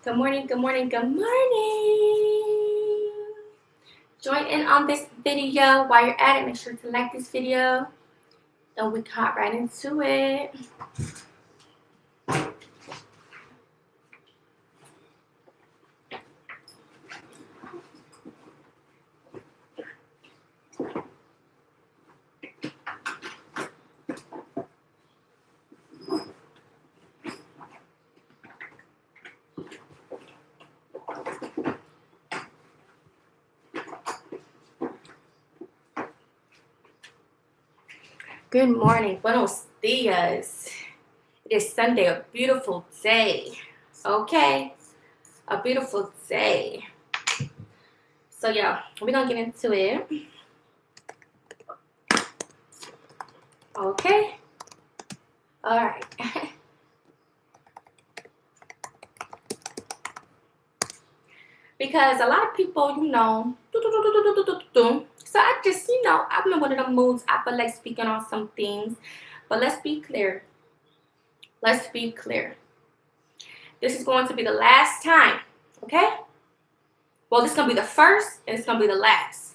Good morning, good morning, good morning. Join in on this video. While you're at it, make sure to like this video and we hop right into it. Good morning, buenos dias. It is Sunday, a beautiful day. Okay, a beautiful day. So yeah, we're gonna get into it. Okay, all right. Because a lot of people, so I just, I'm in one of the moods. I feel like speaking on some things, but let's be clear. Let's be clear. This is going to be the last time, okay? Well, this is going to be the first and it's going to be the last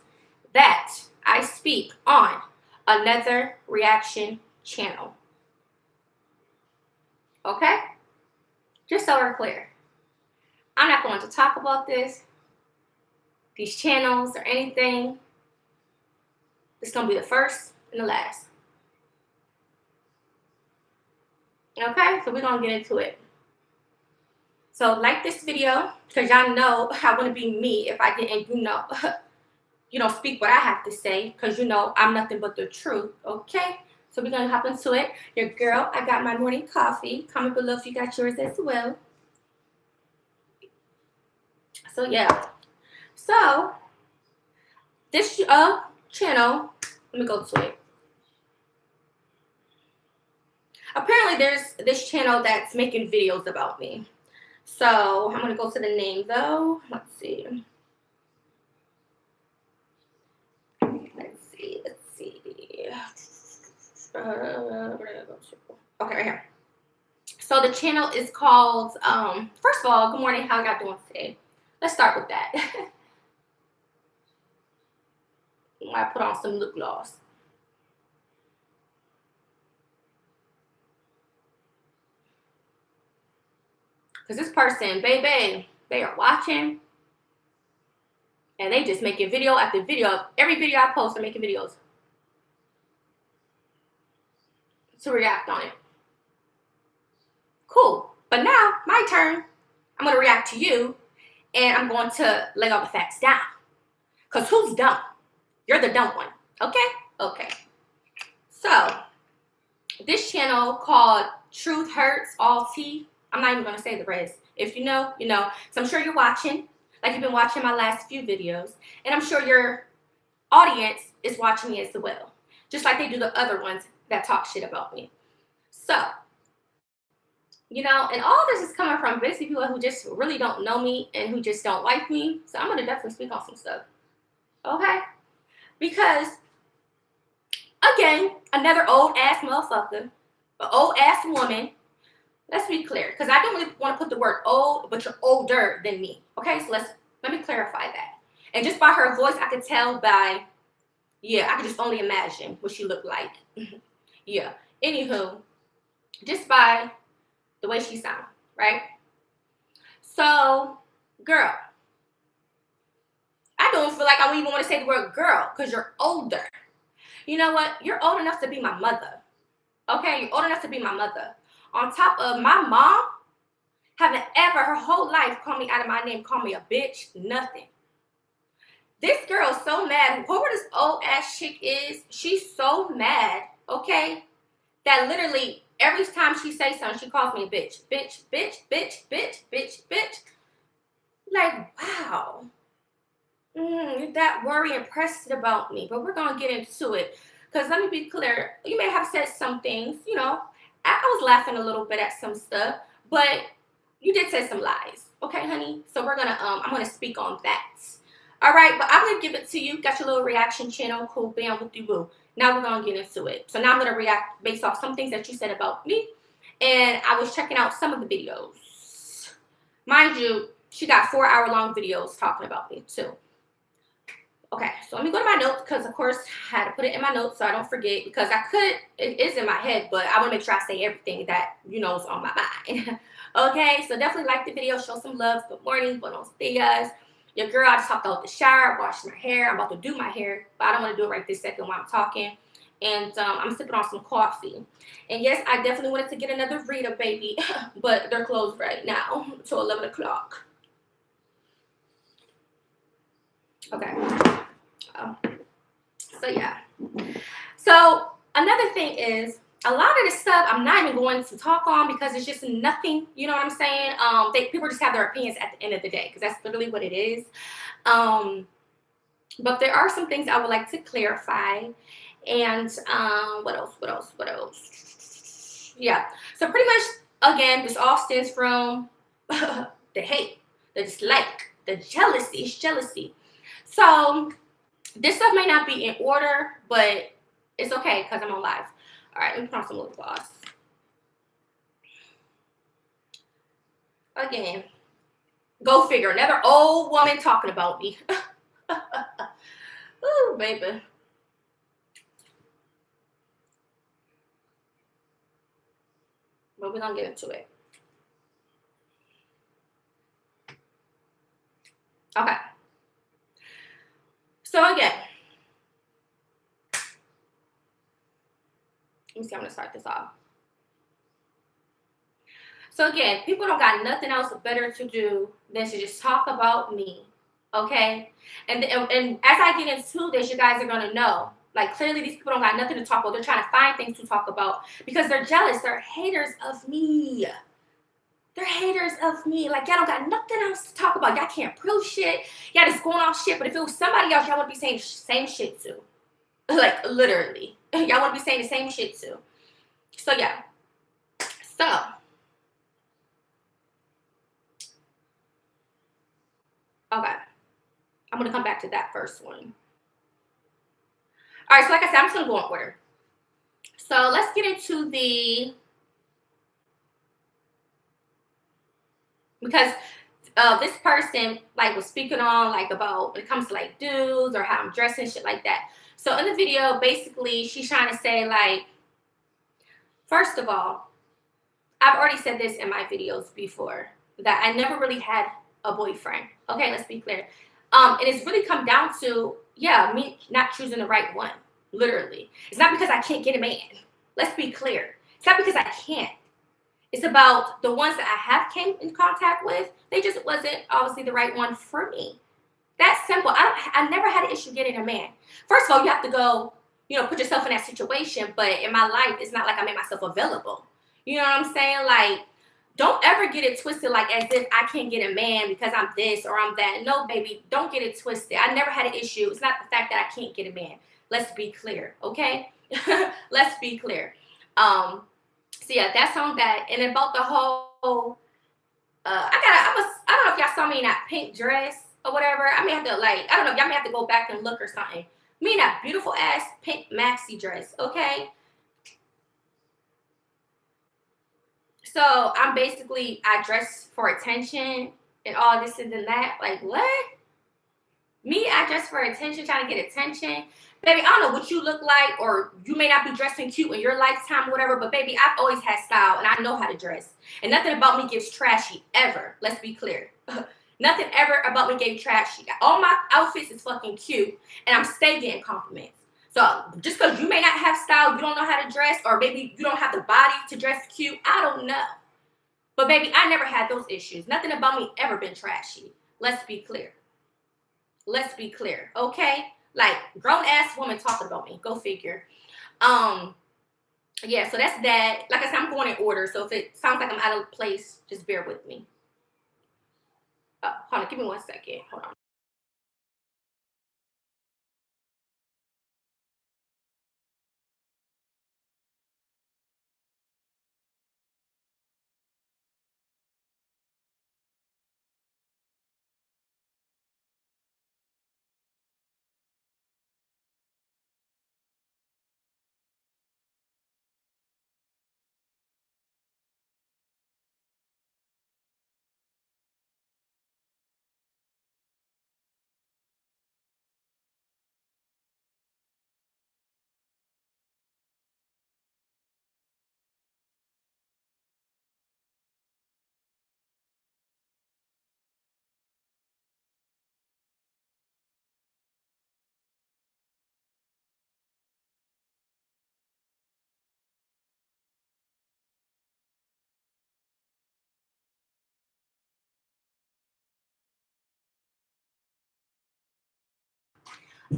that I speak on another reaction channel. Okay? Just so we're clear. I'm not going to talk about these channels or anything. This is going to be the first and the last. Okay? So we're going to get into it. So like this video, because y'all know I want to be me if I didn't, speak what I have to say, because I'm nothing but the truth, okay? So we're going to hop into it. Your girl, I got my morning coffee. Comment below if you got yours as well. So yeah. So this channel, let me go to it. Apparently there's this channel that's making videos about me. So I'm going to go to the name though. Let's see. Okay, right here. So the channel is called, first of all, good morning. How y'all doing today? Let's start with that. I put on some lip gloss. Because this person, baby, they are watching. And they just making video after video. Every video I post, they're making videos to react on it. Cool. But now, my turn. I'm going to react to you. And I'm going to lay all the facts down. Because who's dumb? You're the dumb one. Okay? Okay. So, this channel called Truth Hurts All Tea. I'm not even going to say the rest. If you know, you know. So I'm sure you're watching. Like you've been watching my last few videos. And I'm sure your audience is watching me as well. Just like they do the other ones that talk shit about me. So, and all this is coming from basically people who just really don't know me and who just don't like me. So I'm going to definitely speak on some stuff. Okay? Because, again, another old ass motherfucker, an old ass woman. Let's be clear, because I don't really want to put the word old, but you're older than me. Okay, so let me clarify that. And just by her voice, I could tell by, I could just only imagine what she looked like. Yeah. Anywho, just by the way she sounds, right? So, girl, I don't feel like I don't even want to say the word girl, because you're older. You know what? You're old enough to be my mother. Okay, you're old enough to be my mother. On top of my mom, haven't ever her whole life called me out of my name, called me a bitch, nothing. This girl is so mad. Whoever this old ass chick is, she's so mad, okay, that literally every time she says something, she calls me a bitch. Bitch, bitch, bitch, bitch, bitch, bitch. Like, wow. That worry and pressed about me. But we're going to get into it. Because let me be clear. You may have said some things, I was laughing a little bit at some stuff, but you did say some lies. Okay, honey? So we're gonna, I'm gonna speak on that. All right, but I'm gonna give it to you. Got your little reaction channel. Cool, bam, whoop-de-woo. Now we're gonna get into it. So now I'm gonna react based off some things that you said about me. And I was checking out some of the videos. Mind you, she got 4-hour-long videos talking about me too. Okay, so let me go to my notes because, of course, I had to put it in my notes so I don't forget because it is in my head, but I want to make sure I say everything that, is on my mind. Okay, so definitely like the video, show some love. Good morning, buenos dias. Your girl, I just hopped out the shower, washed my hair. I'm about to do my hair, but I don't want to do it right this second while I'm talking. And I'm sipping on some coffee. And yes, I definitely wanted to get another Rita, baby, but they're closed right now till 11 o'clock. Okay. So yeah. So another thing is a lot of this stuff I'm not even going to talk on because it's just nothing. You know what I'm saying? People just have their opinions at the end of the day because that's literally what it is. But there are some things I would like to clarify. And what else? What else? What else? Yeah. So pretty much again, this all stems from the hate, the dislike, the jealousy. It's jealousy. So this stuff may not be in order, but it's okay because I'm on live. All right, let me put on some lip gloss. Again, go figure. Another old woman talking about me. Ooh, baby. But we're going to get into it. Okay. So again, let me see, I'm going to start this off. So again, people don't got nothing else better to do than to just talk about me, okay? And as I get into this, you guys are going to know. Like, clearly these people don't got nothing to talk about. They're trying to find things to talk about because they're jealous. They're haters of me. They're haters of me. Like, y'all don't got nothing else to talk about. Y'all can't prove shit. Y'all just going off shit. But if it was somebody else, y'all would be saying same shit too. Like, literally. Y'all would be saying the same shit too. So, yeah. So, okay. I'm going to come back to that first one. All right, so like I said, I'm just going to go in order. So, let's get into because this person like was speaking on like about when it comes to like dudes or how I'm dressing, shit like that. So in the video, basically she's trying to say like, first of all, I've already said this in my videos before that I never really had a boyfriend. Okay, let's be clear. And it's really come down to me not choosing the right one. Literally, it's not because I can't get a man. Let's be clear. It's not because I can't. It's about the ones that I have came in contact with. They just wasn't obviously the right one for me. That's simple. I never had an issue getting a man. First of all, you have to go, put yourself in that situation. But in my life, it's not like I made myself available. You know what I'm saying? Like, don't ever get it twisted like as if I can't get a man because I'm this or I'm that. No, baby, don't get it twisted. I never had an issue. It's not the fact that I can't get a man. Let's be clear, okay? Let's be clear. So yeah, that's on that. And about the whole, I don't know if y'all saw me in that pink dress or whatever. I may have to I don't know if y'all may have to go back and look or something. Me in that beautiful ass pink maxi dress, okay? So I dress for attention and all this and then that. Like, what? Me, I dress for attention, trying to get attention. Baby, I don't know what you look like, or you may not be dressing cute in your lifetime or whatever, but baby, I've always had style and I know how to dress. And nothing about me gets trashy, ever. Let's be clear. Nothing ever about me getting trashy. All my outfits is fucking cute, and I'm still getting compliments. So just because you may not have style, you don't know how to dress, or maybe you don't have the body to dress cute, I don't know. But baby, I never had those issues. Nothing about me ever been trashy. Let's be clear. Let's be clear, okay? Like, grown ass woman talking about me. Go figure. Yeah, so that's that. Like I said, I'm going in order. So if it sounds like I'm out of place, just bear with me. Hold on, give me 1 second. Hold on.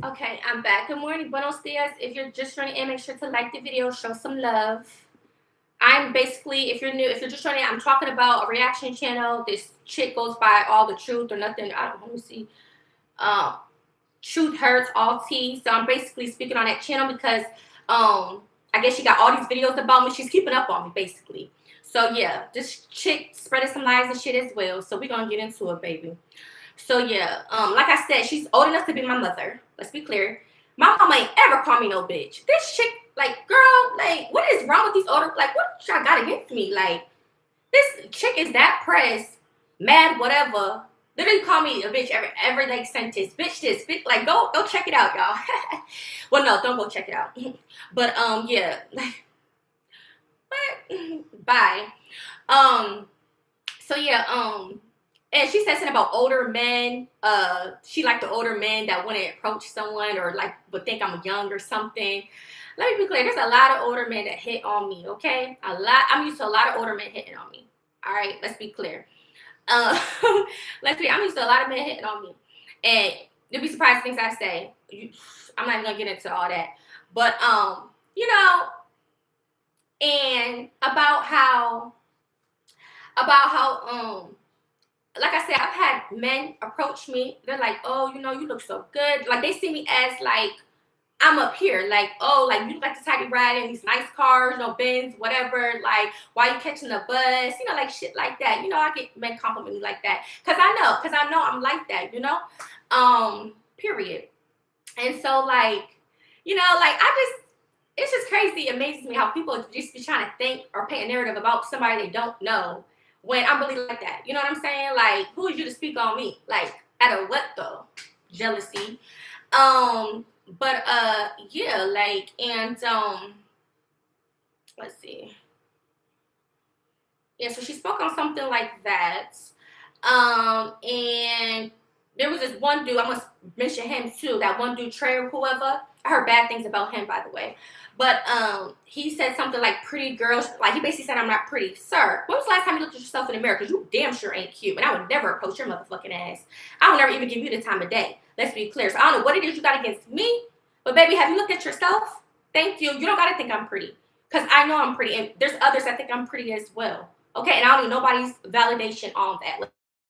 Okay, I'm back. Good morning, buenos dias. If you're just joining in, make sure to like the video, show some love. I'm basically, if you're new, if you're just joining in, I'm talking about a reaction channel. This chick goes by All the Truth or nothing. I don't know. Let me see. Um, Truth Hurts, All Tea. So I'm basically speaking on that channel because I guess she got all these videos about me. She's keeping up on me, basically. So yeah, this chick spreading some lies and shit as well. So we're gonna get into it, baby. So yeah, like I said, she's old enough to be my mother. Let's be clear. My mama ain't ever called me no bitch. This chick, like, girl, like, what is wrong with these older, like, what y'all got against me? Like, this chick is that pressed, mad, whatever. Literally call me a bitch every like sentence. Bitch this, bitch, like, go check it out, y'all. Well, no, don't go check it out. But yeah, like, what? Bye. Um, so yeah, and she said something about older men. She liked the older men that wouldn't approach someone or like would think I'm young or something. Let me be clear. There's a lot of older men that hit on me. Okay, a lot. I'm used to a lot of older men hitting on me. All right, let's be clear. Uh, I'm used to a lot of men hitting on me, and you'll be surprised things I say. I'm not even gonna get into all that, but you know, and about how like I said, I've had men approach me. They're like, "Oh, you know, you look so good." Like they see me as like I'm up here. Like, "Oh, like you like the type of ride in these nice cars, no Benz, whatever. Like, why you catching the bus? You know, like shit like that. You know, I get men compliment me like that because I know I'm like that. You know, period. And so like, you know, like it's just crazy. It amazes me how people just be trying to think or paint a narrative about somebody they don't know when I'm really like that. You know what I'm saying? Like, who is you to speak on me? Like, out of what though? Jealousy. But yeah, like, and let's see. Yeah, so she spoke on something like that. And there was this one dude, I must mention him too, that one dude, Trey or whoever. I heard bad things about him, by the way. But he said something like pretty girls, like he basically said I'm not pretty. Sir, when was the last time you looked at yourself in the mirror? Because you damn sure ain't cute. And I would never approach your motherfucking ass. I would never even give you the time of day. Let's be clear. So I don't know what it is you got against me, but baby, have you looked at yourself? Thank you. You don't got to think I'm pretty. Because I know I'm pretty. And there's others that think I'm pretty as well. Okay, and I don't need nobody's validation on that.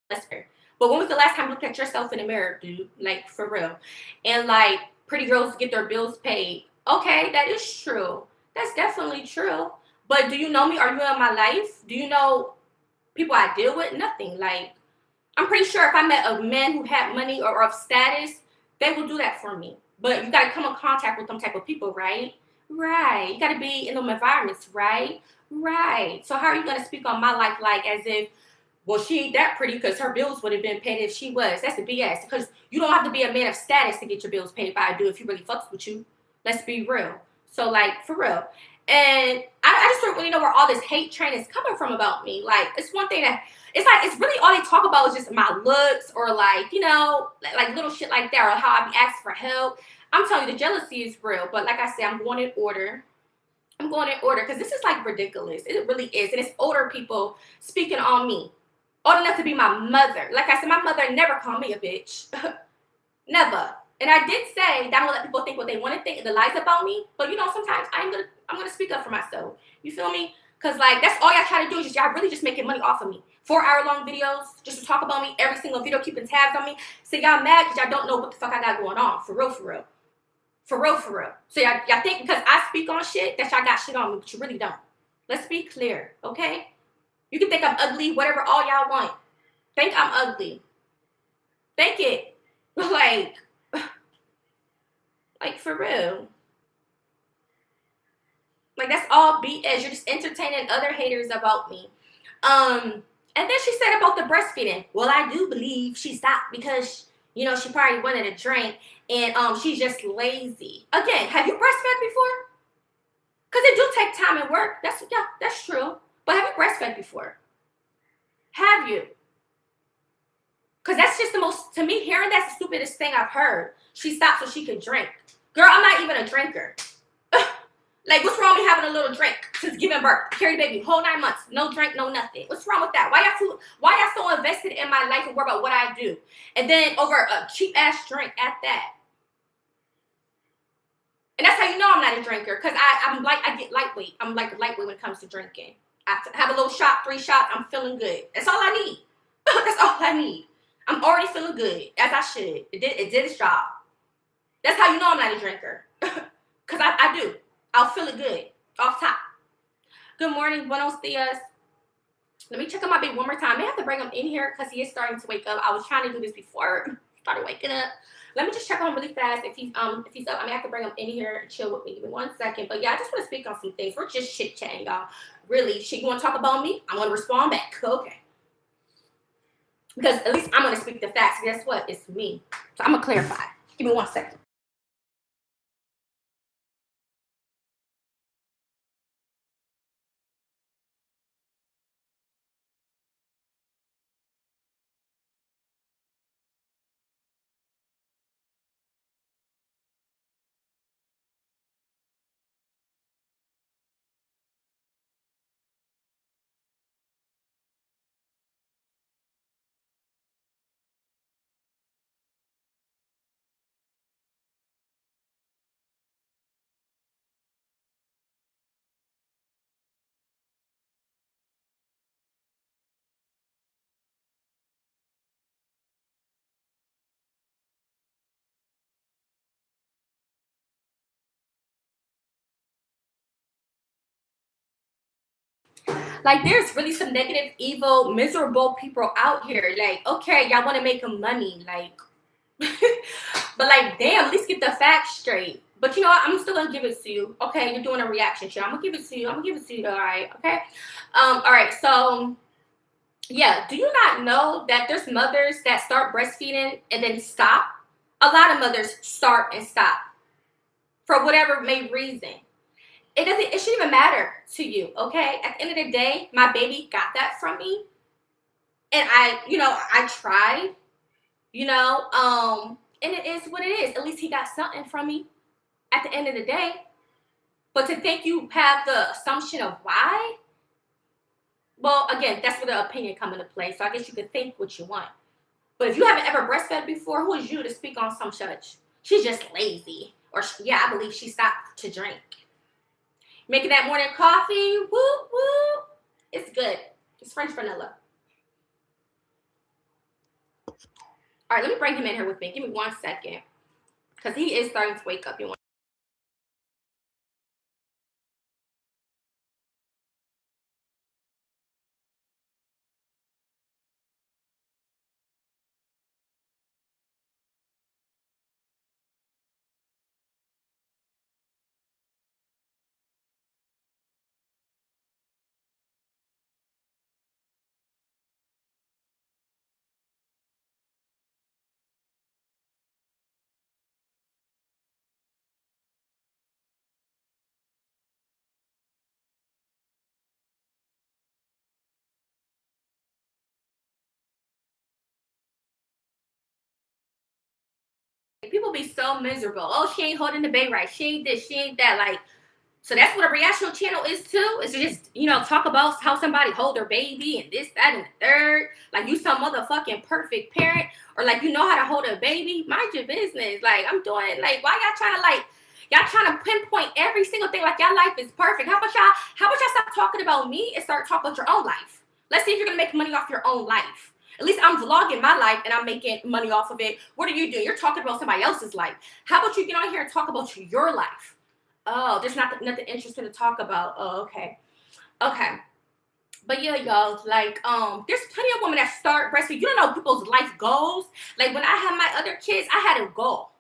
Let's fair. But when was the last time you looked at yourself in the mirror, dude? Like, for real. And, like, pretty girls get their bills paid. Okay, that is true. That's definitely true. But do you know me? Are you in my life? Do you know people I deal with? Nothing. Like, I'm pretty sure if I met a man who had money or of status, they will do that for me. But you got to come in contact with them type of people, right? Right. You got to be in them environments, right? Right. So how are you going to speak on my life like as if, well, she ain't that pretty because her bills would have been paid if she was. That's the BS. Because you don't have to be a man of status to get your bills paid by a dude if he really fucks with you. Let's be real. So, like, for real. And I just don't really know where all this hate train is coming from about me. Like, it's one thing that, it's like, it's really all they talk about is just my looks or, like, you know, like little shit like that or how I be asking for help. I'm telling you, the jealousy is real. But like I said, I'm going in order. I'm going in order because this is, like, ridiculous. It really is. And it's older people speaking on me. Old enough to be my mother. Like I said, my mother never called me a bitch. Never. And I did say that I'm gonna let people think what they want to think and the lies about me. But you know, sometimes I'm gonna speak up for myself. You feel me? Cause like that's all y'all try to do is just y'all really just making money off of me. 4-hour-long videos just to talk about me, every single video, keeping tabs on me. So y'all mad because y'all don't know what the fuck I got going on. For real, for real. For real, for real. So y'all think because I speak on shit that y'all got shit on me, but you really don't. Let's be clear, okay? You can think I'm ugly, whatever, all y'all want. Think I'm ugly. Think it. Like for real. Like that's all BS. You're just entertaining other haters about me. And then she said about the breastfeeding. Well, I do believe she stopped because, you know, she probably wanted a drink and she's just lazy. Again, have you breastfed before? Because it do take time and work. That's true. But have you breastfed before? Have you? Because that's just the most, to me, hearing that's the stupidest thing I've heard. She stopped so she could drink. Girl, I'm not even a drinker. Like, what's wrong with having a little drink since giving birth? Carry the baby, whole 9 months, no drink, no nothing. What's wrong with that? Why y'all so invested in my life and worry about what I do? And then over a cheap-ass drink at that. And that's how you know I'm not a drinker, because I get lightweight. I'm like a lightweight when it comes to drinking. I have a little shot, 3 shots, I'm feeling good. That's all I need. That's all I need. I'm already feeling good, as I should. It did its job. That's how you know I'm not a drinker. Because I do. I'll feel it good. Off top. Good morning. Buenos dias. Let me check on my baby one more time. I may have to bring him in here because he is starting to wake up. I was trying to do this before he started waking up. Let me just check on him really fast. If he's up, I may have to bring him in here and chill with me. Give me 1 second. But yeah, I just want to speak on some things. We're just chit chatting, y'all. Really, shit, you want to talk about me? I'm gonna respond back. Okay. Because at least I'm gonna speak the facts. Guess what? It's me. So I'm gonna clarify. Give me 1 second. Like, there's really some negative, evil, miserable people out here. Like, okay, y'all want to make money, like, but like, damn, at least get the facts straight. But you know what? I'm still gonna give it to you. Okay, you're doing a reaction show. I'm gonna give it to you. I'm gonna give it to you. All right. Okay. All right. So yeah, do you not know that there's mothers that start breastfeeding and then stop? A lot of mothers start and stop for whatever may reason. It shouldn't even matter to you, okay? At the end of the day, my baby got that from me. And I tried, and it is what it is. At least he got something from me at the end of the day. But to think you have the assumption of why, well, again, that's where the opinion come into play. So I guess you could think what you want. But if you haven't ever breastfed before, who is you to speak on some such? She's just lazy. Or, yeah, I believe she stopped to drink. Making that morning coffee, woo, woo. It's good. It's French vanilla. All right, let me bring him in here with me. Give me 1 second. Because he is starting to wake up. People be so miserable. Oh, she ain't holding the baby right. She ain't this, she ain't that. Like, so that's what a reaction channel is too. Is to just, talk about how somebody hold their baby and this, that, and the third. Like, you some motherfucking perfect parent, or like you know how to hold a baby. Mind your business. Like, I'm doing, like, why y'all trying to pinpoint every single thing like y'all life is perfect? How about y'all stop talking about me and start talking about your own life? Let's see if you're gonna make money off your own life. At least I'm vlogging my life and I'm making money off of it. What are you doing? You're talking about somebody else's life. How about you get on here and talk about your life? Oh, there's nothing interesting to talk about. Oh, okay. Okay. But yeah, y'all, like, there's plenty of women that start breastfeeding. You don't know people's life goals. Like, when I had my other kids, I had a goal.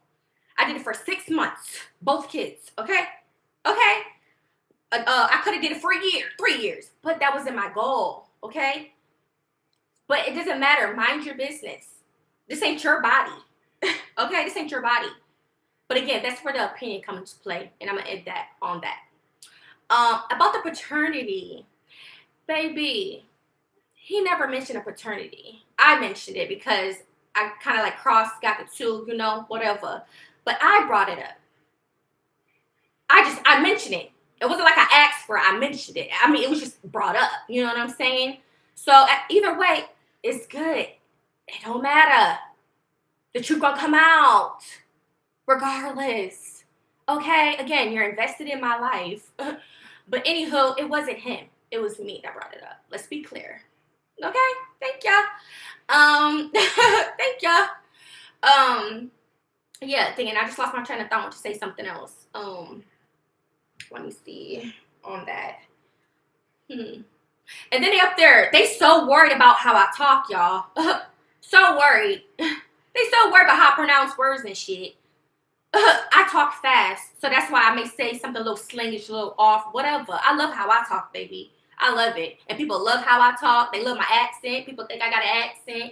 I did it for 6 months. Both kids. Okay? Okay? I could have did it for a year, 3 years. But that wasn't my goal. Okay? But it doesn't matter. Mind your business. This ain't your body. Okay? This ain't your body. But again, that's where the opinion comes into play. And I'm going to end that on that. About the paternity. Baby, he never mentioned a paternity. I mentioned it because I kind of like got the two, whatever. But I brought it up. I mentioned it. It wasn't like I asked for it. I mentioned it. I mean, it was just brought up. You know what I'm saying? So either way, it's good. It don't matter. The truth gonna come out regardless. Okay, again, you're invested in my life. But anywho, it wasn't him. It was me that brought it up. Let's be clear. Okay, thank ya. Thank ya. Yeah, dang it, I just lost my train of thought. I want to say something else. Let me see on that. And then they up there, they so worried about how I talk, y'all. So worried. They so worried about how I pronounce words and shit. I talk fast, so that's why I may say something a little slangish, a little off, whatever. I love how I talk, baby. I love it. And people love how I talk. They love my accent. People think I got an accent.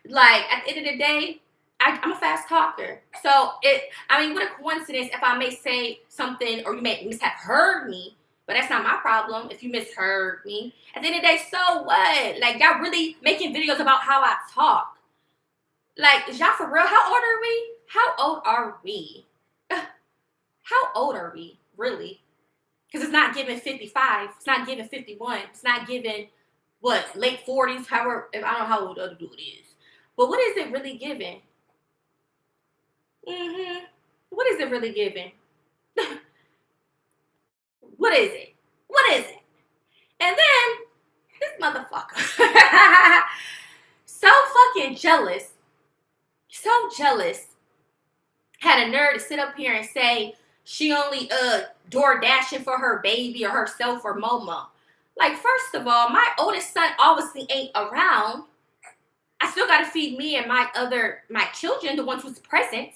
Like, at the end of the day, I'm a fast talker. So, what a coincidence if I may say something or you may have heard me, but that's not my problem if you misheard me. At the end of the day, so what? Like, y'all really making videos about how I talk. Like, is y'all for real? How old are we? How old are we? How old are we, really? Because it's not giving 55. It's not giving 51. It's not giving, late 40s, however, I don't know how old the other dude is. But what is it really giving? What is it really giving? What is it? What is it? And then, this motherfucker. So fucking jealous. So jealous. Had a nerve to sit up here and say she only door dashing for her baby or herself or Momo. Like, first of all, my oldest son obviously ain't around. I still gotta feed me and my children, the ones who's present.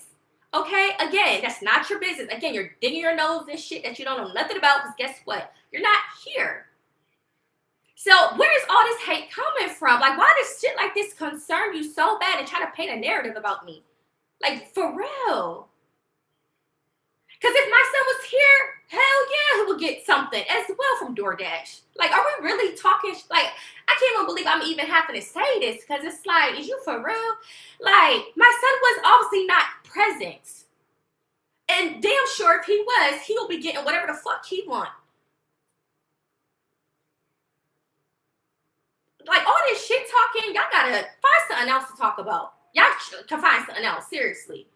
Okay, again, that's not your business. Again, you're digging your nose in shit that you don't know nothing about, because guess what? You're not here. So where is all this hate coming from? Like, why does shit like this concern you so bad and try to paint a narrative about me? Like, for real. Because if my son was here, hell yeah, he would get something as well from DoorDash. Like, are we really talking? Like, I can't even believe I'm even having to say this, because it's like, is you for real? Like, my son was obviously not present. And damn sure if he was, he'll be getting whatever the fuck he want. Like, all this shit talking, y'all gotta find something else to talk about. Y'all can find something else, seriously.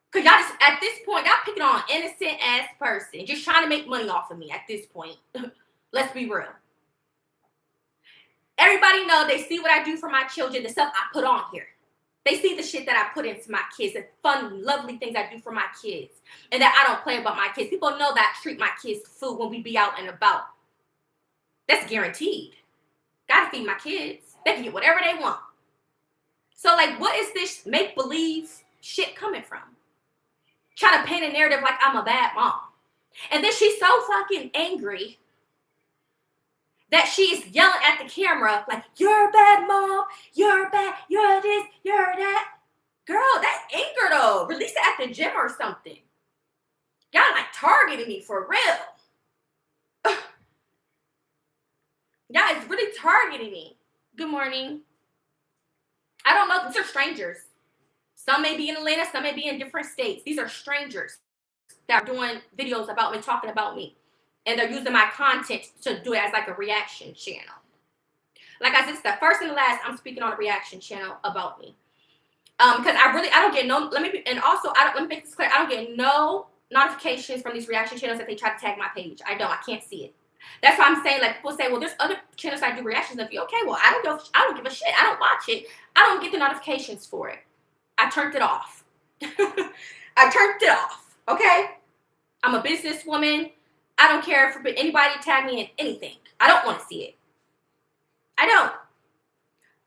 Because y'all just, at this point, y'all picking on an innocent ass person, just trying to make money off of me at this point. Let's be real. Everybody know, they see what I do for my children, the stuff I put on here. They see the shit that I put into my kids, the fun, lovely things I do for my kids, and that I don't play about my kids. People know that I treat my kids to food when we be out and about. That's guaranteed. Gotta feed my kids. They can get whatever they want. So, like, what is this make-believe shit coming from? Trying to paint a narrative like I'm a bad mom. And then she's so fucking angry that she's yelling at the camera like, you're a bad mom, you're bad, you're this, you're that. Girl, that anger though, release it at the gym or something. Y'all like targeting me for real. Y'all is really targeting me. Good morning. I don't know, these are strangers. Some may be in Atlanta, some may be in different states. These are strangers that are doing videos about me, talking about me. And they're using my content to do it as like a reaction channel. Like I said, it's the first and the last I'm speaking on a reaction channel about me. Because I don't get no, let me make this clear. I don't get no notifications from these reaction channels that they try to tag my page. I can't see it. That's why I'm saying, like, people say, well, there's other channels that do reactions of you. Okay, well, I don't give a shit. I don't watch it. I don't get the notifications for it. I turned it off. I turned it off. Okay? I'm a businesswoman. I don't care for anybody to tag me in anything. I don't want to see it. I don't.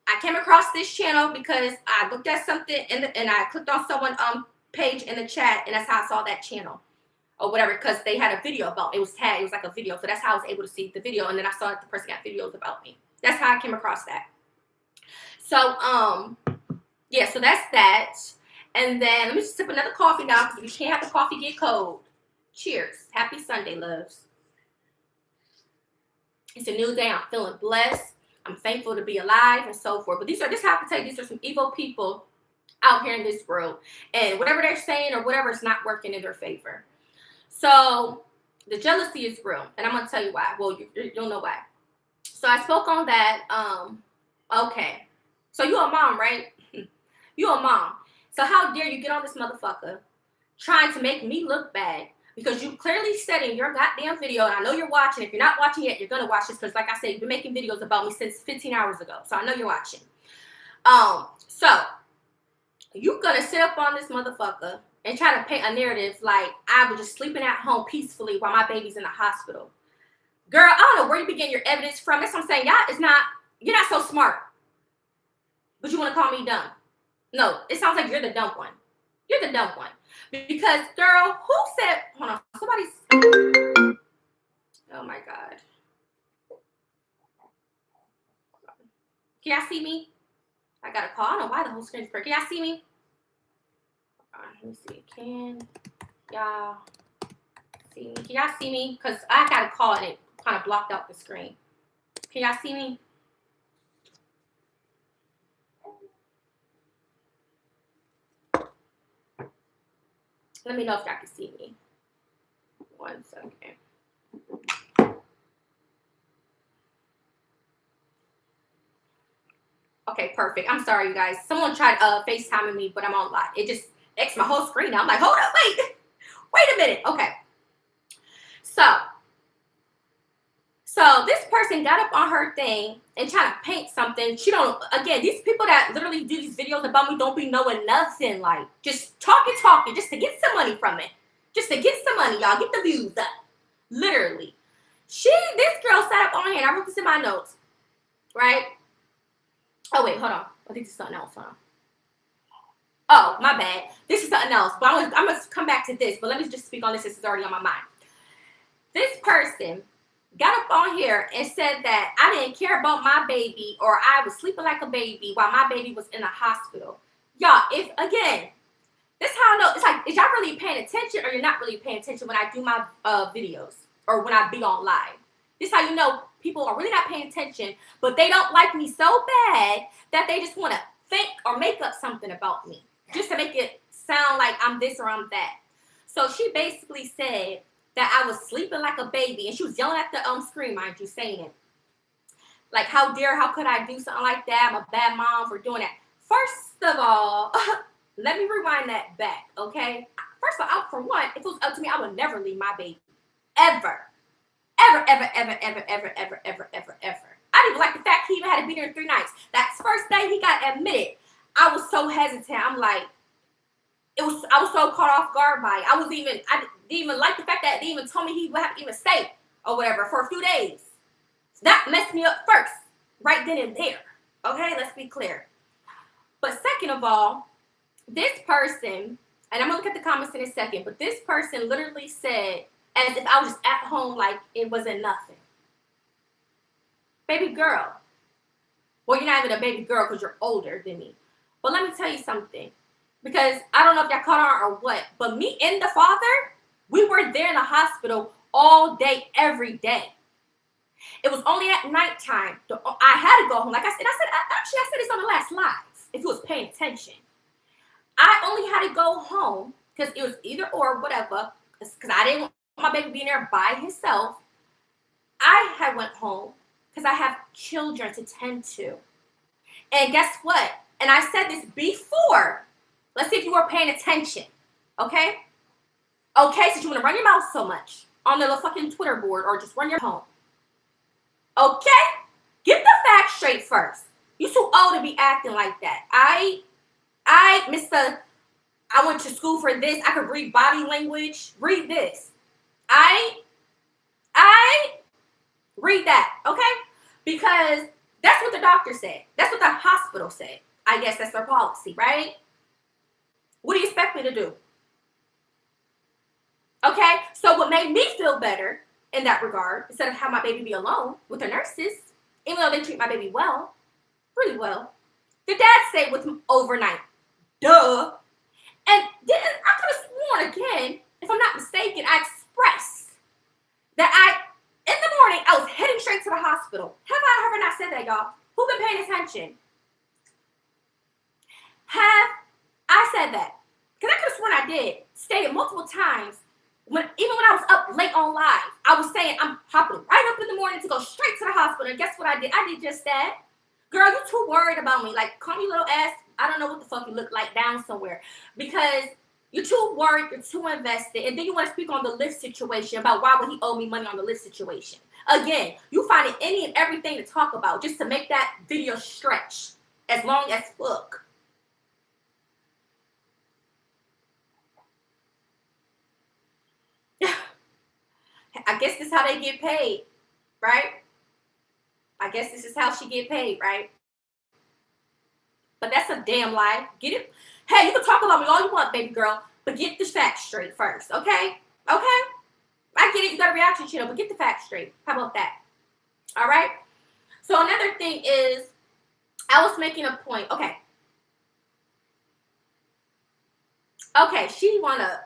I came across this channel because I looked at something and I clicked on someone's page in the chat, and that's how I saw that channel or whatever, because they had a video about it. It was tagged. It was like a video. So that's how I was able to see the video, and then I saw that the person got videos about me. That's how I came across that. So, yeah, so that's that. And then let me just sip another coffee now, because we can't have the coffee get cold. Cheers. Happy Sunday, loves. It's a new day. I'm feeling blessed. I'm thankful to be alive and so forth. But this is how I can tell you, these are some evil people out here in this world. And whatever they're saying or whatever is not working in their favor. So the jealousy is real. And I'm going to tell you why. Well, you'll know why. So I spoke on that. Okay. So you a mom, right? You a mom. So how dare you get on this motherfucker trying to make me look bad because you clearly said in your goddamn video, and I know you're watching. If you're not watching yet, you're gonna watch this because, like I said, you've been making videos about me since 15 hours ago, so I know you're watching. So you gonna sit up on this motherfucker and try to paint a narrative like I was just sleeping at home peacefully while my baby's in the hospital. Girl, I don't know where you be getting your evidence from. That's what I'm saying. You're not so smart. But you want to call me dumb. No, it sounds like you're the dumb one. You're the dumb one. Because, girl, who said, hold on, somebody's, oh my God. Can y'all see me? I got a call. I don't know why the whole screen is broken. Can y'all see me? Let me see. Can y'all see me? Can y'all see me? Because I got a call and it kind of blocked out the screen. Can y'all see me? Let me know if y'all can see me. 1 second. Okay, perfect. I'm sorry, you guys. Someone tried FaceTiming me, but I'm on live. It just X my whole screen now. I'm like, hold up, wait a minute. Okay. So this person got up on her thing and trying to paint something. She don't, again, these people that literally do these videos about me don't be knowing nothing. Like, just talking, just to get some money from it. Just to get some money, y'all. Get the views up. Literally. This girl sat up on here, and I wrote this in my notes. Right? Oh, wait, hold on. I think this is something else. Hold on. Oh, my bad. This is something else. But I'm going to come back to this. But let me just speak on this. This is already on my mind. This person got up on here and said that I didn't care about my baby, or I was sleeping like a baby while my baby was in the hospital. Y'all, this is how I know. It's like, is y'all really paying attention, or you're not really paying attention when I do my videos or when I be on live? This is how you know people are really not paying attention, but they don't like me so bad that they just want to think or make up something about me just to make it sound like I'm this or I'm that. So she basically said that I was sleeping like a baby, and she was yelling at the screen, mind you, saying it. Like, how could I do something like that? I'm a bad mom for doing that. First of all, let me rewind that back, okay? First of all, for one, if it was up to me, I would never leave my baby. Ever. Ever, ever, ever, ever, ever, ever, ever, ever, ever. I didn't even like the fact he even had to be there in 3 nights. That first day he got admitted, I was so hesitant. I'm like, I was so caught off guard by it. I didn't even like the fact that they even told me he would have to even stay or whatever for a few days. That messed me up first, right then and there. Okay, let's be clear. But second of all, this person, and I'm gonna look at the comments in a second, but this person literally said, as if I was just at home like it wasn't nothing. Baby girl. Well, you're not even a baby girl because you're older than me. But let me tell you something. Because I don't know if y'all caught on or what, but me and the father, we were there in the hospital all day, every day. It was only at nighttime. I had to go home. Like I said, I said this on the last live, if you was paying attention. I only had to go home because it was either or, whatever, because I didn't want my baby being there by himself. I had went home because I have children to tend to. And guess what? And I said this before. Let's see if you were paying attention, okay? Okay, since you want to run your mouth so much on the little fucking Twitter board or just run your home. Okay? Get the facts straight first. You too old to be acting like that. I went to school for this. I could read body language. Read this. I read that, okay? Because that's what the doctor said. That's what the hospital said. I guess that's their policy, right? What do you expect me to do? Okay, so what made me feel better in that regard, instead of having my baby be alone with the nurses, even though they treat my baby well, really well, the dad stayed with him overnight. Duh. And then I could have sworn again, if I'm not mistaken, I expressed that in the morning, I was heading straight to the hospital. Have I ever not said that, y'all? Who been paying attention? I said that? Because I could have sworn I did. Stated multiple times. Even when I was up late on live, I was saying I'm hopping right up in the morning to go straight to the hospital. And guess what I did? I did just that. Girl, you too worried about me. Like, call me little ass. I don't know what the fuck you look like down somewhere. Because You're too worried, you're too invested, and then you want to speak on the Lyft situation about why would he owe me money on the Lyft situation. Again, you finding any and everything to talk about just to make that video stretch as long as fuck. I guess this is how they get paid, right? I guess this is how she get paid, right? But that's a damn lie. Get it? Hey, you can talk about me all you want, baby girl, but get the facts straight first, okay? Okay? I get it, you got a reaction channel, but get the facts straight. How about that? All right? So another thing is, I was making a point. Okay. Okay, she wanna.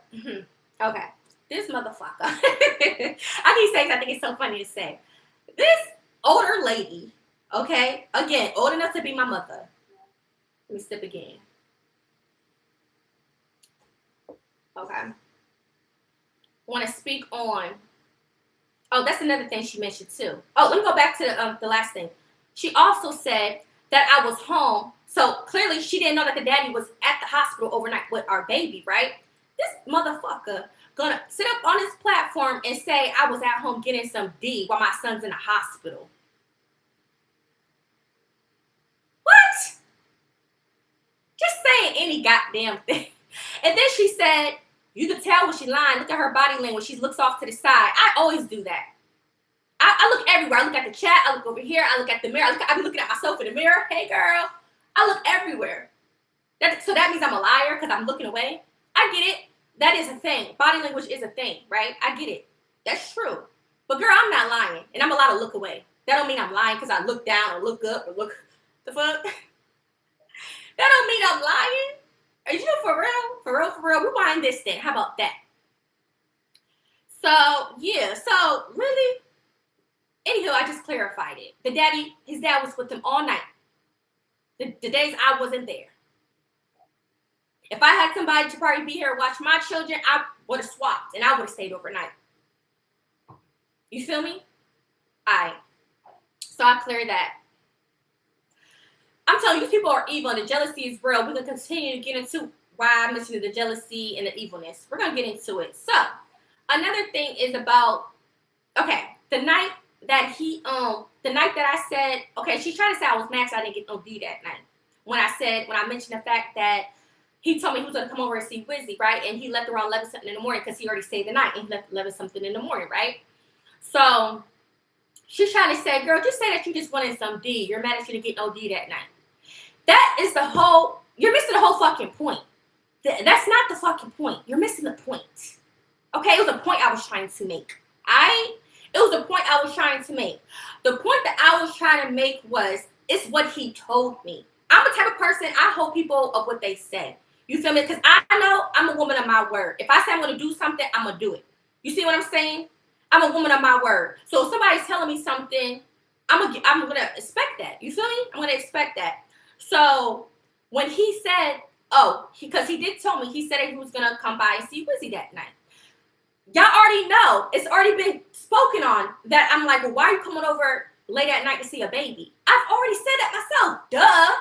Okay, this motherfucker. I keep saying I think it's so funny to say. This older lady, okay, again, old enough to be my mother. Let me sip again. Okay. Want to speak on. Oh, that's another thing she mentioned too. Oh, let me go back to the last thing. She also said that I was home, so clearly she didn't know that the daddy was at the hospital overnight with our baby, right? This motherfucker gonna sit up on this platform and say I was at home getting some D while my son's in the hospital. What? Just saying any goddamn thing. And then she said, you could tell when she lying. Look at her body language. She looks off to the side. I always do that. I look everywhere. I look at the chat. I look over here. I look at the mirror. I be looking at myself in the mirror. Hey, girl. I look everywhere. So that means I'm a liar because I'm looking away. I get it. That is a thing. Body language is a thing, right? I get it. That's true. But, girl, I'm not lying. And I'm allowed to look away. That don't mean I'm lying because I look down or look up or look. The fuck? That don't mean I'm lying. Are you for real? For real, for real? Rewind this then. How about that? So, yeah. So, really? Anywho, I just clarified it. His dad was with him all night. The days I wasn't there. If I had somebody to probably be here and watch my children, I would have swapped and I would have stayed overnight. You feel me? Alright. So I cleared that. I'm telling you, these people are evil and the jealousy is real. We're going to continue to get into why I'm mentioning the jealousy and the evilness. We're going to get into it. So, another thing is about, okay, the night that I said, okay, she's trying to say I was mad so I didn't get no D that night. When I mentioned the fact that he told me he was going to come over and see Wizzy, right? And he left around 11 something in the morning because he already stayed the night. And he left 11 something in the morning, right? So, she's trying to say, girl, just say that you just wanted some D. You're mad at you to get no D that night. That is you're missing the whole fucking point. That's not the fucking point. You're missing the point. Okay, it was a point I was trying to make. It was the point I was trying to make. The point that I was trying to make was, it's what he told me. I'm the type of person, I hold people of what they say. You feel me? Because I know I'm a woman of my word. If I say I'm going to do something, I'm going to do it. You see what I'm saying? I'm a woman of my word. So if somebody's telling me something, I'm gonna expect that. You feel me? I'm going to expect that. So when he said, because he did tell me, he said that he was going to come by and see Wizzy that night. Y'all already know, it's already been spoken on that I'm like, well, why are you coming over late at night to see a baby? I've already said that myself. Duh.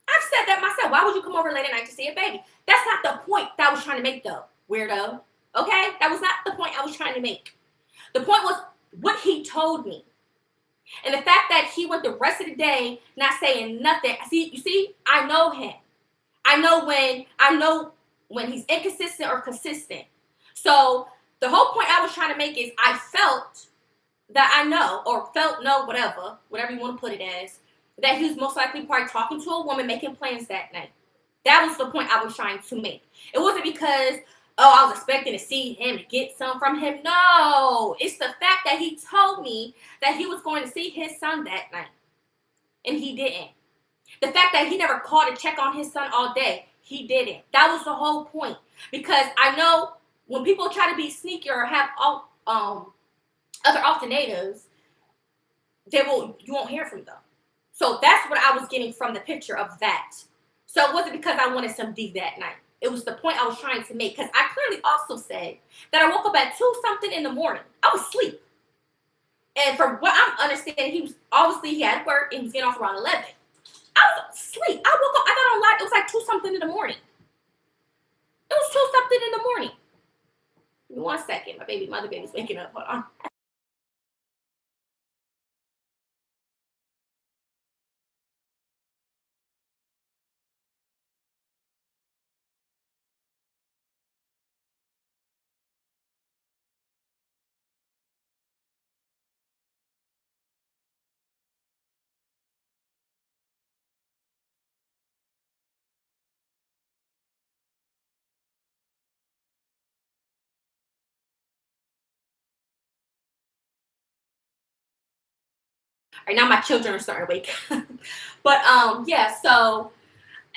I've said that myself. Why would you come over late at night to see a baby? That's not the point that I was trying to make, though, weirdo. Okay? That was not the point I was trying to make. The point was what he told me. And the fact that he went the rest of the day not saying nothing. You see, I know him. I know when he's inconsistent or consistent. So the whole point I was trying to make is I felt that I know, or felt no, whatever you want to put it as, that he was most likely probably talking to a woman, making plans that night. That was the point I was trying to make. It wasn't because, I was expecting to see him, to get some from him. No, it's the fact that he told me that he was going to see his son that night. And he didn't. The fact that he never called to check on his son all day, he didn't. That was the whole point. Because I know when people try to be sneaky or have other alternatives, you won't hear from them. So that's what I was getting from the picture of that. So it wasn't because I wanted some D that night. It was the point I was trying to make. Because I clearly also said that I woke up at 2 something in the morning. I was asleep. And from what I'm understanding, he had work and he was getting off around 11. I was asleep. I woke up, I got on live, it was like 2 something in the morning. It was 2 something in the morning. Give me 1 second. My other baby's waking up. Hold on. Right now, my children are starting to wake up. But yeah. So,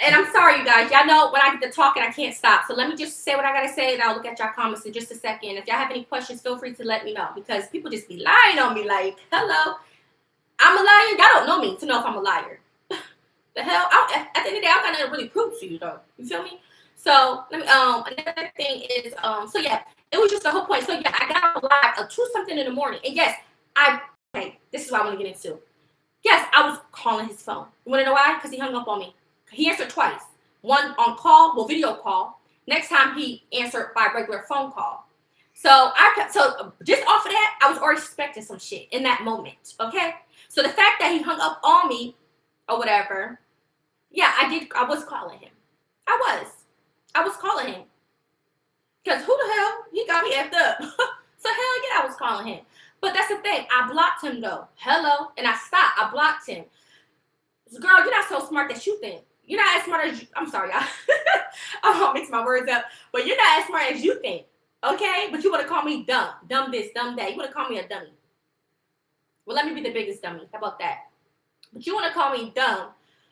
and I'm sorry, you guys. Y'all know when I get to talking, I can't stop. So let me just say what I gotta say, and I'll look at y'all comments in just a second. If y'all have any questions, feel free to let me know, because people just be lying on me. Like, hello, I'm a liar. Y'all don't know me to know if I'm a liar. The hell? At the end of the day, I'm gonna really prove to you, though. You feel me? So let me. Another thing is, so yeah, it was just the whole point. So yeah, I got a live of 2 something in the morning, and yes, okay. This is what I want to get into. Yes, I was calling his phone. You want to know why? Because he hung up on me. He answered twice. One on call, well, video call. Next time he answered by regular phone call. So just off of that, I was already suspecting some shit in that moment. Okay. So the fact that he hung up on me or whatever, yeah, I was calling him. I was calling him. Because who the hell? He got me effed up. So hell yeah, I was calling him. But that's the thing. I blocked him though. Hello. And I stopped. I blocked him. Girl, you're not so smart that you think. You're not as smart as you. I'm sorry, y'all. I won't mix my words up. But you're not as smart as you think. Okay? But you want to call me dumb. Dumb this, dumb that. You want to call me a dummy. Well, let me be the biggest dummy. How about that? But you want to call me dumb.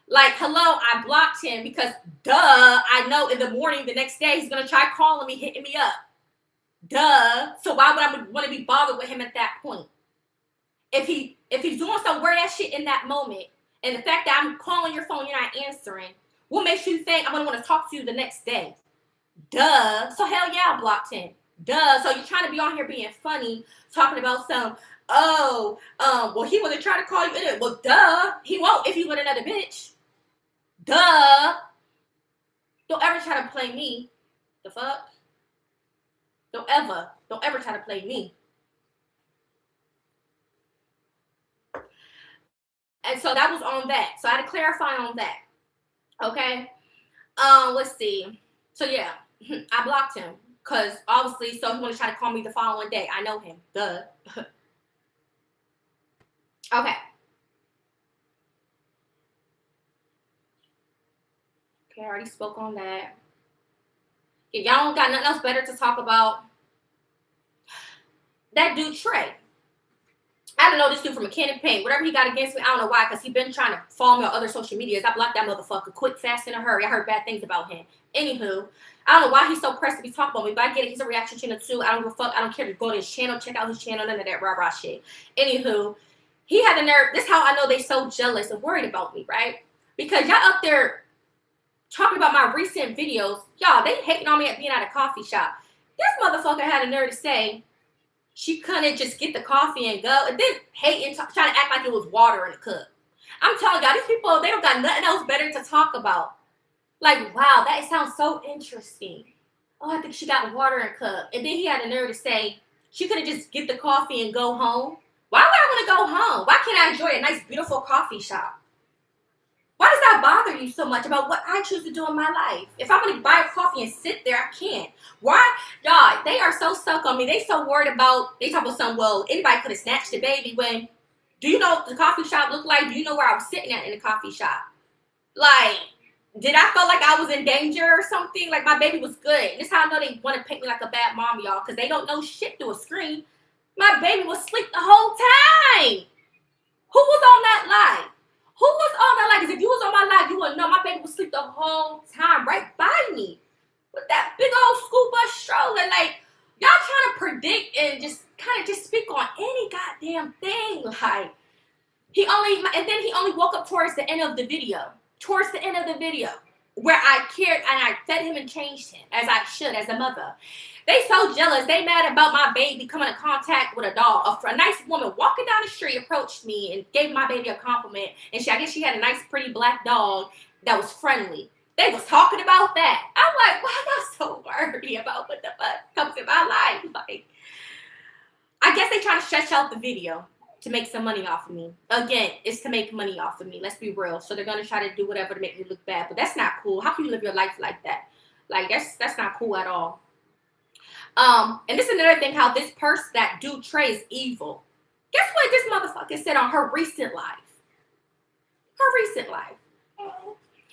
Like, hello, I blocked him because, duh, I know in the morning the next day he's going to try calling me, hitting me up. Duh. So why would I want to be bothered with him at that point? If he's doing some weird ass shit in that moment, and the fact that I'm calling your phone, you're not answering, what makes you think I'm going to want to talk to you the next day? Duh. So hell yeah, I blocked him. Duh. So you're trying to be on here being funny, talking about some, well, he wasn't trying to call you in it. Well, duh. He won't if he with another bitch. Duh. Don't ever try to play me. The fuck? Don't ever try to play me. And so that was on that. So I had to clarify on that. Okay. Let's see. So yeah, I blocked him because obviously, so he want to try to call me the following day. I know him. Duh. Okay. Okay, I already spoke on that. If y'all don't got nothing else better to talk about, that dude Trey. I don't know this dude from a can of paint. Whatever he got against me, I don't know why, because he been trying to follow me on other social medias. I blocked that motherfucker quick, fast, in a hurry. I heard bad things about him. Anywho, I don't know why he's so pressed to be talking about me, but I get it. He's a reaction channel too. I don't give a fuck. I don't care to go to his channel, check out his channel, none of that rah-rah shit. Anywho, he had the nerve. This is how I know they so jealous and worried about me, right? Because y'all up there talking about my recent videos. Y'all, they hating on me at being at a coffee shop. This motherfucker had a nerve to say she couldn't just get the coffee and go, and then hating, trying to act like it was water in a cup. I'm telling y'all, these people, they don't got nothing else better to talk about. Like, wow, that sounds so interesting. Oh, I think she got water in a cup. And then he had the nerve to say she couldn't just get the coffee and go home. Why would I want to go home? Why can't I enjoy a nice, beautiful coffee shop? Why does that bother you so much about what I choose to do in my life? If I'm going to buy a coffee and sit there, I can't. Why? Y'all, they are so stuck on me. They so worried about, they talk about something, well, anybody could have snatched the baby when, do you know what the coffee shop looked like? Do you know where I was sitting at in the coffee shop? Like, did I feel like I was in danger or something? Like, my baby was good. And this is how I know they want to paint me like a bad mom, y'all, because they don't know shit through a screen. My baby was asleep the whole time. Who was on that live? Who was on that live? Because if you was on my live, you wouldn't know my baby was asleep the whole time right by me. With that big old school bus stroller. Like, y'all trying to predict and just kind of just speak on any goddamn thing. Like, and then he only woke up towards the end of the video. Towards the end of the video. Where I cared and I fed him and changed him. As I should, as a mother. They so jealous. They mad about my baby coming in contact with a dog. A nice woman walking down the street approached me and gave my baby a compliment. And I guess she had a nice, pretty black dog that was friendly. They was talking about that. I'm like, why am I so worried about what the fuck comes in my life? Like, I guess they trying to stretch out the video to make some money off of me. Again, it's to make money off of me. Let's be real. So they're gonna try to do whatever to make me look bad, but that's not cool. How can you live your life like that? Like that's not cool at all. And this is another thing, how this person, that dude Trey, is evil. Guess what this motherfucker said on her recent life?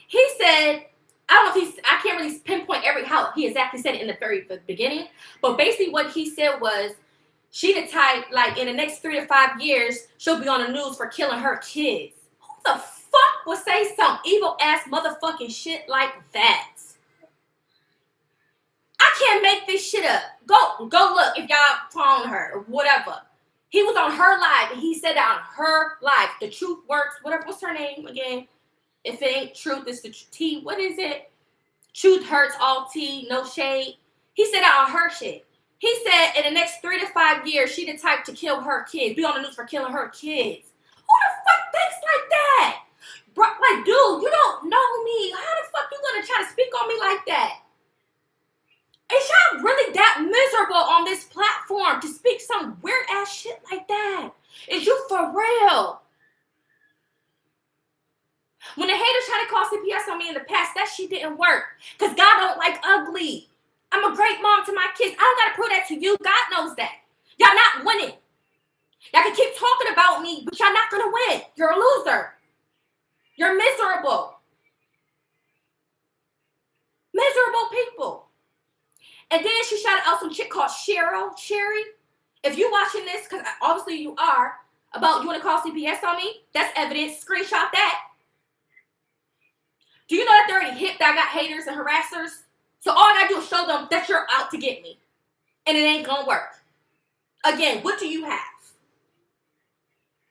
He said, I don't know if I can't really pinpoint how he exactly said it in the very beginning, but basically what he said was, she the type, like, in the next 3 to 5 years, she'll be on the news for killing her kids. Who the fuck would say some evil ass motherfucking shit like that? I can't make this shit up. Go look if y'all found her or whatever. He was on her live and he said that on her live. The truth works. Whatever. What's her name again? If it ain't truth, it's the T. What is it? Truth hurts, all T, no shade. He said that on her shit. He said in the next 3 to 5 years, she the type to kill her kids. Be on the news for killing her kids. Who the fuck thinks like that? Bro, like, dude, you don't know me. How the fuck you gonna try to speak on me like that? Is y'all really that miserable on this platform to speak some weird ass shit like that? Is you for real? When the haters tried to call CPS on me in the past, that shit didn't work. Because God don't like ugly. I'm a great mom to my kids. I don't got to prove that to you. God knows that. Y'all not winning. Y'all can keep talking about me, but y'all not going to win. You're a loser. You're miserable. Miserable people. And then she shouted out some chick called Sherry. If you watching this, because obviously you are, about you want to call CPS on me, that's evidence. Screenshot that. Do you know that they're already hip that I got haters and harassers? So all I got to do is show them that you're out to get me. And it ain't going to work. Again, what do you have?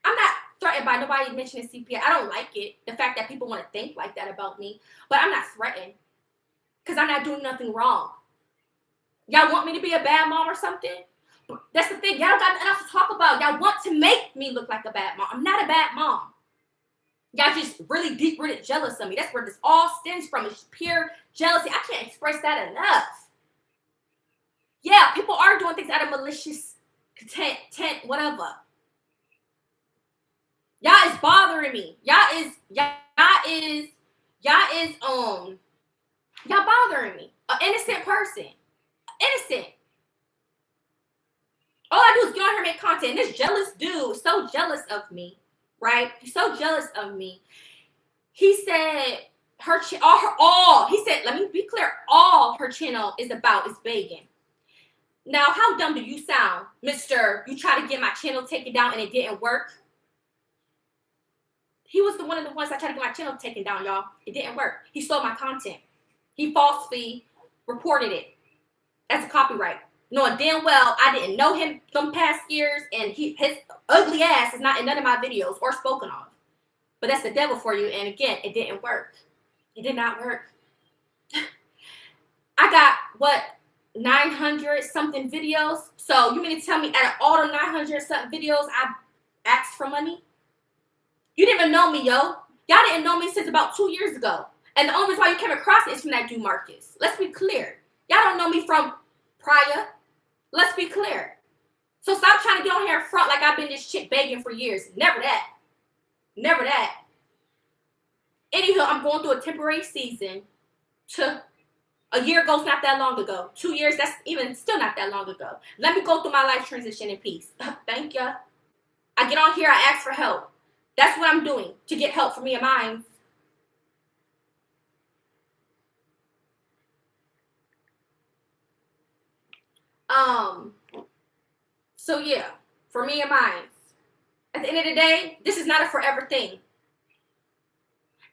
I'm not threatened by nobody mentioning CPS. I don't like it, the fact that people want to think like that about me. But I'm not threatened. Because I'm not doing nothing wrong. Y'all want me to be a bad mom or something? That's the thing. Y'all don't got nothing else to talk about. Y'all want to make me look like a bad mom. I'm not a bad mom. Y'all just really deep-rooted jealous of me. That's where this all stems from. It's pure jealousy. I can't express that enough. Yeah, people are doing things out of malicious intent, whatever. Y'all is bothering me. Y'all bothering me. An innocent person. Innocent. All I do is get on here and make content. And this jealous dude is so jealous of me. Right? He's so jealous of me. He said he said, let me be clear, all her channel is about is begging. Now, how dumb do you sound, Mr. You tried to get my channel taken down and it didn't work? He was one of the ones that tried to get my channel taken down, y'all. It didn't work. He stole my content. He falsely reported it as a copyright. Knowing damn well I didn't know him them past years, and his ugly ass is not in none of my videos or spoken of. But that's the devil for you. And again, it didn't work. It did not work. I got 900 something videos. So you mean to tell me out of all the 900 something videos I asked for money? You didn't even know me, yo. Y'all didn't know me since about 2 years ago. And the only reason why you came across it is from that dude Marcus. Let's be clear. Y'all don't know me from prior. Let's be clear. So stop trying to get on here in front like I've been this chick begging for years. Never that. Never that. Anywho, I'm going through a temporary season. A year ago is not that long ago. 2 years, that's even still not that long ago. Let me go through my life transition in peace. Thank ya. I get on here, I ask for help. That's what I'm doing to get help for me and mine. So yeah, for me and mine. At the end of the day, this is not a forever thing.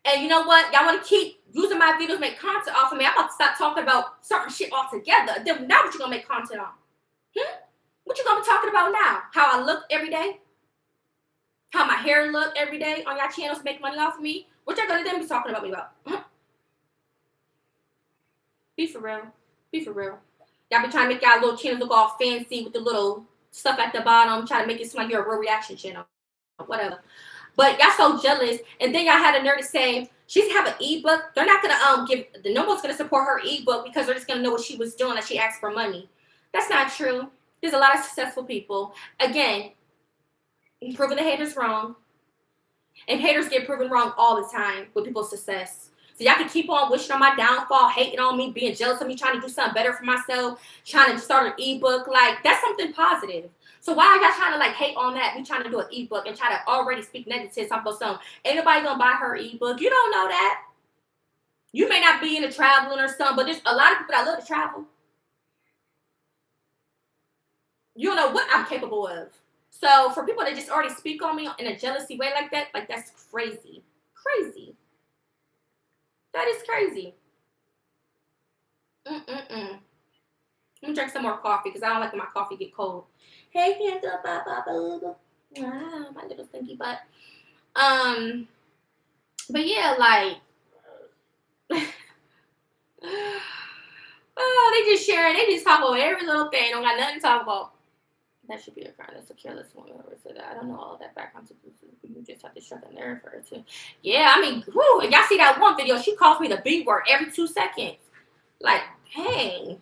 And you know what? Y'all want to keep using my videos, make content off of me. I'm about to stop talking about certain shit altogether. Then now what you gonna make content on? What you gonna be talking about now? How I look every day? How my hair look every day on y'all channels to make money off of me? What y'all gonna then be talking about me about? Be for real. Be for real. Y'all be trying to make y'all little channels look all fancy with the little stuff at the bottom, trying to make it seem like you're a real reaction channel. Whatever. But y'all so jealous. And then y'all had a nerve to say, She's have an ebook. They're not gonna no one's gonna support her ebook because they're just gonna know what she was doing, that she asked for money. That's not true. There's a lot of successful people. Again, proving the haters wrong. And haters get proven wrong all the time with people's success. So y'all can keep on wishing on my downfall, hating on me, being jealous of me, trying to do something better for myself, trying to start an ebook. Like, that's something positive. So why are y'all trying to like hate on that? Me trying to do an ebook and try to already speak negative about something. Ain't nobody gonna buy her ebook. You don't know that. You may not be into traveling or something, but there's a lot of people that love to travel. You don't know what I'm capable of. So for people that just already speak on me in a jealousy way like that, like that's crazy. Crazy. That is crazy. Let me drink some more coffee because I don't like when my coffee get cold. Hey, hands up, my little stinky butt. But yeah, like, oh, they just sharing. They just talk about every little thing. Don't got nothing to talk about. That should be a crime. That's a careless woman. I don't know all of that background. You just have to shut the nerve for her too. Yeah, I mean, whew, y'all see that one video? She calls me the B word every 2 seconds. Like, dang.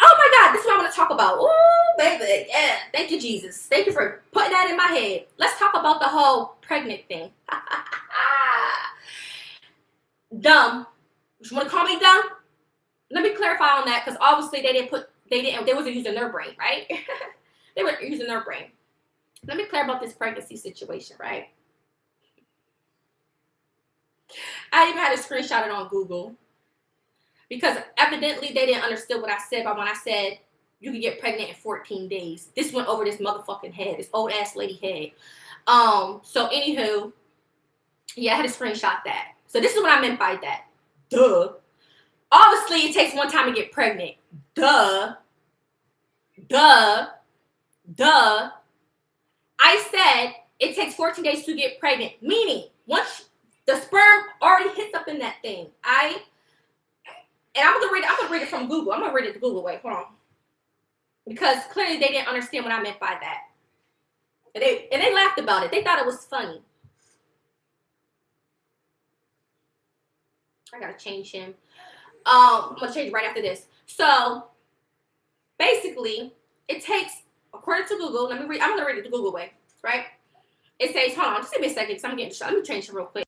Oh my God, this is what I want to talk about. Ooh, baby, yeah. Thank you, Jesus. Thank you for putting that in my head. Let's talk about the whole pregnant thing. Dumb. You want to call me dumb? Let me clarify on that because obviously they wasn't using their brain, right? They were using their brain. Let me clear about this pregnancy situation, right? I even had to screenshot it on Google because evidently they didn't understand what I said by when I said you could get pregnant in 14 days. This went over this motherfucking head, this old ass lady head. So anywho, yeah, I had to screenshot that. So this is what I meant by that. Duh. Obviously, it takes one time to get pregnant. Duh. I said it takes 14 days to get pregnant, meaning once the sperm already hits up in that thing. I'm gonna read it from Google. I'm gonna read it to Google. Wait, hold on. Because clearly they didn't understand what I meant by that. And they laughed about it. They thought it was funny. I gotta change him. I'm gonna change right after this. So basically, it takes, according to Google, I'm gonna read it the Google way, right? It says, hold on, just give me a second because I'm getting shot. Let me change it real quick.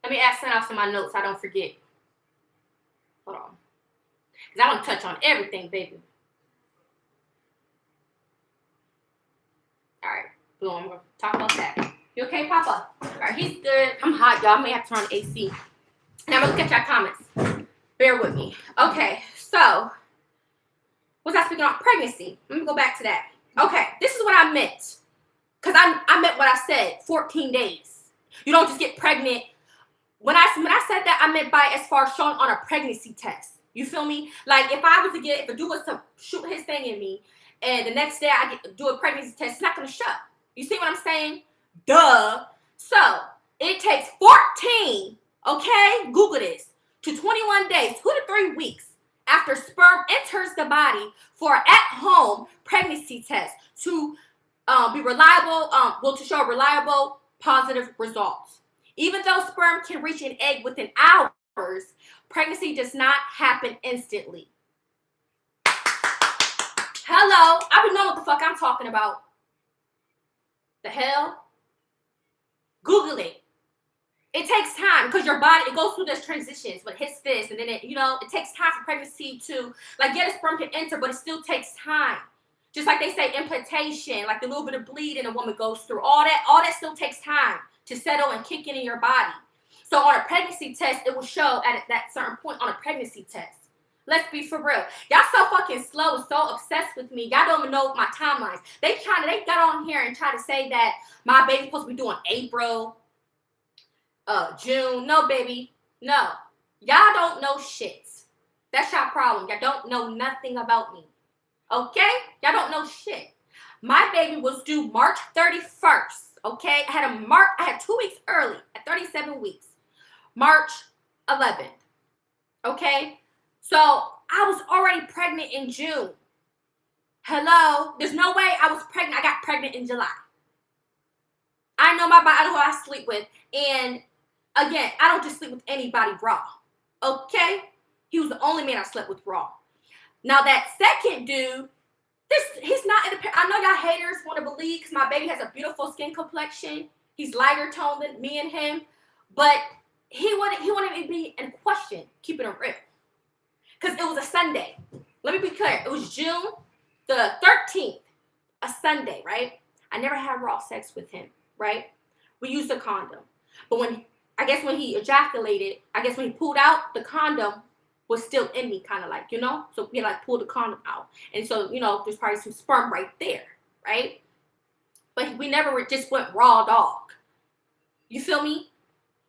Let me add something else in my notes so I don't forget. Hold on. Because I want to touch on everything, baby. All right. Boom. I'm going to talk about that. You okay, Papa? All right. He's good. I'm hot, y'all. I may have to turn on the AC. And I'm going to look at y'all comments. Bear with me. Okay. So, was I speaking on pregnancy? Let me go back to that. Okay. This is what I meant. Because I meant what I said. 14 days. You don't just get pregnant. When I said that, I meant by as far as showing on a pregnancy test. You feel me? Like if a dude was to shoot his thing in me, and the next day I get to do a pregnancy test, it's not gonna show. You see what I'm saying? Duh. So it takes 14, okay? Google this, to 21 days, 2 to 3 weeks after sperm enters the body for at-home pregnancy test to be reliable, to show reliable positive results. Even though sperm can reach an egg within hours, pregnancy does not happen instantly. Hello, I don't know what the fuck I'm talking about. The hell? Google it. It takes time because your body, it goes through those transitions, but it hits this, and then it takes time for pregnancy to, like, the sperm can enter, but it still takes time. Just like they say, implantation, like the little bit of bleeding a woman goes through, all that still takes time to settle and kick in your body. So on a pregnancy test, it will show at that certain point on a pregnancy test. Let's be for real. Y'all so fucking slow, so obsessed with me. Y'all don't even know my timelines. They got on here and try to say that my baby's supposed to be doing April, June. No, baby. No. Y'all don't know shit. That's your problem. Y'all don't know nothing about me. Okay? Y'all don't know shit. My baby was due March 31st. Okay? I had 2 weeks early at 37 weeks. March 11th. Okay? So I was already pregnant in June. Hello? There's no way I was pregnant. I got pregnant in July. I know my body. I know who I sleep with. And again, I don't just sleep with anybody raw. Okay? He was the only man I slept with raw. Now that second dude, he's not in the. I know y'all haters want to believe because my baby has a beautiful skin complexion. He's lighter toned than me and him, but he wouldn't even be in question keeping it real. Because it was a Sunday. Let me be clear. It was June the 13th, a Sunday, right? I never had raw sex with him, right? We used a condom. But when he ejaculated, when he pulled out, the condom was still in me, kind of like, So we pulled the condom out. And so, there's probably some sperm right there, right? But we never just went raw dog. You feel me?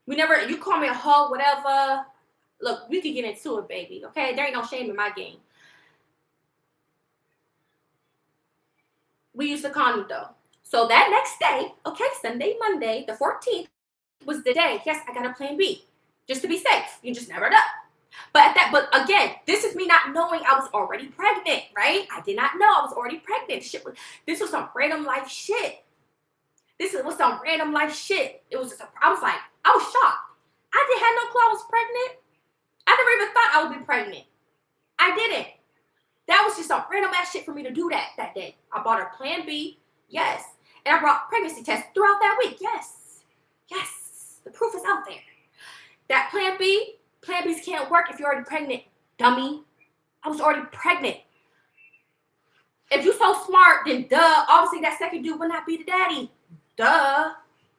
You call me a hoe, whatever. Look, we could get into it, baby, okay? There ain't no shame in my game. We used a condom, though. So that next day, okay, Sunday, Monday, the 14th, was the day, yes, I got a plan B, just to be safe. You just never know. But again, this is me not knowing I was already pregnant, right? I did not know I was already pregnant. This was some random life shit. It was I was shocked. I didn't have no clue I was pregnant. I never even thought I would be pregnant. I didn't. That was just some random ass shit for me to do that day. I bought a plan B, yes. And I brought pregnancy tests throughout that week, yes. Yes, the proof is out there. That plan Bs can't work if you're already pregnant, dummy. I was already pregnant. If you're so smart, then duh, obviously that second dude would not be the daddy. Duh.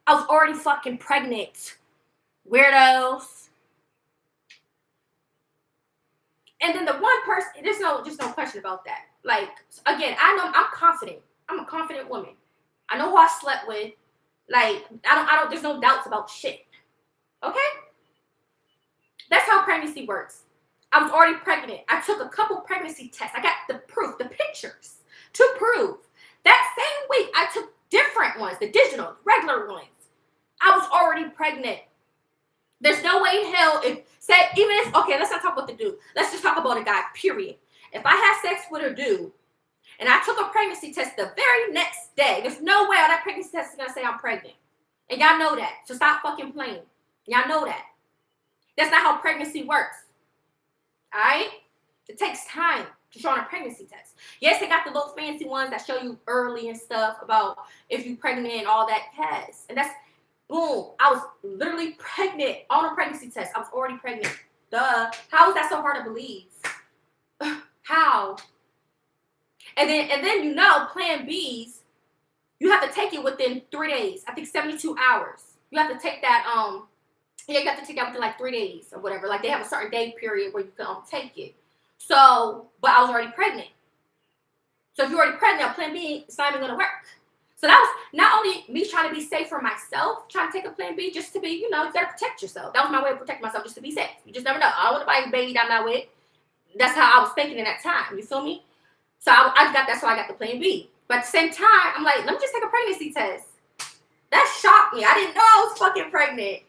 I was already fucking pregnant. Weirdos. And then the one person, there's no question about that. Like, again, I know I'm confident. I'm a confident woman. I know who I slept with. Like, I don't, there's no doubts about shit. Okay? That's how pregnancy works. I was already pregnant. I took a couple pregnancy tests. I got the proof, the pictures to prove. That same week, I took different ones, the digital, regular ones. I was already pregnant. There's no way in hell okay, let's not talk about the dude. Let's just talk about a guy, period. If I had sex with a dude and I took a pregnancy test the very next day, there's no way on that pregnancy test is going to say I'm pregnant. And y'all know that. So stop fucking playing. Y'all know that. That's not how pregnancy works. All right? It takes time to show on a pregnancy test. Yes, they got the little fancy ones that show you early and stuff about if you're pregnant and all that. Yes. And that's, boom. I was literally pregnant on a pregnancy test. I was already pregnant. Duh. How is that so hard to believe? How? And then plan Bs, you have to take it within 3 days. I think 72 hours. You have to take that, you have to take that within like 3 days or whatever. Like they have a certain day period where you can take it. So, but I was already pregnant. So if you're already pregnant, plan B, it's not even going to work. So that was not only me trying to be safe for myself, trying to take a plan B just to be, you got to protect yourself. That was my way of protecting myself, just to be safe. You just never know. I don't want to buy a baby I'm not with. That's how I was thinking in that time. You feel me? So that's why I got the plan B. But at the same time, I'm like, let me just take a pregnancy test. That shocked me. I didn't know I was fucking pregnant.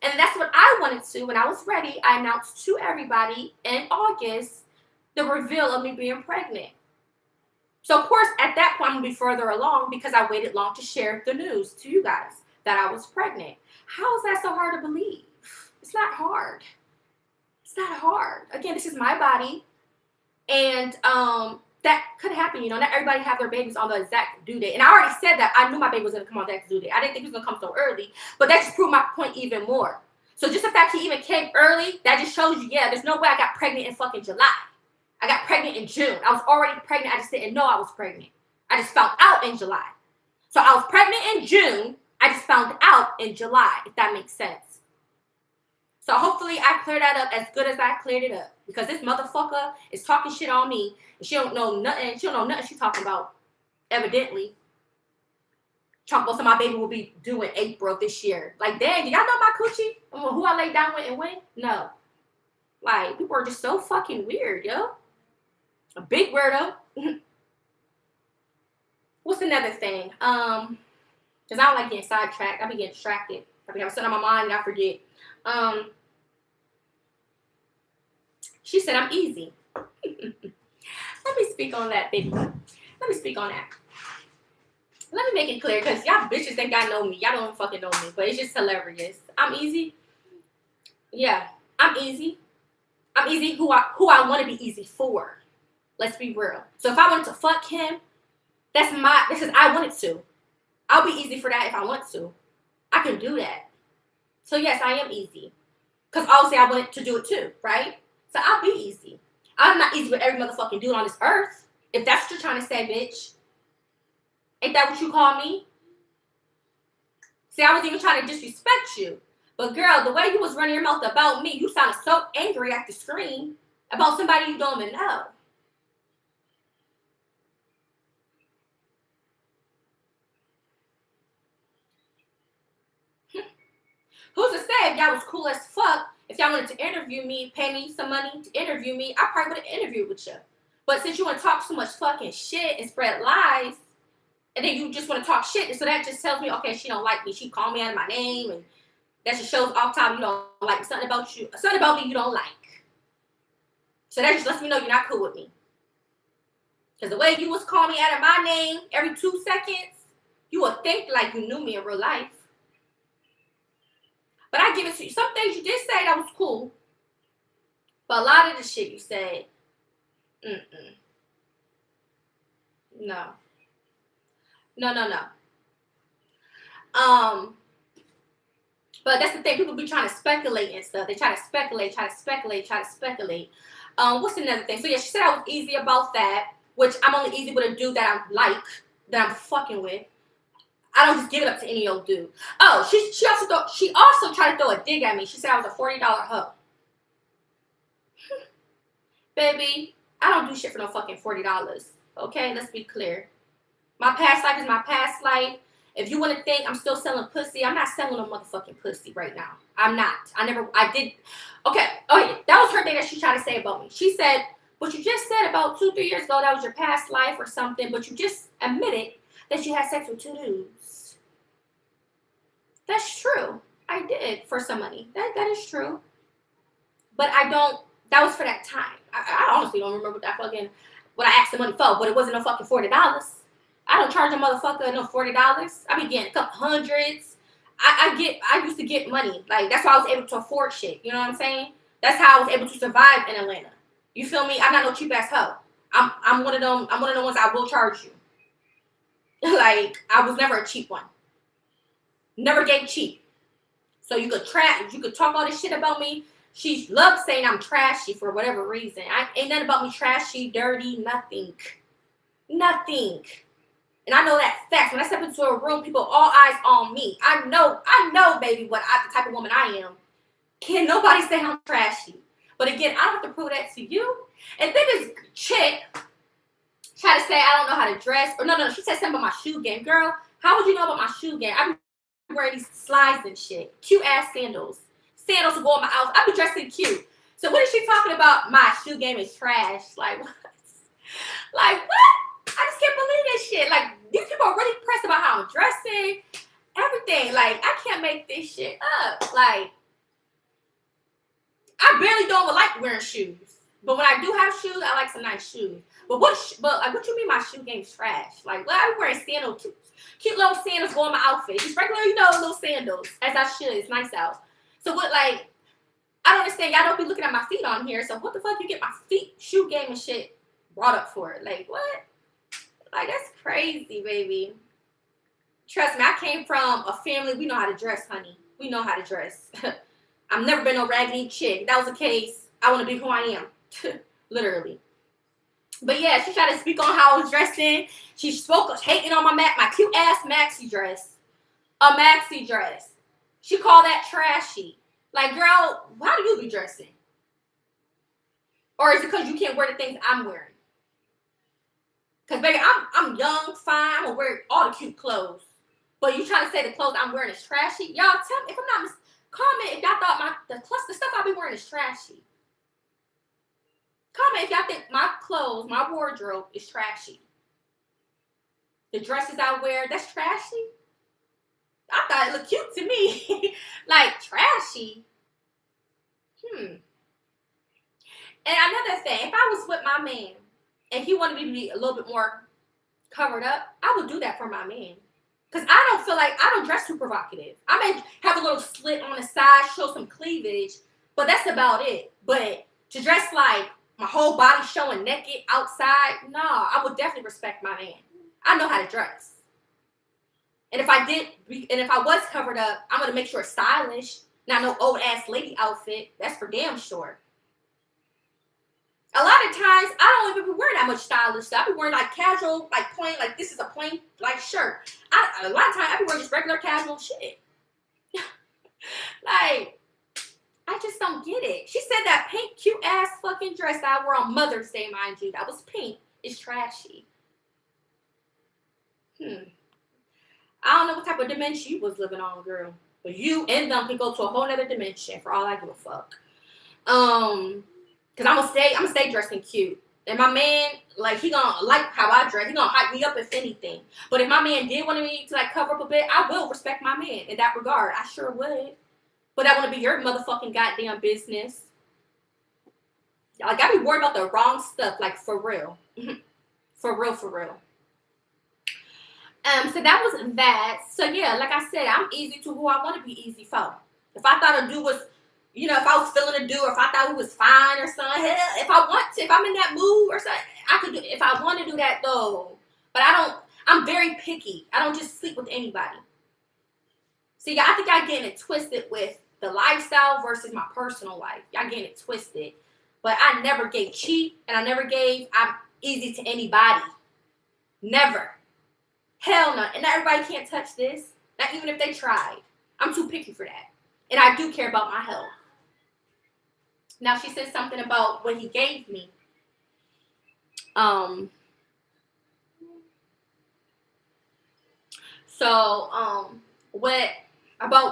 And that's what I wanted to. When I was ready, I announced to everybody in August the reveal of me being pregnant. So, of course, at that point, I'm going to be further along because I waited long to share the news to you guys that I was pregnant. How is that so hard to believe? It's not hard. It's not hard. Again, this is my body. And that could happen, you know. Not everybody have their babies on the exact due date. And I already said that. I knew my baby was going to come on that due date. I didn't think he was going to come so early. But that just proved my point even more. So just the fact he even came early, that just shows you, yeah, there's no way I got pregnant in fucking July. I got pregnant in June. I was already pregnant. I just didn't know I was pregnant. I just found out in July. So I was pregnant in June. I just found out in July, if that makes sense. So hopefully I cleared that up as good as I cleared it up. Because this motherfucker is talking shit on me. And she don't know nothing. She don't know nothing she's talking about. Evidently. Talking about something my baby will be due in April this year. Like, dang, do y'all know my coochie? Who I laid down with and when? No. Like, people are just so fucking weird, yo. A big weirdo. What's another thing? Because I don't like getting sidetracked. I be getting distracted. I be having something on my mind and I forget. She said I'm easy. Let me speak on that, baby. Let me speak on that. Let me make it clear, because y'all bitches think y'all know me. Y'all don't fucking know me, but it's just hilarious. I'm easy. Yeah, I'm easy. I'm easy who I want to be easy for. Let's be real. So if I wanted to fuck him, this is I wanted to. I'll be easy for that if I want to. I can do that. So yes, I am easy. Because obviously I wanted to do it too, right? So I'll be easy. I'm not easy with every motherfucking dude on this earth. If that's what you're trying to say, bitch. Ain't that what you call me? See, I wasn't even trying to disrespect you. But girl, the way you was running your mouth about me, you sounded so angry at the screen about somebody you don't even know. Who's to say if y'all was cool as fuck, if y'all wanted to interview me, pay me some money to interview me, I probably would have interviewed with you. But since you want to talk so much fucking shit and spread lies, and then you just want to talk shit, and so that just tells me, okay, she don't like me. She called me out of my name, and that just shows off time you don't like something about me you don't like. So that just lets me know you're not cool with me. Because the way you was calling me out of my name every 2 seconds, you would think like you knew me in real life. But I give it to you. Some things you did say that was cool. But a lot of the shit you said, no. No. But that's the thing. People be trying to speculate and stuff. They try to speculate. What's another thing? So yeah, she said I was easy about that, which I'm only easy with a dude that I like, that I'm fucking with. I don't just give it up to any old dude. Oh, she also tried to throw a dig at me. She said I was a $40 hoe. Baby, I don't do shit for no fucking $40. Okay, let's be clear. My past life is my past life. If you want to think I'm still selling pussy, I'm not selling no motherfucking pussy right now. I'm not. I did. Okay, that was her thing that she tried to say about me. She said, but you just said about 2-3 years ago that was your past life or something, but you just admitted that you had sex with 2 dudes. That's true. I did for some money. That is true. But that was for that time. I honestly don't remember what I asked the money for, but it wasn't no fucking $40. I don't charge a motherfucker no $40. I be getting a couple hundreds. I used to get money. Like, that's why I was able to afford shit. You know what I'm saying? That's how I was able to survive in Atlanta. You feel me? I'm not no cheap ass hoe. I'm one of them. I'm one of the ones I will charge you. Like, I was never a cheap one. Never gave cheap. So you could talk all this shit about me. She loves saying I'm trashy for whatever reason. Ain't nothing about me trashy, dirty, nothing. Nothing. And I know that fact. When I step into a room, people all eyes on me. I know, baby, the type of woman I am. Can't nobody say I'm trashy. But again, I don't have to prove that to you. And then this chick tried to say I don't know how to dress. Or no, she said something about my shoe game. Girl, how would you know about my shoe game? I be wearing these slides and shit. Cute ass sandals. Sandals will go on my outfit. I be dressing cute. So what is she talking about? My shoe game is trash. Like what? Like what? I just can't believe this shit. Like, these people are really pressed about how I'm dressing. Everything. Like, I can't make this shit up. Like, I barely don't like wearing shoes. But when I do have shoes, I like some nice shoes. But what you mean my shoe game's trash? Like, well, I be wearing sandals, cute little sandals go on my outfit. Just regular, little sandals. As I should. It's nice out. So what, like, I don't understand. Y'all don't be looking at my feet on here. So what the fuck you get my feet, shoe game and shit brought up for? Like, what? Like, that's crazy, baby. Trust me, I came from a family. We know how to dress, honey. We know how to dress. I've never been no raggedy chick. If that was the case, I want to be who I am. Literally. But yeah, she tried to speak on how I was dressing. She spoke hating on my cute ass maxi dress. A maxi dress. She called that trashy. Like, girl, how do you be dressing? Or is it because you can't wear the things I'm wearing? Because, baby, I'm young, fine. I'm going to wear all the cute clothes. But you trying to say the clothes I'm wearing is trashy? Y'all tell me, if I'm not comment if y'all thought the stuff I be wearing is trashy. Comment if y'all think my clothes, my wardrobe is trashy. The dresses I wear, that's trashy? I thought it looked cute to me. Like, trashy? And another thing, if I was with my man and he wanted me to be a little bit more covered up, I would do that for my man. Because I don't feel like, I don't dress too provocative. I may have a little slit on the side, show some cleavage, but that's about it. But to dress like my whole body showing naked outside, nah, I would definitely respect my man. I know how to dress. And if I was covered up, I'm going to make sure it's stylish. Not no old ass lady outfit. That's for damn sure. A lot of times, I don't even be wearing that much stylish stuff. I be wearing like casual, like plain, like this is a plain like shirt. A lot of times, I be wearing just regular casual shit. Like, I just don't get it. She said that pink cute ass fucking dress that I wore on Mother's Day, mind you. That was pink. It's trashy. I don't know what type of dimension you was living on, girl. But you and them can go to a whole nother dimension for all I give a fuck. Cause I'm gonna stay dressing cute. And my man, like, he gonna like how I dress. He gonna hype me up if anything. But if my man did want me to like cover up a bit, I will respect my man in that regard. I sure would. But that wouldn't be your motherfucking goddamn business. Like, I be worried about the wrong stuff, like, for real. For real, for real. So that was that. So yeah, like I said, I'm easy to who I want to be easy for. If I thought a dude was, you know, if I was feeling a dude, or if I thought he was fine or something, hell, if I want to, if I'm in that mood or something, I could do, if I want to do that though. But I'm very picky. I don't just sleep with anybody. See, I think y'all getting it twisted with the lifestyle versus my personal life. Y'all getting it twisted. But I never gave cheap, and I never gave I'm easy to anybody. Never. Hell no. And not everybody can't touch this. Not even if they tried. I'm too picky for that. And I do care about my health. Now, she said something about what he gave me.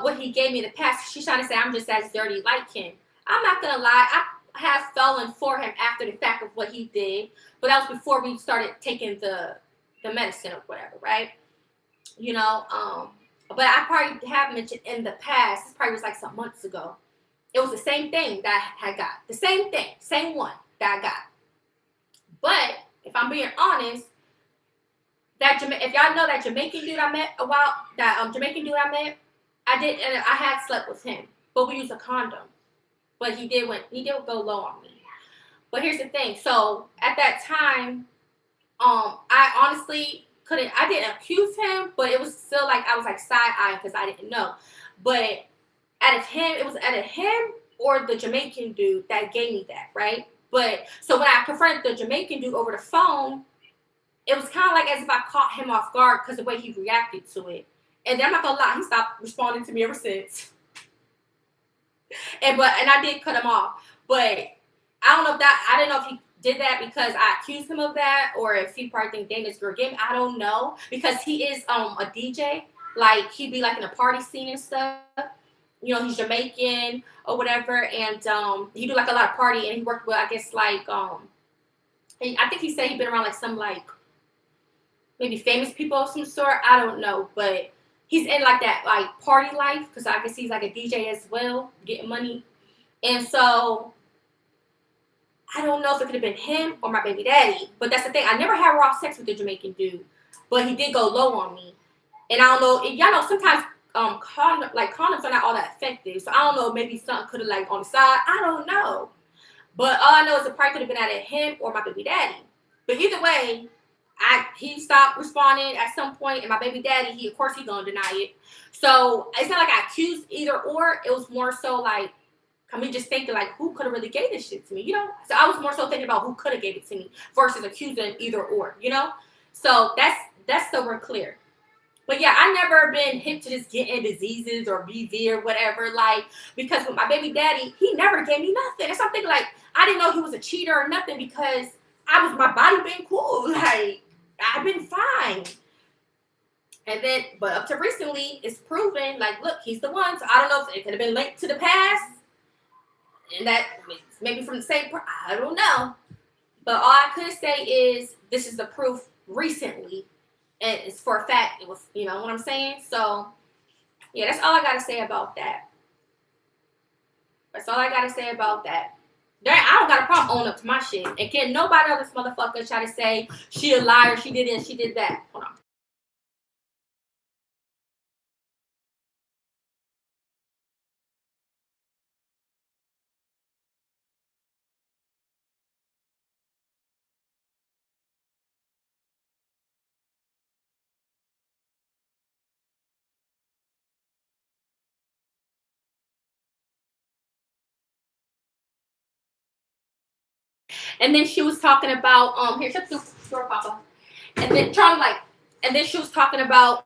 What he gave me in the past, she's trying to say I'm just as dirty like him. I'm not going to lie. I have fallen for him after the fact of what he did. But that was before we started taking the medicine or whatever, right? You know, but I probably have mentioned in the past, this probably was like some months ago, it was the same thing that I got. The same thing, same one that I got. But if I'm being honest, if y'all know that Jamaican dude I met I had slept with him, but we used a condom. But he did go low on me. But here's the thing. So at that time, I honestly I didn't accuse him, but it was still like I was like side-eyeing because I didn't know. But it was out of him or the Jamaican dude that gave me that, right? But so when I confronted the Jamaican dude over the phone, it was kind of like as if I caught him off guard because the way he reacted to it. And then I'm not gonna lie, he stopped responding to me ever since. And I did cut him off. But I didn't know if he did that because I accused him of that, or if he probably think, dang, this girl gave me. I don't know, because he is a DJ. Like, he'd be like in a party scene and stuff. You know, he's Jamaican or whatever, and he do like a lot of party, and he worked with, I guess, like I think he said he'd been around like some like maybe famous people of some sort. I don't know, but he's in like that like party life because I guess he's like a DJ as well, getting money, and so. I don't know if it could have been him or my baby daddy. But that's the thing. I never had raw sex with the Jamaican dude. But he did go low on me. And I don't know. Y'all know sometimes condoms are not all that effective. So I don't know, maybe something could have like on the side. I don't know. But all I know is it probably could have been out of him or my baby daddy. But either way, he stopped responding at some point, and my baby daddy, he of course he gonna deny it. So it's not like I accused either or. It was more so like me just thinking like who could have really gave this shit to me, you know? So I was more so thinking about who could have gave it to me versus accusing either or, you know? So that's so we're clear. But yeah, I never been hip to just getting diseases or BV or whatever, like, because with my baby daddy, he never gave me nothing. And something like, I didn't know he was a cheater or nothing because my body been cool. Like, I've been fine. And then, but up to recently, it's proven, like, look, he's the one. So I don't know if it could have been linked to the past. And that maybe from the same, I don't know. But all I could say is this is the proof recently. And it's for a fact it was, you know what I'm saying? So, yeah, that's all I got to say about that. That's all I got to say about that. I don't got a problem owning up to my shit. And can't nobody else motherfucker try to say she a liar, she did this, she did that. Hold on. And then she was talking about here, shut the door, Papa. And then she was talking about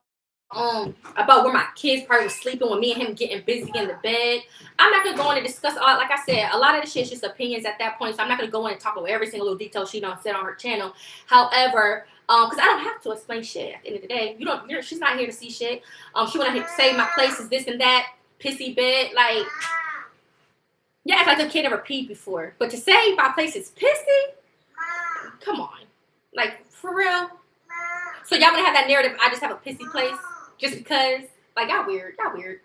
where my kids probably was sleeping with me and him getting busy in the bed. I'm not gonna go in and discuss all. Like I said, a lot of the shit is just opinions at that point. So I'm not gonna go in and talk about every single little detail she done said on her channel. However, because I don't have to explain shit at the end of the day. She's not here to see shit. She wanna say my place is this and that, pissy bed, like. Yeah, act like a kid never peed before. But to say my place is pissy, come on, like for real. So y'all gonna have that narrative? I just have a pissy place just because? Like y'all weird. Y'all weird.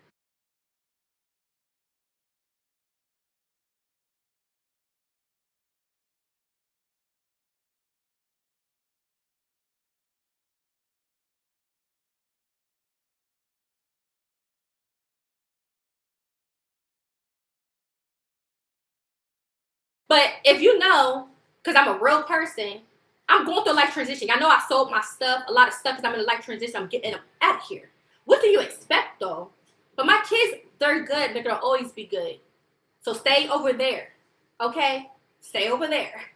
But if you know, because I'm a real person, I'm going through a life transition. I know I sold my stuff, a lot of stuff, because I'm in a life transition. I'm getting them out of here. What do you expect, though? But my kids, they're good. They're going to always be good. So stay over there. Okay? Stay over there.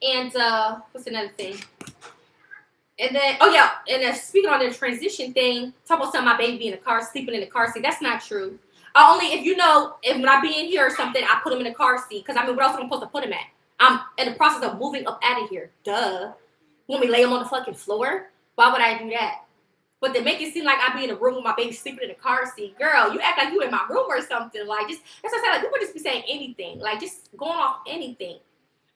And what's another thing? And then, oh yeah, and speaking on the transition thing, talk about something my baby in the car, sleeping in the car seat. That's not true. Only if you know, if when I be in here or something, I put him in the car seat. Because I mean, what else am I supposed to put him at? I'm in the process of moving up out of here. Duh. You want me to lay him on the fucking floor? Why would I do that? But to make it seem like I be in a room with my baby sleeping in the car seat, girl, you act like you in my room or something. Like, just that's what I said. Like, people just be saying anything, like just going off anything.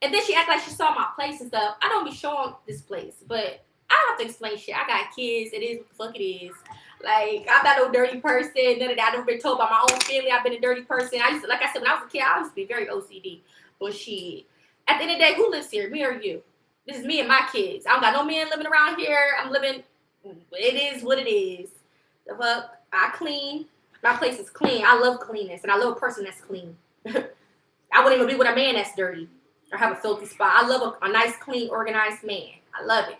And then she act like she saw my place and stuff. I don't be showing this place, but I don't have to explain shit. I got kids. It is what the fuck it is. Like, I'm not no dirty person. None of that. I've never been told by my own family I've been a dirty person. I used to, like I said, when I was a kid, I used to be very OCD. But shit, at the end of the day, who lives here? Me or you? This is me and my kids. I don't got no man living around here. I'm living. It is what it is. The fuck? I clean. My place is clean. I love cleanness, and I love a person that's clean. I wouldn't even be with a man that's dirty or have a filthy spot. I love a nice, clean, organized man. I love it.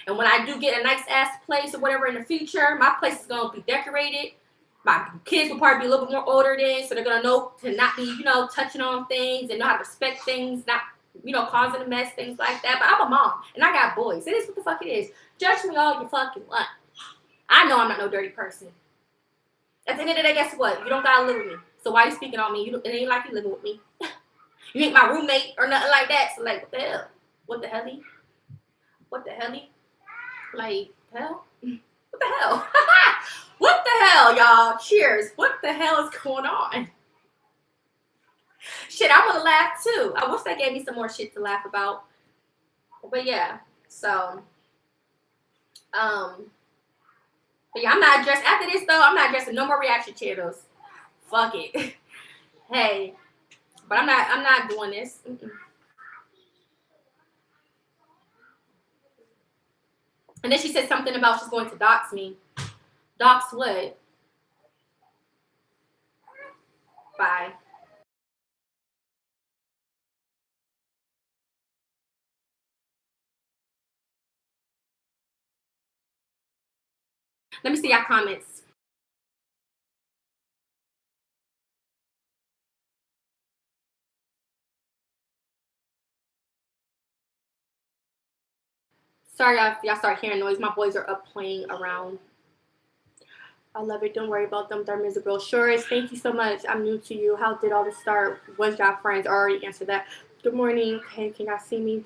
And when I do get a nice ass place or whatever in the future, my place is gonna be decorated. My kids will probably be a little bit more older then, so they're gonna know to not be, touching on things and know how to respect things, not, causing a mess, things like that. But I'm a mom and I got boys. It is what the fuck it is. Judge me all you fucking want. I know I'm not no dirty person. At the end of the day, guess what? You don't gotta live with me. So why are you speaking on me? It ain't like you living with me. You ain't my roommate or nothing like that. So like, what the hell? What the hell? What the hell? Like, hell? What the hell? What the hell, y'all? Cheers. What the hell is going on? Shit, I want to laugh too. I wish they gave me some more shit to laugh about. But yeah, so, but yeah, I'm not addressing, after this though, I'm not addressing no more reaction channels. Fuck it. Hey, but I'm not doing this. And then she said something about she's going to dox me. Dox what? Bye. Let me see your comments. Sorry if y'all start hearing noise. My boys are up playing around. I love it. Don't worry about them. They're miserable. Sure is. Thank you so much. I'm new to you. How did all this start? Was y'all friends? I already answered that. Good morning. Okay, can y'all see me?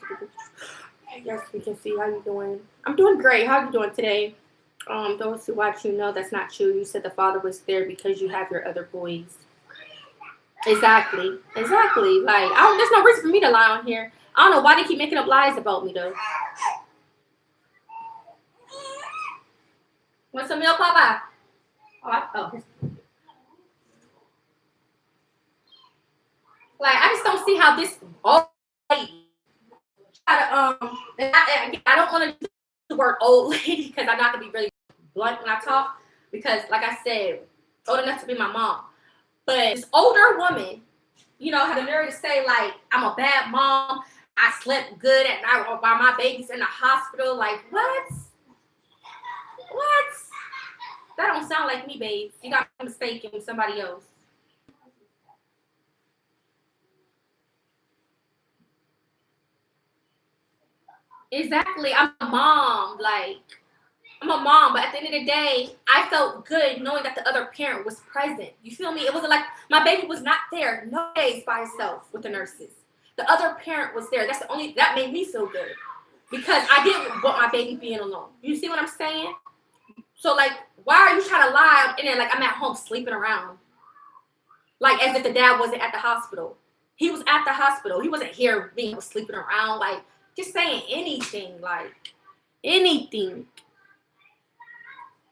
Yes, we can see. How you doing? I'm doing great. How you doing today? Those who watch you know that's not true. You said the father was there because you have your other boys. Exactly. Exactly. Like, there's no reason for me to lie on here. I don't know why they keep making up lies about me though. Want some milk, Papa? Oh. Like, I just don't see how this old lady I don't want to use the word old lady because I'm not gonna be really blunt when I talk, because like I said, old enough to be my mom. But this older woman, you know, had the nerve to say, like, I'm a bad mom, I slept good at night while my baby's in the hospital. Like, what? What? That don't sound like me, babe. You got a mistake in somebody else. Exactly. I'm a mom. Like, I'm a mom, but at the end of the day, I felt good knowing that the other parent was present. You feel me? It wasn't like my baby was not there no days by itself with the nurses. The other parent was there. That made me feel good because I didn't want my baby being alone. You see what I'm saying? So, like, why are you trying to lie and then, like, I'm at home sleeping around? Like, as if the dad wasn't at the hospital. He was at the hospital. He wasn't here being sleeping around. Like, just saying anything. Like, anything.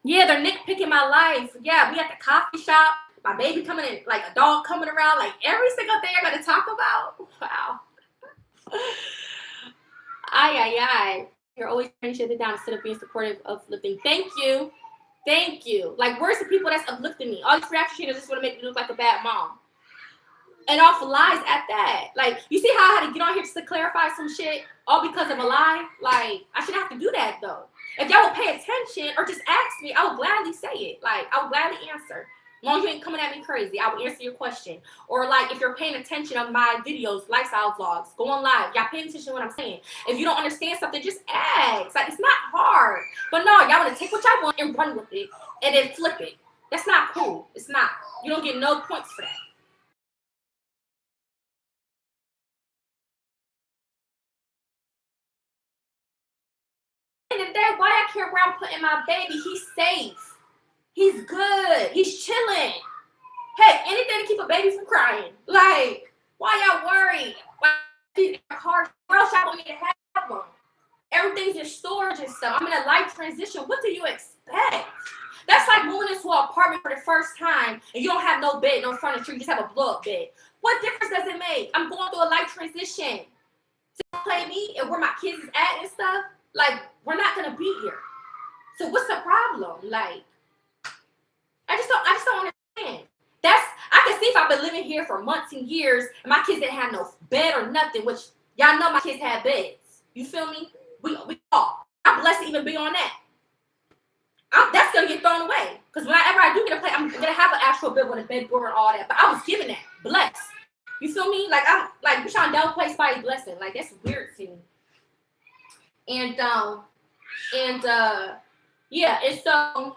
Yeah, they're nitpicking my life. Yeah, we at the coffee shop. My baby coming in, like a dog coming around. Like, every single thing I got to talk about. Wow. Ay. You're always trying to shut it down instead of being supportive, uplifting. Thank you. Thank you. Like, where's the people that's uplifting me? All these reaction sheeters just want to make me look like a bad mom. And off lies at that. Like, you see how I had to get on here just to clarify some shit all because of a lie? Like, I shouldn't have to do that, though. If y'all would pay attention or just ask me, I would gladly say it. Like, I would gladly answer. As long as you ain't coming at me crazy, I will answer your question. Or, like, if you're paying attention on my videos, lifestyle vlogs, go on live. Y'all paying attention to what I'm saying. If you don't understand something, just ask. Like, it's not hard. But no, y'all want to take what y'all want and run with it and then flip it. That's not cool. It's not. You don't get no points for that. End of the day, why I care where I'm putting my baby? He's safe. He's good. He's chilling. Hey, anything to keep a baby from crying. Like, why y'all worried? Why in a car? Where else y'all want me to have them? Everything's in storage and stuff. I'm in a life transition. What do you expect? That's like moving into an apartment for the first time and you don't have no bed, no furniture. You just have a blow-up bed. What difference does it make? I'm going through a life transition. To play me and where my kids is at and stuff. Like, we're not gonna be here. So what's the problem? Like, I just don't understand. I can see if I've been living here for months and years and my kids didn't have no bed or nothing, which y'all know my kids had beds. You feel me? We all. I'm blessed to even be on that. That's gonna get thrown away. Because whenever I do get a place, I'm gonna have an actual bed with a bedboard and all that. But I was given that. Blessed. You feel me? Like, I'm like, you're trying to downplay somebody's blessing. Like, that's weird to me. And yeah, and so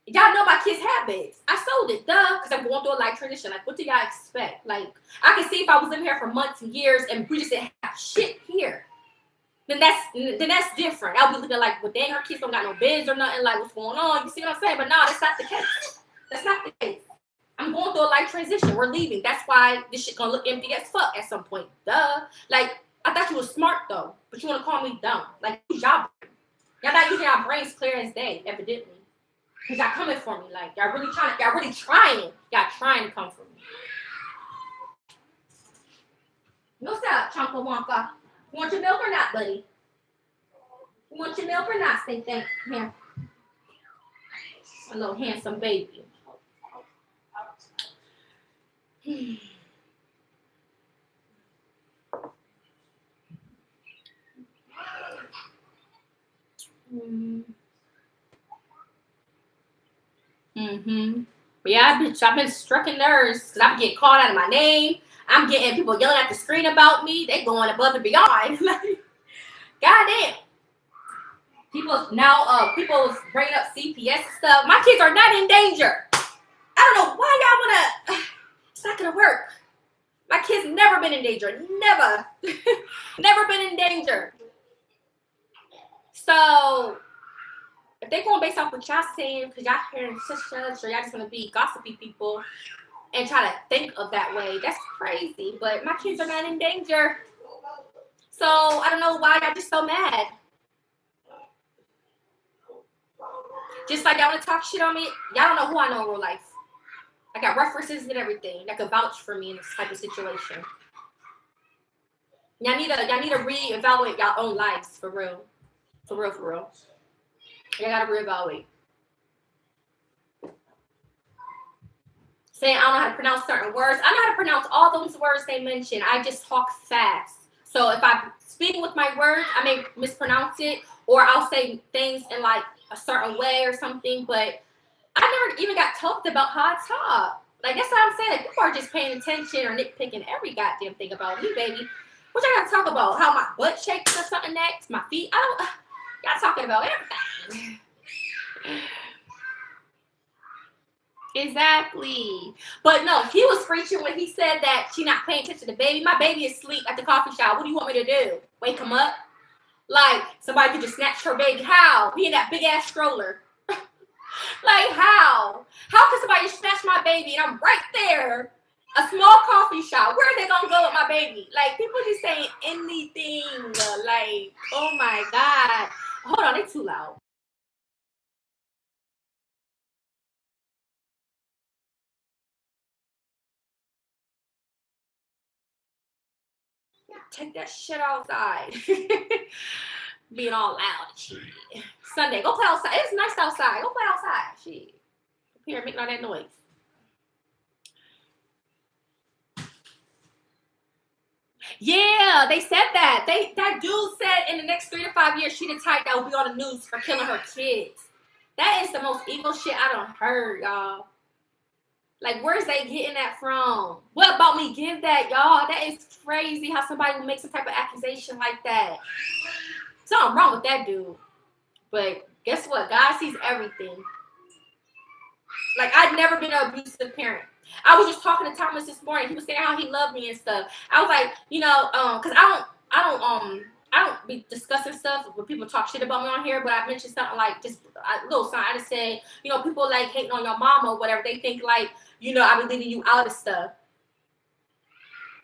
y'all know my kids have beds. I sold it, because I'm going through a life transition. Like, what do y'all expect? Like, I can see if I was living here for months and years and we just didn't have shit here. then that's different. I'll be looking like, well, dang, her kids don't got no beds or nothing. Like, what's going on? You see what I'm saying? But no, that's not the case. That's not the case. I'm going through a life transition. We're leaving. That's why this shit gonna look empty as fuck at some point. Duh. Like, I thought you was smart though, but you wanna call me dumb. Like, y'all not using your brains clear as day, evidently. Cause y'all coming for me. Like, y'all really trying. Y'all trying to come for me. What's up, Chonka Wonka? You want your milk or not, buddy? You want your milk or not, Stink Think? Here. A little handsome baby. But yeah, I've been stricken nerves because I'm getting called out of my name. I'm getting people yelling at the screen about me. They going above and beyond. Goddamn. People bringing up CPS and stuff. My kids are not in danger. I don't know why y'all wanna. It's not gonna work. My kids never been in danger. Never. Never been in danger. So if they going based off what y'all saying, because y'all hearing such or y'all just want to be gossipy people and try to think of that way, that's crazy. But my kids are not in danger. So I don't know why y'all just so mad. Just like y'all want to talk shit on me, y'all don't know who I know in real life. I got references and everything that could vouch for me in this type of situation. Y'all need to reevaluate y'all own lives for real. For real. You gotta reevaluate. Saying I don't know how to pronounce certain words. I know how to pronounce all those words they mentioned. I just talk fast. So if I'm speaking with my words, I may mispronounce it, or I'll say things in like a certain way or something. But I never even got talked about how I talk. Like, that's what I'm saying. Like, people are just paying attention or nitpicking every goddamn thing about me, baby. What y'all gotta talk about? How my butt shakes or something next? My feet? Y'all talking about everything. Exactly. But no, he was preaching when he said that she not paying attention to the baby. My baby is asleep at the coffee shop. What do you want me to do? Wake him up? Like, somebody could just snatch her baby. How? He in that big ass stroller. Like, how? How can somebody snatch my baby and I'm right there? A small coffee shop. Where are they gonna go with my baby? Like, people just saying anything. Like, oh my God. Hold on, it's too loud. Take that shit outside. Being all loud. Shit. Sunday, go play outside. It's nice outside. Go play outside. Shit. Up here making all that noise. Yeah, they said that. That dude said in the next 3 to 5 years, she the type that will be on the news for killing her kids. That is the most evil shit I done heard, y'all. Like, where's they getting that from? What about me? Give that, y'all. That is crazy how somebody will make some type of accusation like that. Something wrong with that dude. But guess what? God sees everything. Like, I've never been an abusive parent. I was just talking to Thomas this morning. He was saying how he loved me and stuff. I was like, you know, because I don't be discussing stuff when people talk shit about me on here, but I mentioned something like just a little something. I just said, you know, people like hating on your mom or whatever. They think like, you know, I be leaving you out of stuff.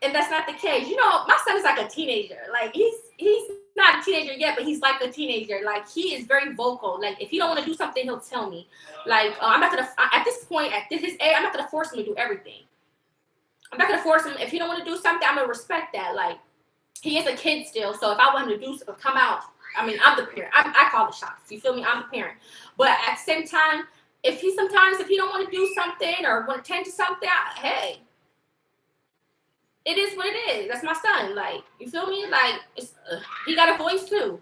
And that's not the case. You know, my son is like a teenager. Like, he's not a teenager yet, but he's like a teenager. Like, he is very vocal. Like, if he don't want to do something, he'll tell me. Like, I'm not gonna at this point, at his age, I'm not gonna force him to do everything. I'm not gonna force him. If he don't want to do something, I'm gonna respect that. Like, he is a kid still, so if I want him to do something, come out. I mean, I'm the parent. I call the shots. You feel me? I'm the parent. But at the same time, if he don't want to do something or want to tend to something, hey. It is what it is. That's my son. Like, you feel me? Like, he got a voice too.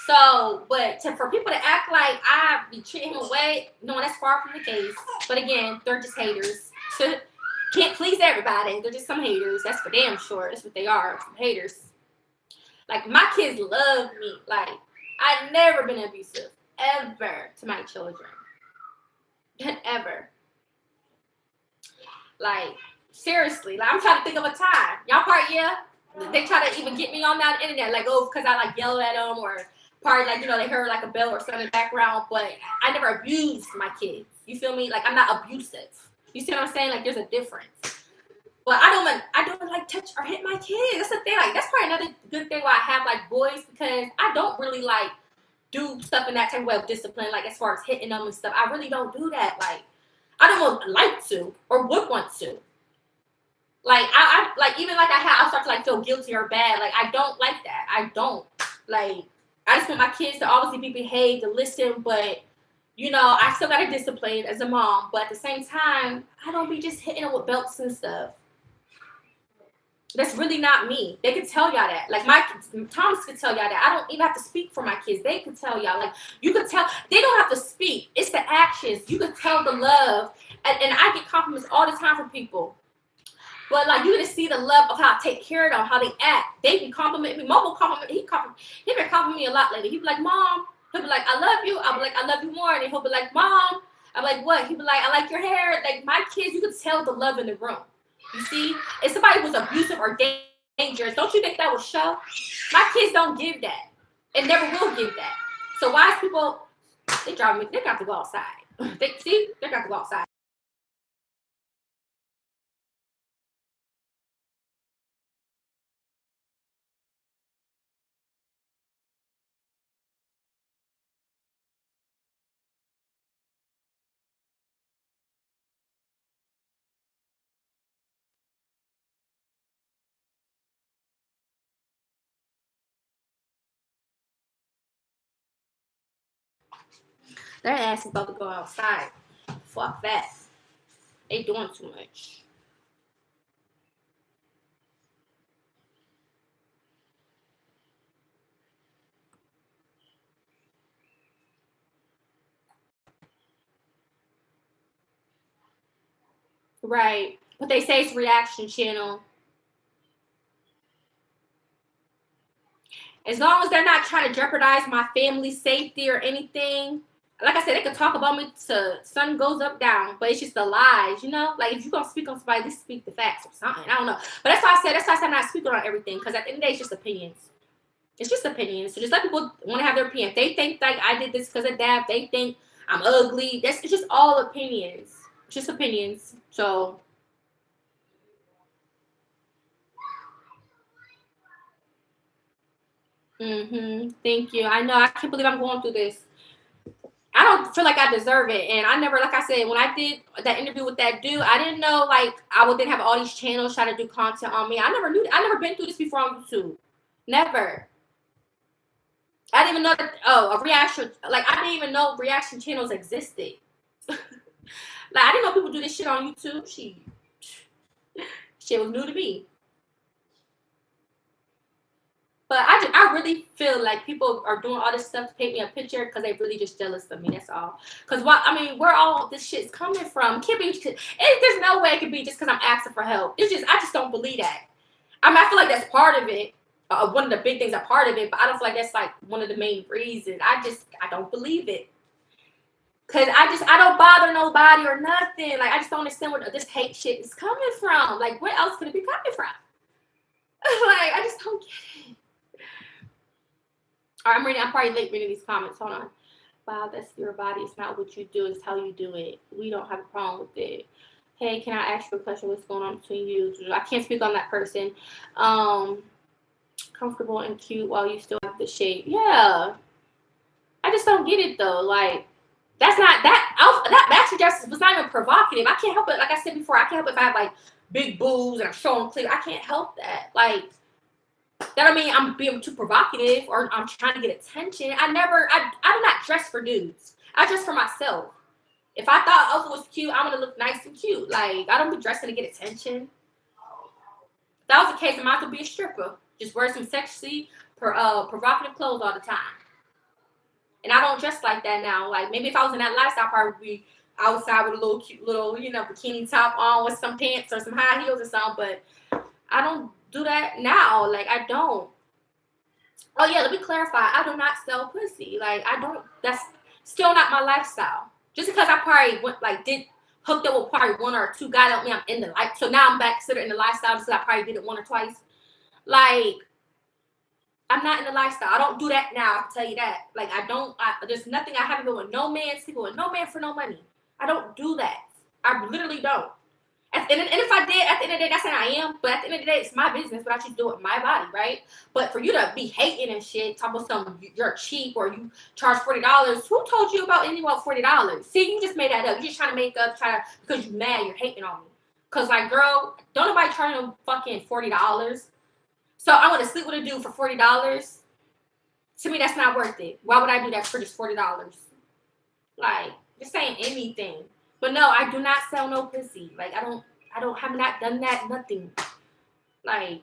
So, but for people to act like I be treating him away, no, that's far from the case. But again, they're just haters. Can't please everybody. They're just some haters. That's for damn sure. That's what they are. Some haters. Like, my kids love me. Like, I've never been abusive. Ever to my children. Ever. Like, seriously, like, I'm trying to think of a time. Y'all part, yeah? They try to even get me on that internet, like, oh, because I like yell at them, or probably like, you know, they heard like a bell or something in the background. But I never abused my kids. You feel me? Like, I'm not abusive. You see what I'm saying? Like, there's a difference. But I don't like touch or hit my kids. That's the thing. Like, that's probably another good thing why I have like boys, because I don't really like do stuff in that type of way of discipline. Like, as far as hitting them and stuff, I really don't do that. Like, I don't like to or would want to. Like, I like, even like I start to like feel guilty or bad. Like, I don't like that. I don't like. I just want my kids to obviously be behaved, to listen, but you know, I still gotta discipline as a mom. But at the same time, I don't be just hitting them with belts and stuff. That's really not me. They could tell y'all that. Like, my Thomas could tell y'all that. I don't even have to speak for my kids. They could tell y'all. Like, you could tell. They don't have to speak. It's the actions. You could tell the love. And I get compliments all the time from people. But like, you just see the love of how I take care of them, how they act. They can compliment me. Mom will compliment me. He been complimenting me a lot lately. He be like, Mom. He'll be like, I love you. I'll be like, I love you more. And then he'll be like, Mom. I'm like, what? He'll be like, I like your hair. Like, my kids, you could tell the love in the room. You see? If somebody was abusive or dangerous, don't you think that would show? My kids don't give that. And never will give that. So wise people, they got to go outside. They got to go outside. Their ass is about to go outside. Fuck that. They doing too much. Right. But they say it's reaction channel. As long as they're not trying to jeopardize my family's safety or anything, like I said, they could talk about me to sun goes up, down, but it's just the lies, you know? Like, if you're going to speak on somebody, just speak the facts or something. I don't know. But that's why I said I'm not speaking on everything, because at the end of the day, it's just opinions. It's just opinions. So just let people want to have their opinion. If they think like I did this because of that, they think I'm ugly. It's just all opinions. Just opinions. So thank you. I know, I can't believe I'm going through this. I don't feel like I deserve it. And I never, like I said, when I did that interview with that dude, I didn't know like I would then have all these channels trying to do content on me. I never knew. I never been through this before on YouTube. Never. I didn't even know that. Oh, a reaction. Like, I didn't even know reaction channels existed. Like, I didn't know people do this shit on YouTube. Shit was new to me. But I really feel like people are doing all this stuff to paint me a picture because they really just jealous of me. That's all. Because where all this shit's coming from? Can't be. There's no way it could be just because I'm asking for help. I just don't believe that. I feel like that's part of it. One of the big things are part of it, but I don't feel like that's like one of the main reasons. I don't believe it. Cause I don't bother nobody or nothing. Like, I just don't understand where this hate shit is coming from. Like, where else could it be coming from? Like, I just don't get it. All right, I'm probably late reading these comments. Hold on. Wow, that's your body. It's not what you do. It's how you do it. We don't have a problem with it. Hey, can I ask you a question? What's going on between you? I can't speak on that person. Comfortable and cute while you still have the shape. Yeah. I just don't get it though. Like, that's not that maxi dress was not even provocative. I can't help it. Like I said before, I can't help it if I have like big boobs and I'm showing clear. I can't help that. Like, that don't mean I'm being too provocative or I'm trying to get attention. I do not dress for dudes. I dress for myself. If I thought Elsa was cute, I'm gonna look nice and cute. Like, I don't be dressing to get attention. If that was the case, I might as well be a stripper. Just wear some sexy, provocative clothes all the time. And I don't dress like that now. Like, maybe if I was in that lifestyle, I'd probably be outside with a little cute little, bikini top on with some pants or some high heels or something. But I don't do that now. Like, I don't. Oh yeah, let me clarify. I do not sell pussy. Like, I don't. That's still not my lifestyle. Just because I probably did hooked up with probably one or two guys, don't mean I'm in the life. So now I'm back considered in the lifestyle because I probably did it one or twice. Like, I'm not in the lifestyle. I don't do that now. I can tell you that. Like, there's nothing I haven't been with no man, sleeping with no man for no money. I don't do that. I literally don't. And if I did, at the end of the day, that's what I am. But at the end of the day, it's my business. But I should do it with my body, right? But for you to be hating and shit, talking about something you're cheap or you charge $40, who told you about anything about $40? See, you just made that up. You're just trying to make up, because you're mad, you're hating on me. Cause like, girl, don't nobody charge no fucking $40. So I want to sleep with a dude for $40. To me, that's not worth it. Why would I do that for just $40? Like, just saying anything. But no, I do not sell no pussy. Like, have not done that, nothing. Like,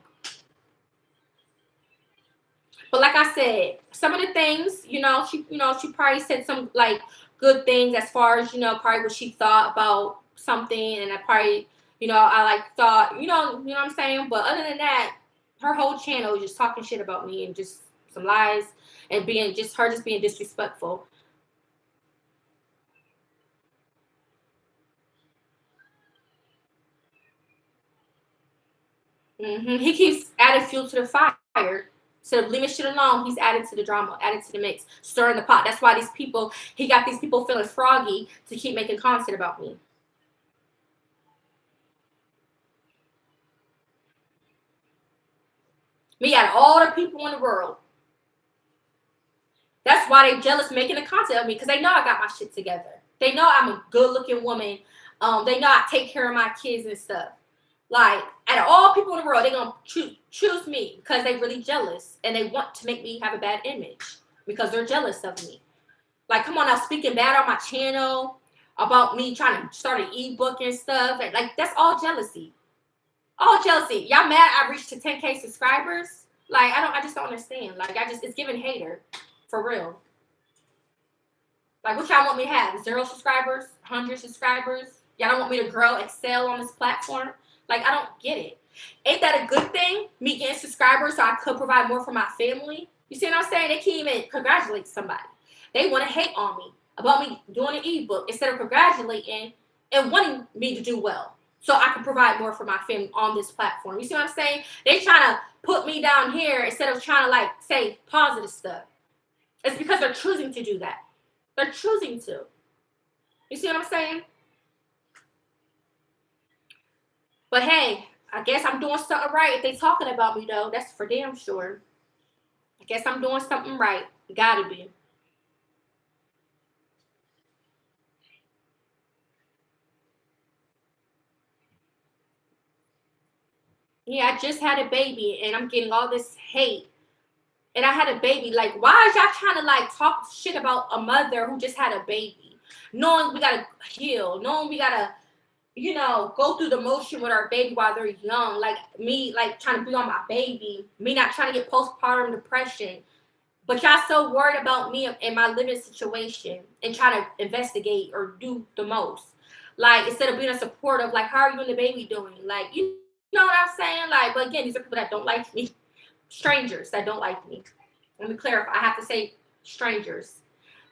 but like I said, some of the things, she probably said some, like, good things as far as, probably what she thought about something, and I probably, I, like, thought, you know what I'm saying? But other than that, her whole channel is just talking shit about me and just some lies and being disrespectful. He keeps adding fuel to the fire. Instead of leaving shit alone, he's added to the drama, added to the mix, stirring the pot. That's why he got these people feeling froggy to keep making content about me. Me out of all the people in the world. That's why they jealous making the content of me, because they know I got my shit together. They know I'm a good-looking woman. They know I take care of my kids and stuff. Like, out of all people in the world, they're going to choose me because they're really jealous. And they want to make me have a bad image because they're jealous of me. Like, come on now, speaking bad on my channel about me trying to start an ebook and stuff. Like, that's all jealousy. All jealousy. Y'all mad I reached to 10K subscribers? Like, I just don't understand. Like, it's giving hater. For real. Like, what y'all want me to have? 0 subscribers? 100 subscribers? Y'all don't want me to grow, excel on this platform? Like, I don't get it. Ain't that a good thing? Me getting subscribers so I could provide more for my family? You see what I'm saying? They can't even congratulate somebody. They want to hate on me about me doing an ebook instead of congratulating and wanting me to do well so I can provide more for my family on this platform. You see what I'm saying? They trying to put me down here instead of trying to, like, say positive stuff. It's because they're choosing to do that. They're choosing to. You see what I'm saying? But hey, I guess I'm doing something right. If they talking about me, though, that's for damn sure. I guess I'm doing something right. Gotta be. Yeah, I just had a baby, and I'm getting all this hate. And I had a baby. Like, why is y'all trying to, like, talk shit about a mother who just had a baby? Knowing we gotta heal. Knowing we gotta, go through the motion with our baby while they're young. Like, me, like, trying to be on my baby. Me not trying to get postpartum depression. But y'all so worried about me and my living situation and trying to investigate or do the most. Like, instead of being a supportive, like, how are you and the baby doing? Like, you know what I'm saying? Like, but again, these are people that don't like me. Strangers that don't like me. Let me clarify. I have to say strangers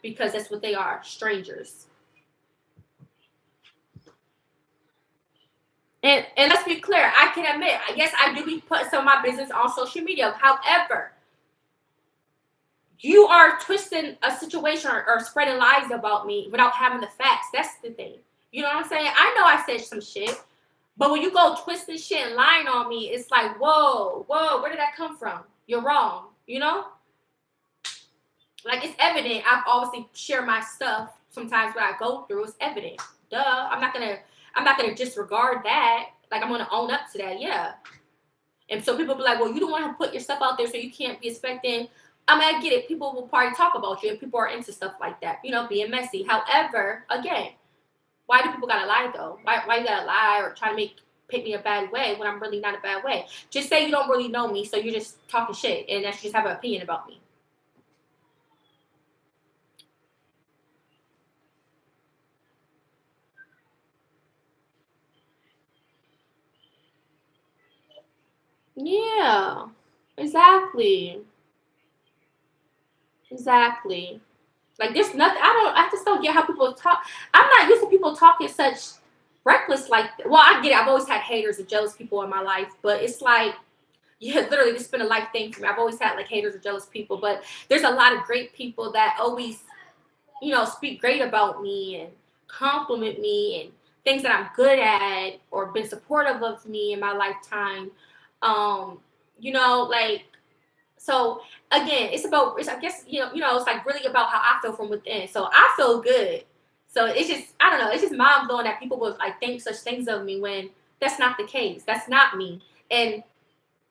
because that's what they are. Strangers. And let's be clear. I can admit, yes, I do be putting some of my business on social media. However, you are twisting a situation or spreading lies about me without having the facts. That's the thing. You know what I'm saying? I know I said some shit, but when you go twisting shit and lying on me, it's like, whoa, where did that come from? You're wrong, Like, it's evident. I've obviously shared my stuff sometimes what I go through. It's evident. Duh. I'm not gonna disregard that. Like, I'm gonna own up to that, yeah. And so people be like, well, you don't want to put your stuff out there so you can't be expecting. I mean, I get it. People will probably talk about you, and people are into stuff like that, being messy. However, again, why do people gotta lie though? Why you gotta lie or try to paint me a bad way when I'm really not a bad way? Just say you don't really know me, so you're just talking shit, and that you just have an opinion about me. Yeah, exactly. Exactly. Like, there's nothing. I just don't get how people talk. I'm not used to people talking such reckless like. Well, I get it. I've always had haters and jealous people in my life, but it's like Yeah, literally, this has been a life thing for me. I've always had like haters or jealous people, but there's a lot of great people that always, speak great about me and compliment me and things that I'm good at or been supportive of me in my lifetime. Um, like, so again, I guess, it's like really about how I feel from within. So I feel good. So it's just, I don't know, it's just mind blowing that people would like think such things of me when that's not the case. That's not me. And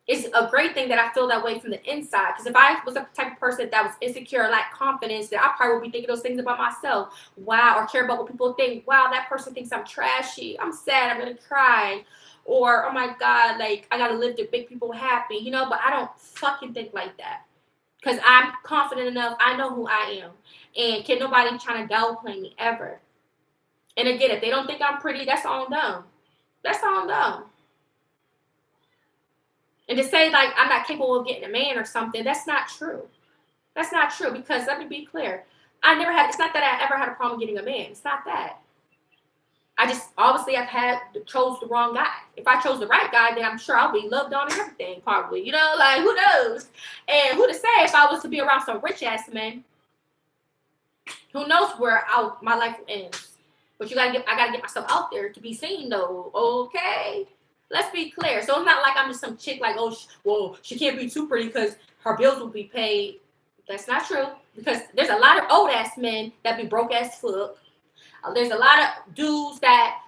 it's a great thing that I feel that way from the inside. Because if I was the type of person that was insecure, lacked confidence, then I probably would be thinking those things about myself. Wow, or care about what people think. Wow, that person thinks I'm trashy. I'm sad. I'm gonna cry. Or oh my God, like I gotta live to make people happy, But I don't fucking think like that. Because I'm confident enough. I know who I am, and can nobody trying to downplay me ever. And again, if they don't think I'm pretty, that's on them. That's on them. And to say like I'm not capable of getting a man or something, that's not true. That's not true because let me be clear. It's not that I ever had a problem getting a man. It's not that. I just obviously chose the wrong guy. If I chose the right guy, then I'm sure I'll be loved on and everything, probably. Like who knows? And who to say if I was to be around some rich ass men, who knows where my life ends. But I gotta get myself out there to be seen though. Okay. Let's be clear. So it's not like I'm just some chick like, she can't be too pretty because her bills will be paid. That's not true. Because there's a lot of old ass men that be broke as fuck. There's a lot of dudes that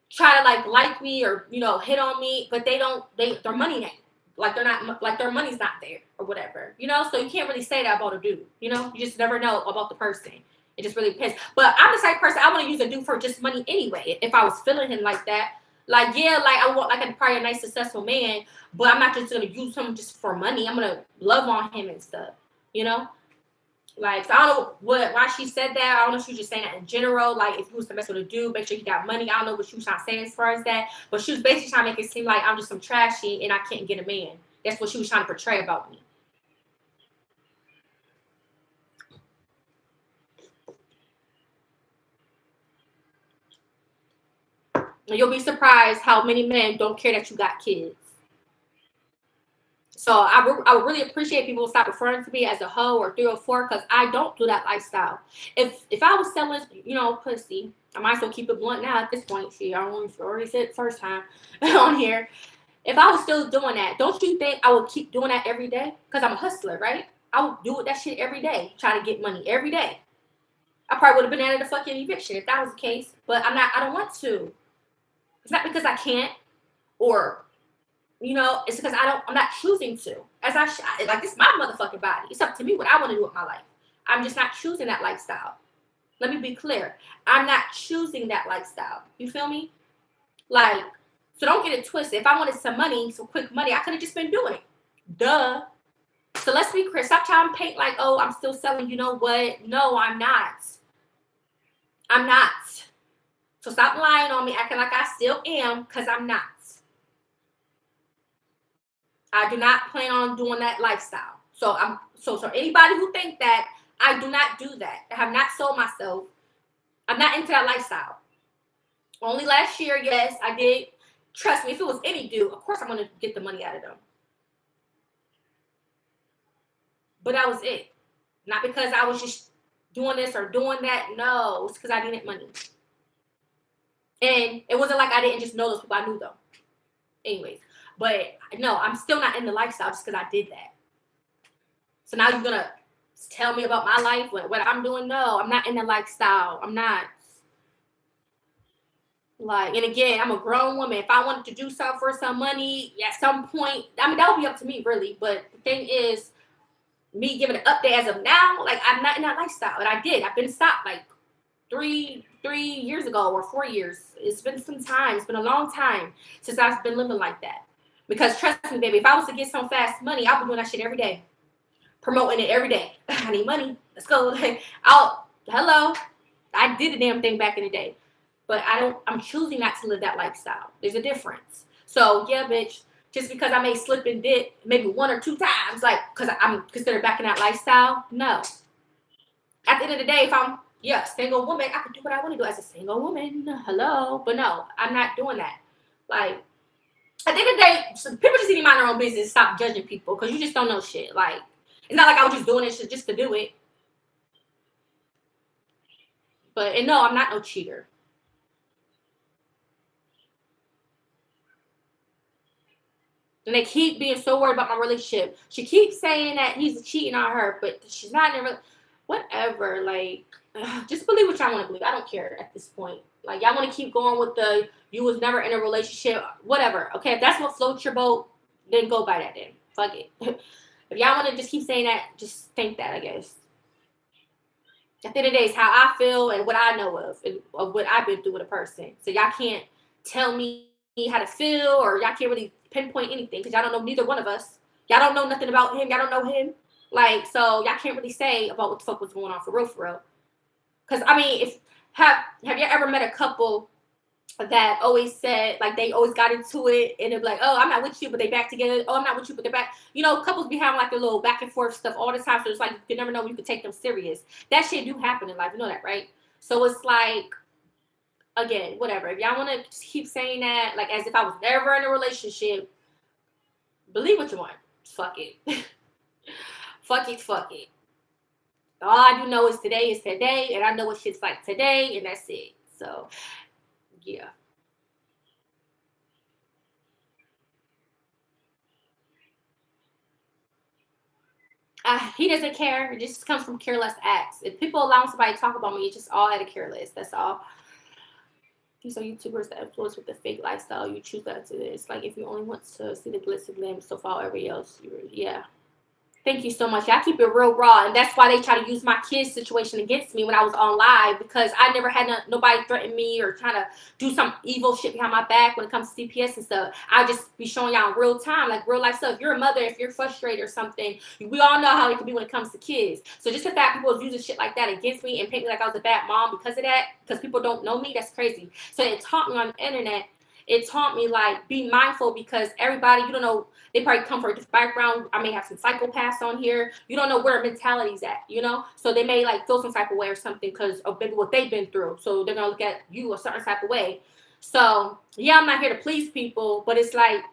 try to like me or hit on me, but their money ain't like they're not like their money's not there or whatever. So you can't really say that about a dude. You just never know about the person. It just really depends. But I'm the type of person I want to use a dude for just money anyway. If I was feeling him like that. Like, yeah, like I want like probably a nice, successful man, but I'm not just gonna use him just for money. I'm gonna love on him and stuff, Like, so I don't know why she said that. I don't know if she was just saying that in general. Like, if you was to mess with a dude, make sure he got money. I don't know what she was trying to say as far as that. But she was basically trying to make it seem like I'm just some trashy and I can't get a man. That's what she was trying to portray about me. And you'll be surprised how many men don't care that you got kids. So I would really appreciate people stop referring to me as a hoe or 304 because I don't do that lifestyle. If I was selling, pussy, I might as well keep it blunt now at this point. See, I already said it first time on here. If I was still doing that, don't you think I would keep doing that every day? Because I'm a hustler, right? I would do that shit every day, try to get money every day. I probably would have been out of the fucking eviction if that was the case. But I don't want to. It's not because I can't or it's because I'm not choosing to. Like, this is my motherfucking body. It's up to me what I want to do with my life. I'm just not choosing that lifestyle. Let me be clear. I'm not choosing that lifestyle. You feel me? Like, so don't get it twisted. If I wanted some quick money, I could have just been doing it. Duh. So let's be clear. Stop trying to paint like, oh, I'm still selling. You know what? No, I'm not. I'm not. So stop lying on me, acting like I still am, because I'm not. I do not plan on doing that lifestyle. So anybody who think that, I do not do that. I have not sold myself. I'm not into that lifestyle. Only last year, yes, I did. Trust me, if it was any dude, of course I'm going to get the money out of them. But that was it. Not because I was just doing this or doing that. No, it's because I needed money. And it wasn't like I didn't just know those people. I knew them. Anyways. But no, I'm still not in the lifestyle just because I did that. So now you're going to tell me about my life, what I'm doing? No, I'm not in the lifestyle. I'm not. Like, and again, I'm a grown woman. If I wanted to do something for some money at some point, that would be up to me, really. But the thing is, me giving an update as of now, like, I'm not in that lifestyle. And I've been stopped like 3 years ago or 4 years. It's been some time. It's been a long time since I've been living like that. Because trust me, baby, if I was to get some fast money, I'll be doing that shit every day. Promoting it every day. I need money. Let's go. Hello. I did the damn thing back in the day. But I'm choosing not to live that lifestyle. There's a difference. So, yeah, bitch, just because I may slip and dip maybe 1 or 2 times, like, because I'm considered back in that lifestyle, no. At the end of the day, if I'm, single woman, I can do what I want to do as a single woman. Hello. But no, I'm not doing that. Like, At the end of the day, people just need to mind their own business and stop judging people because you just don't know shit. Like, it's not like I was just doing this shit just to do it. But, and no, I'm not no cheater. And they keep being so worried about my relationship. She keeps saying that he's cheating on her, but she's not in a whatever. Like, just believe what y'all want to believe. I don't care at this point. Like, y'all want to keep going with the you was never in a relationship, whatever. Okay, if that's what floats your boat, then go by that then. Fuck it. If y'all want to just keep saying that, just think that, I guess. At the end of the day, it's how I feel and what I know of what I've been through with a person. So y'all can't tell me how to feel, or y'all can't really pinpoint anything because y'all don't know neither one of us. Y'all don't know nothing about him. Y'all don't know him. Like, so y'all can't really say about what the fuck was going on for real, for real. Because, I mean, have you ever met a couple that always said, like, they always got into it and they're like, oh, I'm not with you, but they back together. Oh, I'm not with you, but they're back. You know, couples be having like a little back and forth stuff all the time. So it's like, you never know when you can take them serious. That shit do happen in life. You know that, right? So it's like, again, whatever. If y'all want to keep saying that, like, as if I was never in a relationship, believe what you want. Fuck it. Fuck it, fuck it. All I do know is today, and I know what shit's like today, and that's it. So, yeah. He doesn't care. It just comes from careless acts. If people allow somebody to talk about me, it's just all out of careless. That's all. These are YouTubers that influence with the fake lifestyle. You choose that to this. Like, if you only want to see the glitz and glam, so far everybody else, yeah. Thank you so much. I keep it real raw, and that's why they try to use my kids' situation against me when I was on live, because I never had nobody threaten me or trying to do some evil shit behind my back when it comes to CPS and stuff. I just be showing y'all in real time, like real life stuff. If you're a mother, if you're frustrated or something, we all know how it can be when it comes to kids. So just the fact people was using shit like that against me and paint me like I was a bad mom because of that, because people don't know me, that's crazy. So it taught me on the internet. It taught me, like, be mindful, because everybody, you don't know, they probably come from a different background. I may have some psychopaths on here. You don't know where mentality's at, you know? So they may, like, feel some type of way or something because of maybe what they've been through. So they're going to look at you a certain type of way. So, yeah, I'm not here to please people, but it's like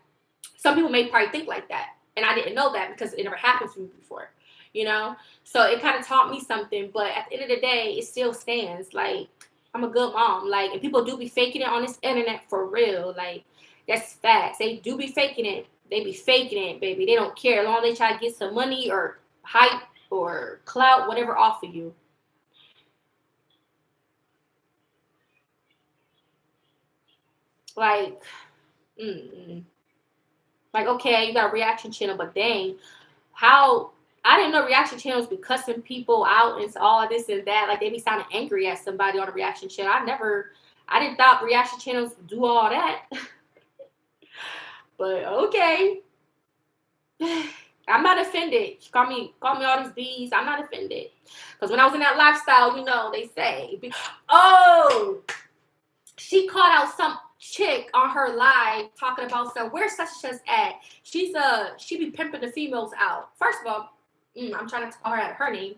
some people may probably think like that. And I didn't know that because it never happened to me before, you know? So it kind of taught me something. But at the end of the day, it still stands. Like, I'm a good mom. Like, and people do be faking it on this internet for real. Like, that's facts. They do be faking it. They be faking it, baby. They don't care. As long as they try to get some money or hype or clout, whatever, off of you. Like, like, okay, you got a reaction channel, but dang, how I didn't know reaction channels be cussing people out and all of this and that. Like, they be sounding angry at somebody on a reaction channel. I didn't thought reaction channels do all that. But okay. I'm not offended. Call me all these B's. I'm not offended. Because when I was in that lifestyle, you know, they say, oh, she caught out some chick on her live talking about some, where's such and such at? She be pimping the females out. First of all, I'm trying not to call her out her name.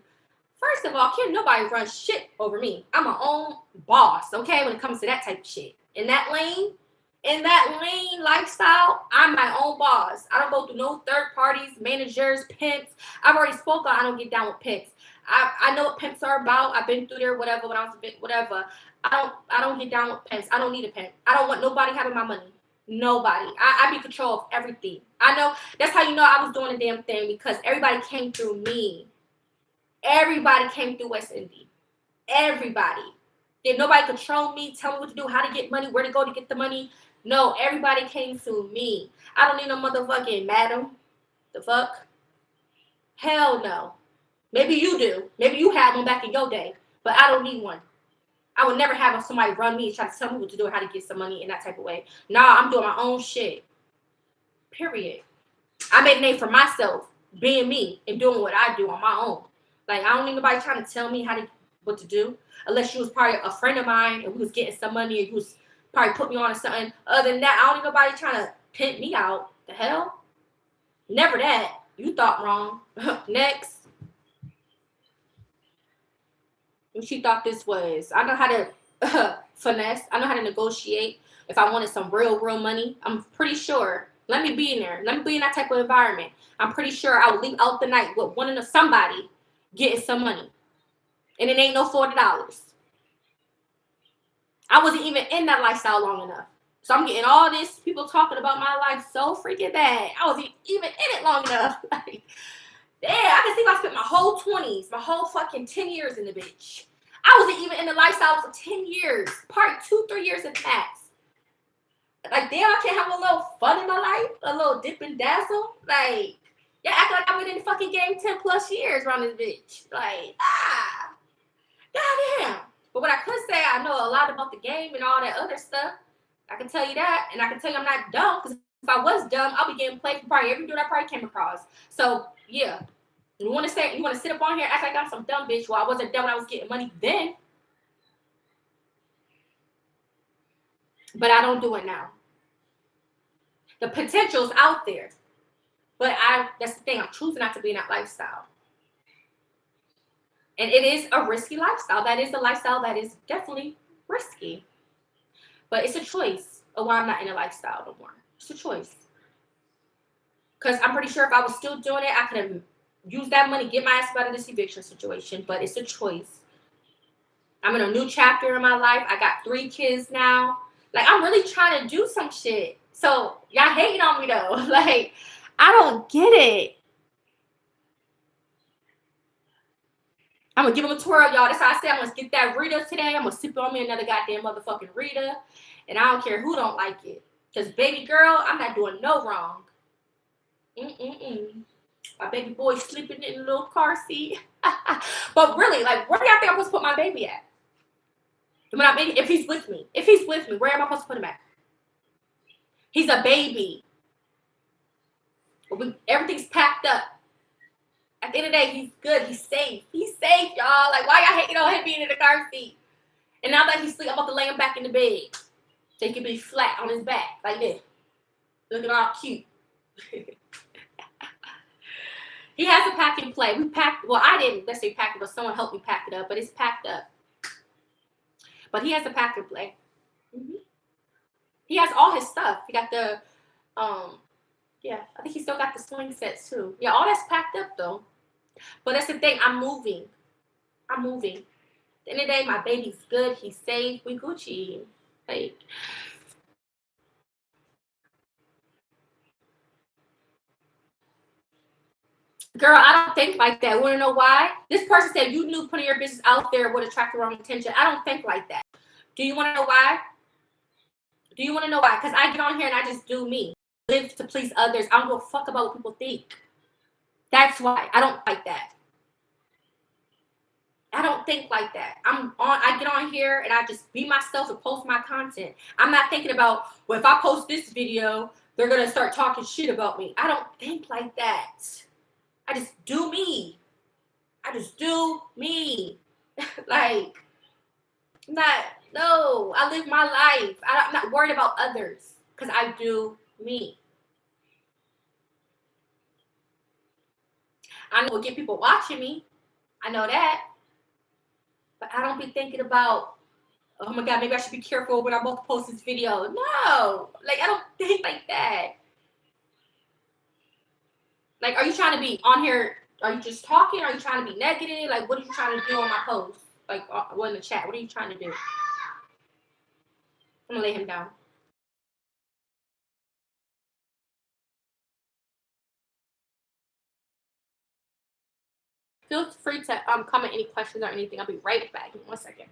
First of all, can't nobody run shit over me. I'm my own boss, okay, when it comes to that type of shit. In that lane lifestyle, I'm my own boss. I don't go through no third parties, managers, pimps. I've already spoken. I don't get down with pimps. I know what pimps are about. I've been through there, whatever. When I was a bit, whatever. I don't get down with pimps. I don't need a pimp. I don't want nobody having my money. Nobody. I be in control of everything. I know. That's how you know I was doing a damn thing, because everybody came through me. Everybody came through West Indy. Everybody. Did nobody control me, tell me what to do, how to get money, where to go to get the money. No, everybody came through me. I don't need no motherfucking madam. The fuck? Hell no. Maybe you do. Maybe you had one back in your day. But I don't need one. I would never have somebody run me and try to tell me what to do, how to get some money in that type of way. Nah, I'm doing my own shit. Period. I made a name for myself, being me and doing what I do on my own. Like, I don't need nobody trying to tell me what to do. Unless you was probably a friend of mine and we was getting some money, or you was probably put me on to something. Other than that, I don't need nobody trying to pimp me out. The hell? Never that. You thought wrong. Next. What she thought this was. I know how to finesse. I know how to negotiate. If I wanted some real money, I'm pretty sure. Let me be in there. Let me be in that type of environment. I'm pretty sure I would leave out the night with one of somebody getting some money, and it ain't no $40. I wasn't even in that lifestyle long enough. So I'm getting all this people talking about my life so freaking bad. I wasn't even in it long enough. Like, damn, I can see if I spent my whole 20s, my whole fucking 10 years in the bitch. I wasn't even in the lifestyle for 10 years. Probably 2-3 years at max. Like, damn, I can't have a little fun in my life? A little dip and dazzle? Like, yeah, act like I've been in the fucking game 10 plus years around this bitch. Like, goddamn. But what I could say, I know a lot about the game and all that other stuff. I can tell you that, and I can tell you I'm not dumb, because if I was dumb, I'll be getting played for probably every dude I probably came across. So, yeah. You want to sit up on here and act like I'm some dumb bitch? Well, I wasn't dumb when I was getting money then. But I don't do it now. The potential's out there. But that's the thing, I'm choosing not to be in that lifestyle. And it is a risky lifestyle. That is a lifestyle that is definitely risky. But it's a choice of why I'm not in a lifestyle no more. It's a choice. Because I'm pretty sure if I was still doing it, I could have used that money, get my ass out of this eviction situation. But it's a choice. I'm in a new chapter in my life. I got 3 kids now. Like, I'm really trying to do some shit. So, y'all hating on me, though. Like, I don't get it. I'm going to give them a twirl, y'all. That's how I said I'm going to get that Rita today. I'm going to sip on me another goddamn motherfucking Rita. And I don't care who don't like it. Because, baby girl, I'm not doing no wrong. My baby boy sleeping in a little car seat. But really, like, where do y'all think I'm supposed to put my baby at? If he's with me. Where am I supposed to put him at? He's a baby. Everything's packed up. At the end of the day, he's good. He's safe. He's safe, y'all. Like, why y'all hating on him being in the car seat? And now that he's asleep, I'm about to lay him back in the bed. So he can be flat on his back, like this. Looking all cute. He has a pack and play. I didn't necessarily pack it, but someone helped me pack it up. But it's packed up. But he has a pack and play. He has all his stuff. He got the, yeah, I think he still got the swing sets too. Yeah, all that's packed up though. But that's the thing. I'm moving. At the end of the day, my baby's good. He's safe. We Gucci. Like, girl, I don't think like that. Want to know why? This person said you knew putting your business out there would attract the wrong attention. I don't think like that. Do you want to know why? Because I get on here and I just do me. Live to please others. I don't give a fuck about what people think. That's why. I don't like that. I don't think like that. I get on here and I just be myself and post my content. I'm not thinking about, well, if I post this video, they're going to start talking shit about me. I don't think like that. I just do me. Like, I live my life. I'm not worried about others because I do me. I know we'll get people watching me. I know that. But I don't be thinking about, oh my God, maybe I should be careful when I'm about to post this video. No. Like, I don't think like that. Like, are you trying to be on here? Are you just talking? Are you trying to be negative? Like, what are you trying to do on my post? Like, what in the chat? What are you trying to do? I'm going to lay him down. Feel free to comment any questions or anything. I'll be right back in 1 second.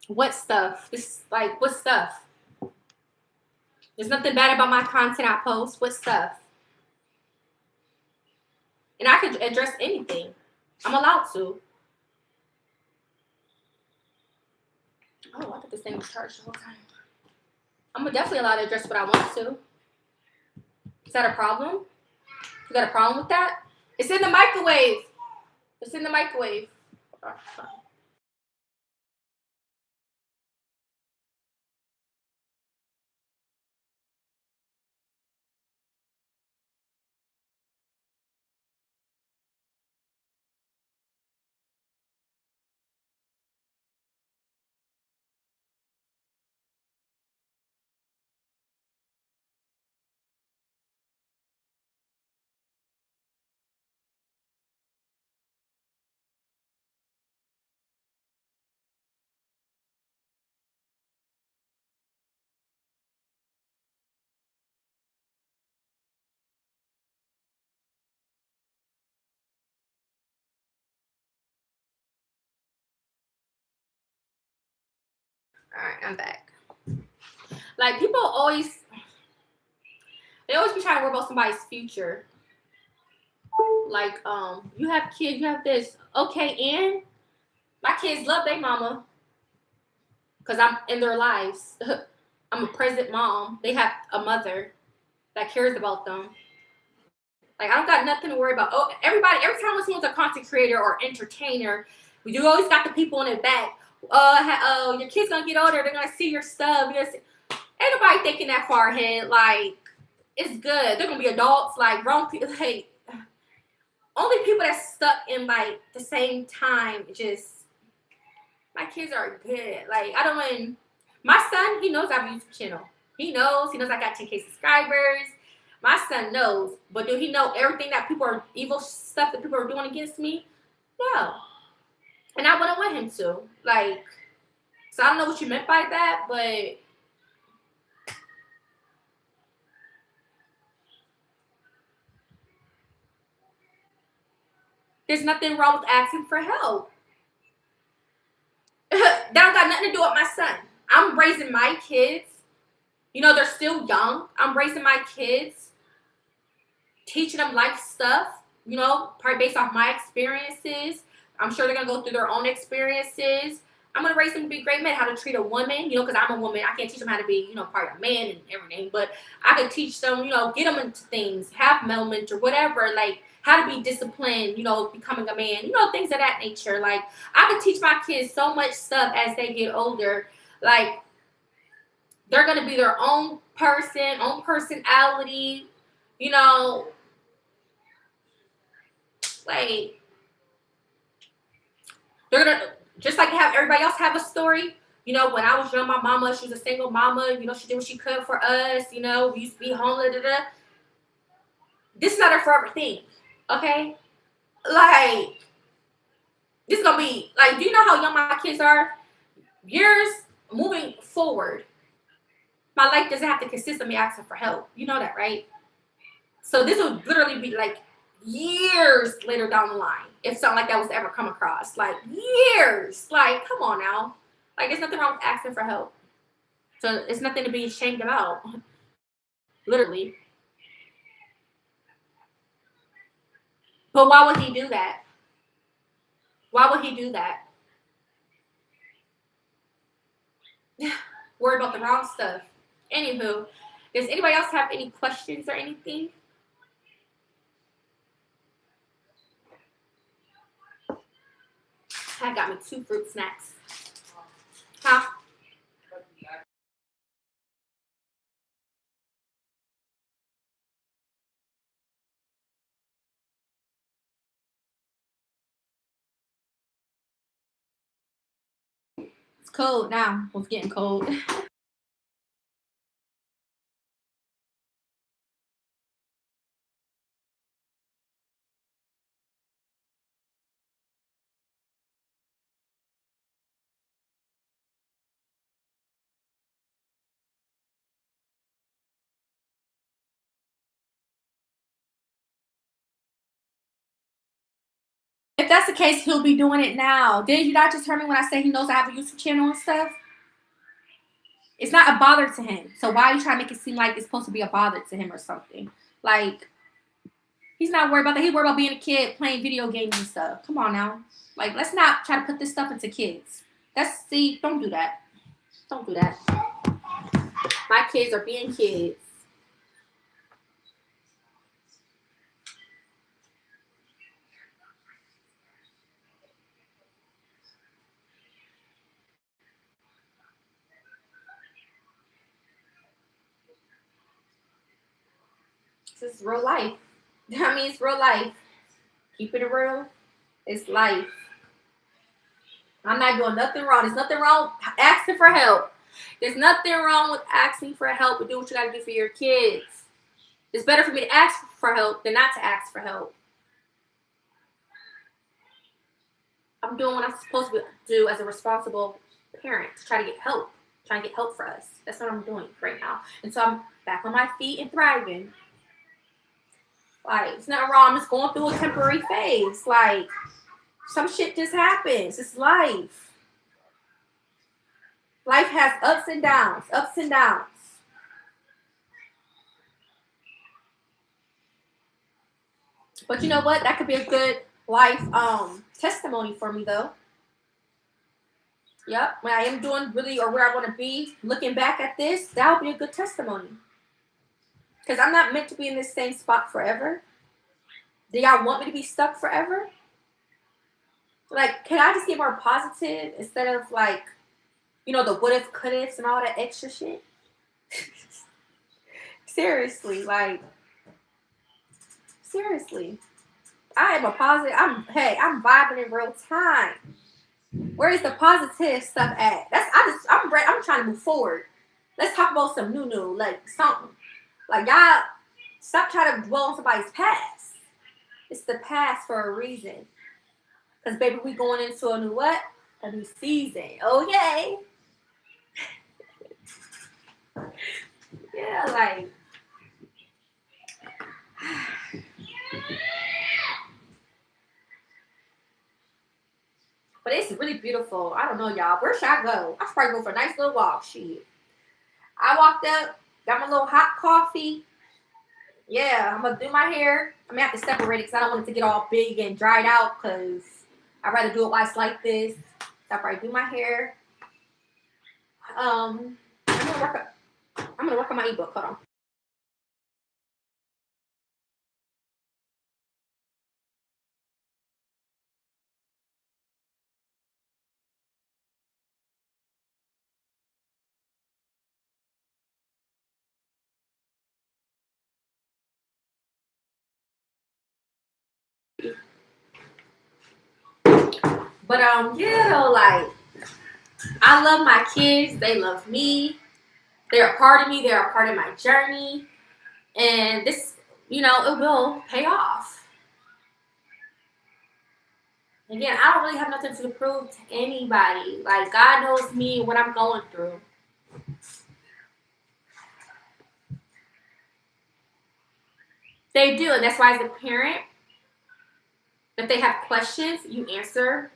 What stuff? This like what stuff? There's nothing bad about my content I post. What stuff? And I could address anything. I'm allowed to. Oh, I thought this thing was charged the whole time. I'm definitely allowed to address what I want to. Is that a problem? You got a problem with that? It's in the microwave. It's in the microwave. Alright. Alright, I'm back. Like people always they always be trying to worry about somebody's future. Like, you have kids, you have this. Okay, and my kids love their mama because I'm in their lives. I'm a present mom. They have a mother that cares about them. Like, I don't got nothing to worry about. Oh, everybody, every time someone's a content creator or entertainer, we do always got the people in the back. Your kid's gonna get older. They're gonna see your stuff. Ain't nobody thinking that far ahead. Like, it's good. They're gonna be adults. Like, grown people. Hey, only people that's stuck in like the same time. Just my kids are good. Like, I don't want my son. He knows I have a YouTube channel. He knows. He knows I got 10K subscribers. My son knows, but do he know everything that people are evil stuff that people are doing against me? No, and I wouldn't want him to. Like, so I don't know what you meant by that, but there's nothing wrong with asking for help. That don't got nothing to do with my son. I'm raising my kids. You know, they're still young. I'm raising my kids, teaching them life stuff, you know, probably based off my experiences. I'm sure they're going to go through their own experiences. I'm going to raise them to be great men, how to treat a woman, you know, because I'm a woman. I can't teach them how to be, you know, part of a man and everything. But I could teach them, you know, get them into things, have moment or whatever, like how to be disciplined, you know, becoming a man, you know, things of that nature. Like, I could teach my kids so much stuff as they get older. Like, they're going to be their own person, own personality, you know, like, they're gonna just like have everybody else have a story. You know, when I was young, my mama, she was a single mama. You know, she did what she could for us. You know, we used to be homeless. Da, da. This is not a forever thing, okay? Like, this is gonna be like, do you know how young my kids are? Years moving forward, my life doesn't have to consist of me asking for help. You know that, right? So this would literally be like years later down the line if something like that was to ever come across. Like, years. Like, come on now. Like, there's nothing wrong with asking for help. So it's nothing to be ashamed about. Literally. But why would he do that? Why would he do that? Worry about the wrong stuff. Anywho, does anybody else have any questions or anything? I got me 2 fruit snacks. Huh? It's cold now. It's getting cold. If that's the case, he'll be doing it now. Did you not just hear me when I say he knows I have a YouTube channel and stuff? It's not a bother to him. So why are you trying to make it seem like it's supposed to be a bother to him or something? Like, he's not worried about that. He's worried about being a kid, playing video games and stuff. Come on now. Like, let's not try to put this stuff into kids. Don't do that. Don't do that. My kids are being kids. This is real life. I mean, it's real life. Keep it real. It's life. I'm not doing nothing wrong. There's nothing wrong asking for help. There's nothing wrong with asking for help, but do what you got to do for your kids. It's better for me to ask for help than not to ask for help. I'm doing what I'm supposed to do as a responsible parent to try to get help. Trying to get help for us. That's what I'm doing right now. And so I'm back on my feet and thriving. Like, it's not wrong. I'm just going through a temporary phase. Like, some shit just happens. It's life. Life has ups and downs. Ups and downs. But you know what? That could be a good life testimony for me, though. Yep. When I am doing really or where I want to be, looking back at this, that would be a good testimony. Because I'm not meant to be in this same spot forever. Do y'all want me to be stuck forever? Like, can I just get more positive instead of, like, you know, the what if, could ifs and all that extra shit? Seriously, like, seriously. I am a positive. I'm vibing in real time. Where is the positive stuff at? I'm trying to move forward. Let's talk about some new, like something. Like, y'all, stop trying to dwell on somebody's past. It's the past for a reason. Because, baby, we going into a new what? A new season. Okay. Yeah, like. But it's really beautiful. I don't know, y'all. Where should I go? I should probably go for a nice little walk. Shit. I walked up, got my little hot coffee. Yeah, I'm going to do my hair. I'm going to have to separate it because I don't want it to get all big and dried out because I'd rather do it while it's like this. So I'll probably do my hair. I'm gonna work on my ebook. Hold on. But yeah, though, like, I love my kids. They love me. They're a part of me. They're a part of my journey. And this, you know, it will pay off. Again, I don't really have nothing to prove to anybody. Like, God knows me and what I'm going through. They do, and that's why as a parent, if they have questions, you answer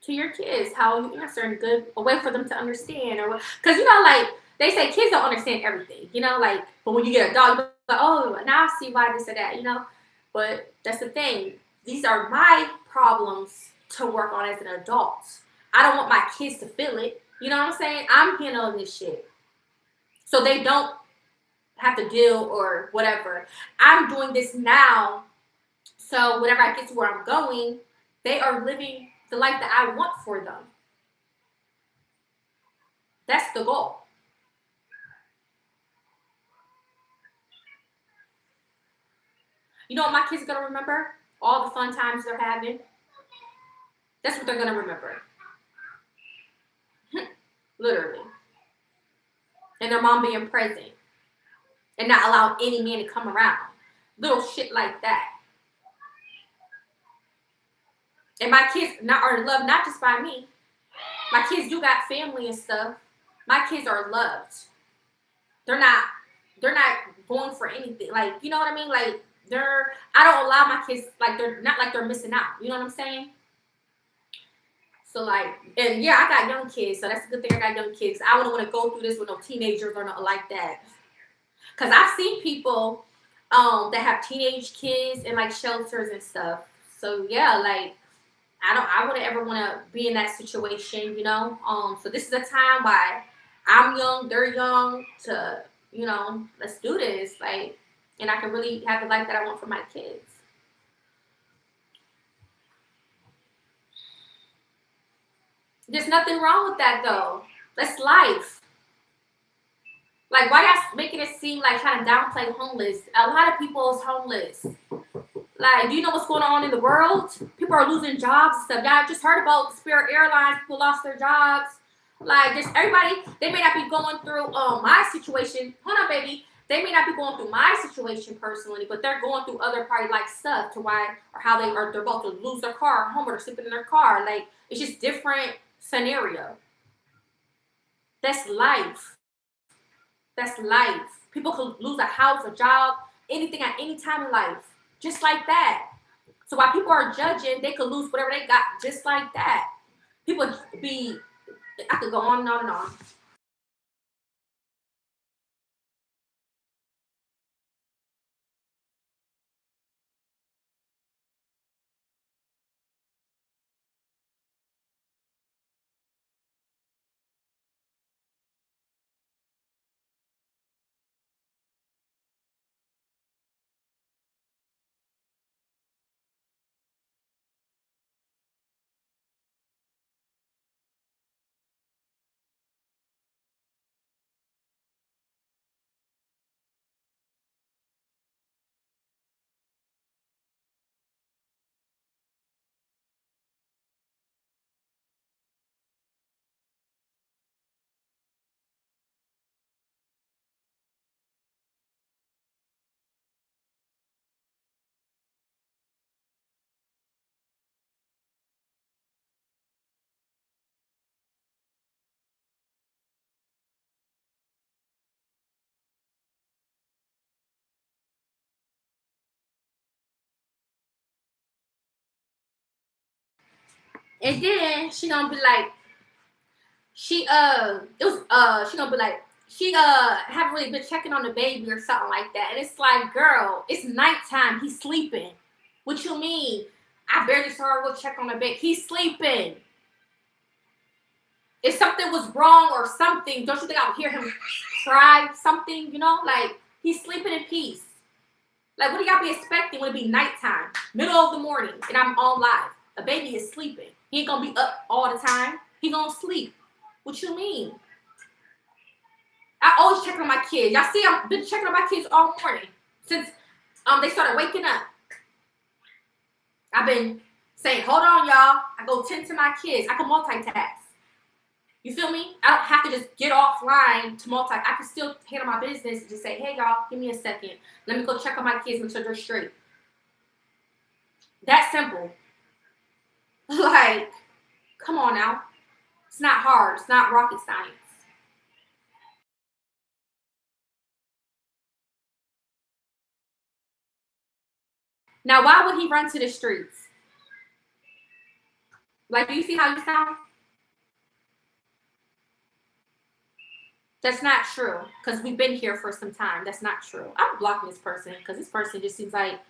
to your kids how you answer in a good a way for them to understand, or because you know, like they say, kids don't understand everything, you know, like, but when you get a dog, you're like, oh, now I see why this or that, you know. But that's the thing; these are my problems to work on as an adult. I don't want my kids to feel it. You know what I'm saying? I'm handling this shit, so they don't have to deal or whatever. I'm doing this now, so whenever I get to where I'm going, they are living the life that I want for them. That's the goal. You know what my kids are gonna remember? All the fun times they're having. That's what they're gonna remember. Literally. And their mom being present and not allowing any man to come around. Little shit like that. And my kids are loved not just by me. My kids do got family and stuff. My kids are loved. They're not going for anything. Like, you know what I mean? Like, I don't allow my kids, like, they're not like they're missing out. You know what I'm saying? So, like, and yeah, I got young kids, so that's a good thing I got young kids. I wouldn't want to go through this with no teenagers or nothing like that. Because I've seen people that have teenage kids in, like, shelters and stuff. So, yeah, like, I wouldn't ever want to be in that situation, you know? So this is a time why I'm young, they're young, to, you know, let's do this. Like, and I can really have the life that I want for my kids. There's nothing wrong with that, though. That's life. Like, why y'all making it seem like trying to downplay homeless? A lot of people is homeless. Like, do you know what's going on in the world? People are losing jobs and stuff. Y'all just heard about the Spirit Airlines. People lost their jobs. Like, just everybody, they may not be going through my situation. Hold on, baby. They may not be going through my situation personally, but they're going through other party like stuff to why or how they're about to lose their car, home, or they're sleeping in their car. Like, it's just different scenario. That's life. That's life. People can lose a house, a job, anything at any time in life. Just like that. So while people are judging, they could lose whatever they got just like that. People be, I could go on and on and on. And then she gonna be like, she gonna be like, she haven't really been checking on the baby or something like that. And it's like, girl, it's nighttime, he's sleeping. What you mean? I barely saw her go check on the baby. He's sleeping. If something was wrong or something, don't you think I would hear him cry something, you know? Like, he's sleeping in peace. Like, what do y'all be expecting when it be nighttime, middle of the morning, and I'm on live? A baby is sleeping. He ain't gonna be up all the time. He gonna sleep. What you mean? I always check on my kids. Y'all see, I've been checking on my kids all morning since they started waking up. I've been saying, hold on, y'all. I go tend to my kids. I can multitask. You feel me? I don't have to just get offline to multitask. I can still handle my business and just say, hey, y'all, give me a second. Let me go check on my kids, make sure they're straight. That simple. Like, come on now. It's not hard. It's not rocket science. Now, why would he run to the streets? Like, do you see how you sound? That's not true, because we've been here for some time. That's not true. I'm blocking this person because this person just seems like,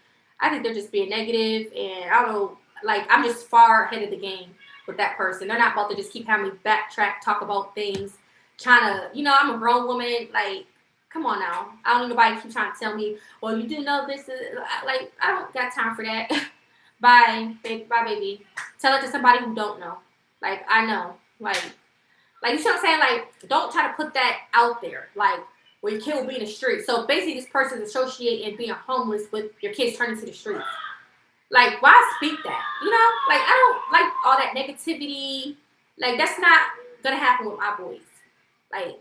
I think they're just being negative, and I don't know, like, I'm just far ahead of the game with that person. They're not about to just keep having me backtrack, talk about things, trying to, you know, I'm a grown woman. Like, come on now. I don't need nobody keep trying to tell me, well, you do know this. Like, I don't got time for that. Bye, baby. Bye, baby. Tell it to somebody who don't know. Like, I know. Like, you see what I'm saying? Like, don't try to put that out there. Like, where your kid will be in the street. So basically, this person is associating being homeless with your kids turning to the streets. Like, why speak that? You know? Like, I don't like all that negativity. Like, that's not gonna happen with my boys. Like,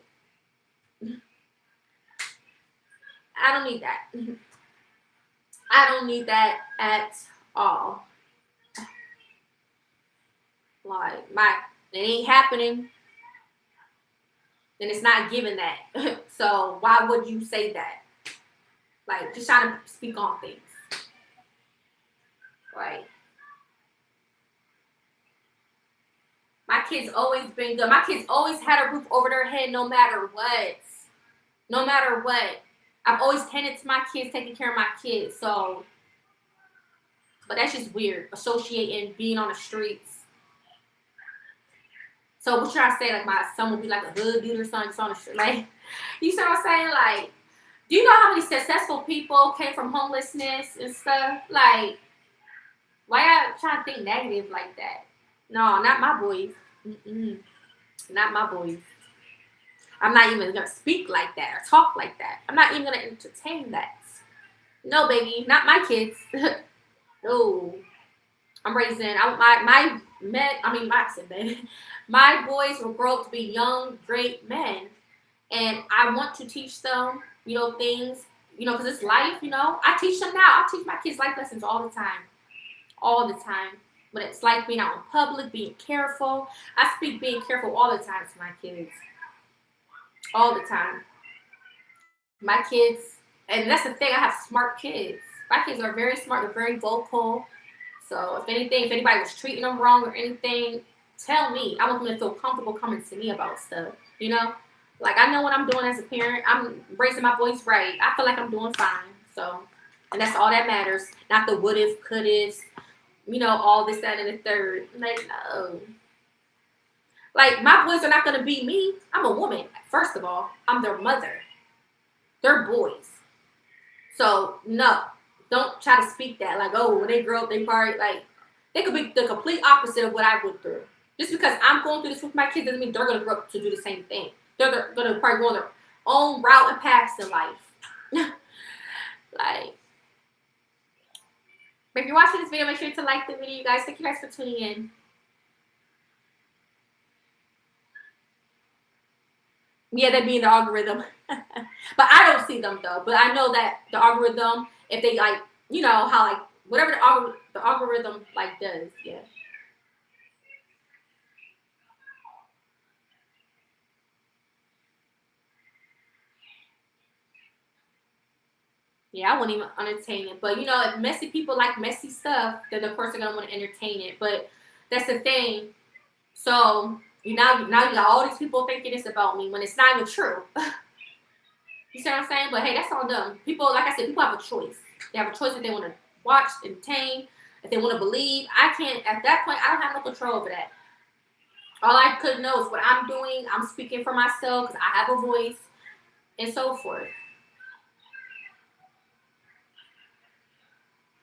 I don't need that. I don't need that at all. Like, it ain't happening. And it's not given that. So why would you say that? Like, just trying to speak on things. Like, my kids always been good. My kids always had a roof over their head no matter what. No matter what. I've always tended to my kids, taking care of my kids. So, but that's just weird. Associating being on the streets. So what should I say? Like, my son would be like a hood dude or something just on the street. Like, you see what I'm saying? Like, do you know how many successful people came from homelessness and stuff? Like, why y'all trying to think negative like that? No, not my boys. Mm-mm. Not my boys. I'm not even gonna speak like that or talk like that. I'm not even gonna entertain that. No, baby, not my kids. No, I'm raising. My men. I mean, my men. My boys will grow up to be young, great men, and I want to teach them, things, because it's life. I teach them now. I teach my kids life lessons all the time. But it's like being out in public, being careful. I speak being careful all the time to my kids. All the time. My kids, and that's the thing, I have smart kids. My kids are very smart, they're very vocal. So if anybody was treating them wrong or anything, tell me. I want them to feel comfortable coming to me about stuff, Like, I know what I'm doing as a parent. I'm raising my boys right. I feel like I'm doing fine. So, and that's all that matters. Not the what if, could if, all this, that, and the third. Like, no. Like, my boys are not going to be me. I'm a woman, first of all. I'm their mother. They're boys. So, no. Don't try to speak that. Like, oh, when they grow up, they probably, like, they could be the complete opposite of what I went through. Just because I'm going through this with my kids doesn't mean they're going to grow up to do the same thing. They're going to probably go on their own route and paths in life. Like, but if you're watching this video, make sure to like the video, you guys. Thank you guys for tuning in. Yeah, they be in the algorithm. But I don't see them, though. But I know that the algorithm, if they, like, how, like, whatever the algorithm, like, does. Yeah. Yeah, I wouldn't even entertain it. But, if messy people like messy stuff, then of course they're going to want to entertain it. But that's the thing. So, now you got all these people thinking it's about me when it's not even true. You see what I'm saying? But hey, that's on them. People, like I said, people have a choice. They have a choice if they want to watch, entertain, if they want to believe. I can't, at that point, I don't have no control over that. All I could know is what I'm doing. I'm speaking for myself because I have a voice and so forth.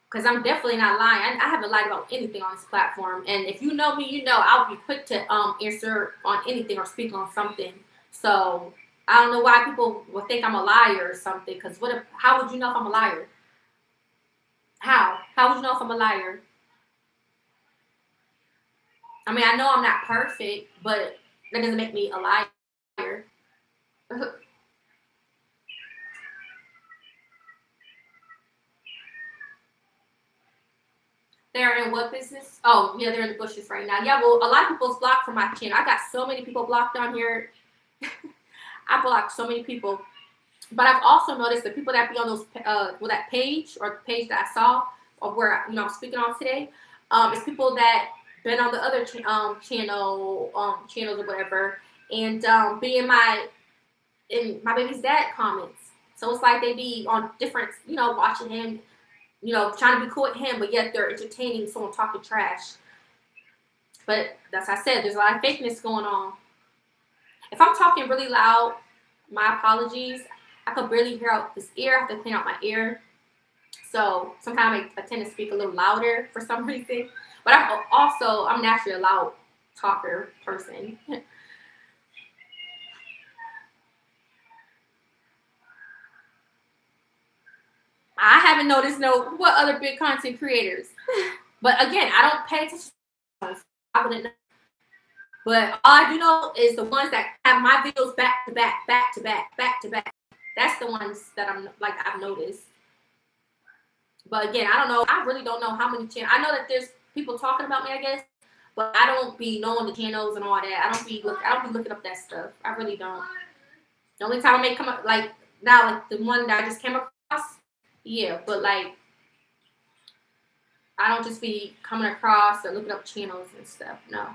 Because I'm definitely not lying. I haven't lied about anything on this platform. And if you know me, I'll be quick to answer on anything or speak on something. So I don't know why people will think I'm a liar or something. Because how would you know if I'm a liar? How? How would you know if I'm a liar? I mean, I know I'm not perfect, but that doesn't make me a liar. They're in what business? Oh, yeah, they're in the bushes right now. Yeah, well, a lot of people's blocked from my channel. I got so many people blocked on here. I blocked so many people. But I've also noticed the people that be on those, that page or the page that I saw of where, I'm speaking on today, it's people that been on the other channels or whatever, and be in my baby's dad comments. So it's like they be on different, watching him, trying to be cool with him, but yet they're entertaining someone talking trash. But that's I said, there's a lot of fakeness going on. If I'm talking really loud, my apologies. I could barely hear out this ear. I have to clean out my ear. So sometimes I tend to speak a little louder for some reason. But I'm naturally a loud talker person. I haven't noticed what other big content creators. But again, I don't pay attention. I wouldn't know. But all I do know is the ones that have my videos back to back, back to back, back to back. That's the ones that I've noticed. But again, I don't know. I really don't know how many channels. I know that there's people talking about me, I guess, but I don't be knowing the channels and all that. I don't be looking up that stuff. I really don't. The only time I may come up like now, like the one that I just came across, yeah. But like I don't just be coming across or looking up channels and stuff. No.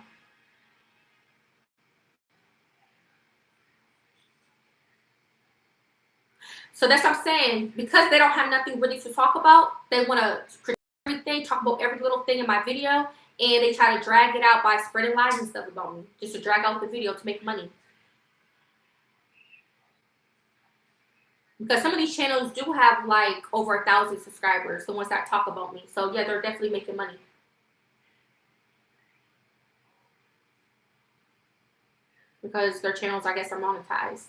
So that's what I'm saying. Because they don't have nothing really to talk about, they want to critique everything, talk about every little thing in my video, and they try to drag it out by spreading lies and stuff about me, just to drag out the video to make money. Because some of these channels do have like over 1,000 subscribers, the ones that talk about me. So yeah, they're definitely making money. Because their channels, I guess, are monetized.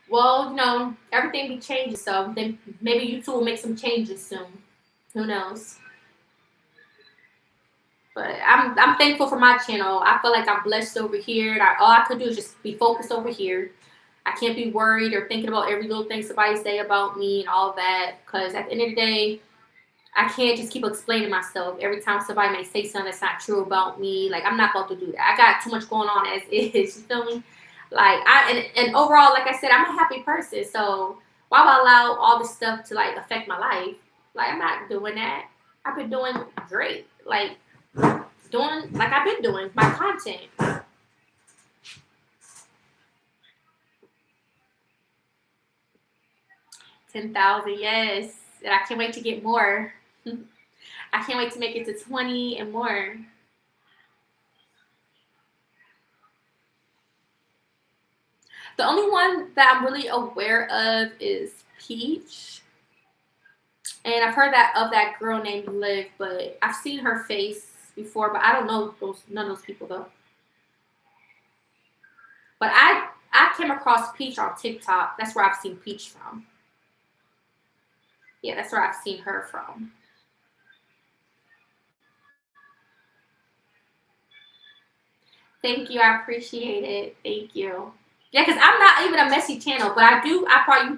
Well, you know, everything be changing, so then maybe YouTube will make some changes soon. Who knows? But I'm thankful for my channel. I feel like I'm blessed over here. All I could do is just be focused over here. I can't be worried or thinking about every little thing somebody say about me and all that. Because at the end of the day, I can't just keep explaining myself every time somebody may say something that's not true about me. Like, I'm not about to do that. I got too much going on as is. You feel me? Like, and overall, like I said, I'm a happy person. So why would I allow all this stuff to like affect my life? Like, I'm not doing that. I've been doing great. Like, doing like I've been doing my content. 10,000, yes. And I can't wait to get more. I can't wait to make it to 20 and more. The only one that I'm really aware of is Peach. And I've heard that of that girl named Liv, but I've seen her face before, but I don't know none of those people though. But I came across Peach on TikTok. That's where I've seen Peach from. Yeah, that's where I've seen her from. Thank you. I appreciate it. Thank you. Yeah, because I'm not even a messy channel, but you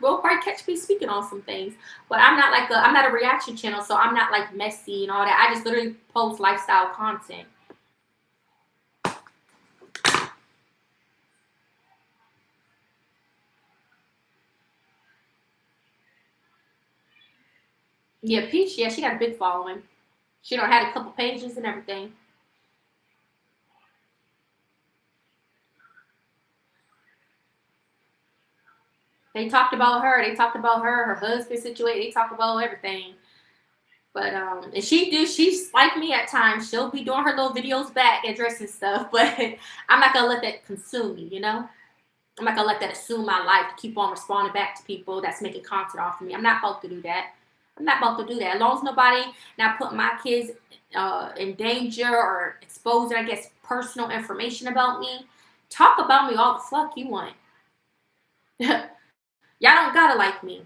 will probably catch me speaking on some things. But I'm not a reaction channel, so I'm not like messy and all that. I just literally post lifestyle content. Yeah, Peach, yeah, she got a big following. She done had a couple pages and everything. They talked about her. They talked about her husband situation. They talked about everything. But and she's like me at times. She'll be doing her little videos back, addressing stuff. But I'm not gonna let that consume me, you know? I'm not gonna let that assume my life to keep on responding back to people that's making content off of me. I'm not about to do that. I'm not about to do that. As long as nobody not putting my kids in danger or exposing, I guess, personal information about me. Talk about me all the fuck you want. Y'all don't gotta like me.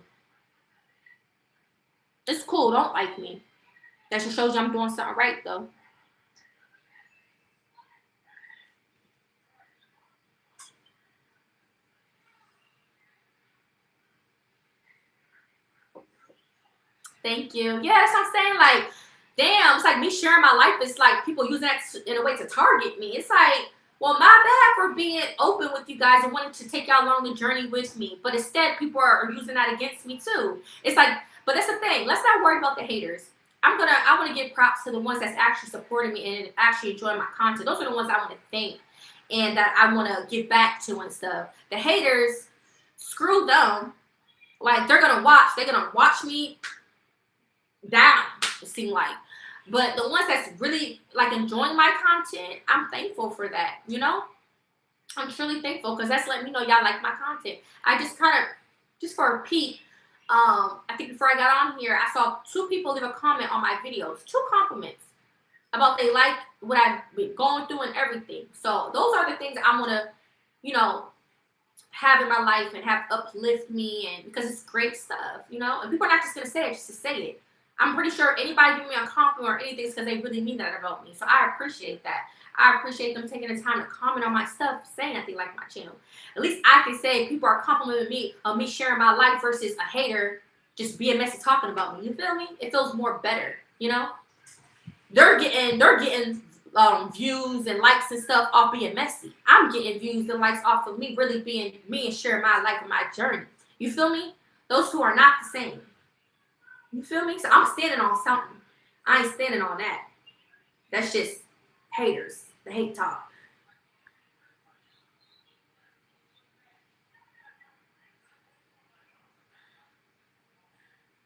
It's cool. Don't like me. That just shows you I'm doing something right, though. Thank you. Yeah, that's what I'm saying. Like, damn, it's like me sharing my life. It's like people using that in a way to target me. It's like, well, my bad for being open with you guys and wanting to take y'all along the journey with me. But instead, people are using that against me too. It's like, but that's the thing. Let's not worry about the haters. I want to give props to the ones that's actually supporting me and actually enjoying my content. Those are the ones I want to thank and that I want to give back to and stuff. The haters, screw them. Like, they're gonna watch me down, it seemed like. But the ones that's really like enjoying my content, I'm thankful for that, you know? I'm truly thankful because that's letting me know y'all like my content. I just for a peek, I think before I got on here, I saw 2 people leave a comment on my videos. 2 compliments about they like what I've been going through and everything. So those are the things I want to, you know, have in my life and have uplift me, and because it's great stuff, you know? And people are not just going to say it just to say it. I'm pretty sure anybody giving me a compliment or anything is because they really mean that about me. So I appreciate that. I appreciate them taking the time to comment on my stuff, saying that they like my channel. At least I can say people are complimenting me on me sharing my life versus a hater just being messy talking about me. You feel me? It feels more better, you know? they're getting views and likes and stuff off being messy. I'm getting views and likes off of me really being me and sharing my life and my journey. You feel me? Those two are not the same. You feel me? So I'm standing on something. I ain't standing on that. That's just haters. The hate talk.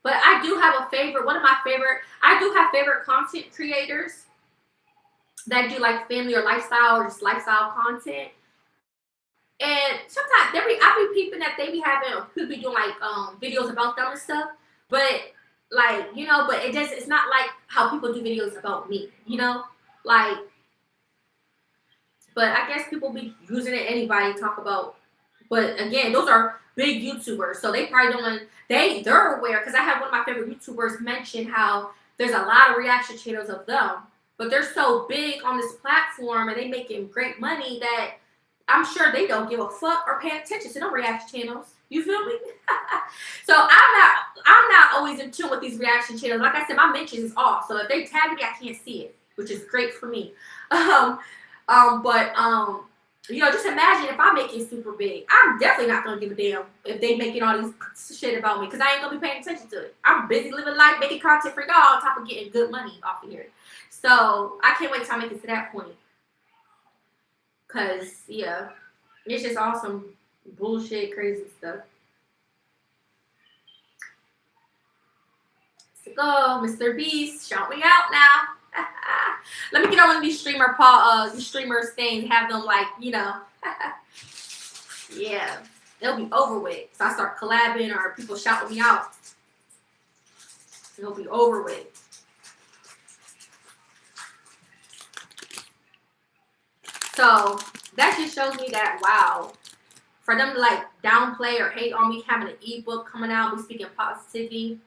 But I do have a favorite. One of my favorite. I do have favorite content creators that do like family or lifestyle or just lifestyle content. And sometimes I be peeping that they be having people be doing like videos about them and stuff. But like, but it's not like how people do videos about me, Like, but I guess people be using it anybody talk about. But again, those are big YouTubers, so they probably don't. They're aware because I have one of my favorite YouTubers mention how there's a lot of reaction channels of them, but they're so big on this platform and they making great money that I'm sure they don't give a fuck or pay attention to no reaction channels. You feel me? So I'm not always in tune with these reaction channels. Like I said, my mentions is off, so if they tag me, I can't see it, which is great for me. But just imagine if I make it super big. I'm definitely not gonna give a damn if they making all these shit about me because I ain't gonna be paying attention to it. I'm busy living life, making content for y'all on top of getting good money off of here. So I can't wait till I make it to that point. Cause yeah, it's just awesome bullshit, crazy stuff. Let's go, Mr. Beast, shout me out now. Let me get on one of these these streamers things, have them like, yeah, they'll be over with. So I start collabing or people shouting me out. It'll be over with. So that just shows me that, wow, for them to like downplay or hate on me having an ebook coming out, me speaking positivity,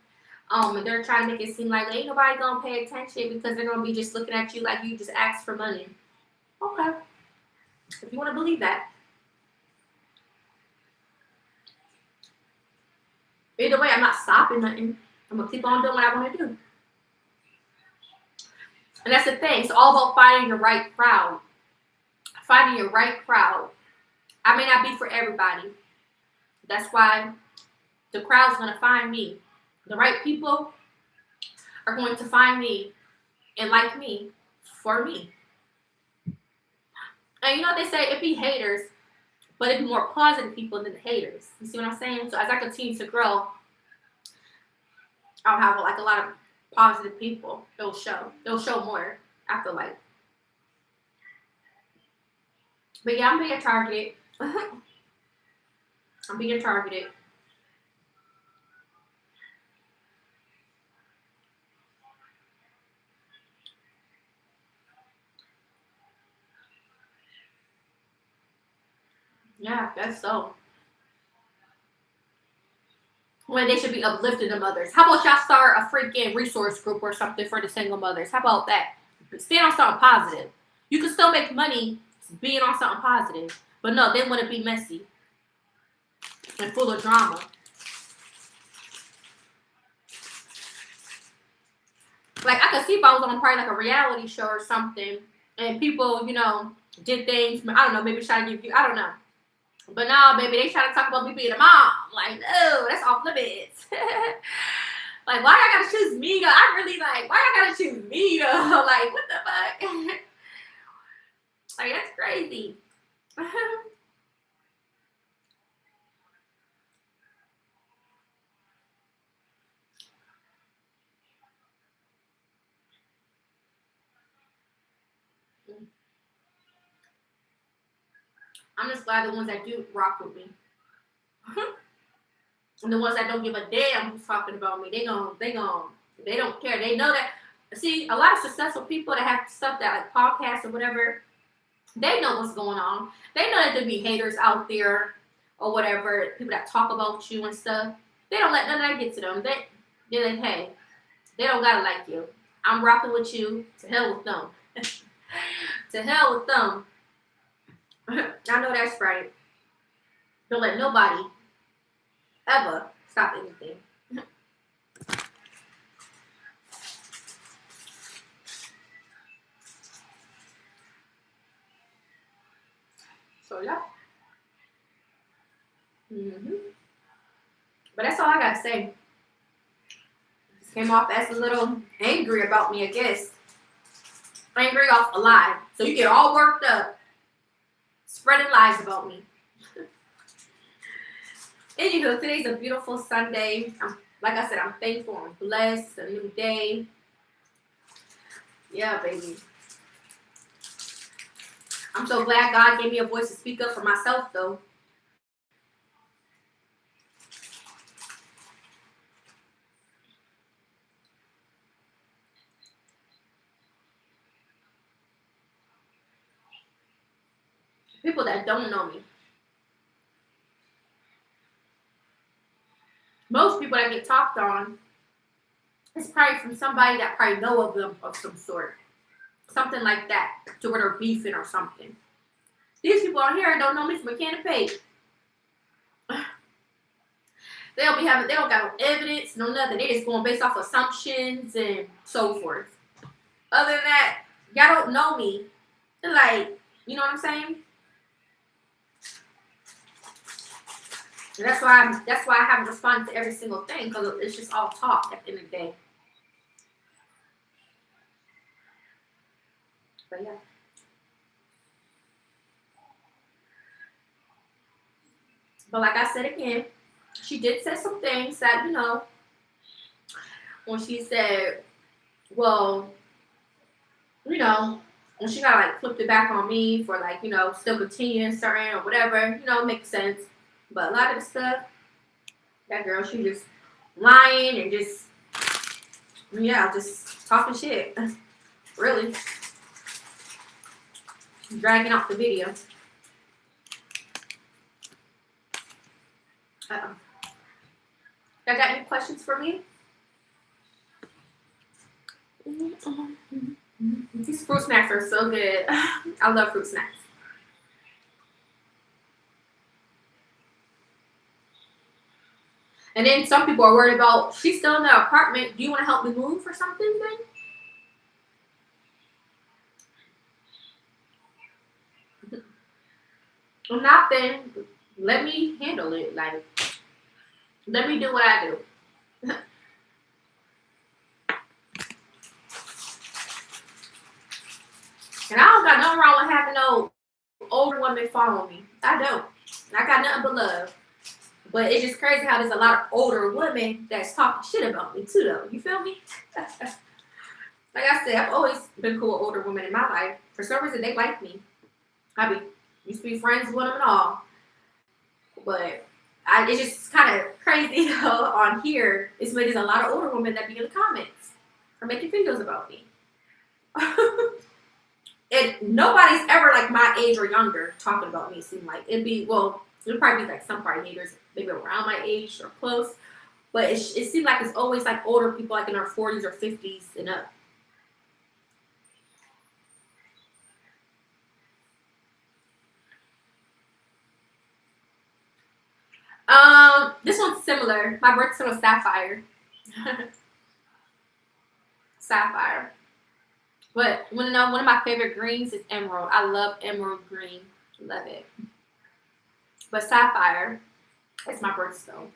and they're trying to make it seem like ain't nobody gonna pay attention because they're gonna be just looking at you like you just asked for money. Okay, if you want to believe that. Either way, I'm not stopping nothing. I'm gonna keep on doing what I want to do. And that's the thing. It's all about finding your right crowd. Finding your right crowd. I may not be for everybody. That's why the crowd's gonna find me. The right people are going to find me and like me for me. And they say it be haters, but it be more positive people than the haters. You see what I'm saying? So as I continue to grow, I'll have like a lot of positive people. They'll show more, I feel like. But yeah, I'm being targeted. I'm being targeted. Yeah, that's so. When they should be uplifting the mothers. How about y'all start a freaking resource group or something for the single mothers? How about that? Stand on something positive. You can still make money being on something positive. But no, they want to be messy and full of drama. Like, I could see if I was on probably like a reality show or something and people, did things. I don't know, maybe try to give you, I don't know. But no, baby, they try to talk about me being a mom. Like, no, that's off limits. Like, why I gotta choose me though? I really like, why I gotta choose me though? Like, what the fuck? Like, that's crazy. I'm just glad the ones that do rock with me. And the ones that don't give a damn who's talking about me, they don't care. They know that. See, a lot of successful people that have stuff that like podcasts or whatever, they know what's going on. They know that there be haters out there or whatever, people that talk about you and stuff. They don't let none of that get to them. They're like, hey, they don't gotta like you. I'm rocking with you. To hell with them. To hell with them. I know that's right. Don't let nobody ever stop anything. So yeah. But that's all I got to say. Just came off as a little angry about me, I guess. Angry off a lie. So you get all worked up, spreading lies about me. Anywho, today's a beautiful Sunday. Like I said, I'm thankful. I'm blessed. A new day. Yeah, baby. I'm so glad God gave me a voice to speak up for myself, though. People that don't know me. Most people that get talked on, it's probably from somebody that probably know of them of some sort. Something like that, to where they're beefing or something. These people out here don't know me from a can of paint. They don't got no evidence, no nothing. They just going based off assumptions and so forth. Other than that, y'all don't know me. Like, you know what I'm saying? And that's why I haven't responded to every single thing, because it's just all talk at the end of the day. But yeah. But like I said again, she did say some things that, you know, when she said, well, you know, when she kind of like flipped it back on me for like, you know, still continuing certain or whatever, you know, makes sense. But a lot of the stuff, that girl, she just lying and just, yeah, just talking shit. Really. Dragging out the video. Y'all got any questions for me? These fruit snacks are so good. I love fruit snacks. And then some people are worried about, she's still in the apartment. Do you want to help me move or something then? Well, not then. Let me handle it. Like, let me do what I do. And I don't got nothing wrong with having no older women follow me. I don't. I got nothing but love. But it's just crazy how there's a lot of older women that's talking shit about me too, though. You feel me? Like I said, I've always been cool with older women in my life. For some reason, they like me. Used to be friends with them and all. But it's just kind of crazy though, on here. It's when there's a lot of older women that be in the comments or making videos about me. And nobody's ever like my age or younger talking about me. It seemed like it'd probably be like some party haters maybe around my age or close, but it seemed like it's always like older people like in their 40s or 50s and up. This one's similar. My birthstone was sapphire. Sapphire. But one of my favorite greens is emerald. I love emerald green. Love it. But sapphire is my birthstone.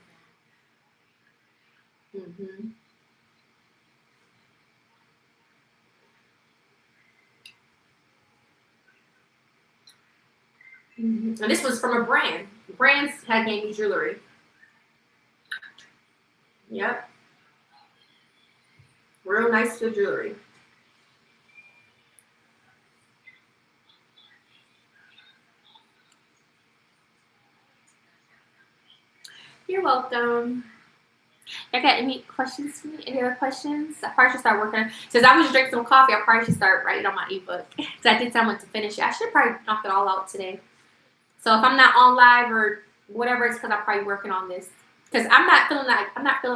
And this was from a brand. Brands had gave me jewelry. Yep. Real nice good jewelry. You're welcome. I got any questions for me? Any other questions? I probably should start working on. Since I was drinking some coffee, I probably should start writing on my ebook. Because I did tell someone to finish it. I should probably knock it all out today. So if I'm not on live or whatever, it's because I'm probably working on this. Because I'm not feeling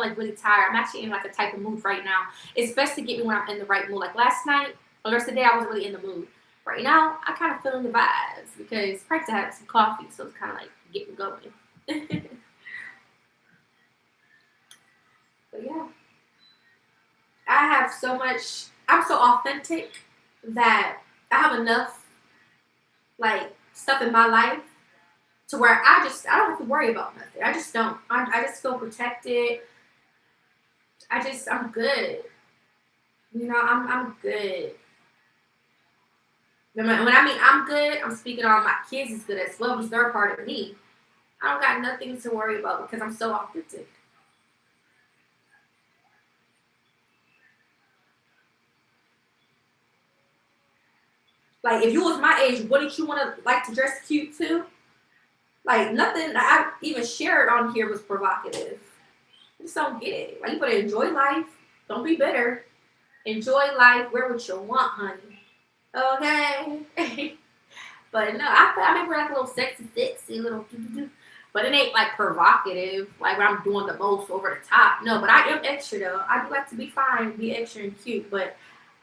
like really tired. I'm actually in like a type of mood right now. It's best to get me when I'm in the right mood. Like last night, or the rest of the day, I wasn't really in the mood. Right now, I kind of feeling the vibes because practice I had some coffee, so it's kind of like getting going. But yeah, I have so much. I'm so authentic that I have enough like stuff in my life to where I don't have to worry about nothing. I just don't. I just feel protected. I'm good. I'm good. When I mean I'm good, I'm speaking on my kids is good as well because they're a part of me. I don't got nothing to worry about because I'm so authentic. Like if you was my age, wouldn't you want to like to dress cute too? Like nothing I even shared on here was provocative. I just don't get it. Like you better enjoy life. Don't be bitter. Enjoy life. Wear what you want, honey. Okay. But no, I make her like a little sexy little. But it ain't like provocative, like when I'm doing the most over the top. No, but I am extra though. I do like to be fine, be extra and cute, but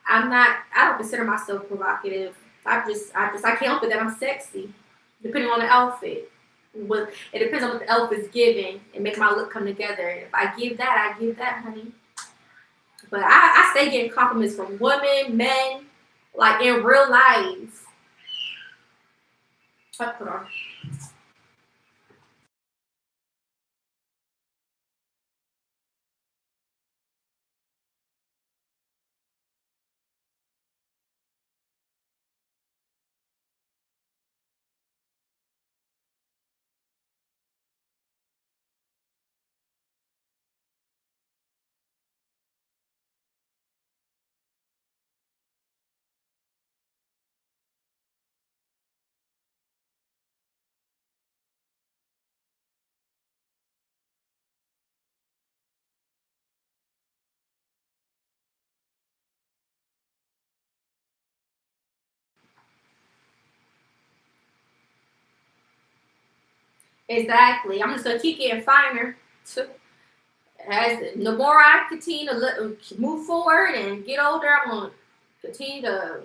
I'm not. I don't consider myself provocative. I can't help it that I'm sexy, depending on the outfit. But it depends on what the outfit's giving and make my look come together. If I give that, I give that, honey. But I stay getting compliments from women, men, like in real life. Hold on. Exactly. I'm just gonna keep getting finer. As the more I continue to move forward and get older, I'm gonna continue to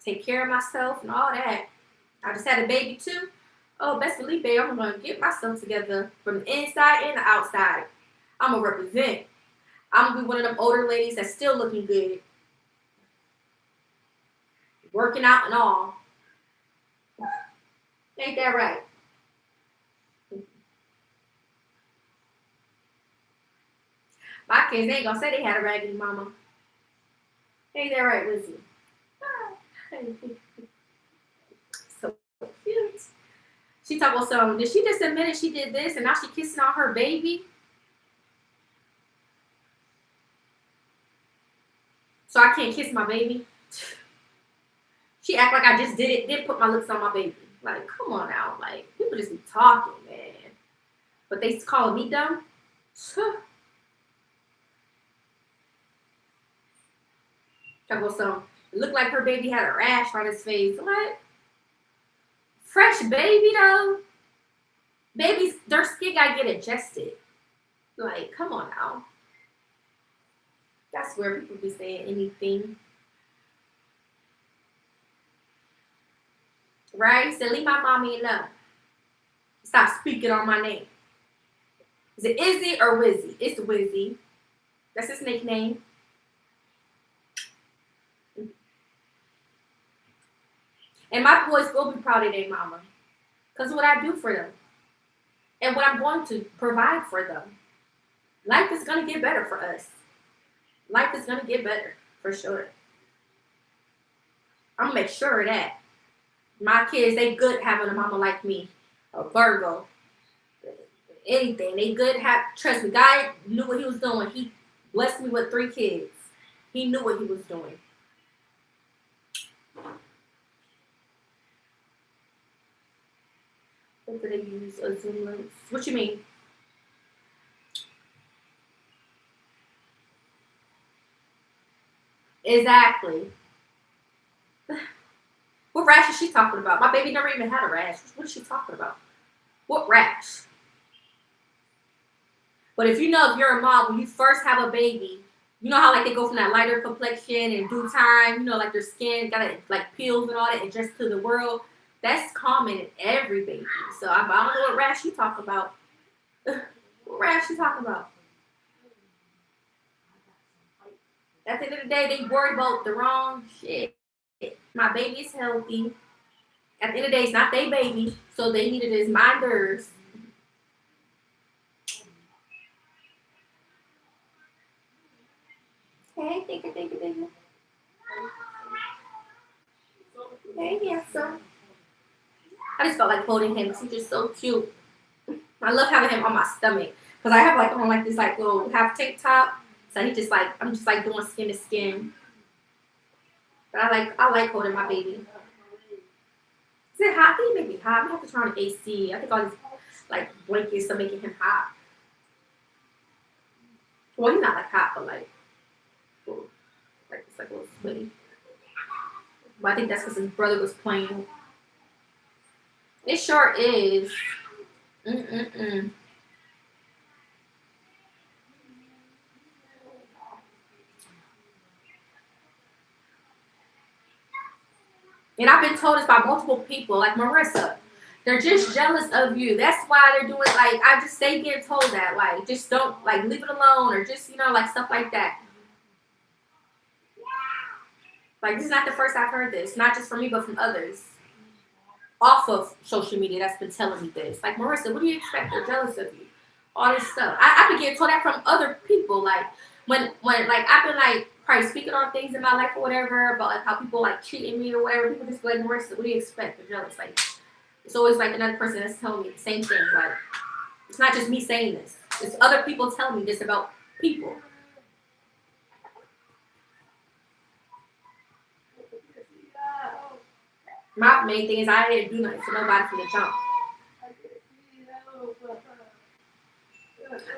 take care of myself and all that. I just had a baby too. Oh, best believe, babe, I'm gonna get myself together from the inside and the outside. I'm gonna represent. I'm gonna be one of them older ladies that's still looking good, working out and all. Ain't that right? My kids ain't gonna say they had a raggedy mama. Ain't that right, Lizzie? So cute. She talked about some. Did she just admit she did this and now she kissing on her baby? So I can't kiss my baby? She act like I just did it, then put my lips on my baby. Like, come on now. Like, people just be talking, man. But they calling me dumb? Talk about some. It looked like her baby had a rash on his face. What? Fresh baby though? Babies, their skin gotta get adjusted. Like, come on now. That's where people be saying anything. Right? So leave my mommy alone. Stop speaking on my name. Is it Izzy or Wizzy? It's Wizzy. That's his nickname. And my boys will be proud of their mama. Because what I do for them. And what I'm going to provide for them. Life is going to get better for us. Life is going to get better. For sure. I'm going to make sure of that. My kids, they good having a mama like me. A Virgo. Anything. They good have, trust me, God knew what he was doing. He blessed me with 3 kids. He knew what he was doing. What did they use? A Zoom lens? What you mean? Exactly. What rash is she talking about? My baby never even had a rash. What is she talking about? What rash? But if you know if you're a mom, when you first have a baby, you know how like they go from that lighter complexion in due time, you know, like their skin got like peels and all that, and just to the world. That's common in every baby. So I don't know what rash you talk about. What rash you talking about? At the end of the day, they worry about the wrong shit. My baby is healthy. At the end of the day, it's not their baby, so they need it as mine theirs. Hey, thank you. Hey, handsome. I just felt like holding him. He's just so cute. I love having him on my stomach because I have like on like this like little half tank top. So he just like I'm just like doing skin to skin. But I like holding my baby. Is it hot? He make me hot. We have to turn on the AC. I think all these like blankets are making him hot. Well, he's not like hot, but like it's like a little sweaty. But I think that's because his brother was playing. It sure is. Mm-mm-mm. And I've been told this by multiple people, like Marissa. They're just jealous of you. That's why they're doing like I just stay getting told that. Like just don't like leave it alone or just, like stuff like that. Like this is not the first I've heard this. Not just from me but from others. Off of social media that's been telling me this. Like Marissa, what do you expect? They're jealous of you. All this stuff. I've been getting told that from other people. Like when like I've been like probably speaking on things in my life or whatever about like how people like treating me or whatever. People just be like, Marissa, what do you expect? They're jealous. Like it's always like another person that's telling me the same thing. Like it's not just me saying this. It's other people telling me this about people. My main thing is I didn't do nothing to nobody from the jump.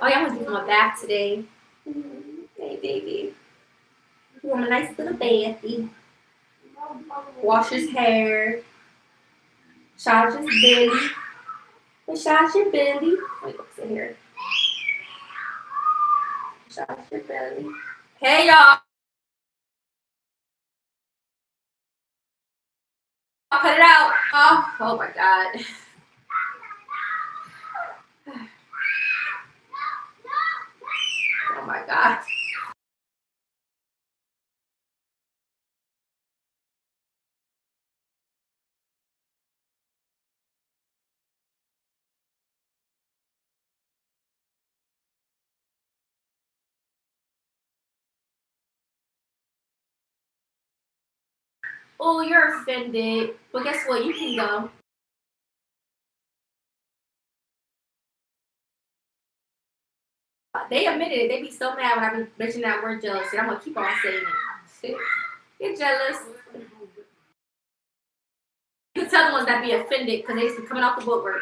Oh yeah, I'm gonna give him a bath today. Hey baby. Give him a nice little bathy. Wash his hair. Massage his belly. Massage your belly. Wait, what's in here? Massage your belly. Hey y'all. Cut it out. Oh my god. Oh my god. Oh, you're offended. But guess what? You can go. They admitted it. They be so mad when I be mentioning that word jealous. And I'm gonna keep on saying it. Get jealous. You can tell the ones that be offended because they be coming off the woodworks.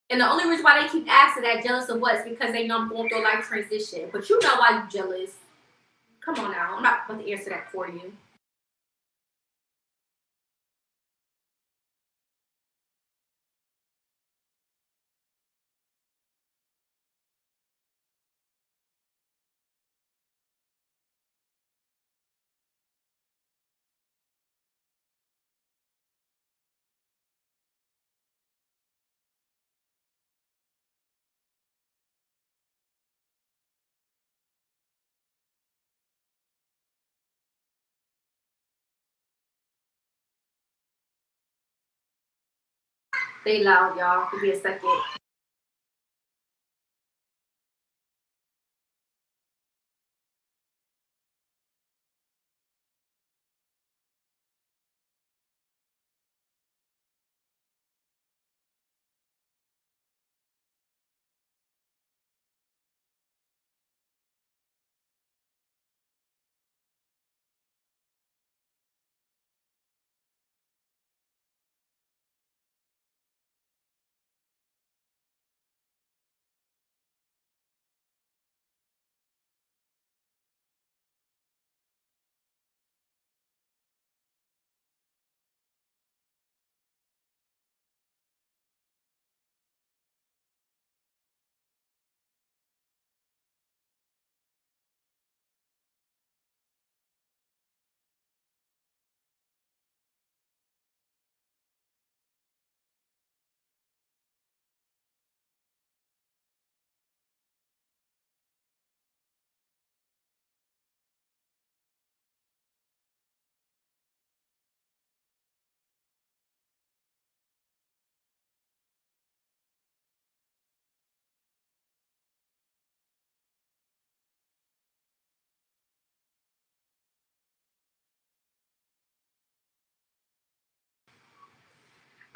And the only reason why they keep asking that jealous of what is because they know I'm going through a life transition. But you know why you jealous. Come on now. I'm not about to answer that for you. They loud, y'all. Give me a second.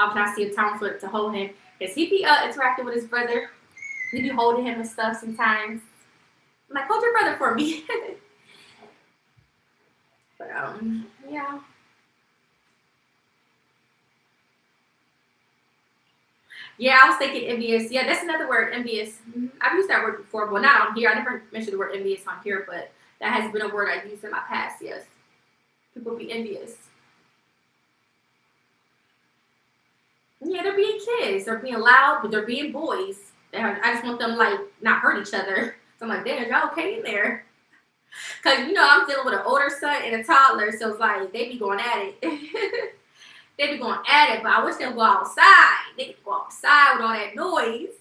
How can I see a time for it to hold him? Because he be interacting with his brother. He be holding him and stuff sometimes. I'm like, hold your brother for me. But yeah. Yeah, I was thinking envious. Yeah, that's another word, envious. I've used that word before, but not on here. I never mentioned the word envious on here, but that has been a word I've used in my past, yes. People be envious. Yeah, they're being kids. They're being loud, but they're being boys. I just want them like not hurt each other. So I'm like, damn, y'all okay in there? Cause I'm dealing with an older son and a toddler, so it's like they be going at it. They be going at it, but I wish they'd go outside. They could go outside with all that noise.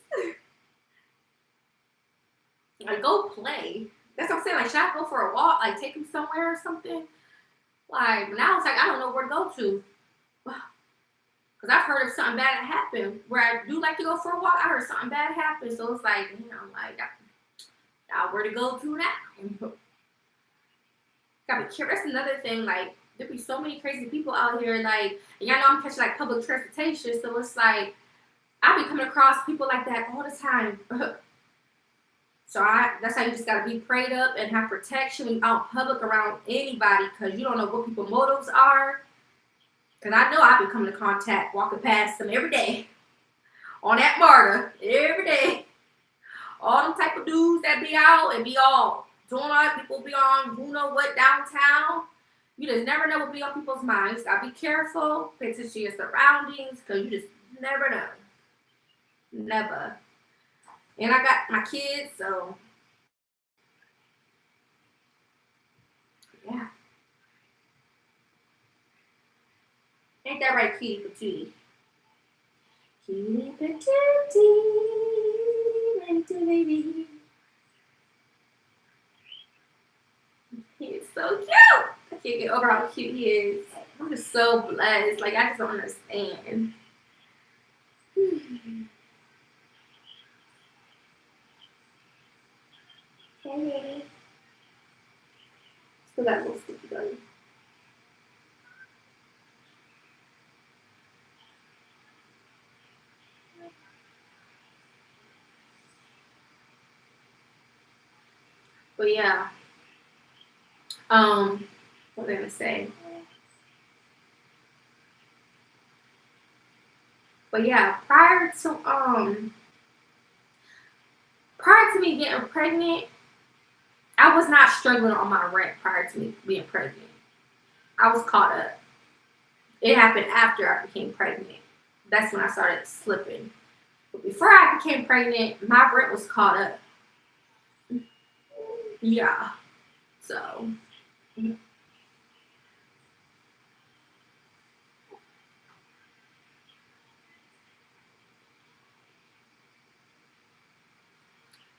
Like, go play. That's what I'm saying. Like, should I go for a walk? Like, take him somewhere or something? Like, now it's like, I don't know where to go to. Because I've heard of something bad happen. Where I do like to go for a walk, I heard something bad happen. So it's like, like, now where to go to now? Gotta be careful. That's another thing. Like, there be so many crazy people out here. Like, and y'all know I'm catching, like, public transportation. So it's like, I be coming across people like that all the time. So that's how you just gotta be prayed up and have protection when you're out in public around anybody, because you don't know what people's motives are. Because I know I be coming in contact, walking past them every day on that MARTA, every day. All them type of dudes that be out and be all doing all that, people be on who know what downtown. You just never know what be on people's minds. Gotta be careful, pay attention to your surroundings, because you just never know. Never. And I got my kids, so yeah. Ain't that right, Kitty Patootie? Kitty Patootie, baby. He is so cute. I can't get over how cute he is. I'm just so blessed. Like, I just don't understand. Hey. Still got a little sticky going. But yeah. What was I gonna say? But yeah, prior to me getting pregnant, I was not struggling on my rent prior to me being pregnant. I was caught up. It happened after I became pregnant. That's when I started slipping. But before I became pregnant, my rent was caught up. Yeah. So.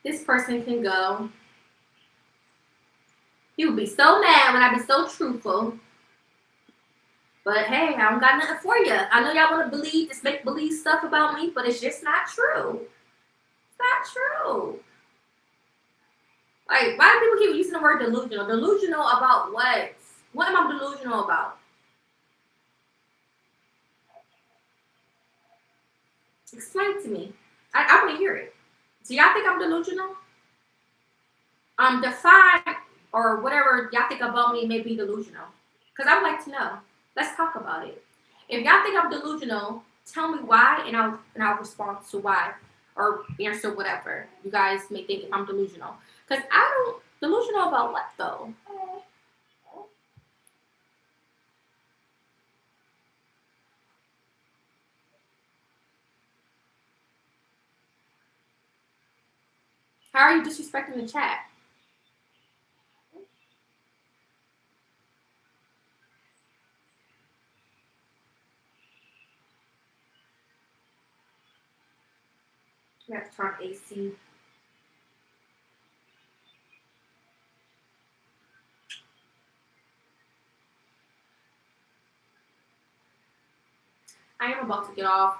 This person can go. He would be so mad when I be so truthful. But hey, I don't got nothing for you. I know y'all want to believe this make believe stuff about me, but it's just not true. It's not true. Like, why do people keep using the word delusional? Delusional about what? What am I delusional about? Explain to me. I want to hear it. Do y'all think I'm delusional? Define or whatever y'all think about me may be delusional. Because I would like to know. Let's talk about it. If y'all think I'm delusional, tell me why, and I'll respond to why or answer whatever you guys may think if I'm delusional. Because I don't delusional about what though? How are you disrespecting the chat? We have to turn AC. I am about to get off.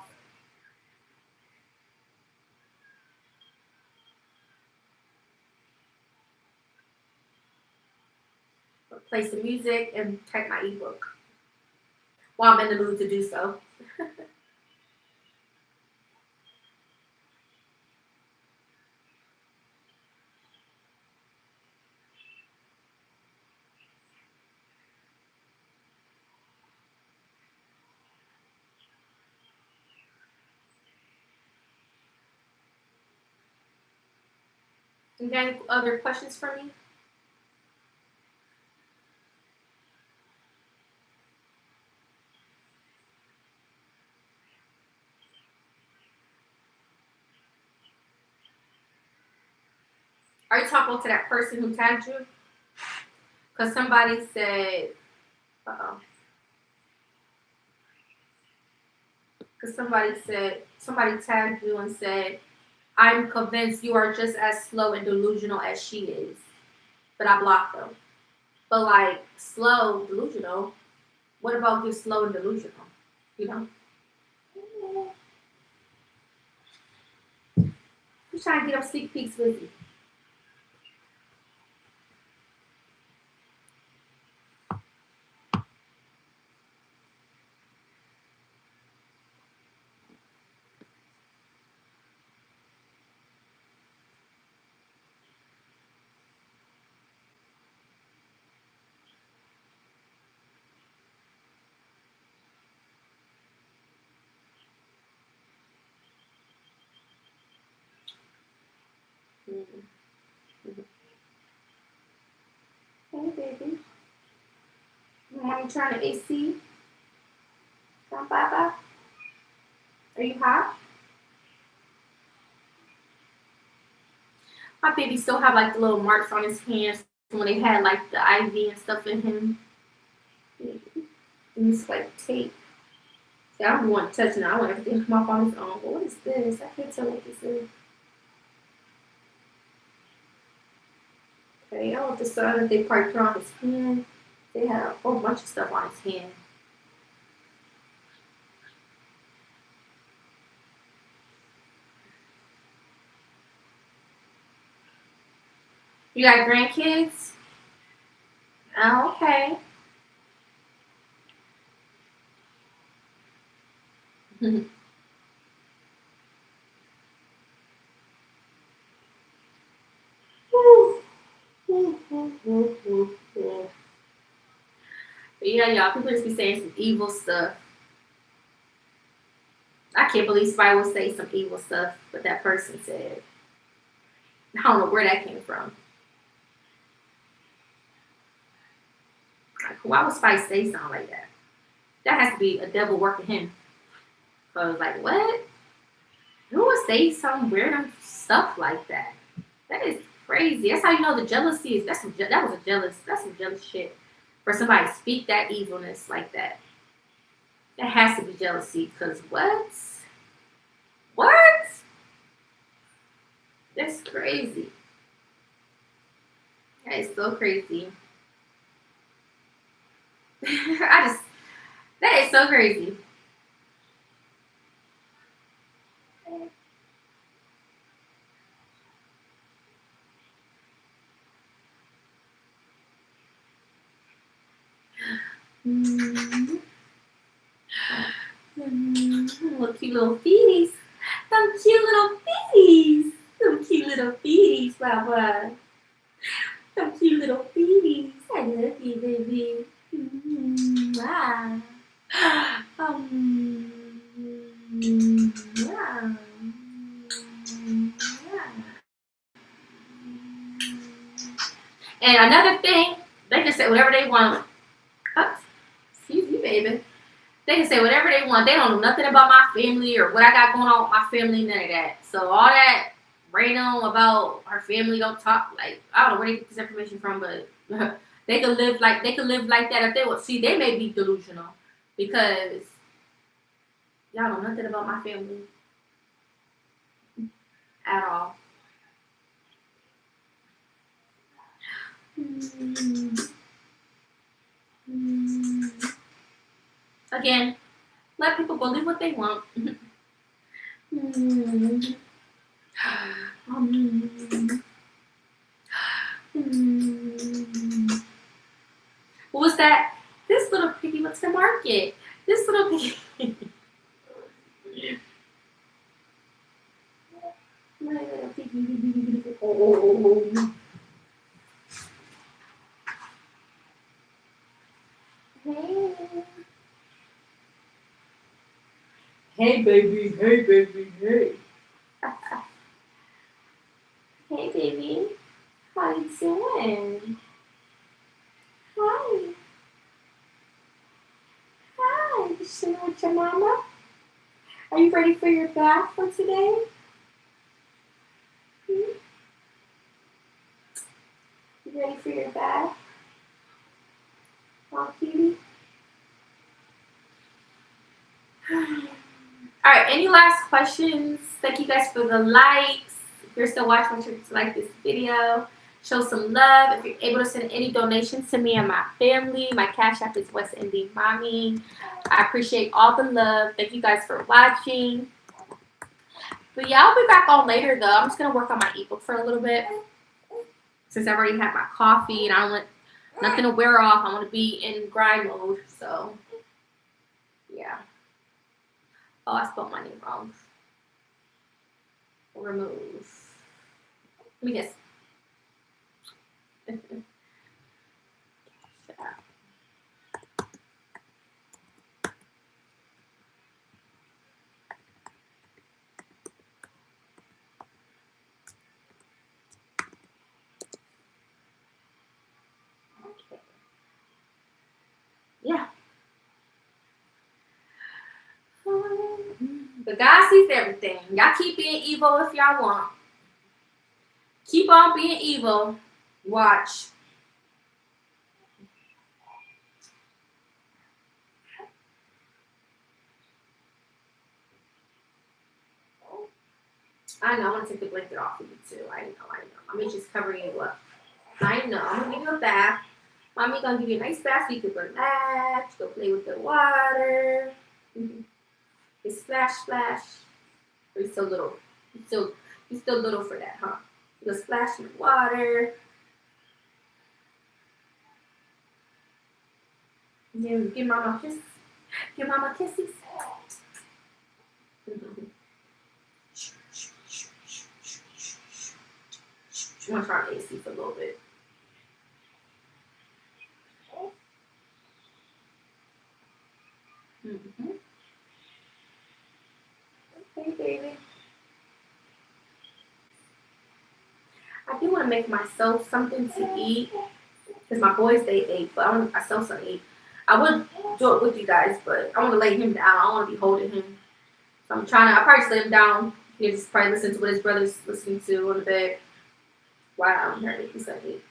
Play some music and type my ebook while I'm in the mood to do so. You got any other questions for me? Are you talking to that person who tagged you? Because somebody said, uh-oh. Because somebody tagged you and said, I'm convinced you are just as slow and delusional as she is. But I blocked them. But like, slow, delusional, what about you slow and delusional? You know? Who's trying to get up sneak peeks with you? Mm-hmm. Hey, baby. Mommy trying to AC? Bye bye. Are you hot? My baby still have like the little marks on his hands from when they had like the IV and stuff in him. And it's like tape. See, I don't want touching it. I want everything to come off on its own. But what is this? I can't tell what this is. Okay, I want the side that they probably put on his hand. They had a whole bunch of stuff on his hand. You got grandkids? Oh, okay. Yeah, y'all, people just be saying some evil stuff. I can't believe somebody will say some evil stuff, but that person said. I don't know where that came from. Like, why would Spice say something like that? That has to be a devil working him. So I was like, what? Who would say some weird stuff like that? That is crazy. That's how you know the jealousy is. That's some jealous shit. For somebody to speak that evilness like that. That has to be jealousy. Cause what? What? That's crazy. That is so crazy. That is so crazy. Mm-hmm. Look, cute little feeties. Some cute little feeties. Some cute little feeties, Baba. Some cute little feeties. I love you, baby. Wow. Wow. And another thing, they can say whatever they want. Oh, excuse me, baby. They can say whatever they want. They don't know nothing about my family or what I got going on with my family, none of that. So all that random about our family don't talk like I don't know where they get this information from, but they could live like that if they would see they may be delusional because y'all know nothing about my family at all. Again, let people believe what they want. What was that? This little piggy went to the market. This little piggy. Hey baby, hey baby, hey. Hey baby. doing? Hi. Hi. You sitting with your mama? Are you ready for your bath for today? You ready for your bath? Oh, cutie. All right, any last questions? Thank you guys for the likes. If you're still watching, make sure to like this video. Show some love. If you're able to send any donations to me and my family, my Cash App is westindiemamii. I appreciate all the love. Thank you guys for watching. But yeah, I'll be back on later though. I'm just going to work on my ebook for a little bit. Since I've already had my coffee and I don't want nothing to wear off. I want to be in grind mode. So, yeah. Oh, I spelled my name wrong. Remove. Let me guess. Okay. Yeah. But God sees everything. Y'all keep being evil if y'all want. Keep on being evil. Watch. I know. I'm going to take the blanket off of you too. I know. Mommy's just covering you up. I know. I'm going to give you a bath. Mommy going to give you a nice bath so you can relax. Go play with the water. It's splash, splash. Or you're still little. You're still little for that, huh? You go splash in the water. And then give mama a kiss. Give mama kisses. I'm gonna turn on AC for a little bit. Okay, baby. I do want to make myself something to eat because my boys they ate, but I want myself something to eat. I would do it with you guys, but I want to lay him down. I don't want to be holding him. So I'm trying to. I probably just lay him down. He just probably listen to what his brother's listening to on the bed. While I'm here making something to eat.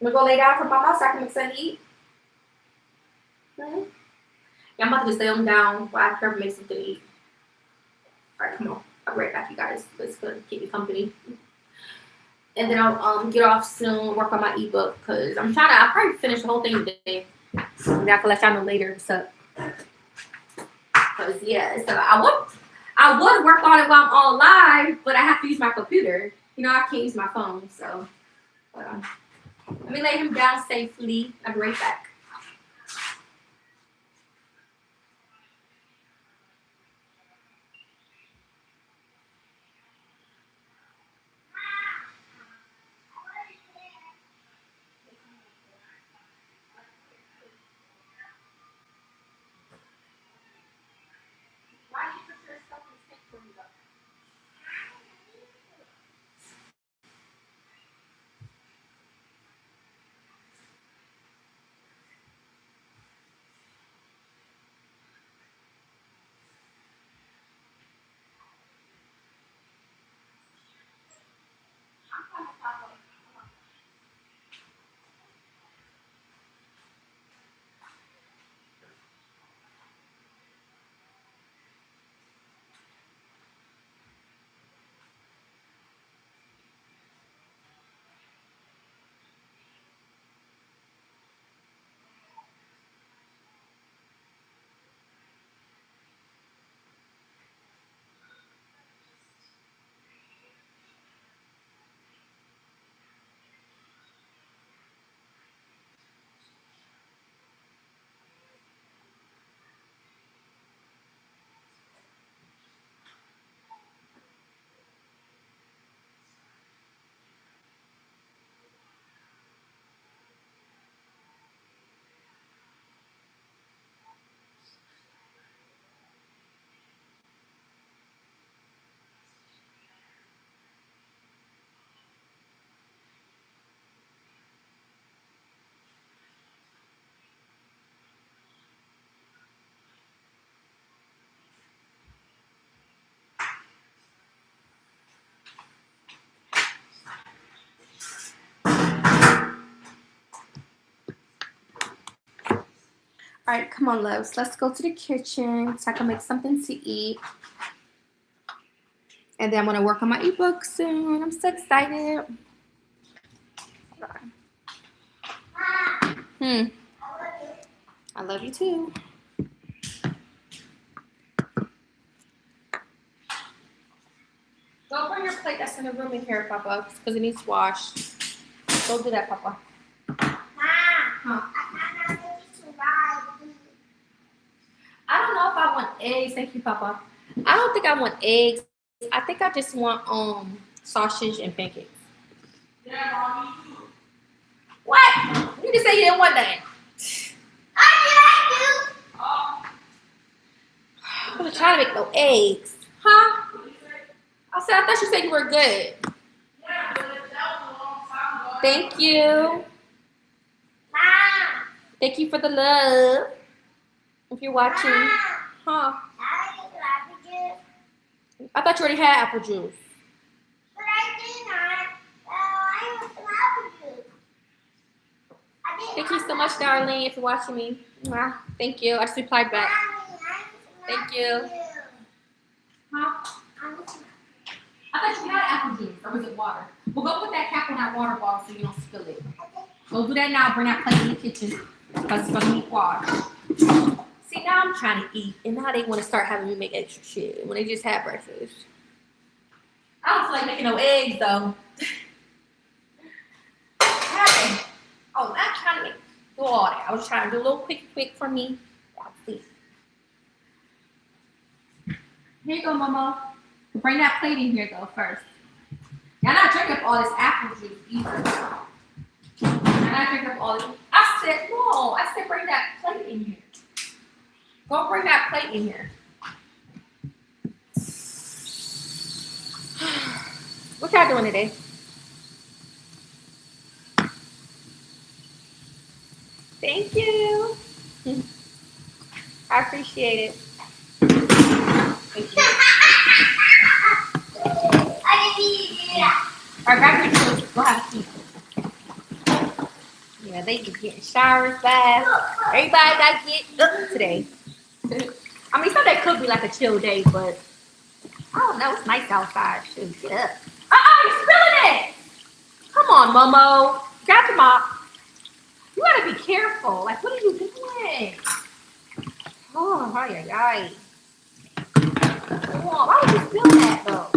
I'm gonna go lay down for mama so I can make something to eat. Okay. Yeah, I'm about to just lay him down while I can make something to eat. All right, come on. I'll be right back, you guys. It's gonna keep me company. And then I'll get off soon, work on my ebook because I'll probably finish the whole thing today. And I can let y'all know later. So, because yeah, so I would work on it while I'm on live, but I have to use my computer. You know, I can't use my phone. So, let me lay him down safely. I'll be right back. All right, come on, loves. Let's go to the kitchen so I can make something to eat. And then I'm going to work on my ebook soon. I'm so excited. I love you too. Go bring your plate that's in the room in here, Papa, because it needs washed. Go do that, Papa. I don't know if I want eggs. Thank you, Papa. I don't think I want eggs. I think I just want sausage and pancakes. Yeah, Mommy. What? You just say you didn't want that. I wasn't trying to make no eggs. Huh? I said, I thought you said you were good. Yeah, but that was a long time ago. Thank you. Mom. Thank you for the love. If you're watching. Mom. Huh? I thought you already had apple juice. But I did not. I want some apple juice. Thank you so much, Darlene, if you're watching me. Thank you. I just replied back. Thank you. Huh? I thought you had apple juice, or was it water? Well, go put that cap on that water bottle so you don't spill it. Go do that now. Bring that plate in the kitchen because it's going to need water. See, now I'm trying to eat, and now they want to start having me make extra shit when they just had breakfast. I don't feel like making no eggs, though. Oh, I'm not trying to do all that. I was trying to do a little quick for me. See. Here you go, Mama. Bring that plate in here, though, first. Y'all not drink up all this apple juice either. Y'all not drink up all this. I said, no. I said bring that plate in here. Go bring that plate in here. What y'all doing today? Thank you. I appreciate it. Thank you. All right, back to you. Go have a seat. Yeah, they be getting showers, baths. Everybody got to get up today. I mean, Sunday could be like a chill day, but I don't know. It's nice outside. Shoot, get up. You're spilling it. Come on, Momo. Grab the mop. You gotta be careful. Like, what are you doing? Oh, hi. Come on. Why would you spill that, though?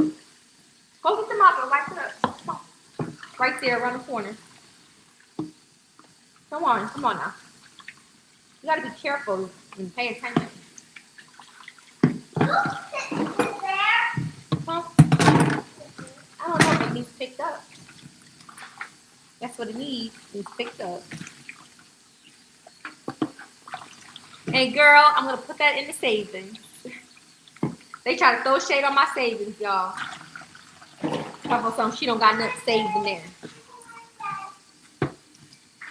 Go get the mop and wipe it up. Come on. Right there, around the corner. Come on now. You gotta be careful and pay attention. Huh? I don't know if it needs picked up. That's what it needs. It's picked up. Hey, girl, I'm gonna put that in the savings. They try to throw shade on my savings, y'all. Talk about something she don't got nothing saved in there.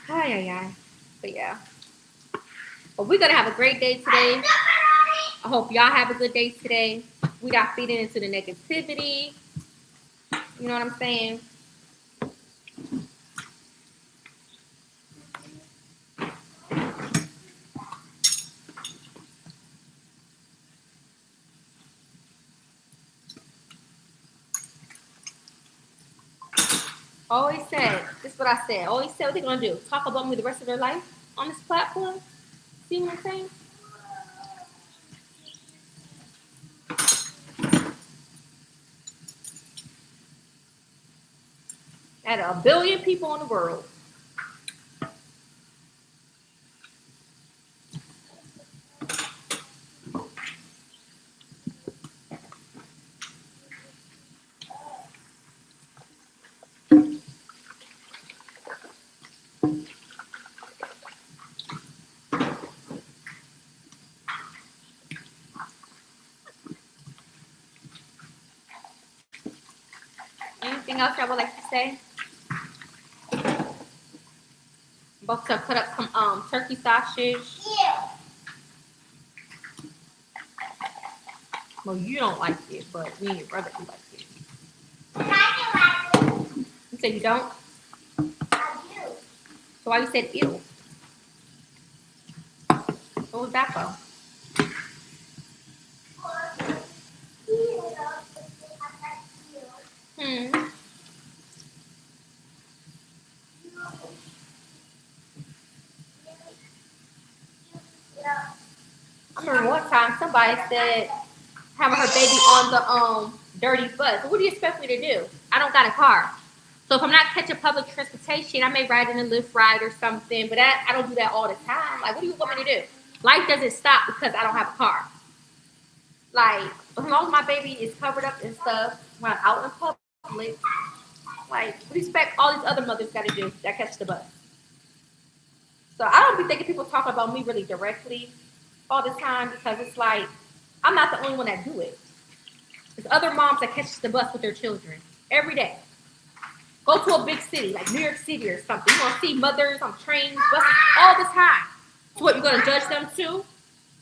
Hi. But yeah. But we're gonna have a great day today. I hope y'all have a good day today. We not feeding into the negativity. You know what I'm saying? Always said, this is what I said. Always said what they're gonna do. Talk about me the rest of their life on this platform. See what I'm saying? Out of 1 billion people in the world. Anything else I would like to say? I'm about to cut up some turkey sausage. Yeah. Well, you don't like it, but me and your brother do like it. I do like it. You said you don't? I do. So why you said ew? What was that for? I remember one time somebody said having her baby on the dirty bus. What do you expect me to do? I don't got a car. So if I'm not catching public transportation, I may ride in a Lyft ride or something, but I don't do that all the time. Like, what do you want me to do? Life doesn't stop because I don't have a car. Like, as long as my baby is covered up and stuff when I'm out in public, like, what do you expect all these other mothers got to do that catch the bus? So I don't be thinking people talk about me really directly all the time because it's like, I'm not the only one that do it. There's other moms that catch the bus with their children every day. Go to a big city like New York City or something. You're going to see mothers on trains, buses all the time. So what, you're going to judge them too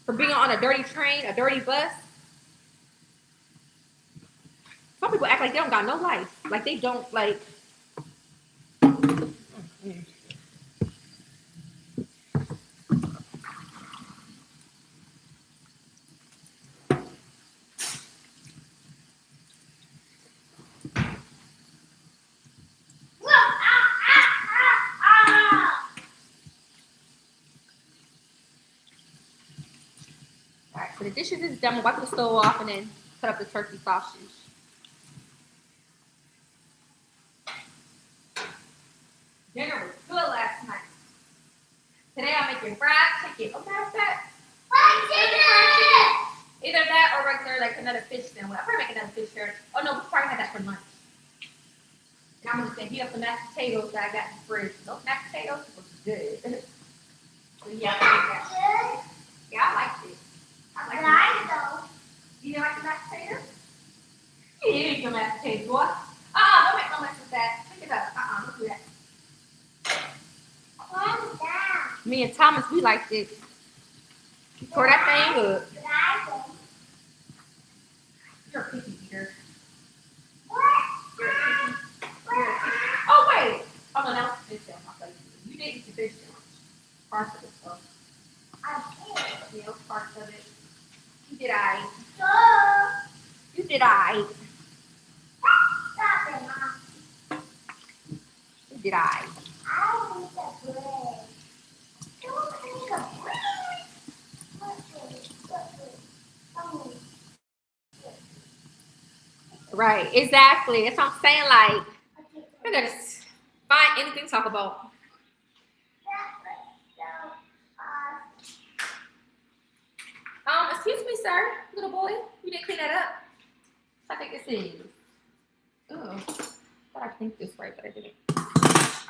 for being on a dirty train, a dirty bus? Some people act like they don't got no life. Like they don't, like... So the dishes is done. We'll wipe the stove off and then cut up the turkey sausage. Dinner was good last night. Today I'm making fried chicken. Oh, that's that. Fried chicken! Either that or regular, like another fish sandwich. I'll probably make another fish sandwich. Oh no, we probably had that for lunch. And I'm gonna heat up the mashed potatoes that I got in the fridge. Those mashed potatoes was good. So yeah, I like that. Yeah, I liked it. I like it. You didn't like the mashed potatoes? You didn't eat your mashed potatoes, boy. Don't make no mess with that. Pick it up. Don't do that. Me and Thomas, we like this. Pour that thing up. You're a picky eater. Oh, wait. Oh, no, that was the fish sandwich. You did eat the fish sandwich. Parts of it, though. I did. Yeah, parts of it. You did I. You did I. Stop it, Mom. You did I. I need the bread. Don't need the bread. Right, exactly. That's what I'm saying. Like, we're gonna find anything to talk about. Excuse me, sir, little boy. You didn't clean that up. I think this is. Oh, thought I cleaned this right, but I didn't. All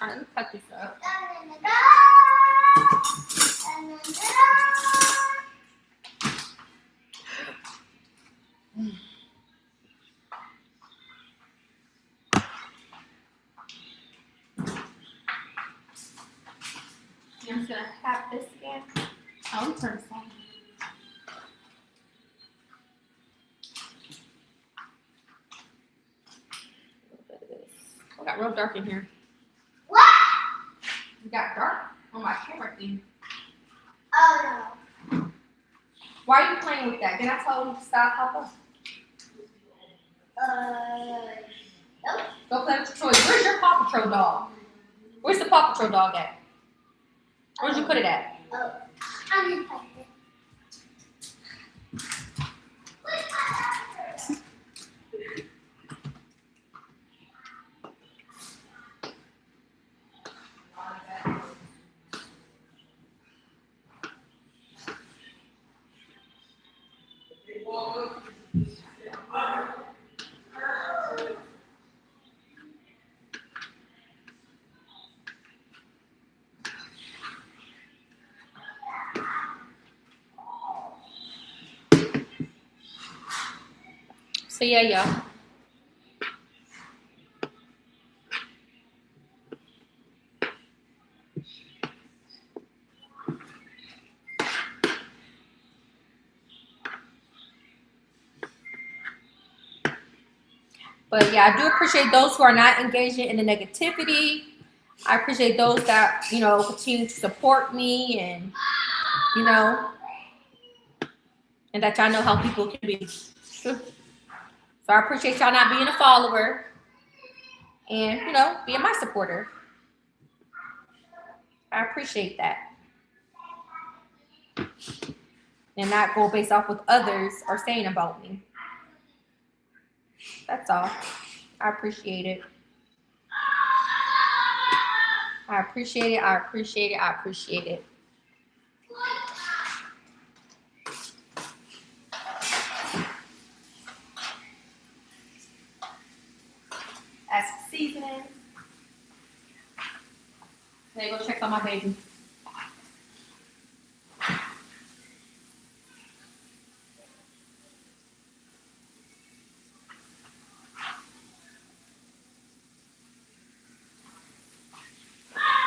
right, let me cut this up. I'm just gonna have this again. Oh, let me turn this on. It got real dark in here. What? It got dark on my camera thing. Oh no. Why are you playing with that? Did I tell you to stop, Papa? Nope. Go play with your toys. Where's your Paw Patrol dog? Where's the Paw Patrol dog at? Where'd you put it at? Oh, I'm in the So yeah, y'all. But yeah, I do appreciate those who are not engaging in the negativity. I appreciate those that, continue to support me and, and that y'all know how people can be. So I appreciate y'all not being a follower and, you know, being my supporter. I appreciate that. And not go based off what others are saying about me. That's all. I appreciate it. I appreciate it. I appreciate it. I appreciate it. As for seasoning, let me go check on my baby.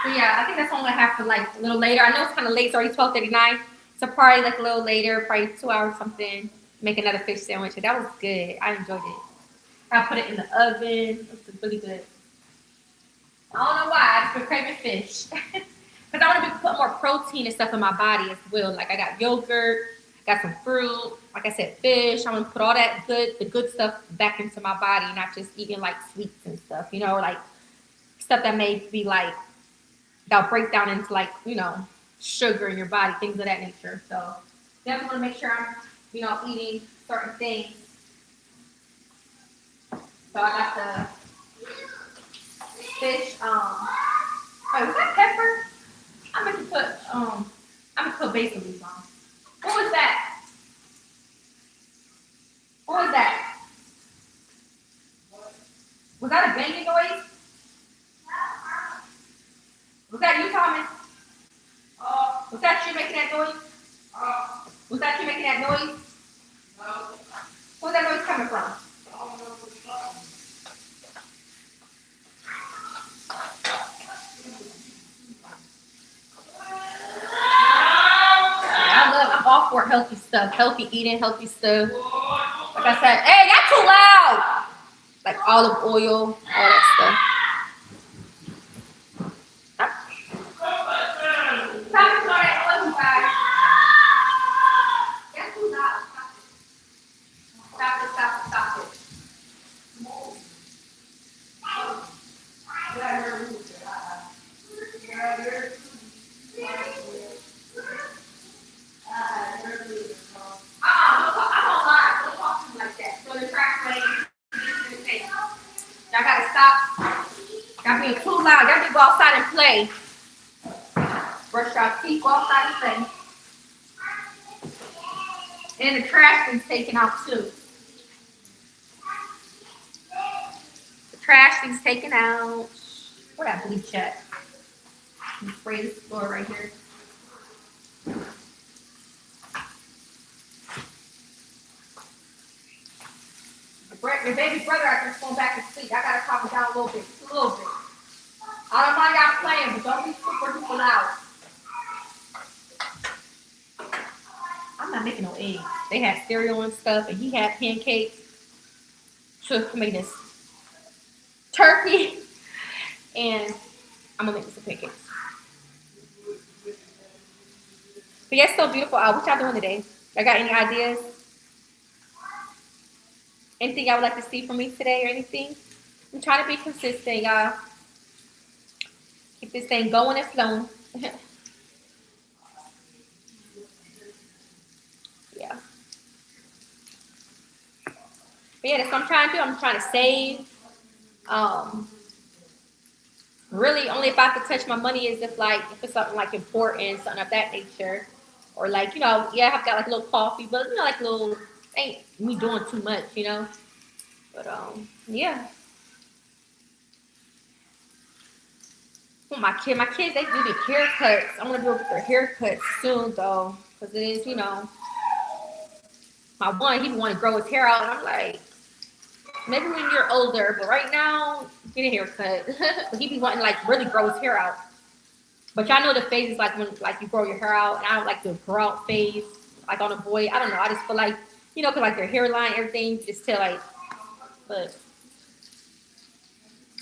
So yeah, I think that's all I have for like a little later. I know it's kind of late. It's already 12:39. So probably like a little later, probably 2 hours something. Make another fish sandwich. And that was good. I enjoyed it. I put it in the oven. It was really good. I don't know why. I just been craving fish. Because I want to put more protein and stuff in my body as well. Like I got yogurt, got some fruit. Like I said, fish. I want to put all that the good stuff back into my body, not just eating like sweets and stuff. You know, like stuff that may be like, that'll break down into like, you know, sugar in your body, things of that nature. So definitely want to make sure I'm, you know, eating certain things. So I got the fish. Oh, was that pepper? I meant to put basil leaves on. What was that? What was that? Was that a banging noise? Was that you, Thomas? Was that you making that noise? Was that you making that noise? No. Where's that noise coming from? I'm all for healthy stuff, healthy eating, healthy stuff. Like I said, hey, that's too loud. Like olive oil, all that stuff. Stop it. Y'all gotta stop. Y'all being too loud. Y'all need to go outside and play. Brush your teeth, go outside and play. And the trash is taken out too. The trash is taken out. Where that bleach at? Spray this floor right here. Your baby brother I just going back to sleep. I gotta calm him down a little bit. Just a little bit. I don't mind y'all playing, but don't be super loud. I'm not making no eggs. They had cereal and stuff, and he had pancakes. So I made this turkey, and I'm gonna make some pancakes. But yeah, it's so beautiful out. What y'all doing today? Y'all got any ideas? Anything y'all would like to see from me today or anything? I'm trying to be consistent, y'all. Keep this thing going and flowing. Yeah. But yeah, that's what I'm trying to do. I'm trying to save. Really, only if I have to touch my money is if it's something like important, something of that nature. Or like, you know, yeah, I've got like a little coffee, but you know, like little, ain't me doing too much, you know. But yeah. Well, my kids, they do the haircuts. I'm gonna do their haircuts soon though, because it is, you know, my one, he want to grow his hair out, and I'm like, maybe when you're older, but right now, get a haircut. But he be wanting to like really grow his hair out. But y'all know the phase is like when like you grow your hair out, and I don't like the grow out phase, like on a boy. I don't know. I just feel like, you know, cause like their hairline, everything, just tell like, but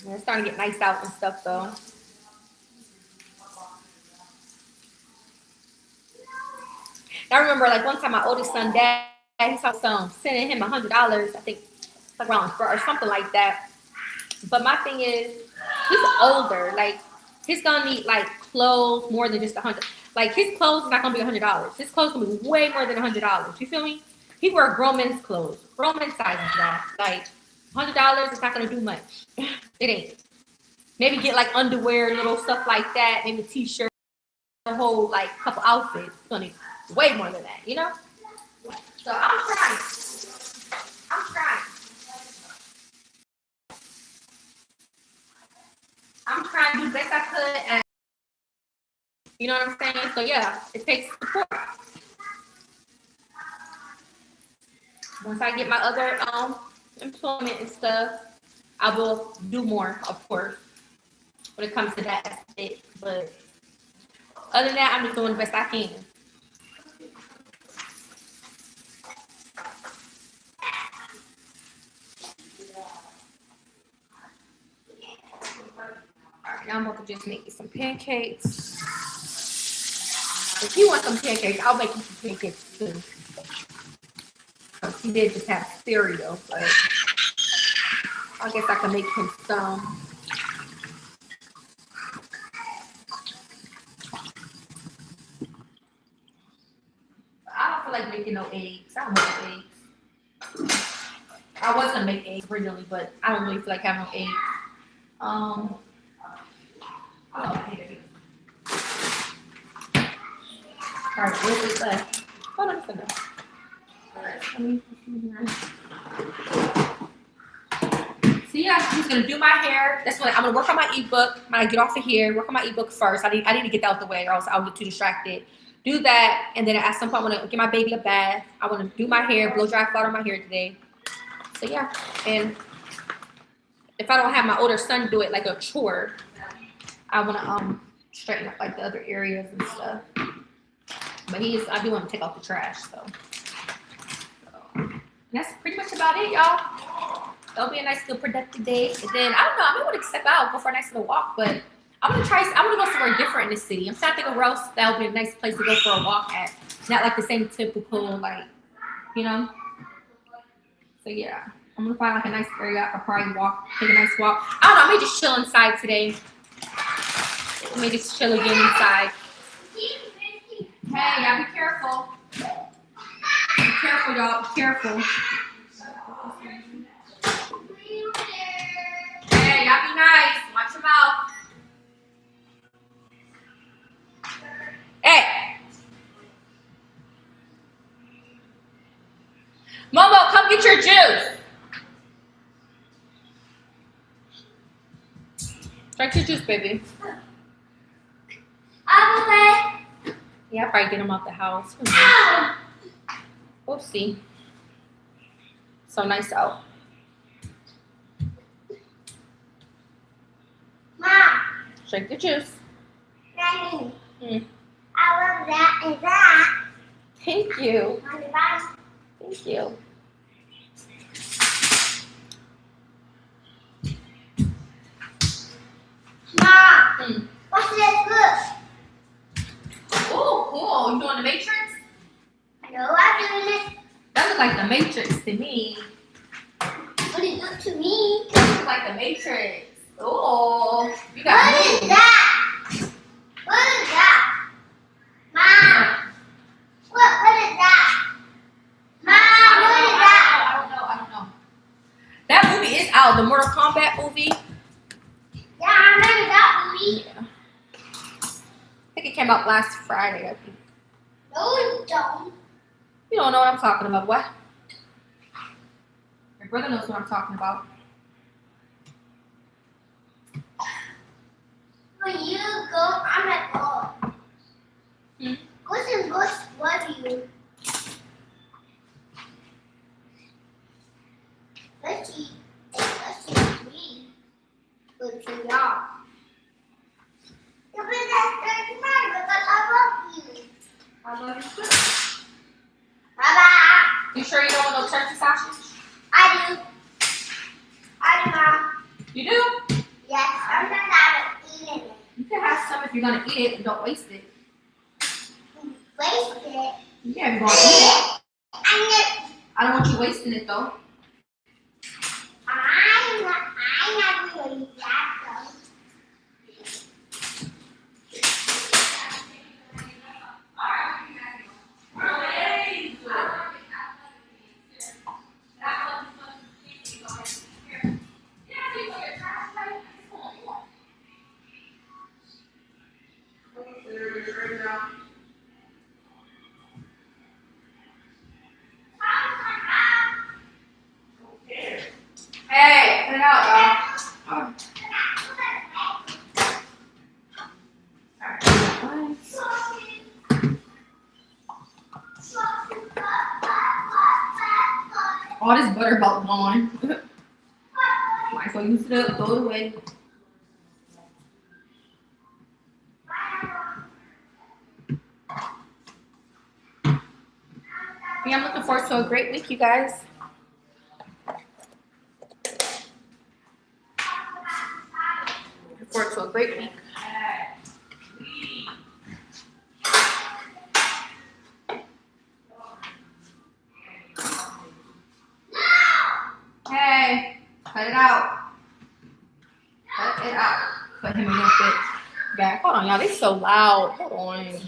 yeah, it's starting to get nice out and stuff though. I remember like one time my oldest son dad He saw some sending him $100. I think like around or something like that. But my thing is, he's older. Like he's gonna need like clothes more than just $100. Like his clothes is not gonna be $100. His clothes gonna be way more than $100. You feel me? He wear grown men's clothes, grown men's sizes, y'all. Like $100 is not gonna do much. It ain't. Maybe get like underwear, little stuff like that. Maybe a t-shirt, a whole like couple outfits. It's gonna be way more than that, you know. So I'm trying. I'm trying. I'm trying to do the best I could, and you know what I'm saying? So yeah, it takes support. Once I get my other employment and stuff, I will do more, of course, when it comes to that aspect. But other than that, I'm just doing the best I can. Alright, now I'm about to just make some pancakes. If you want some pancakes, I'll make you some pancakes too. He did just have cereal, but I guess I can make him some. I don't feel like making no eggs. I don't make eggs. I was gonna make eggs originally, but I don't really feel like having no eggs. Oh, here it is. All right, where's this left? Hold on a second. So yeah, I'm just gonna do my hair. That's what I'm gonna work on my ebook. When I get off of here, work on my ebook first. I need to get that out the way, or else I'll get too distracted. Do that, and then at some point, I want to give my baby a bath. I want to do my hair, blow dry flour on my hair today. So yeah, and if I don't have my older son do it like a chore, I want to straighten up like the other areas and stuff. But I do want to take out the trash, so that's pretty much about it, y'all. That'll be a nice, good, productive day. And then I don't know, I may want to step out, go for a nice little walk, but I'm gonna go somewhere different in the city. I'm trying to think of where else that'll be a nice place to go for a walk at. Not like the same typical, like, you know. So yeah, I'm gonna find like a nice area I could probably take a nice walk. I don't know, I may just chill inside today. I may just chill again inside. Hey, y'all be careful. Be careful, y'all. Be careful. Hey, y'all be nice. Watch your mouth. Hey. Momo, come get your juice. Drink your juice, baby. Yeah, I'll probably get him out the house. We'll see. So nice out. Mom. Drink the juice. Daddy. I love that and that. Thank you. Thank you. Mom. What's this book? Oh, cool. You doing the Matrix? No, I'm doing it. That looks like the Matrix to me. What does it look to me? That looks like the Matrix. Oh, you got What is that? What is that? Mom. What is that? Mom, what is that? I don't know. That movie is out. The Mortal Kombat movie. Yeah, I remember that movie. Yeah. I think it came out last Friday, I think. No, you don't. You don't know what I'm talking about, what? Your brother knows what I'm talking about. When you go, I'm at home. What's in bush? What do you? Let's eat. Let's eat me. Good to y'all. You're that's mine because I love you. I love you too. Bye-bye. You sure you don't want no turkey sausage? I do. I do, Mom. You do? Yes, sometimes I don't eat it. You can have some if you're gonna eat it and don't waste it. Waste it. Yeah, if you're gonna eat it. I'm gonna I don't want you wasting it though. I never use that though. Hey, put it out, y'all. All this butter about gone. Might as well use it up, throw it away. Yeah, I'm looking forward to a great week, you guys. Looking forward to a great week. Hey, cut it out. Cut it out. Put him in your fit back. Hold on, y'all. They so loud. Hold on.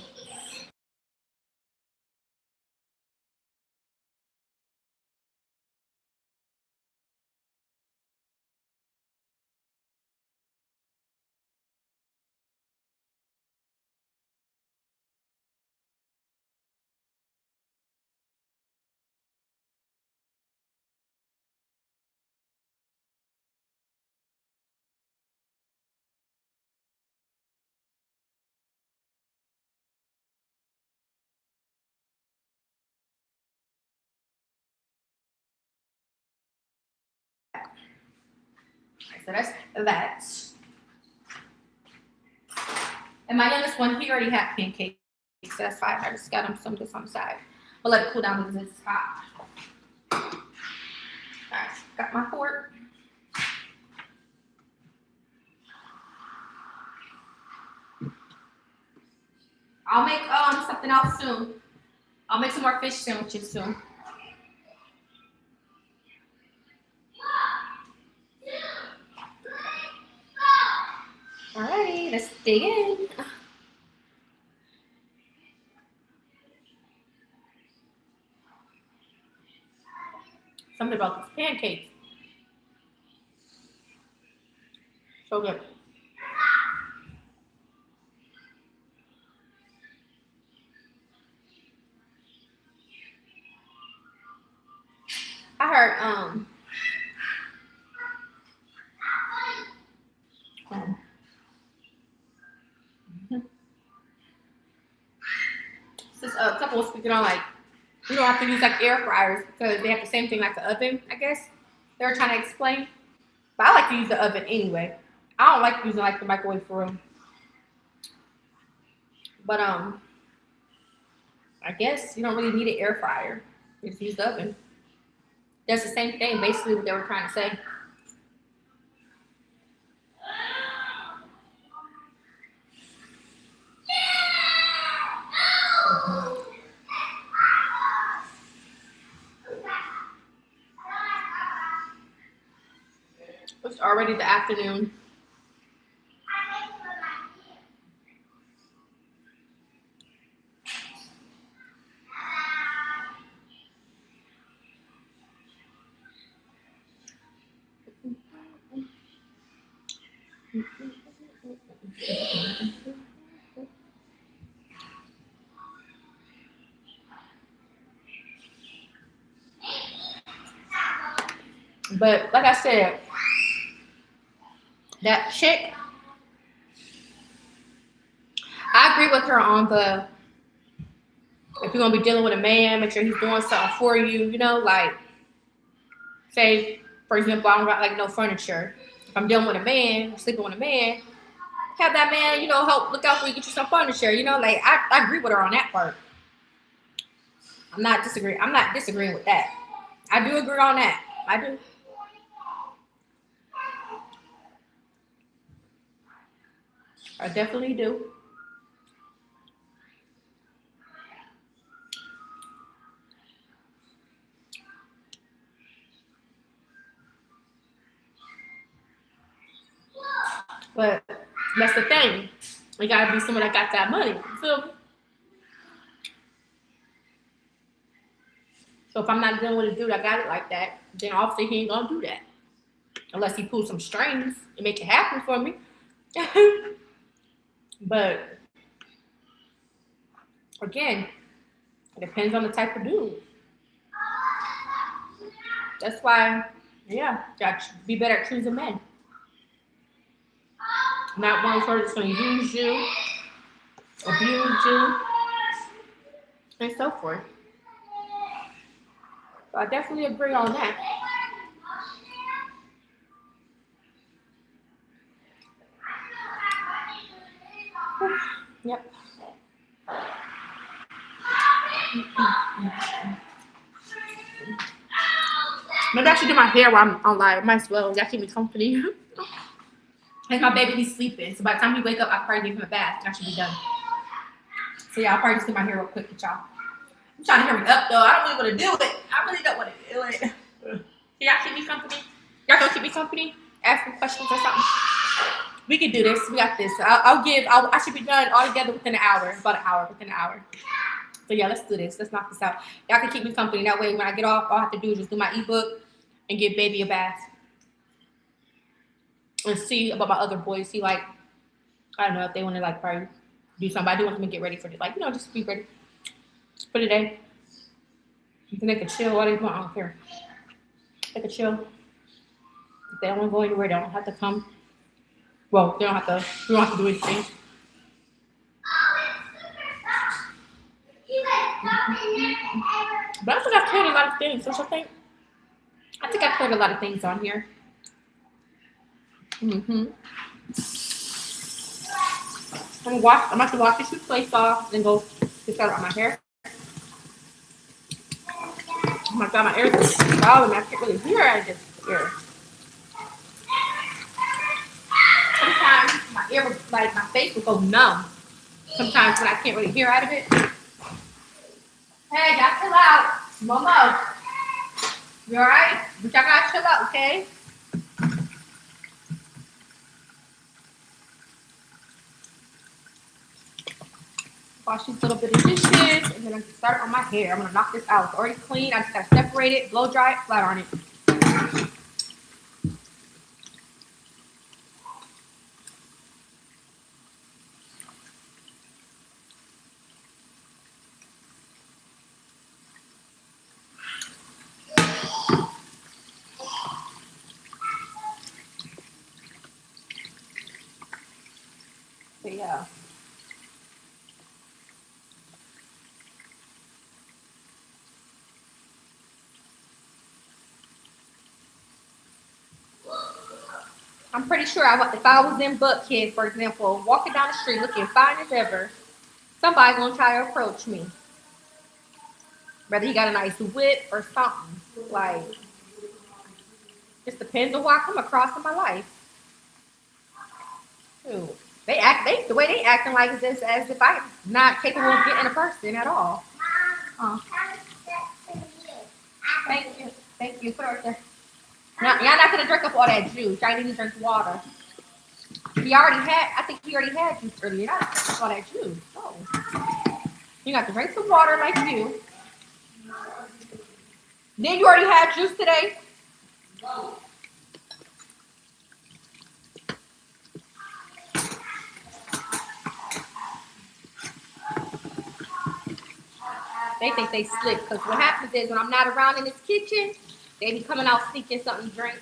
So that's that. And my youngest one, he already had pancakes. So that's fine. I just got him some of this on the side. I'll let it cool down because it's hot. Alright, got my fork. I'll make something else soon. I'll make some more fish sandwiches soon. Alrighty, let's dig in. Something about these pancakes. So good. I heard this a couple was speaking on like you don't have to use like air fryers because they have the same thing like the oven, I guess. They were trying to explain. But I like to use the oven anyway. I don't like using like the microwave for room. But I guess you don't really need an air fryer. You just use the oven. That's the same thing, basically what they were trying to say. It's already the afternoon. But like I said, that chick, I agree with her on the if you're gonna be dealing with a man, make sure he's doing something for you, you know, like say, for example, I don't got like no furniture. If I'm dealing with a man, sleeping with a man, have that man, you know, help look out for you, get you some furniture, you know, like I agree with her on that part. I'm not disagreeing with that. I do agree on that. I do. I definitely do. It gotta be someone that got that money. You feel me? So if I'm not dealing with a dude that got it like that, then obviously he ain't gonna do that. Unless he pulls some strings and make it happen for me. But again, it depends on the type of dude. That's why, yeah, got to be better at choosing men. Not one person that's gonna use you, abuse you, and so forth. So I definitely agree on that. Yep. Maybe I should do my hair while I'm on live. Might as well. That keep me company. Like my baby, he's sleeping. So by the time he wake up, I'll probably give him a bath and I should be done. So yeah, I'll probably just do my hair real quick with y'all. I'm trying to hurry up though. I don't really want to do it. I really don't want to do it. Y'all keep me company? Y'all gonna keep me company? Ask me questions or something? We can do this. We got this. I should be done all together within an hour. About an hour, within an hour. So yeah, let's do this. Let's knock this out. Y'all can keep me company. That way when I get off, all I have to do is just do my ebook and give baby a bath. And see about my other boys. See, like, I don't know if they want to, like, probably do something. I do want them to get ready for it. Like, you know, just be ready for the day. You can make a chill. What do you want? I don't care. Take a chill. If they don't want to go anywhere, they don't have to come. Well, we don't have to do anything. But I think I've cleared a lot of things. Don't you think? I think I've cleared a lot of things on here. I'm about to wash this toothpaste off and go get started on my hair. Oh my god, my ears are loud and I can't really hear out of this ear. Sometimes my ear will, like my face will go numb. Sometimes when I can't really hear out of it. Hey, y'all chill out. Momo. You alright? But y'all gotta chill out, okay? Wash these little bit of dishes, and then I'm gonna start on my hair. I'm gonna knock this out. It's already clean. I just gotta separate it, blow dry it, flat iron it. So yeah. I'm pretty sure if I was in Buckhead, for example, walking down the street looking fine as ever, somebody gonna try to approach me. Whether he got a nice whip or something. Like, just depends on what I come across in my life. Dude, the way they acting like it's as if I'm not capable of getting a person at all. Thank you. Thank you. Put it right there. Now, y'all not gonna drink up all that juice. Y'all need to drink water. I think he already had juice earlier. You're not drink all that juice. Oh. You got to drink some water like you. Then you already had juice today? They think they slick because what happens is when I'm not around in this kitchen, they be coming out sneaking something to drink.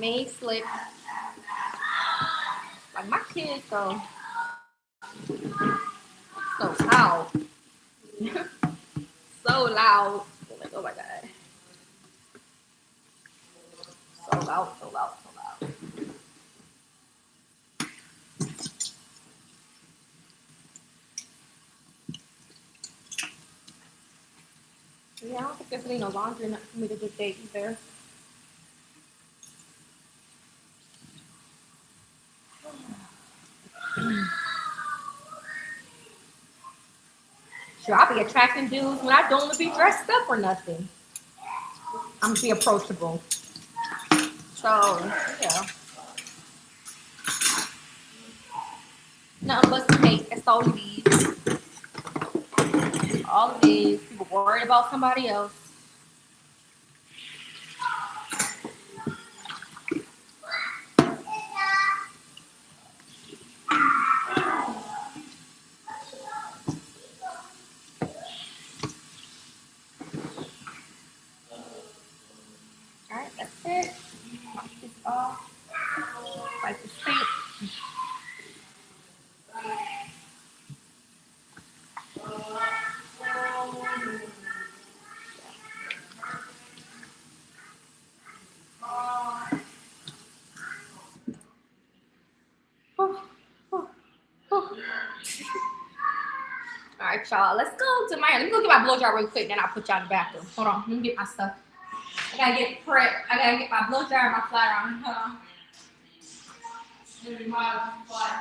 They ain't slick. Like my kids, so loud. So loud. Like, oh my god. So loud, so loud, so loud. Yeah, I don't think there's really no laundry enough for me to do today either. Sure, I'll be attracting dudes when I don't want to be dressed up or nothing. I'm gonna be approachable. So, yeah. Nothing but some hate. That's all it is. All it is. People worried about somebody else. Alright, that's it. Knock this off. Wipe the sink. Alright, y'all. Let's go to my hair. Let me go get my blow dryer real quick, then I'll put y'all in the bathroom. Hold on. Let me get my stuff. I gotta get prepped. I gotta get my blow dryer and my flat iron. Hold on.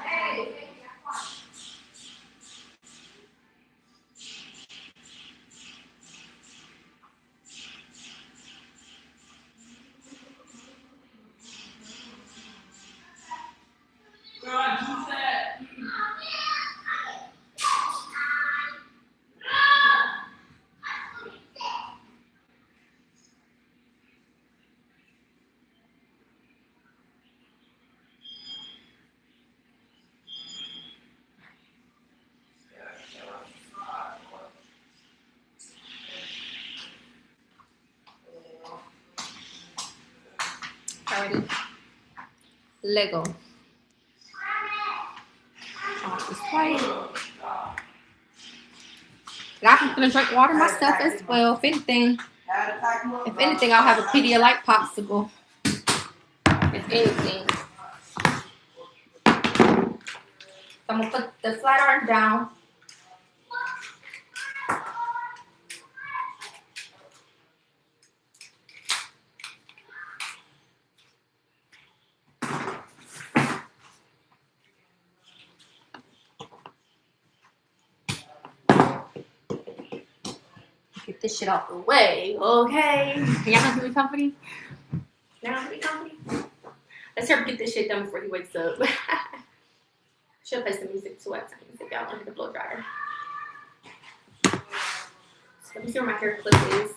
Hey. Alrighty. Lego. Off this plate. I'm gonna drink water myself as well. If anything, I'll have a Pedialyte popsicle. If anything. So I'm gonna put the flat iron down. Get this shit out the way, okay? Y'all gonna be company? Y'all gonna be company? Let's hurry get this shit done before he wakes up. Should play some music too at times if y'all want to hit the blow dryer. So let me see where my hair clip is.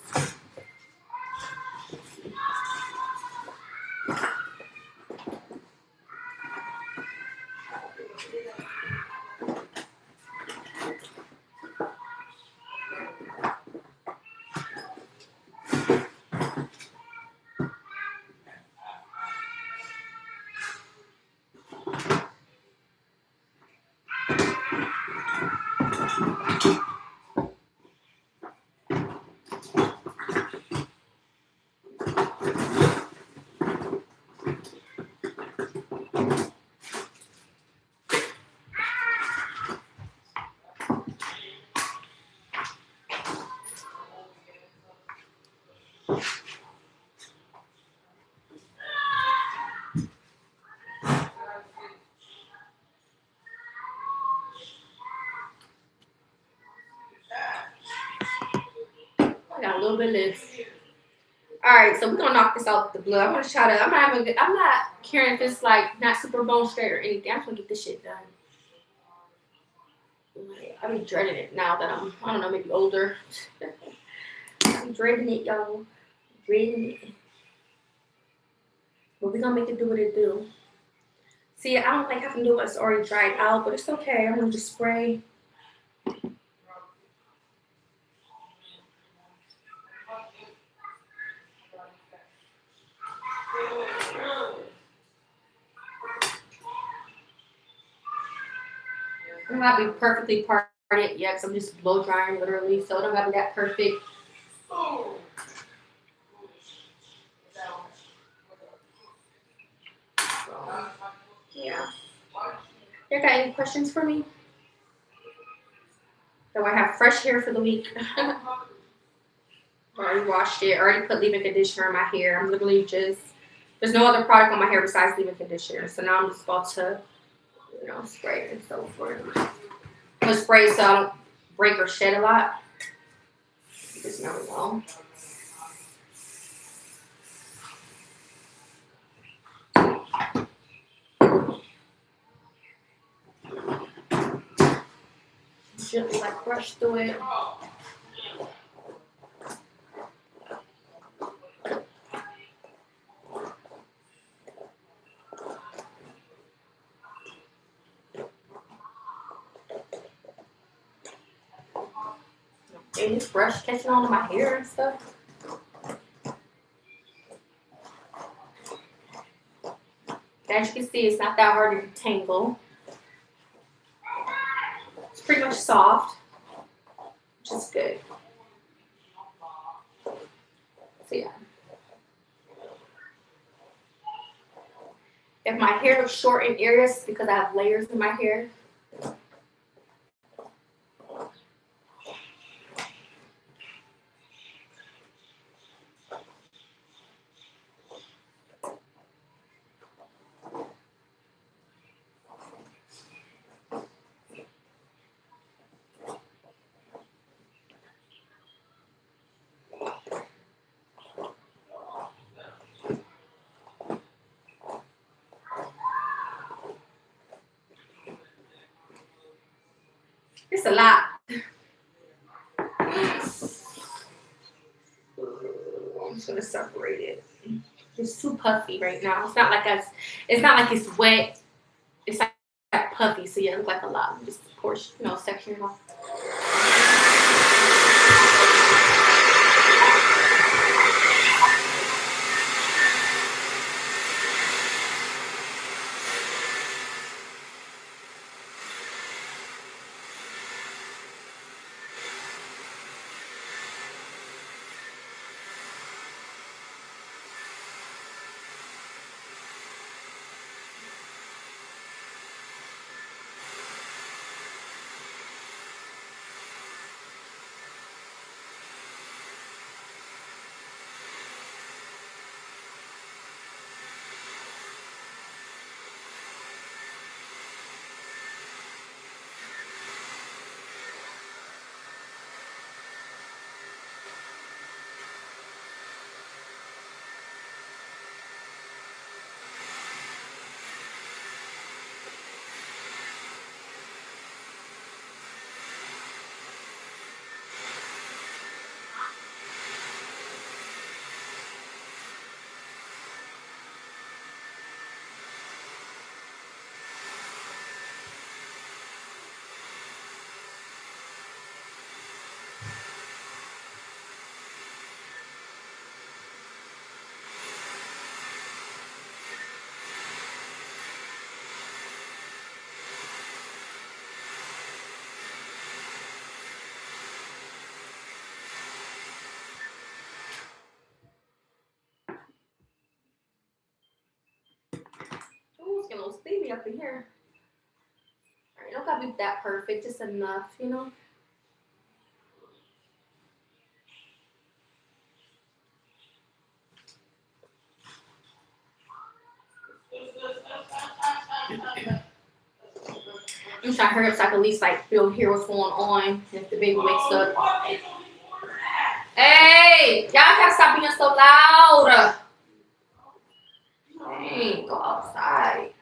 I got a little bit left. Alright, so we're gonna knock this out with the blood. I'm gonna try to, I'm not caring if it's like not super bone straight or anything. I'm just gonna get this shit done. I've been dreading it now that I'm, I don't know, maybe older. I'm dreading it, y'all. Dreading it. But we're gonna make it do what it do. See, I don't like having to do what's already dried out, but it's okay. I'm gonna just spray. I'm not be perfectly parted yet, because I'm just blow drying literally, so it don't gotta be that perfect. So, yeah. You got any questions for me? So I have fresh hair for the week. Already washed it. Already put leave-in conditioner in my hair. I'm literally just, there's no other product on my hair besides leave-in conditioner. So now I'm just about to, spray it and so forth. I'm gonna spray so I don't break or shed a lot. You just never know. gently like brush through it. And this brush catching on to my hair and stuff. As you can see, it's not that hard to tangle. It's pretty much soft, which is good. So yeah. If my hair looks short in areas, it's because I have layers in my hair. It's a lot. I'm just gonna separate it. It's too puffy right now. It's not like it's wet. It's like puffy, so yeah, it looks like a lot. Just portion, section it off. Ooh, it's getting a little steamy up in here. Alright, don't gotta be that perfect, just enough, I'm trying to hurry up so I can at least be able to hear what's going on if the baby wakes up. Hey, y'all gotta stop being so loud. Hey, go outside.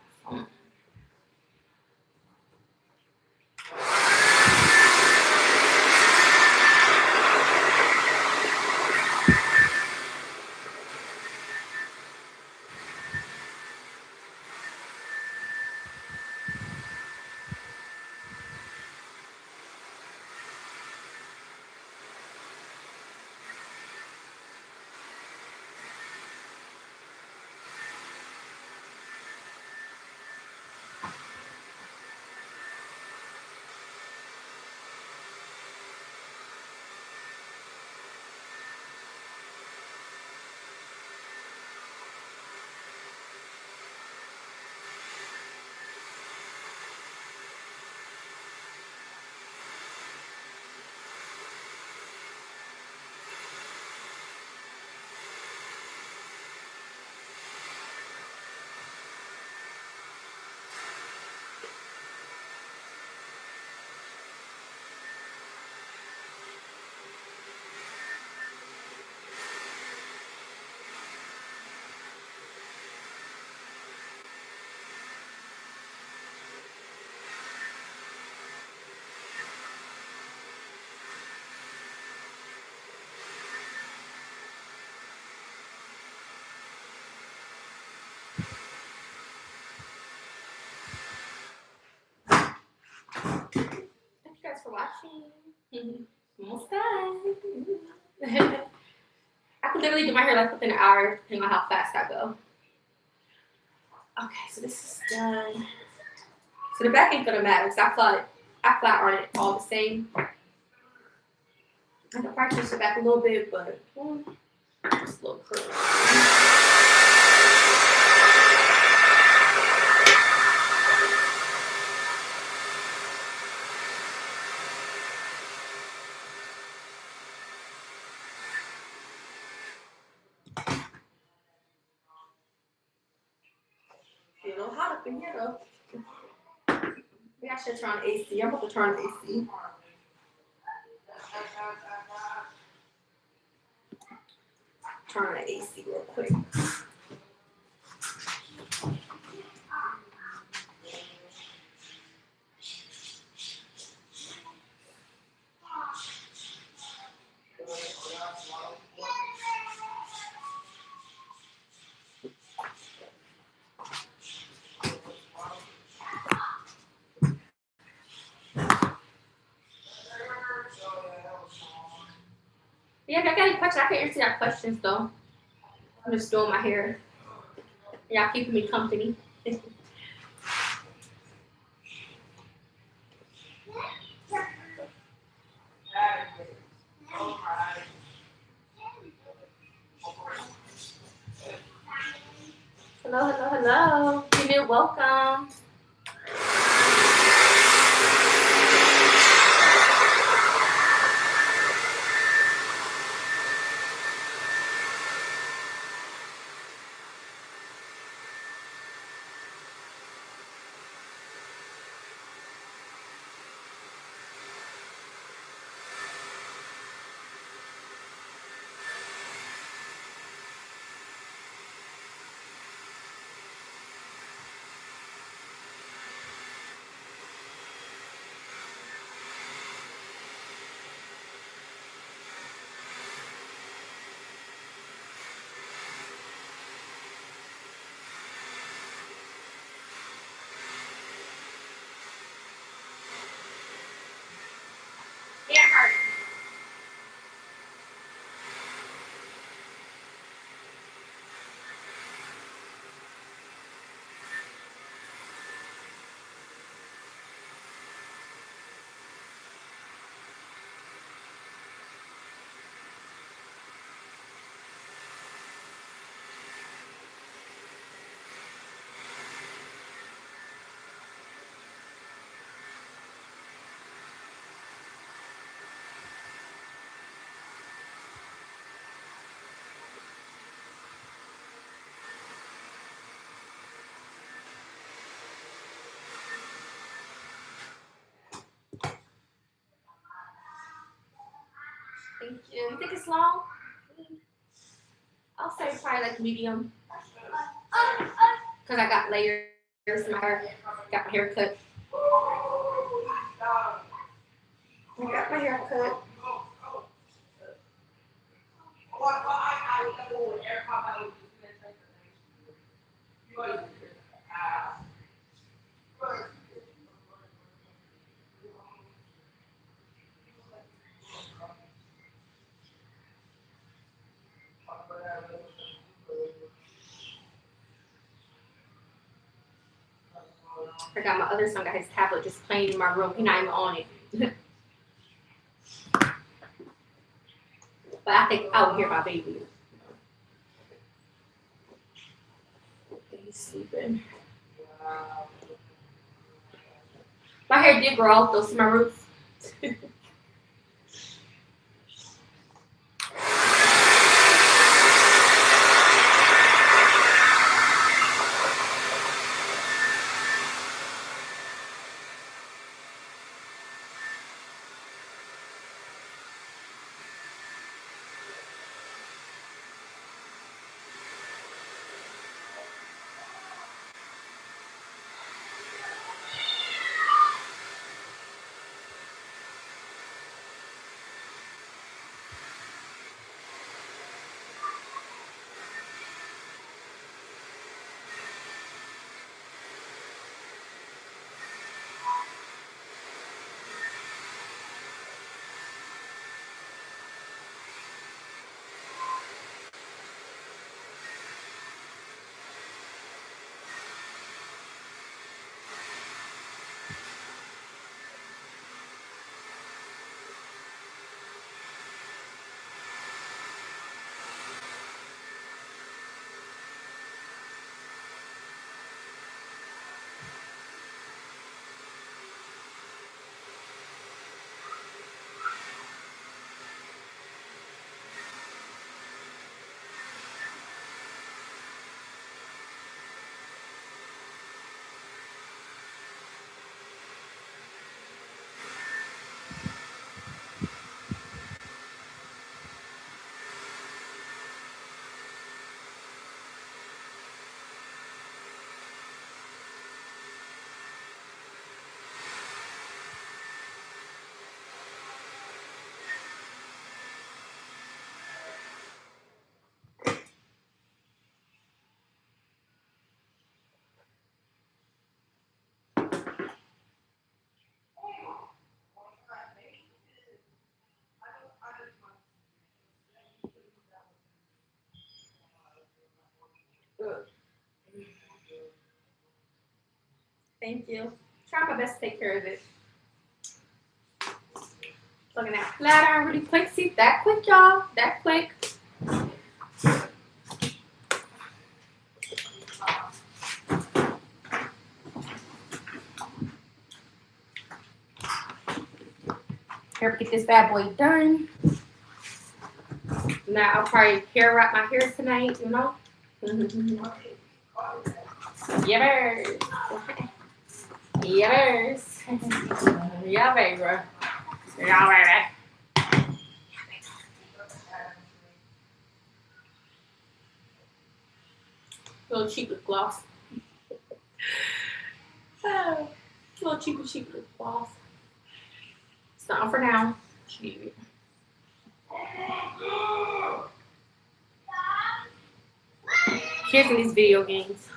Thank you guys for watching. Almost done. I can literally do my hair like within an hour, depending on how fast I go. Okay, so this is done. So the back ain't gonna matter because I flat iron it all the same. I can probably push it back a little bit, but just a little curl. Be a little hot up in here though. Maybe I should turn on the AC. I'm about to turn on the AC. Turn on the AC real quick. Yeah, if I got any questions, I can answer your questions though. I'm just doing my hair. Y'all keeping me company. Hello, hello, hello. Give me a welcome. Yeah, hurt. Thank you. You think it's long? I'll say probably like medium. Because I got layers in my hair. Got my hair cut. I got my hair cut. I got my other son got his tablet just playing in my room. He's not even on it. But I think I will hear my baby. He's sleeping. My hair did grow out though. See my roots? Thank you. Try my best to take care of it. Looking at flat iron really quick. See, that quick, y'all. That quick. Here, get this bad boy done. Now I'll probably hair wrap my hair tonight, you know? Yes. Yes. Yeah, baby. Yeah, baby. Little cheap lip gloss. Little cheap lip gloss. It's not for now. Cheap. Kids in these video games.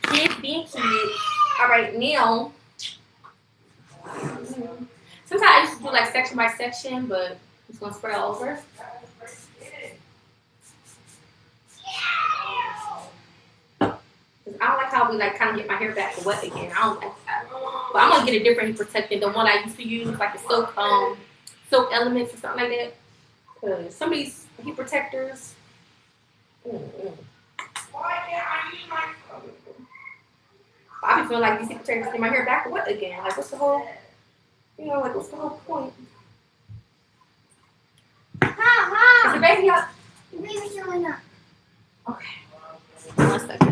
Kids being kids. Alright, now. Sometimes I used to do like section by section, but it's gonna spread all over. I don't like how we like kind of get my hair back wet again. I don't like that. But I'm gonna get a different heat protectant, the one I used to use, like the silk elements or something like that. Cause some of these heat protectors. Why can't I use my phone? I be feeling like these heat protectors get my hair back wet again. Like what's the whole, what's the whole point? Is the baby up? The baby's showing up. Okay. 1 second.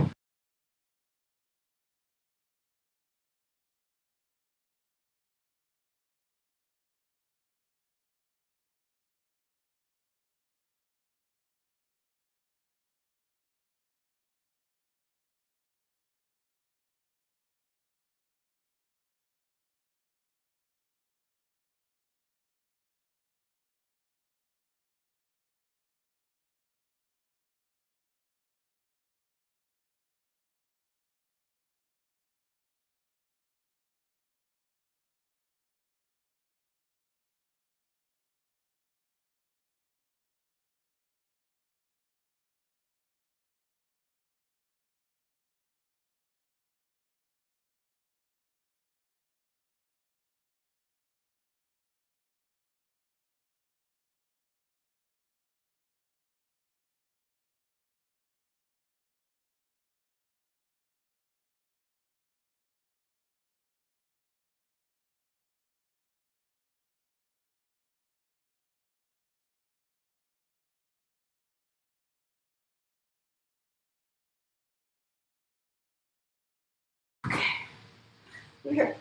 Here,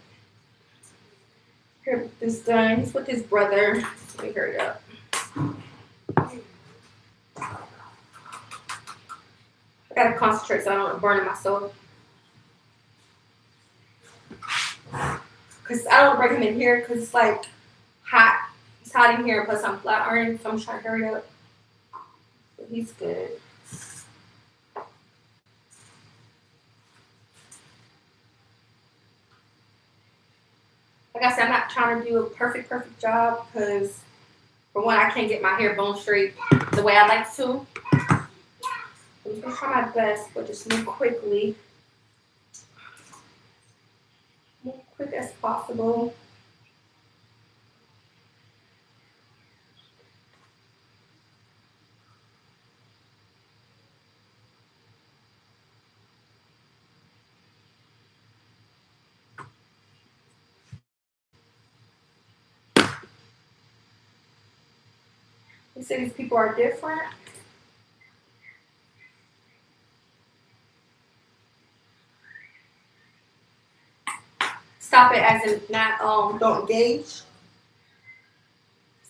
with this done. He's with his brother. Let me hurry up. I gotta concentrate so I don't burn myself. Cause I don't want to bring him in here because it's like hot. It's hot in here. Plus I'm flat ironing, so I'm trying to hurry up. But he's good. Like I said, I'm not trying to do a perfect job because for one, I can't get my hair bone straight the way I like to. I'm just gonna try my best, but just move quickly. Move quick as possible. You say these people are different. Stop it as in not don't engage. Is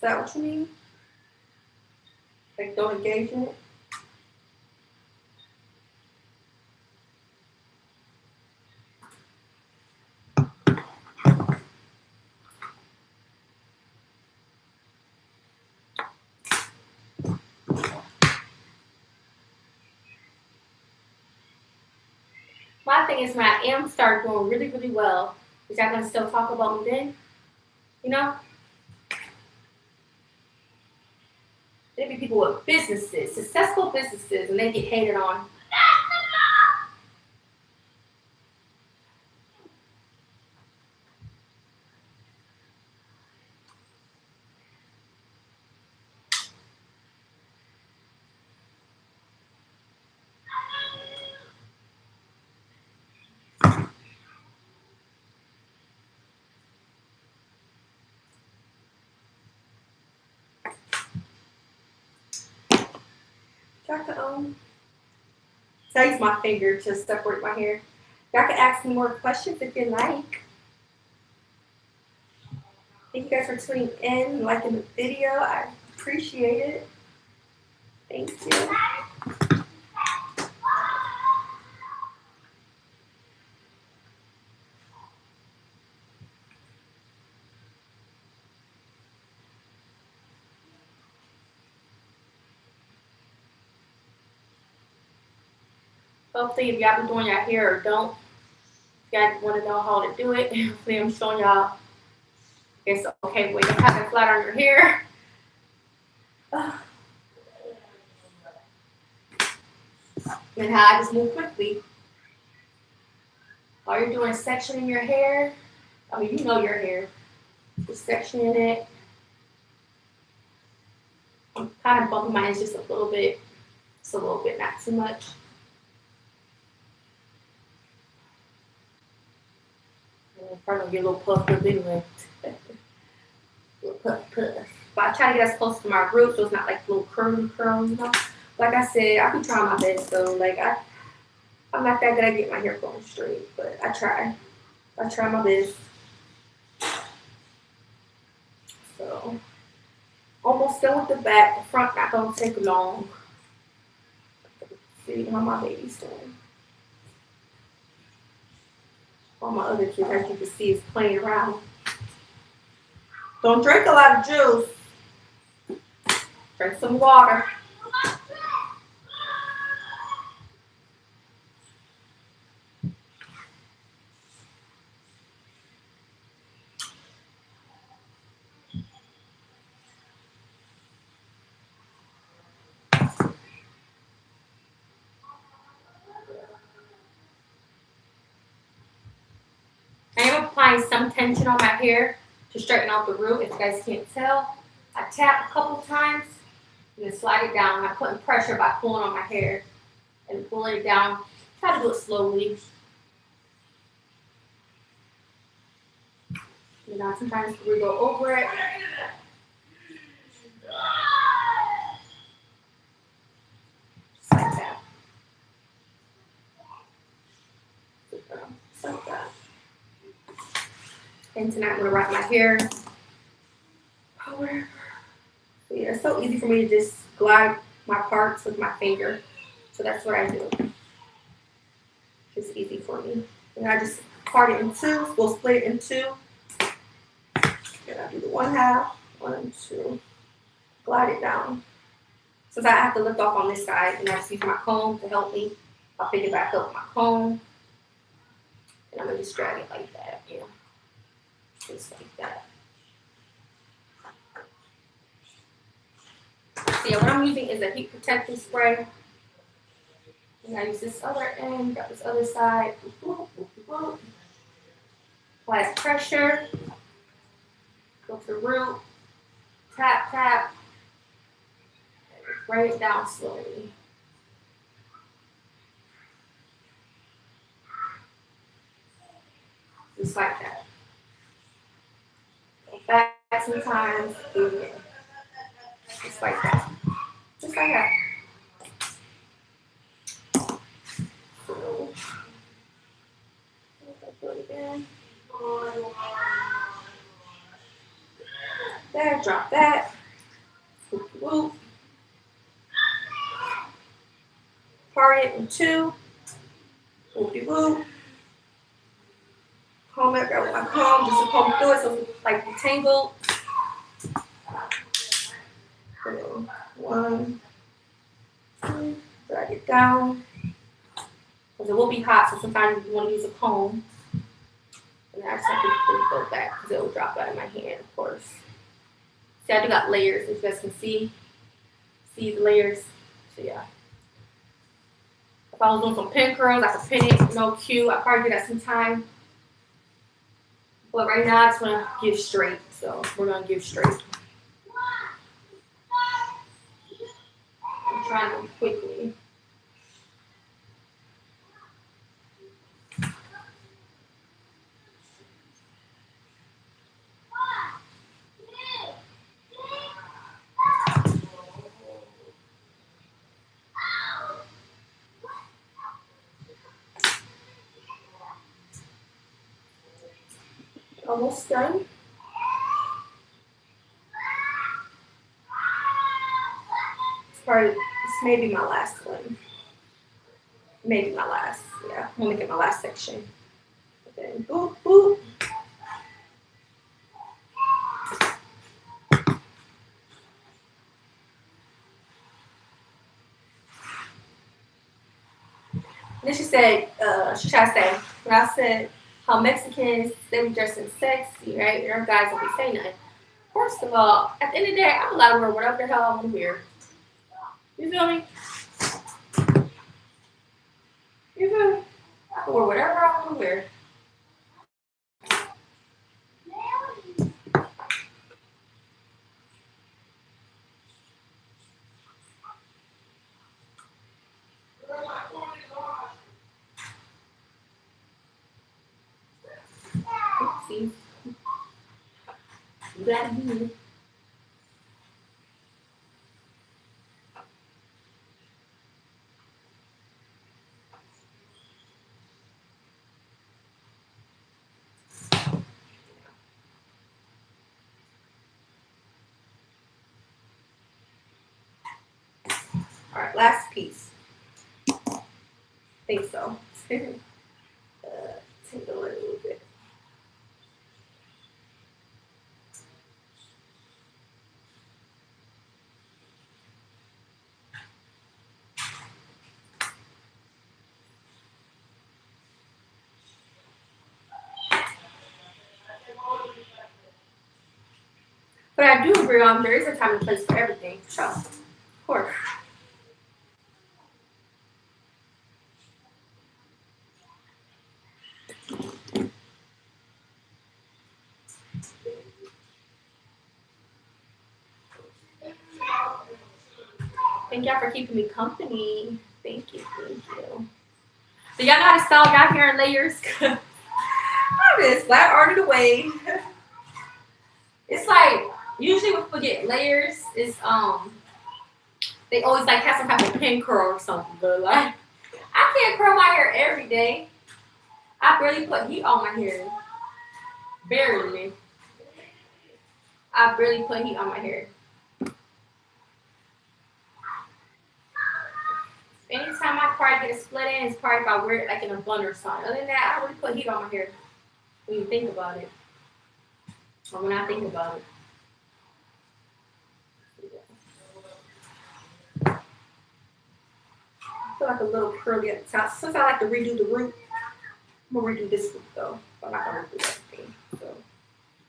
that what you mean? Like don't engage in it? My thing is when I am start doing really well, is y'all gonna still talk about me then? You know? There be people with businesses, successful businesses, and they get hated on. Y'all can, so I use my finger to separate my hair. Y'all can ask me more questions if you like. Thank you guys for tuning in and liking the video. I appreciate it. Thank you. Hopefully, if y'all been doing your hair or don't, if y'all want to know how to do it, hopefully I'm showing y'all it's okay way to have it flat on your hair. And how I just move quickly. All you're doing is sectioning your hair. I mean, you know your hair. Just sectioning it. I'm kind of bumping my hands just a little bit. Just a little bit, not too much. I'm probably get a little puffed up anyway. Little puff. But I try to get as close to my root so it's not like a little curly curl, you know. Like I said, I can try my best though. Like I'm not that good at getting my hair going straight, but I try. I try my best. So almost done with the back. The front not gonna take long. See how my baby's doing. All my other kids, as you can see, is playing around. Don't drink a lot of juice. Drink some water. I am applying some tension on my hair to straighten out the root. If you guys can't tell, I tap a couple times and then slide it down. I'm putting pressure by pulling on my hair and pulling it down. Try to do it slowly. You know, sometimes we go over it. Just like that. Just like that. And tonight I'm gonna wrap my hair. Power. So yeah, it's so easy for me to just glide my parts with my finger. So that's what I do. It's easy for me. And I just part it in two. We'll split it in two. Then I do the 1/2, 1 and 2. Glide it down. Since I have to lift off on this side, and I just use my comb to help me. I'll pick it back up with my comb. And I'm gonna just drag it like that, you know. Just like that. So yeah, what I'm using is a heat protecting spray. And I use this other end, got this other side. Apply pressure. Go to the root. Tap, tap. Bring it down slowly. Just like that. Go back sometimes. Just like that. Just like that. So, do it again. There, drop that. Whoop, whoop. Part it in 2. Whoopie whoop. Comb it, grab with my comb, just to comb through it so it's like detangled. So 1, 2, drag it down. Because it will be hot, so sometimes you want to use a comb. And then I just have to go back because it will drop out of my hand, of course. See, I do got layers, as you guys can see. See the layers. So yeah. If I was doing some pin curls, I could pin it, no cue. I probably do that sometime. But right now, I just want to give straight. So we're going to give straight. I'm trying to go quickly. Almost done. This may be my last one. Maybe my last. Yeah, I'm gonna make it my last section. Then boop boop. Then she said, she tried to say, when I said how Mexicans, they be dressing sexy, right? And our guys don't be saying nothing. First of all, at the end of the day, I'm allowed to wear whatever the hell I want to wear. You feel me? You feel me? I can wear whatever I want to wear. Oopsie. Glad to be here. All right, last piece. I think so. Take a little bit. But I do agree on there is a time and place for everything. So, of course. Thank y'all for keeping me company. Thank you, thank you. Do y'all know how to style y'all hair in layers? I'm just flat arted away. It's like usually when people get layers, it's they always like have some type of pin curl or something. But like I can't curl my hair every day. I barely put heat on my hair. Barely. I barely put heat on my hair. Anytime I probably get a split in, it's probably if I wear it like in a bun or something. Other than that, I don't really put heat on my hair when you think about it. Or when I think about it. I feel like a little curly at the top. Since I like to redo the root, I'm gonna redo this root though. I'm not gonna redo everything. So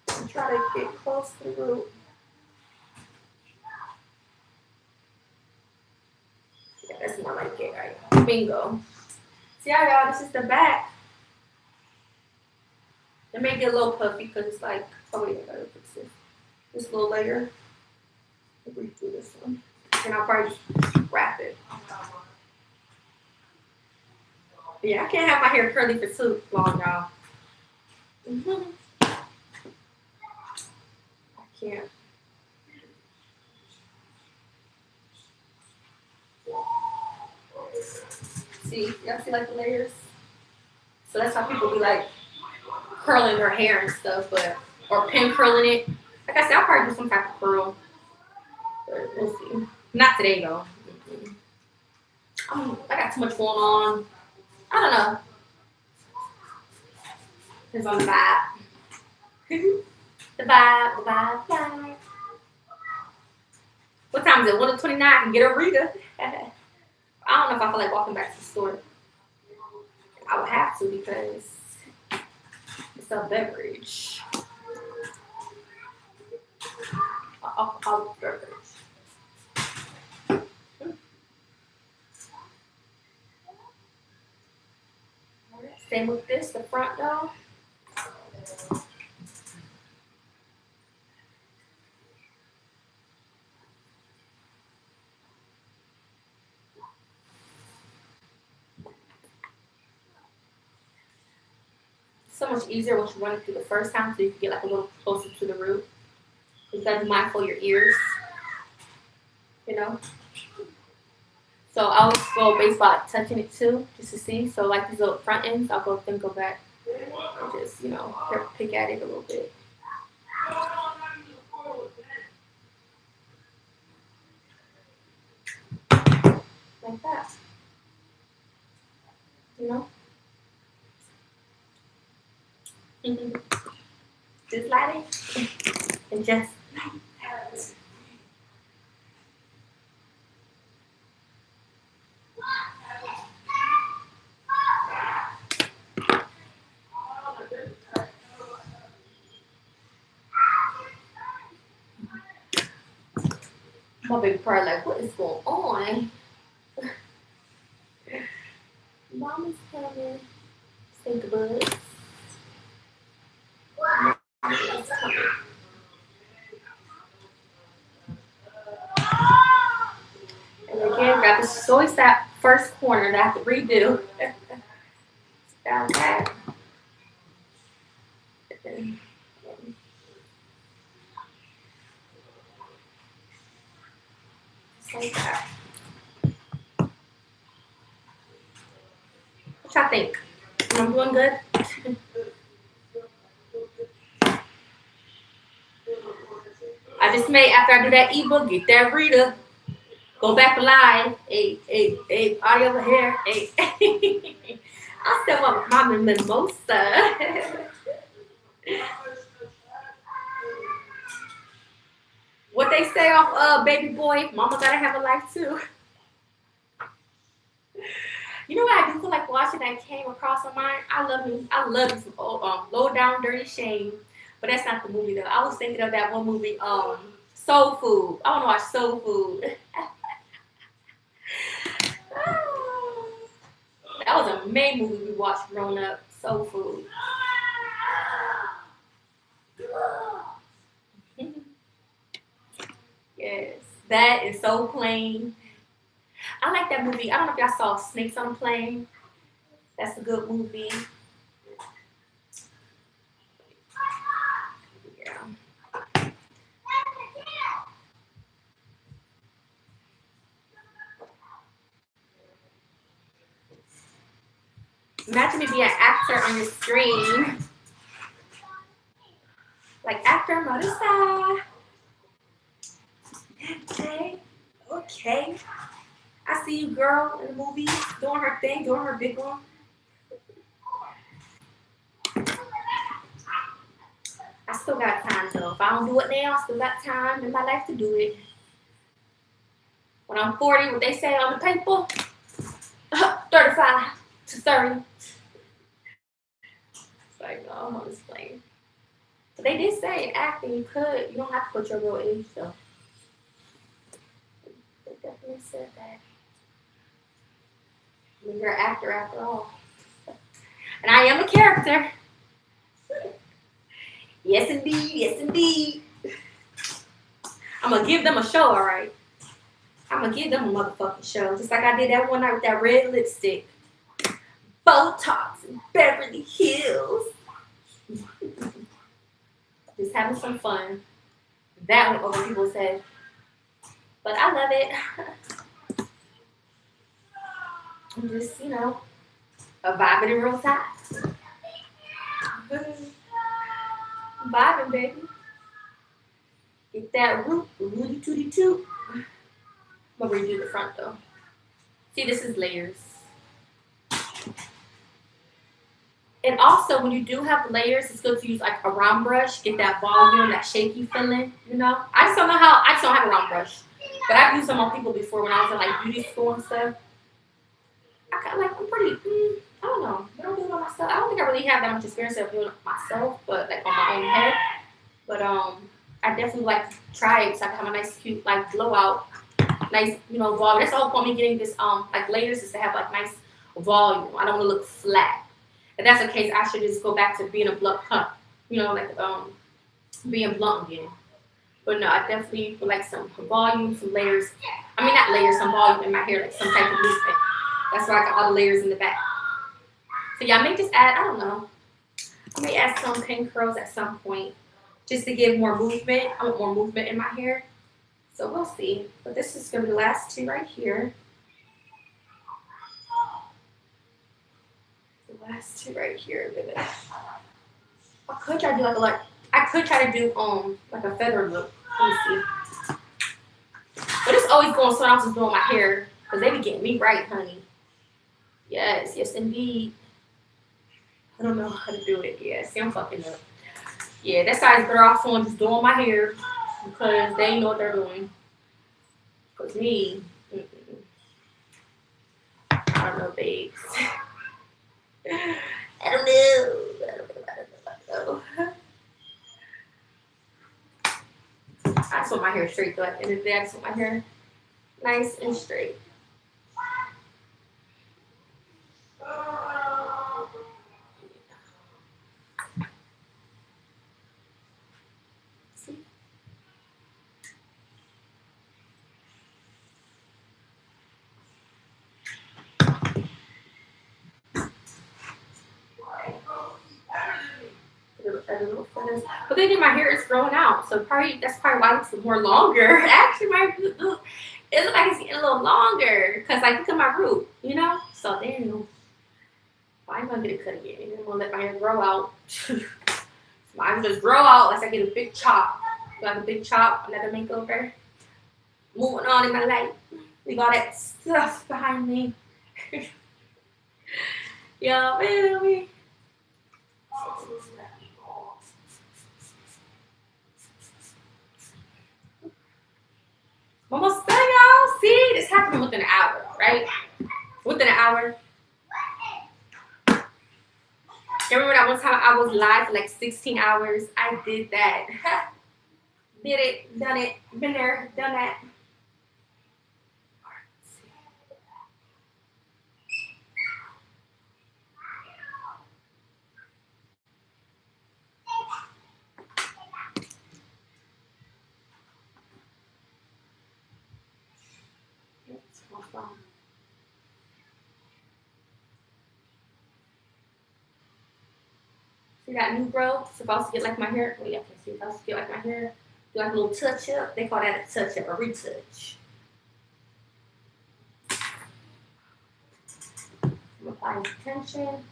I'm trying to get close to the root. Yeah, that's more like it, right? Bingo. See how y'all, this is the back. It may get a little puffy because it's like, oh wait, I gotta fix this little layer. I'll redo this one. And I'll probably just wrap it. But yeah, I can't have my hair curly for too long, y'all. I can't. See, y'all see like the layers? So that's how people be like curling their hair and stuff, but or pin curling it. Like I said, I'll probably do some type of curl. But we'll see. Not today though. I got too much going on. I don't know. Depends on the vibe. the vibe. What time is it? 1:29. I can get a Rita. I don't know if I feel like walking back to the store. I would have to because it's a beverage. Alcoholic beverage. Same with this, the front though. So much easier once you run it through the first time, so you can get like a little closer to the root. You gotta be mindful of your ears, you know. So I always go base by like touching it too, just to see. So like these little front ends, I'll go then go back and just pick at it a little bit. Like that, you know. Just like it, and just. My baby probably like, what is going on? Mommy's coming. Stink bugs. Mommy's coming. And again, got this. It's always that first corner that I have to redo. Down that. Like that. What y'all think? I'm doing good? I just made, after I do that ebook, get that reader, go back live. Hey, audio over here. Hey. I still want my mimosa. What they say off Baby Boy, mama gotta have a life too. You know what I do feel like watching that came across on mine? I love me some Low Down Dirty Shame. But that's not the movie though. I was thinking of that one movie, Soul Food. I want to watch Soul Food. That was a main movie we watched growing up. Soul Food. Yes, that is so plain. I like that movie. I don't know if y'all saw Snakes on a Plane. That's a good movie. Yeah. Imagine me being an actor on your screen. Like actor Marissa. Okay. I see you, girl, in the movie, doing her thing, doing her big one. I still got time though. If I don't do it now, I still got time in my life to do it. When I'm 40, what they say on the paper, 35 to 30. It's like, no, I'm on this plane. But they did say in acting you don't have to put your real age though. They definitely said that. I mean, you're an actor after all. And I am a character. Yes, indeed. Yes, indeed. I'm going to give them a show, all right? I'm going to give them a motherfucking show. Just like I did that one night with that red lipstick. Botox in Beverly Hills. Just having some fun. That went over people's head. But I love it. I'm just, vibing in real time. Vibing, baby. Get that root, rooty tooty toot. I'm gonna redo the front though. See, this is layers. And also, when you do have layers, it's good to use like a round brush. Get that volume, that shaky feeling. I just don't have a round brush, but I've used them on people before when I was in like beauty school and stuff. I'm pretty. I don't know. I don't do it on myself. I don't think I really have that much experience of doing it myself, but like on my own head. But I definitely like to try it so I can have a nice, cute like blowout, nice volume. That's the whole point of me getting this like layers is to have like nice volume. I don't want to look flat. if that's the case, I should just go back to being a blunt cut. You know, like being blunt again. But no, I definitely would like some volume, some layers. I mean, not layers, some volume in my hair, like some type of movement. That's why I got all the layers in the back. So yeah, I may just add, I don't know, I may add some pin curls at some point just to give more movement. I want more movement in my hair. So we'll see. But this is going to be the last two right here. The last two right here. I could try to do like I could try to do like a feather look. Let me see. But it's always going someone else is doing my hair because they be getting me right, honey. Yes, yes indeed. I don't know how to do it. Yeah, see I'm fucking up. Yeah, that's why it's better off someone just doing my hair because they know what they're doing. Because me, I don't know, babes. I don't know. I just want my hair straight though. At the end of the day, I just want my hair nice and straight. See? But then my hair is growing out, so that's probably why it's more longer. Actually, it looks like it's getting a little longer because like look at my root, you know. So then, why am I gonna get a cut again? I'm gonna let my hair grow out. So mine just grow out unless I get a big chop. Got a big chop, another makeover. Moving on in my life, leave all that stuff behind me. Yeah, baby. Almost done, y'all. See, this happened within an hour, right? Within an hour. Remember that one time I was live for like 16 hours? I did that. Did it, done it, been there, done that. See that new growth? Supposed to get like my hair. Well, yeah, supposed to get like my hair. Do like a little touch up. They call that a touch up, a retouch. I'm applying tension.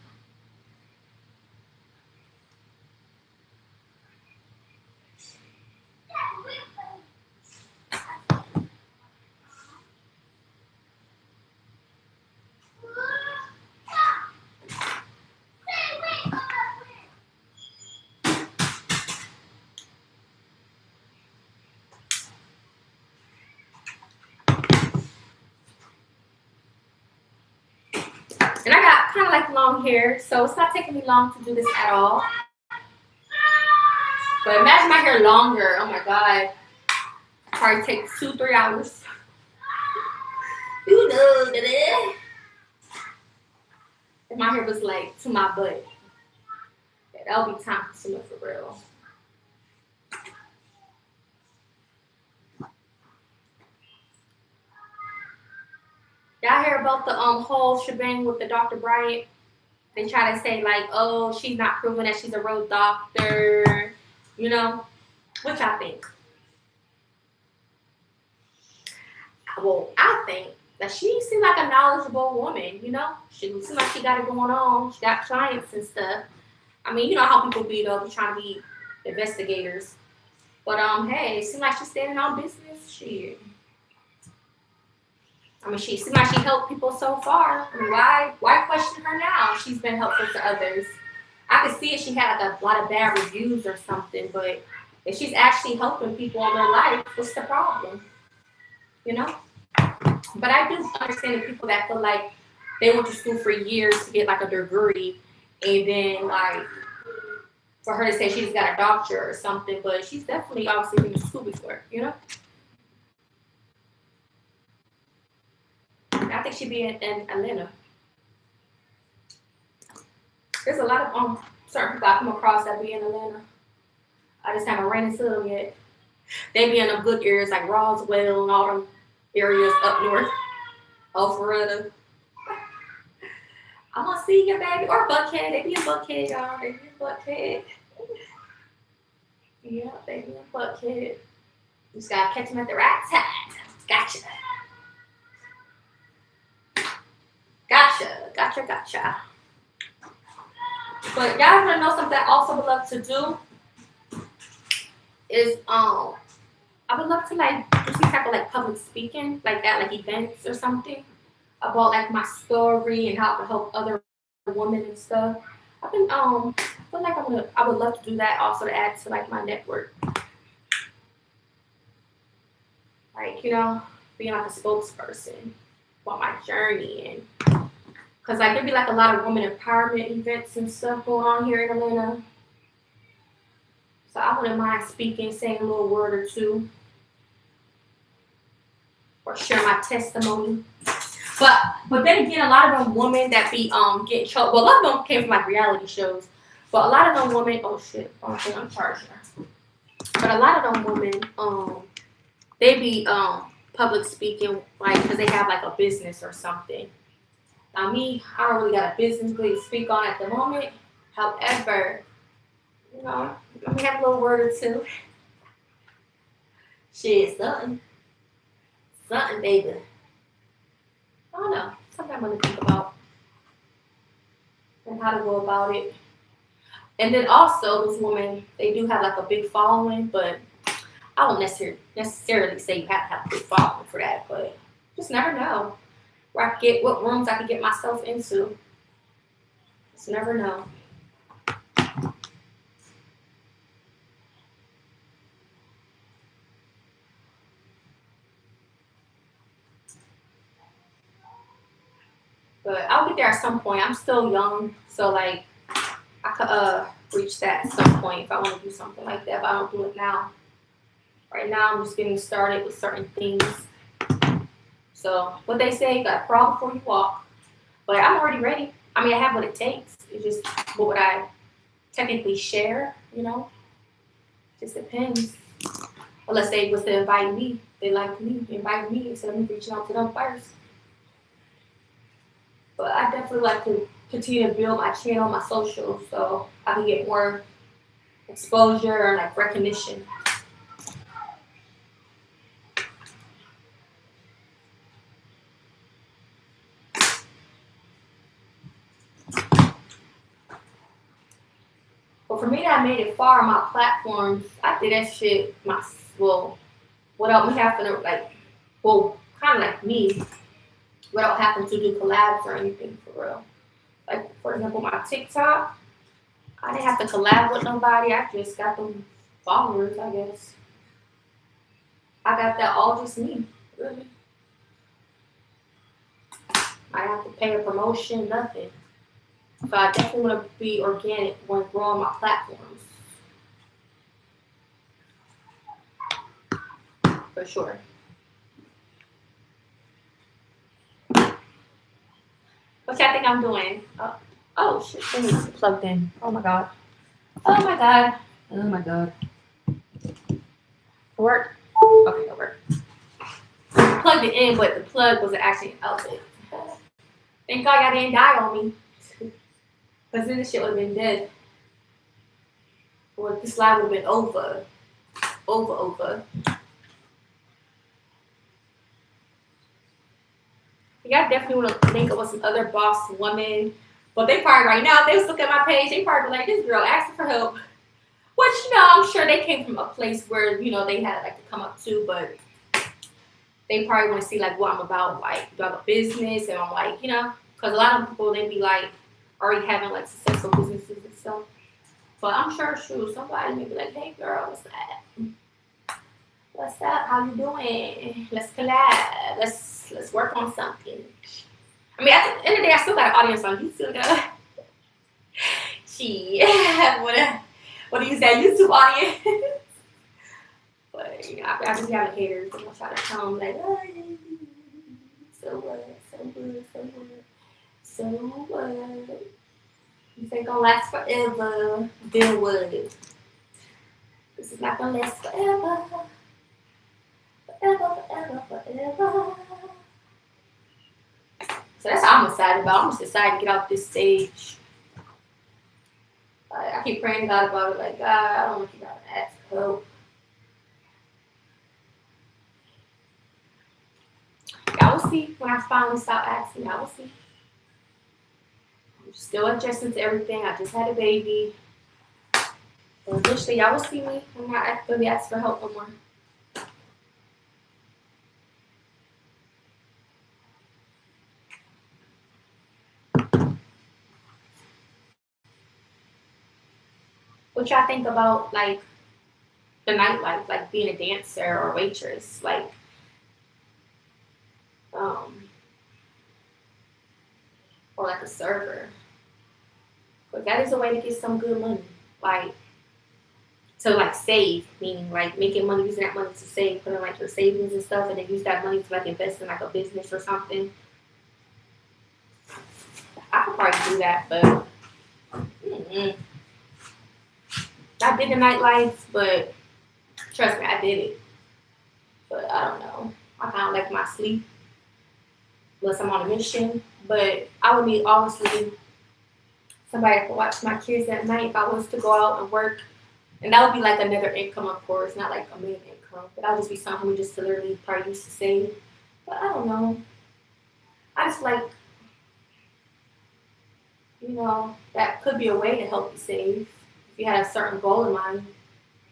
And I got kind of like long hair, so it's not taking me long to do this at all. But imagine my hair longer. Oh my god. Probably takes 2-3 hours. You know that. If my hair was like to my butt. Yeah, that'll be time consuming for real. Y'all hear about the whole shebang with the Dr. Bryant? They try to say like, oh, she's not proving that she's a real doctor, you know? Which I think. Well, I think that she seems like a knowledgeable woman, you know? She seems like she got it going on. She got clients and stuff. I mean, you know how people be though, trying to be investigators. But hey, it seems like she's standing on business. Shit. I mean, she seems like she helped people so far. I mean, why question her now? She's been helpful to others. I could see if she had like a lot of bad reviews or something, but if she's actually helping people in their life, what's the problem? You know? But I do understand the people that feel like they went to school for years to get like a degree, and then like for her to say she just got a doctorate or something, but she's definitely obviously been to school before, you know? I think she'd be in Atlanta. There's a lot of certain people I come across that be in Atlanta. I just haven't ran into them yet. They be in them good areas like Roswell and all them areas up north. Oh, for real. I'm gonna see you, baby. Or Buckhead. They be in Buckhead, y'all. They be in Buckhead. Yeah, they be in Buckhead. You just gotta catch them at the right time. Gotcha. Gotcha. But y'all wanna know something I also would love to do is I would love to like do some type of like public speaking, like that, like events or something about like my story and how to help other women and stuff. I've been I feel like I would love to do that also to add to like my network. Like, being like a spokesperson about my journey and because like there'd be like a lot of women empowerment events and stuff going on here in Atlanta. So I wouldn't mind speaking, saying a little word or two, or share my testimony. But then again, a lot of them women that be getting choked. Well, a lot of them came from like reality shows, but a lot of them women. Oh shit! Okay, I'm charging her. But a lot of them women, they be public speaking like because they have like a business or something. Now me, I don't really got a business really to speak on at the moment. However, let me have a little word or two. Shit, something, baby. I don't know. Something I'm gonna think about and how to go about it. And then also, those women, they do have like a big following, but I won't necessarily say you have to have a big following for that, but just never know where I can get what rooms I can get myself into. Just never know. But I'll get there at some point. I'm still young, so like I could reach that at some point if I want to do something like that. But I don't do it now. Right now, I'm just getting started with certain things. So what they say, you got to crawl before you walk. But I'm already ready. I mean, I have what it takes. It's just what would I technically share, Just depends. Unless they was to invite me. They like me, invite me instead of me reaching out to them first. But I definitely like to continue to build my channel, my socials, so I can get more exposure and like recognition. But for me that made it far on my platforms, I did that shit without me having to kind of like me, without having to do collabs or anything for real. Like for example, my TikTok, I didn't have to collab with nobody. I just got them followers, I guess. I got that all just me, really. I have to pay a promotion, nothing. So I definitely want to be organic when growing my platforms. For sure. What y'all think I'm doing? Oh shit, thing is plugged in. Oh my god. Oh my god. Oh my god. Work? Okay, it worked. Plugged it in, but the plug was actually an outlet. Thank God y'all didn't die on me. Because then this shit would have been dead. Or this live would have been over. Over. Y'all definitely want to link up with some other boss women. But they probably right now, if they was looking at my page, they probably be like, this girl asking for help. Which, I'm sure they came from a place where, they had like to come up to, but they probably want to see like what I'm about, like do I have a business, and I'm like, because a lot of people they be like already having like successful businesses and stuff. But I'm sure somebody may be like, hey girl, what's that? What's up? How you doing? Let's collab. Let's work on something. I mean, at the end of the day, I still got an audience on YouTube. What do you say, YouTube audience? But I just have haters and I try to come like, oh, so what? This ain't gonna last forever. Bill Wood. This is not gonna last forever. Forever, forever, forever. So that's what I'm excited about. I'm just excited to get off this stage. I keep praying to God about it. Like, God, I don't want you to ask for help. I will see when I finally stop asking. I will see. I'm still adjusting to everything. I just had a baby. So eventually, y'all will see me. I'm not actively asking for help no more. What y'all think about like the nightlife, like being a dancer or waitress, like um, or like a server? But that is a way to get some good money, like to like save, meaning like making money, using that money to save, putting like your savings and stuff, and then use that money to like invest in like a business or something. I could probably do that, but I did the nightlife, but trust me, I did it. But I don't know. I kind of like my sleep unless I'm on a mission. But I would need obviously somebody to watch my kids at night if I was to go out and work. And that would be like another income, of course, not like a main income. But that would just be something we just to literally probably used to save. But I don't know. I just like, that could be a way to help you save if you had a certain goal in mind.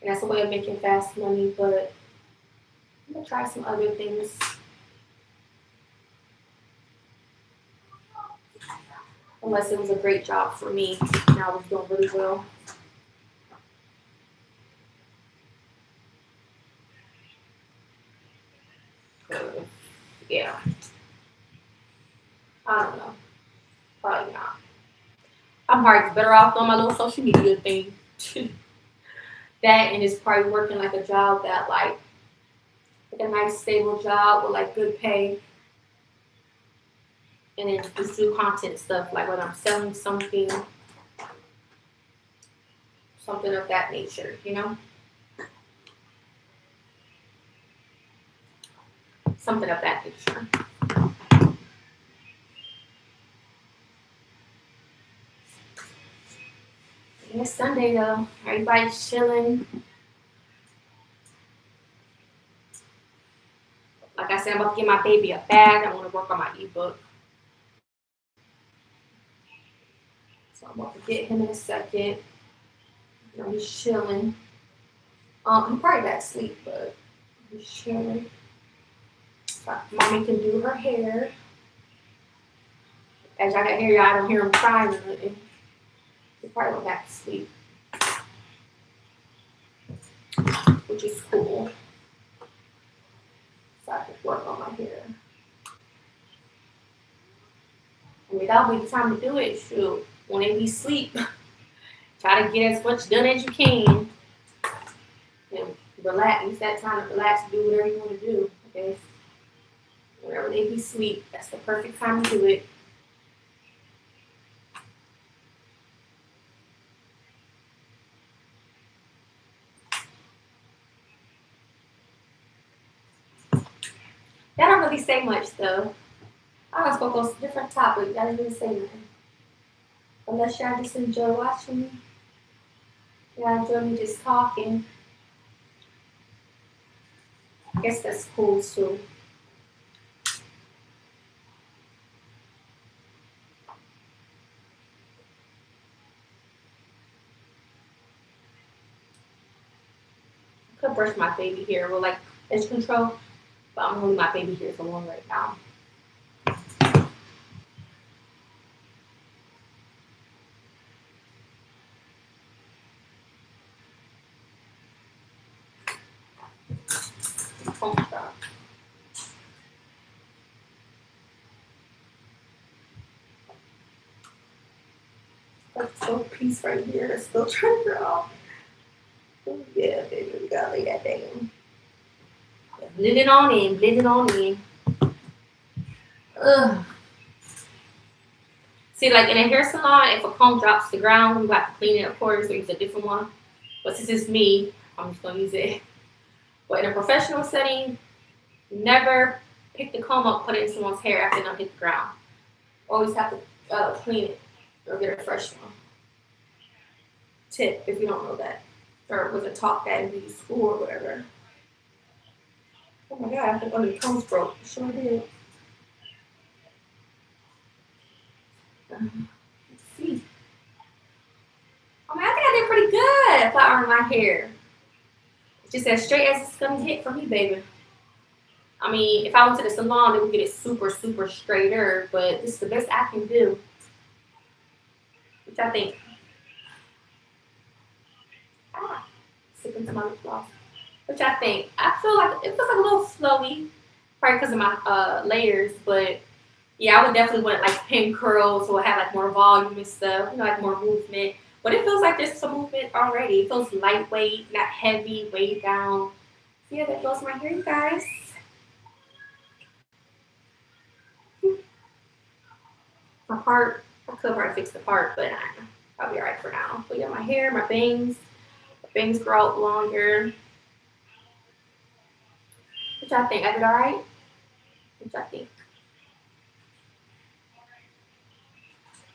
And that's a way of making fast money. But I'm going to try some other things. Unless it was a great job for me and I was doing really well. Yeah. I don't know. Probably not. I'm probably better off doing my little social media thing. That and it's probably working like a job that like a nice stable job with like good pay. And then just do content stuff like when I'm selling something of that nature, Something of that nature. And it's Sunday though. Everybody's chilling. Like I said, I'm about to get my baby a bag. I want to work on my ebook. So I'm about to get him in a second. He's chilling. He probably got sleep, but he's chilling. So mommy can do her hair. As y'all can hear, I don't hear him crying or nothing. He probably went back to sleep, which is cool. So I can work on my hair. And that'll be the time to do it. Shoot, when they be asleep, try to get as much done as you can. And relax. Use that time to relax and do whatever you want to do. Okay. Whenever they be asleep, that's the perfect time to do it. That don't really say much though. I was supposed to go to a different topic. That didn't really say nothing. Unless y'all just enjoy watching me. Y'all enjoy me just talking. I guess that's cool too. I could brush my baby hair with like edge control, but I'm gonna leave my baby hair alone right now. Phone stop. That's so piece right here. It's still trying to grow. Oh, yeah, baby, we gotta lay that down. Blend it on in, blend it on in. Ugh. See, like in a hair salon, if a comb drops to the ground, you have to clean it, of course, or use a different one. But since it's me, I'm just gonna use it. But in a professional setting, never pick the comb up, put it in someone's hair after they don't hit the ground. Always have to clean it or get a fresh one. Tip if you don't know that, or was it taught that in school or whatever. Oh my god, I think one of the combs broke. It sure did. Let's see. I mean, I think I did pretty good flouring my hair. It's just as straight as it's gonna get for me, baby. I mean, if I went to the salon, they would get it super, super straighter, but this is the best I can do. Which I think. Sip into my lip gloss. Which I think. I feel like it feels like a little flowy, probably because of my layers, but yeah, I would definitely want like pin curls or have like more volume and stuff, you know, like more movement. But it feels like there's some movement already. It feels lightweight, not heavy, weighed down. So yeah, that goes my hair, you guys. My part, I could probably fix the part, but I'll be alright for now. But yeah, my hair, my bangs grow out longer. Which I think I did alright. Which I think.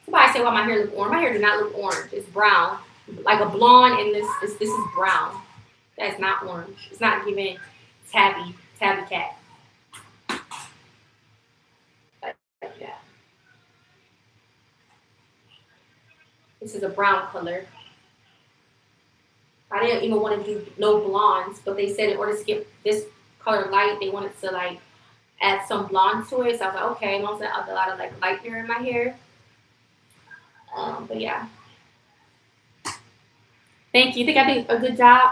Somebody say why my hair look orange. My hair does not look orange. It's brown. Like a blonde, and this is brown. That's not orange. It's not giving tabby cat. Like that. This is a brown color. I didn't even want to do no blondes, but they said in order to get this color light, they wanted to like add some blonde to it. So I was like, okay, as long as I have a lot of like lightener in my hair. But yeah. Thank you. Think I did a good job?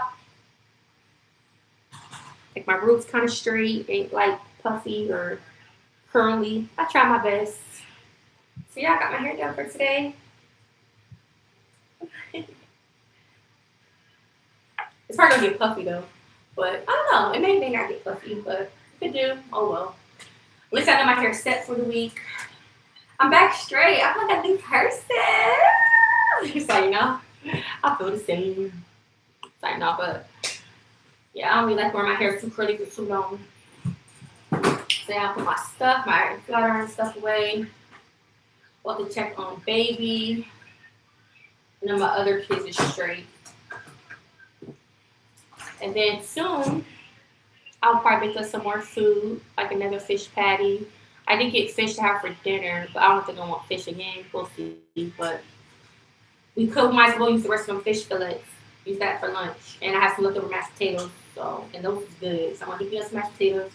Like my roots kind of straight, ain't like puffy or curly. I try my best. So yeah, I got my hair done for today. It's probably gonna get puffy though, but I don't know. It may not get puffy, but if it do, oh well. At least I know my hair's set for the week. I'm back straight. I feel like a new person. So you know, I feel the same. So no, but yeah, I don't really like wearing my hair too curly for too long. So yeah, I put my stuff, my flat iron stuff away. About to check on baby. And then my other kids is straight. And then soon, I'll probably make us some more food, like another fish patty. I did get fish to have for dinner, but I don't think I want fish again. We'll see. But we might as well use the rest of them fish fillets. Use that for lunch. And I have some leftover mashed potatoes. So, and those is good. So I'm going to give you some mashed potatoes.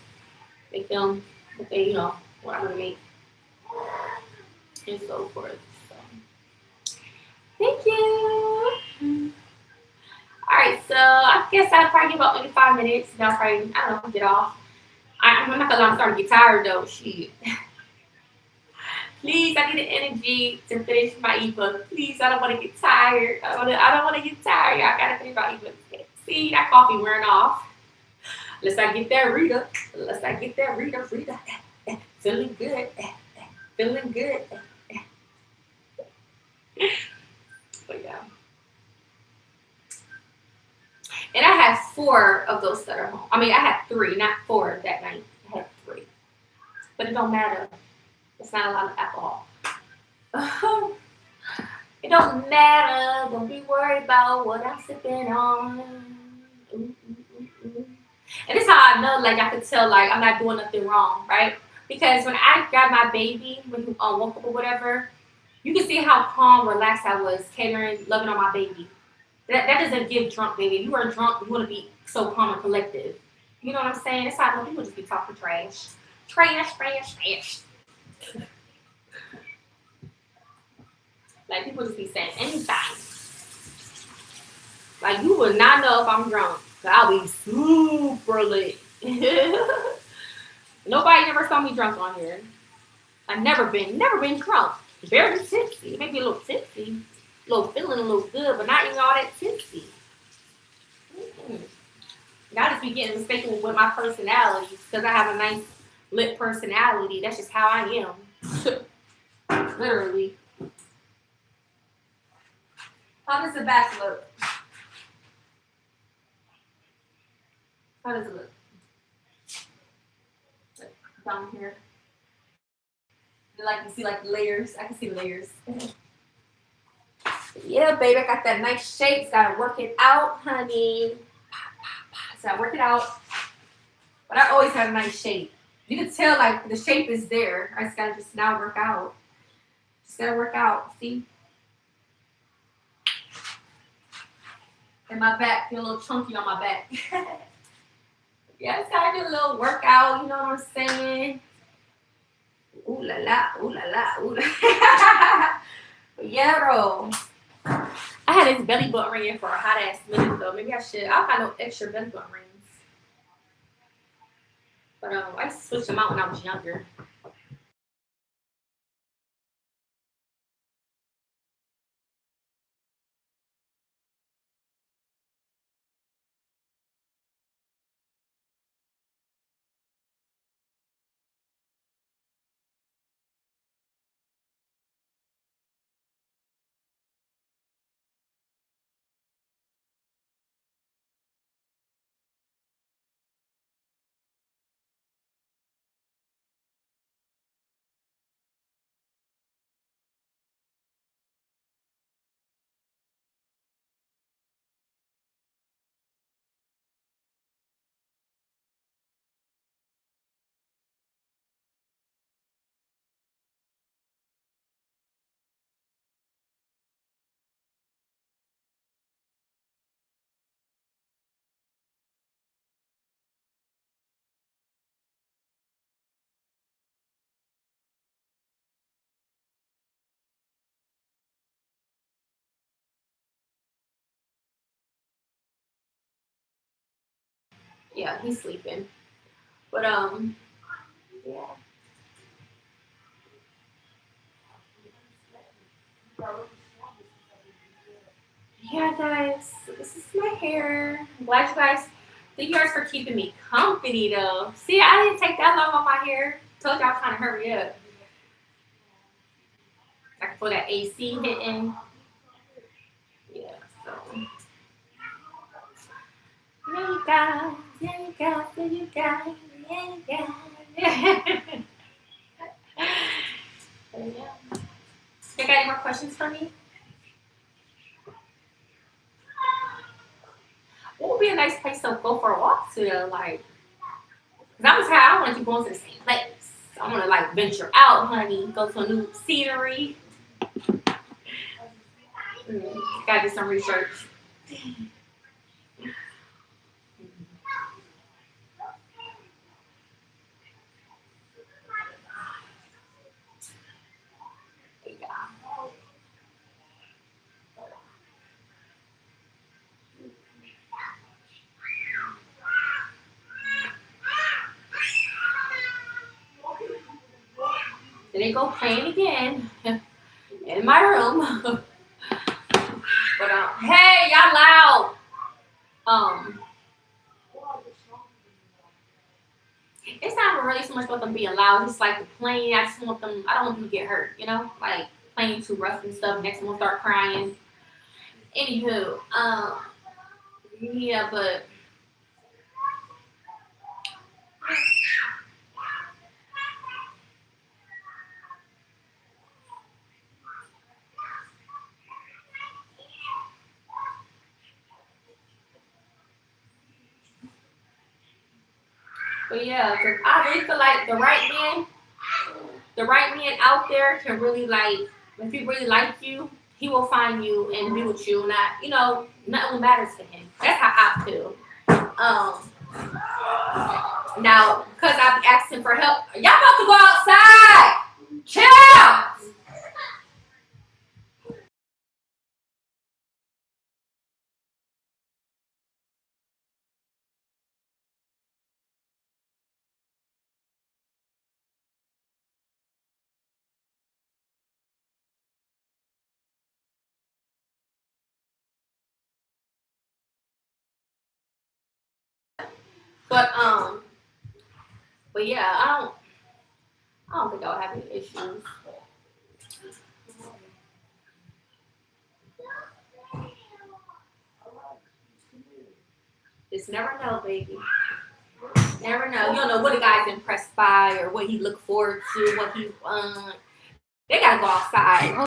Make them what they, you know, what I'm going to make. And so forth. So, thank you. Alright, so I guess I'll probably give about maybe 5 minutes. Then I'll probably, I don't know, get off. I'm not gonna lie, I'm starting to get tired though. Shit. Please, I need the energy to finish my ebook. Please, I don't want to get tired. I don't want to get tired. I gotta finish my ebook. See, that coffee wearing off. Unless I get that Rita. Rita. Feeling good. Feeling good. But yeah. And I had 4 of those that are home. I mean, I had 3, not 4 that night. I had 3. But it don't matter. It's not a lot of alcohol. It don't matter. Don't be worried about what I'm sipping on. And this is how I know, like, I could tell, like, I'm not doing nothing wrong, right? Because when I got my baby, when he woke up or whatever, you can see how calm, relaxed I was, catering, loving on my baby. That doesn't give drunk, baby. If you are drunk, you want to be so calm and collective. You know what I'm saying? It's how people just be talking trash. Trash. Like, people just be saying anything. Like, you would not know if I'm drunk. I'll be super lit. Nobody never saw me drunk on here. I've never been drunk. Barely tipsy. Maybe a little tipsy. Feeling a little good, but not even all that tipsy. I just be getting mistaken with my personality because I have a nice lit personality. That's just how I am. Literally. How does the back look? How does it look? Down here. Like you see like the layers. I can see the layers. Yeah, baby, I got that nice shape. Gotta work it out, honey. So I work it out. But I always have a nice shape. You can tell like the shape is there. I just gotta just now work out. Just gotta work out. See? And my back, feel a little chunky on my back. Yeah, it's gotta do a little workout, you know what I'm saying? Ooh la la, ooh la la, ooh la. Yeah, bro. I had this belly button ring for a hot ass minute though. Maybe I should. I'll find no extra belly button rings. But I used to switch them out when I was younger. Yeah, he's sleeping. But yeah. Yeah, guys, this is my hair. I'm glad you guys. Thank you guys for keeping me company though. See, I didn't take that long on my hair. Told y'all trying to hurry up. I can feel that AC hitting. Yeah, so. Yeah, you guys. Yeah, you guys. Yeah, you guys. Yeah, you guys. Yeah. You got any more questions for me? What would be a nice place to go for a walk to? Like, cause I'm tired. I don't want to keep going to the same place. I want to like venture out, honey. Go to a new scenery. Gotta do some research. Then they go playing again in my room. But hey, y'all loud. Um, it's not really so much about them being loud. It's like the playing. I just want them. I don't want them to get hurt. You know, like playing too rough and stuff. Next one start crying. Anywho, yeah, but yeah, cause I really feel like the right man out there can really like, if he really like you, he will find you and be with you. Not, you know, nothing matters to him. That's how I feel. Now, because I'm asking for help, y'all about to go outside. Chill. But but yeah, I don't think I'll have any issues. Just never know, baby. Never know. You don't know what a guy's impressed by or what he look forward to, what he they gotta go outside.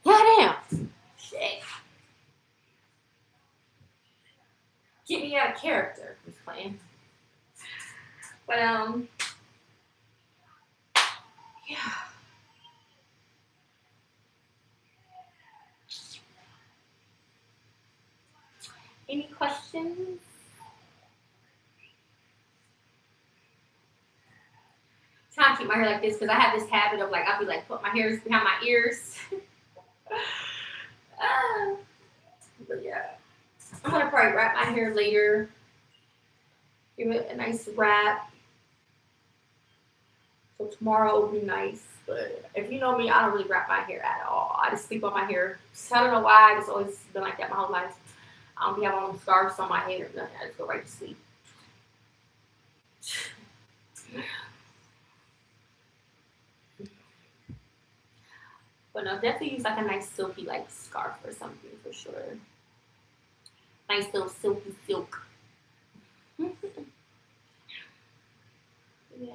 Goddamn. Shit. Get me out of character. Who's playing? But yeah. Any questions? Trying to keep my hair like this because I have this habit of like I'll be like put my hairs behind my ears. But yeah, I'm gonna probably wrap my hair later. Give it a nice wrap. So tomorrow will be nice. But if you know me, I don't really wrap my hair at all. I just sleep on my hair. So I don't know why. It's always been like that my whole life. I don't be having on scarves on my hair. Nothing. I just go right to sleep. But no, definitely use like a nice silky like scarf or something for sure. Nice little silky silk. Yeah.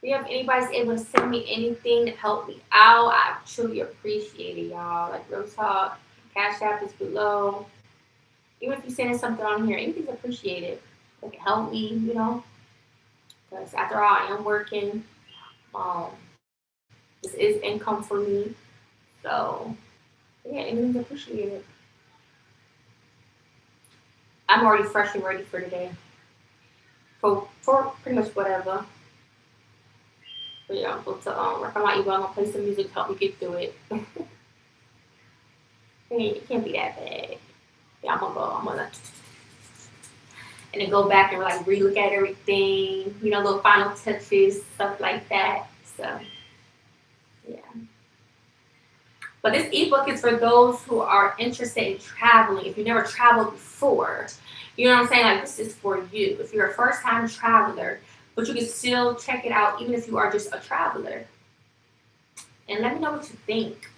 If anybody's able to send me anything to help me out, I truly appreciate it, y'all. Like real talk, Cash App is below. Even if you're sending something on here, anything's appreciated. Like help me, you know. Because after all, I am working. Um, this is income for me. So yeah, anything's appreciated. I'm already fresh and ready for today. For pretty much whatever. But yeah, I'm supposed to work on my email. I'm gonna play some music to help me get through it. It can't be that bad. Yeah, I'm gonna and then go back and like relook at everything, you know, little final touches, stuff like that. So yeah. But this ebook is for those who are interested in traveling. If you never traveled before, you know what I'm saying? Like this is for you. If you're a first time traveler, but you can still check it out even if you are just a traveler. And let me know what you think.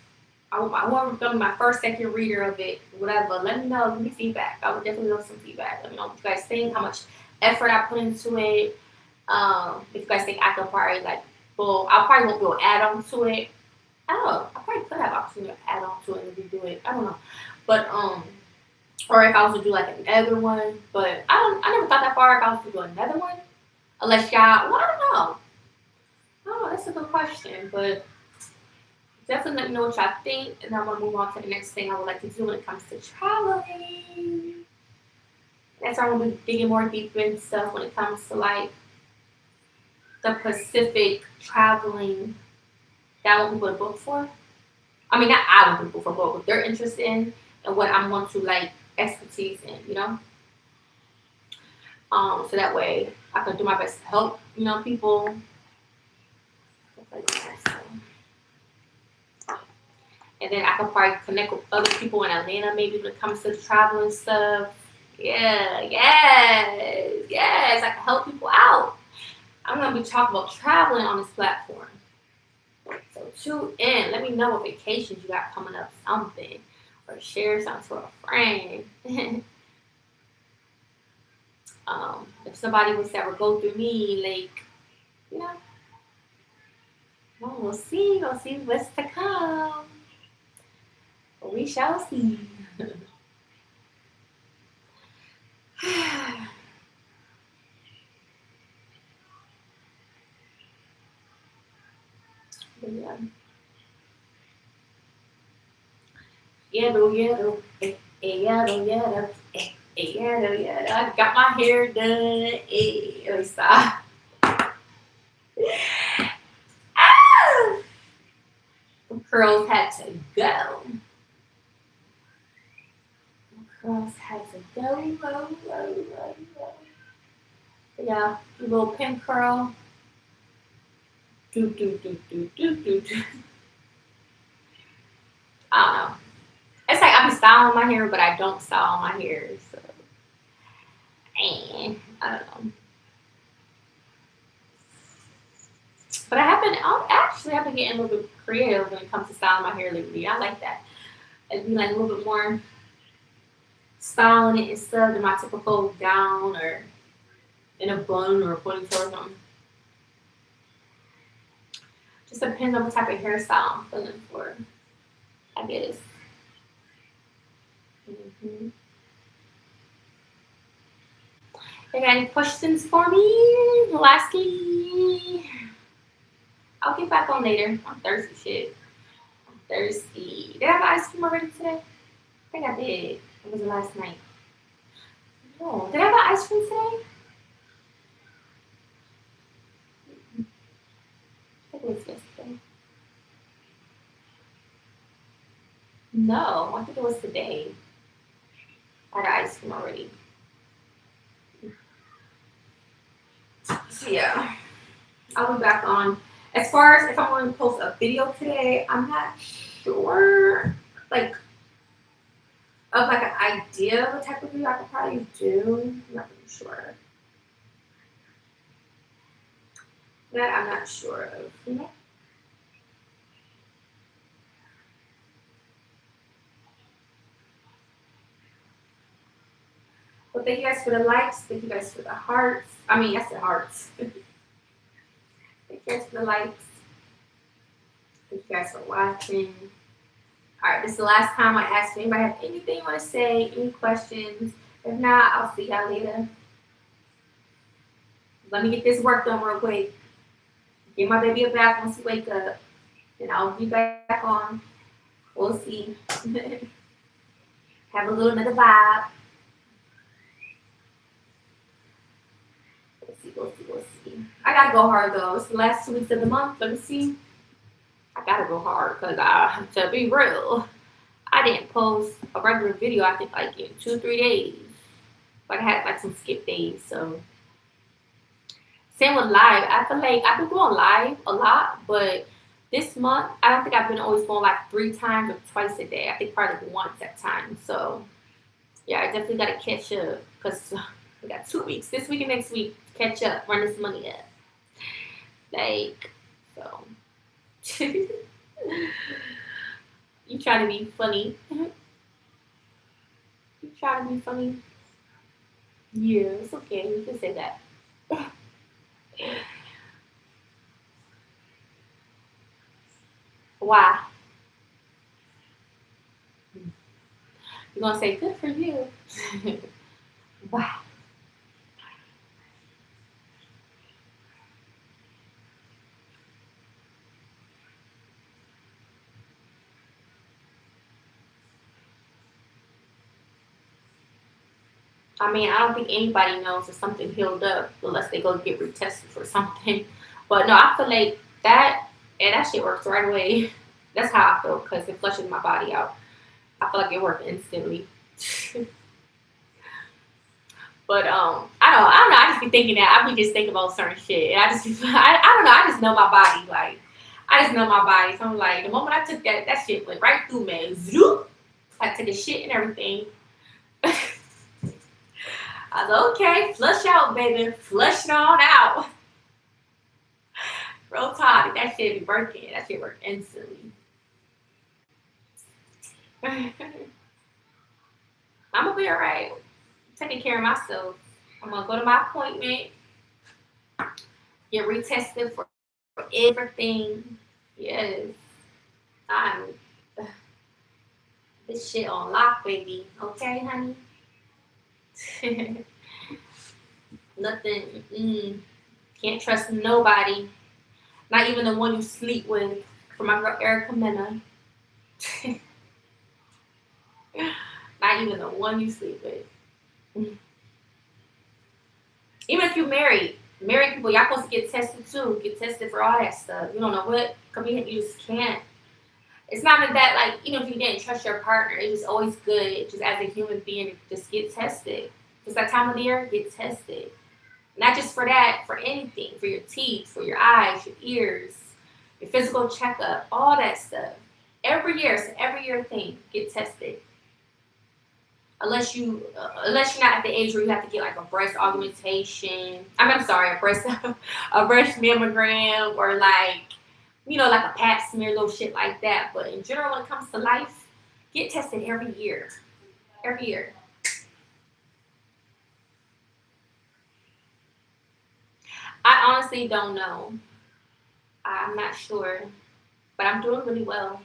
I want to be my first, second reader of it, whatever. Let me know. Give me feedback. I would definitely love some feedback. Let me know what you guys think, how much effort I put into it. If you guys think I could probably like, well, I probably won't go add on to it. I don't know. I probably could have opportunity to add on to it and redo it. I don't know. But or if I was to do like another one, but I never thought that far if I was to do another one. Unless y'all, well, I don't know. Oh, that's a good question, but definitely let me know what y'all think, and I'm gonna move on to the next thing I would like to do when it comes to traveling. That's why I'm gonna be digging more deep into stuff when it comes to like the Pacific traveling that I want people to book for. I mean, not I want people for book, what they're interested in and what I want to like expertise in, you know. So that way I can do my best to help, you know, people. Stuff like that. So. And then I could probably connect with other people in Atlanta maybe when it comes to traveling stuff. Yeah, yes. I can help people out. I'm going to be talking about traveling on this platform. So tune in. Let me know what vacations you got coming up, something. Or share something to a friend. If somebody was to ever go through me, like, you know, well, we'll see what's to come. But we shall see. But yeah. Yeah, Yeah. I got my hair done. Hey, let me stop. Ah! The curls had to go. Curls had to go. Yeah, a little pin curl. Do. I don't know. It's like I be styling my hair, but I don't style my hair. So, I don't know. But I've been getting a little bit creative when it comes to styling my hair lately. I like that. It'd be like a little bit more styling it instead of my typical down or in a bun or a ponytail or something. Just depends on what type of hairstyle I'm feeling for, I guess. Mm-hmm. You got any questions for me? Lastly, I'll get back on later. I'm thirsty, shit. I'm thirsty. Did I have ice cream already today? I think I did. It was last night. No. Did I have ice cream today? I think it was yesterday. No, I think it was today. I had ice cream already. So yeah, I'll be back on. As far as if I'm going to post a video today, I'm not sure. Like of like an idea of the type of video I could probably do. I'm not really sure. That I'm not sure of. You know? Well, thank you guys for the likes. Thank you guys for the hearts. I said hearts. Thank you guys for the likes. Thank you guys for watching. All right, this is the last time I ask if anybody have anything you want to say, any questions. If not, I'll see y'all later. Let me get this work done real quick. Give my baby a bath once he wake up. And I'll be back on. We'll see. Have a little bit of vibe. We'll see. I gotta go hard though. It's the last 2 weeks of the month. Let me see. I gotta go hard because to be real, I didn't post a regular video. I think like in 2-3 days. Like I had like some skip days. So same with live. I feel like I've been going live a lot, but this month I don't think I've been always going like 3 times or twice a day. I think probably like once at times. So yeah, I definitely gotta catch up because we got 2 weeks, this week and next week, to catch up, run this money up. Like, so. You trying to be funny. You trying to be funny. Yeah, it's okay. You can say that. Why? You're gonna say good for you. Why? I don't think anybody knows if something healed up unless they go get retested for something. But no, I feel like that, and that shit works right away. That's how I feel because it flushes my body out. I feel like it worked instantly. But I don't know. I just be thinking that. I be just thinking about certain shit, and I just I don't know. I just know my body. Like I just know my body. So I'm like, the moment I took that shit went right through me. Zoop! I took a shit and everything. I was okay, flush out, baby. Flush it on out. Real talk, that shit be working. That shit work instantly. I'm gonna be alright. Taking care of myself. I'm gonna go to my appointment, get retested for everything. Yes. I'm this shit on lock, baby. Okay, honey? Nothing. Can't trust nobody. Not even the one you sleep with. For my girl Erica Mena. Not even the one you sleep with. Even if you're married people, y'all supposed to get tested too. Get tested for all that stuff. You don't know what could be. You just can't. It's not even that like even if you didn't trust your partner, it's just always good just as a human being to just get tested. It's that time of the year, get tested. Not just for that, for anything, for your teeth, for your eyes, your ears, your physical checkup, all that stuff. Every year, it's an every year thing. Get tested. Unless you're not at the age where you have to get like a breast augmentation. I'm sorry, a breast a breast mammogram or like like a pap smear, little shit like that. But in general, when it comes to life, get tested every year. Every year. I honestly don't know. I'm not sure, but I'm doing really well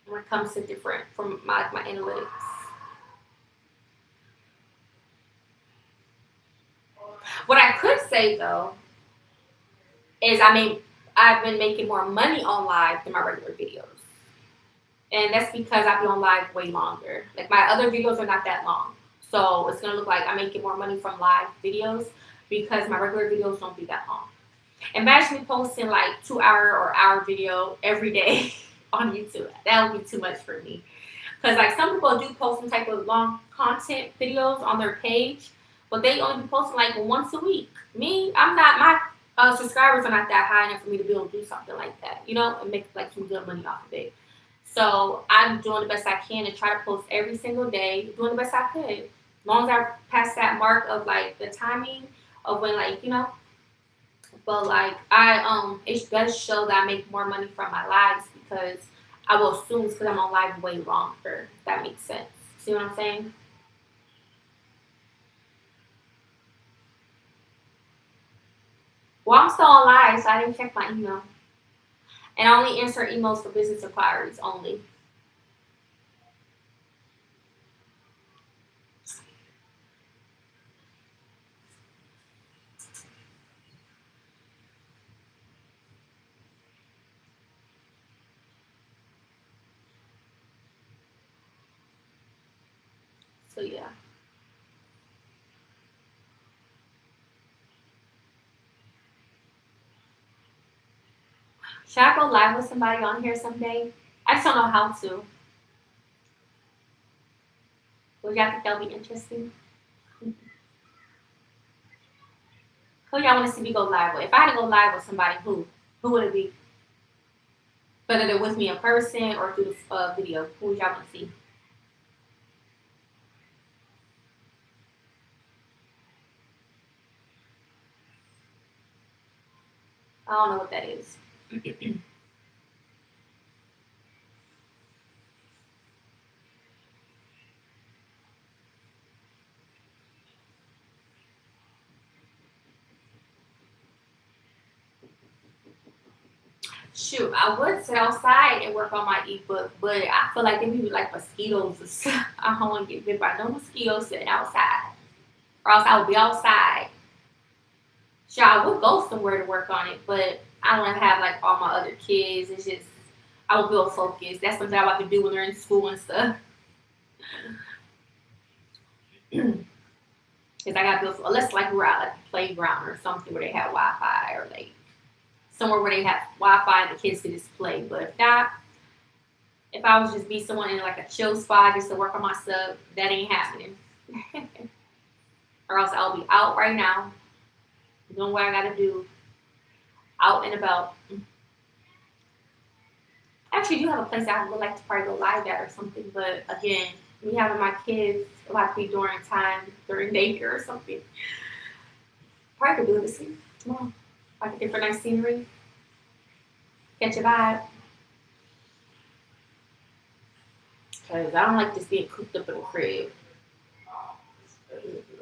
when it comes to different from my analytics. What I could say though is I've been making more money on live than my regular videos. And that's because I've been on live way longer. Like my other videos are not that long. So it's gonna look like I'm making more money from live videos because my regular videos don't be that long. Imagine me posting like 2 hour or hour video every day on YouTube. That would be too much for me. Because like some people do post some type of long content videos on their page, but they only be posting like once a week. Me, I'm not my subscribers are not that high enough for me to be able to do something like that, and make like some good money off of it. So I'm doing the best I can to try to post every single day, doing the best I could. As long as I pass that mark of like the timing of when but like it does show that I make more money from my lives because I will assume it's because I'm on live way longer. If that makes sense. See what I'm saying? Well, I'm still on live, so I didn't check my email. And I only answer emails for business inquiries only. So yeah. Should I go live with somebody on here someday? I just don't know how to. Would y'all think that would be interesting? Who y'all want to see me go live with? If I had to go live with somebody, who? Who would it be? Whether they're with me in person or through the video. Who would y'all want to see? I don't know what that is. Shoot, I would sit outside and work on my ebook, but I feel like they be like mosquitoes or stuff. I don't want to get bit by no mosquitoes sitting outside. Or else I would be outside. Sure, I would go somewhere to work on it, but I don't want to have like all my other kids. It's just, I would build focus. That's something I like to do when they're in school and stuff. Because I got to build, unless like we're at like a playground or something where they have Wi Fi or like somewhere where they have Wi-Fi and the kids can just play. But if not, if I was just be someone in like a chill spot just to work on my stuff, that ain't happening. Or else I'll be out right now, doing what I gotta do, out and about. Actually, I do have a place I would like to probably go live at or something, but again, me having my kids, it'll have to be during daycare or something. Probably could do it this week, tomorrow. Like a different nice scenery. Catch a vibe. Because I don't like just being cooped up in a crib.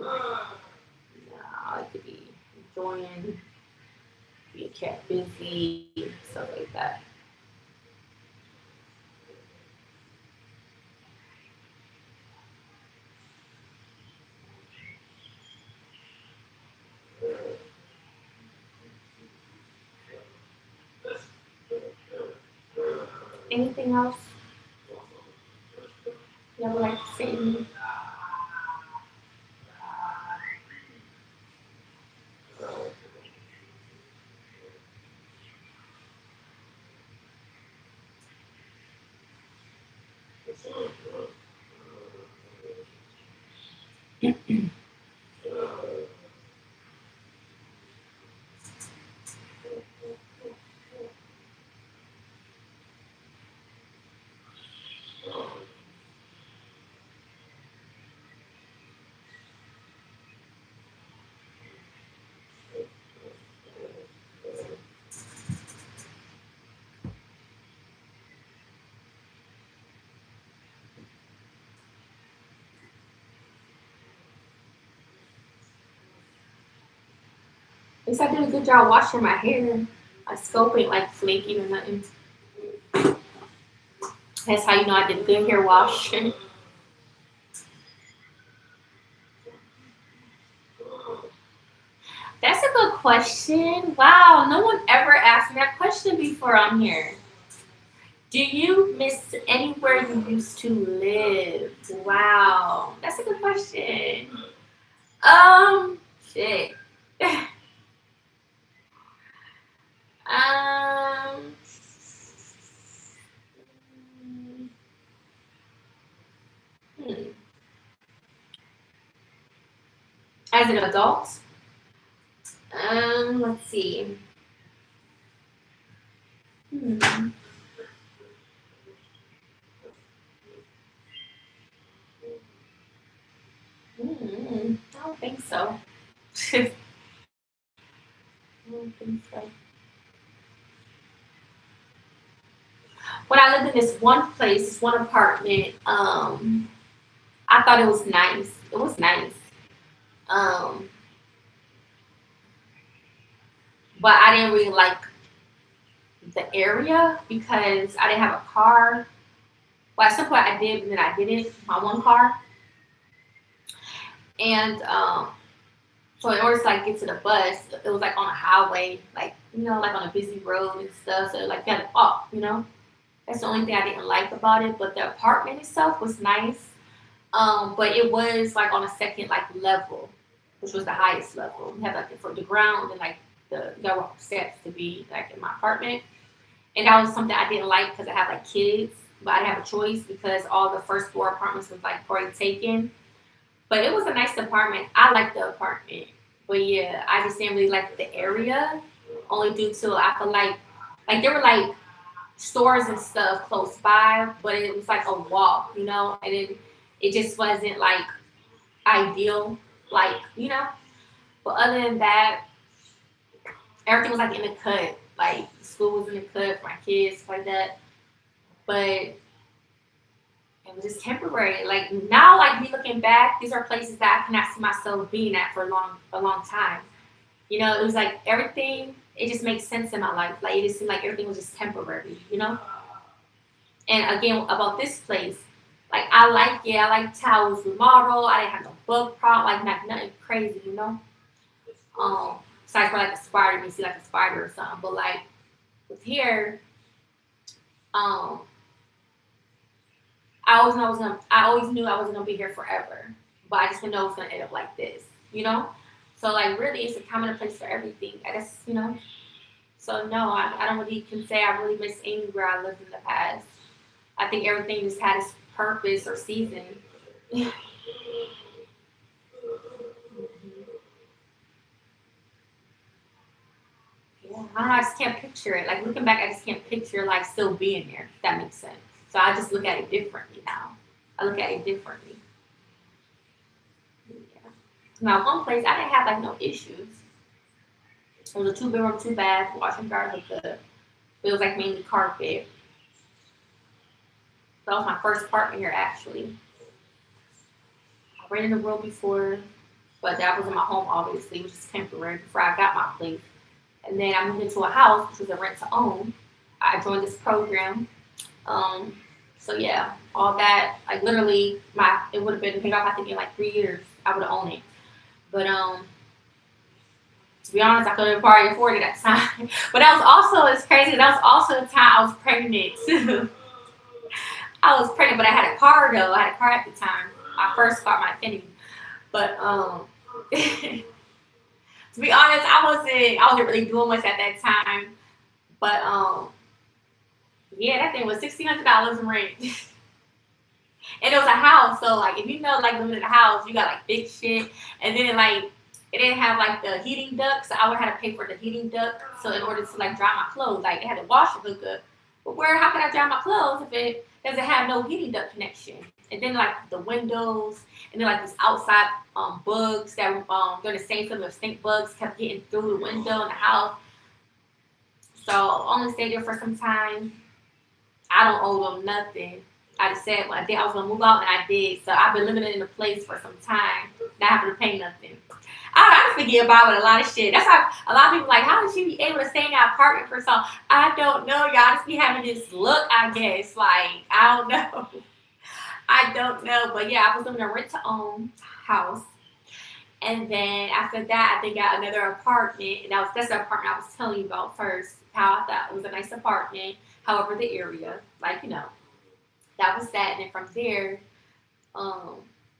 I like to be enjoying, be a cat busy, stuff like that. Anything else you would like to say to me? At least I did a good job washing my hair. My scalp ain't like flaky or nothing. That's how you know I did a good hair wash. That's a good question. Wow, no one ever asked me that question before on here. Do you miss anywhere you used to live? Wow, that's a good question. Shit. um, hmm. As an adult, let's see. Hmm. I don't think so. I don't think so. When I lived in this one place, this one apartment, I thought it was nice. It was nice. Um, but I didn't really like the area because I didn't have a car. Well, at some point I did, but then I didn't. My one car, and so in order to like get to the bus, it was like on a highway, like like on a busy road and stuff. So like you had to walk. That's the only thing I didn't like about it. But the apartment itself was nice. But it was like on a second like level, which was the highest level. We had like for the ground and like there were steps to be like in my apartment. And that was something I didn't like because I have like kids, but I didn't have a choice because all the first floor apartments was like already taken. But it was a nice apartment. I liked the apartment. But yeah, I just didn't really like the area. Only due to I feel like there were like stores and stuff close by, but it was like a walk, and it just wasn't like ideal, like. But other than that, everything was like in the cut. Like school was in the cut for my kids, like that. But it was just temporary. Like now, like me looking back, these are places that I cannot see myself being at for a long time. It was like everything. It just makes sense in my life. Like it just seemed like everything was just temporary. And again, about this place, like I liked how it was remodeled. I didn't have no bug problem, like nothing crazy. Besides for like a spider, you see like a spider or something. But like with here, um, I always knew I wasn't gonna be here forever. But I just didn't know it was gonna end up like this. So like really, it's a common place for everything. I guess. So no, I don't really can say I really miss anywhere I lived in the past. I think everything just had its purpose or season. Yeah, I don't know. I just can't picture it. Like looking back, I just can't picture like still being there. If that makes sense. So I just look at it differently now. I look at it differently. Yeah. Now, one place I didn't have like no issues. It was a two-bedroom, two-bath, washing garden hookup. It was like mainly carpet. That was my first apartment here actually. I rented a room before, but that wasn't my home obviously. It was just temporary before I got my place. And then I moved into a house, which was a rent to own. I joined this program. Um, so yeah, all that like literally it would have been paid off I think in like 3 years. I would have owned it. But to be honest, I could have probably afforded it at the time. But that was also it's crazy. That was also the time I was pregnant too. I was pregnant, but I had a car though. I had a car at the time. My first car, my Infiniti. But to be honest, I wasn't really doing much at that time. But yeah, that thing was $1,600 in rent. And it was a house, so like if you know like living in a house, you got like big shit, and then like it didn't have like the heating duct, so I would have to pay for the heating duct. So in order to like dry my clothes, like it had a washer hook up. But where how can I dry my clothes if it doesn't have no heating duct connection? And then like the windows, and then like these outside bugs that they're the same sort of stink bugs kept getting through the window in the house. So only stayed there for some time. I don't owe them nothing. I just said one day I was gonna move out, and I did. So I've been living in the place for some time, not having to pay nothing. I forget about it, a lot of shit. That's why a lot of people like, how did she be able to stay in that apartment for so? I don't know, y'all. Just be having this look, I guess. Like I don't know. I don't know, but yeah, I was living in a rent-to-own house, and then after that, I think I got another apartment, and that's the apartment I was telling you about first. How I thought it was a nice apartment. However, the area, like that was that. And then from there, um,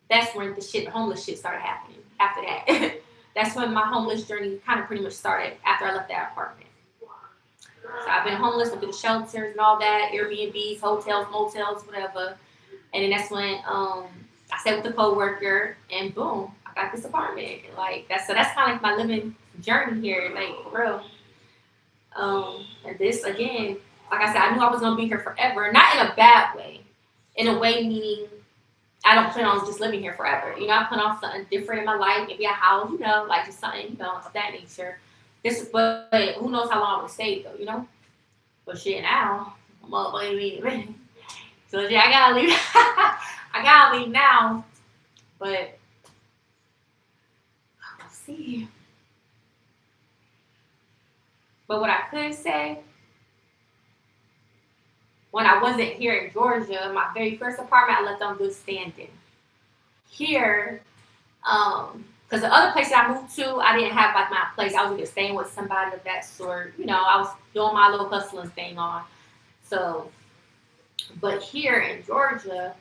that's when the homeless shit started happening. After that, that's when my homeless journey kind of pretty much started after I left that apartment. So I've been homeless, went through the shelters and all that, Airbnbs, hotels, motels, whatever. And then that's when I stayed with a coworker, and boom, I got this apartment. Like that's kind of like my living journey here, like for real. And this again, like I said, I knew I was gonna be here forever, not in a bad way, in a way meaning I don't plan on just living here forever. I plan on something different in my life, maybe a house, like just something, of that nature. But who knows how long I would stay though. But shit, now I'm up, baby. So yeah, I gotta leave. I gotta leave now. But we'll see. But what I could say, when I wasn't here in Georgia, my very first apartment, I left on good standing. Here, because the other place that I moved to, I didn't have like my place. I was either staying with somebody of that sort. I was doing my little hustling thing on. So, but here in Georgia,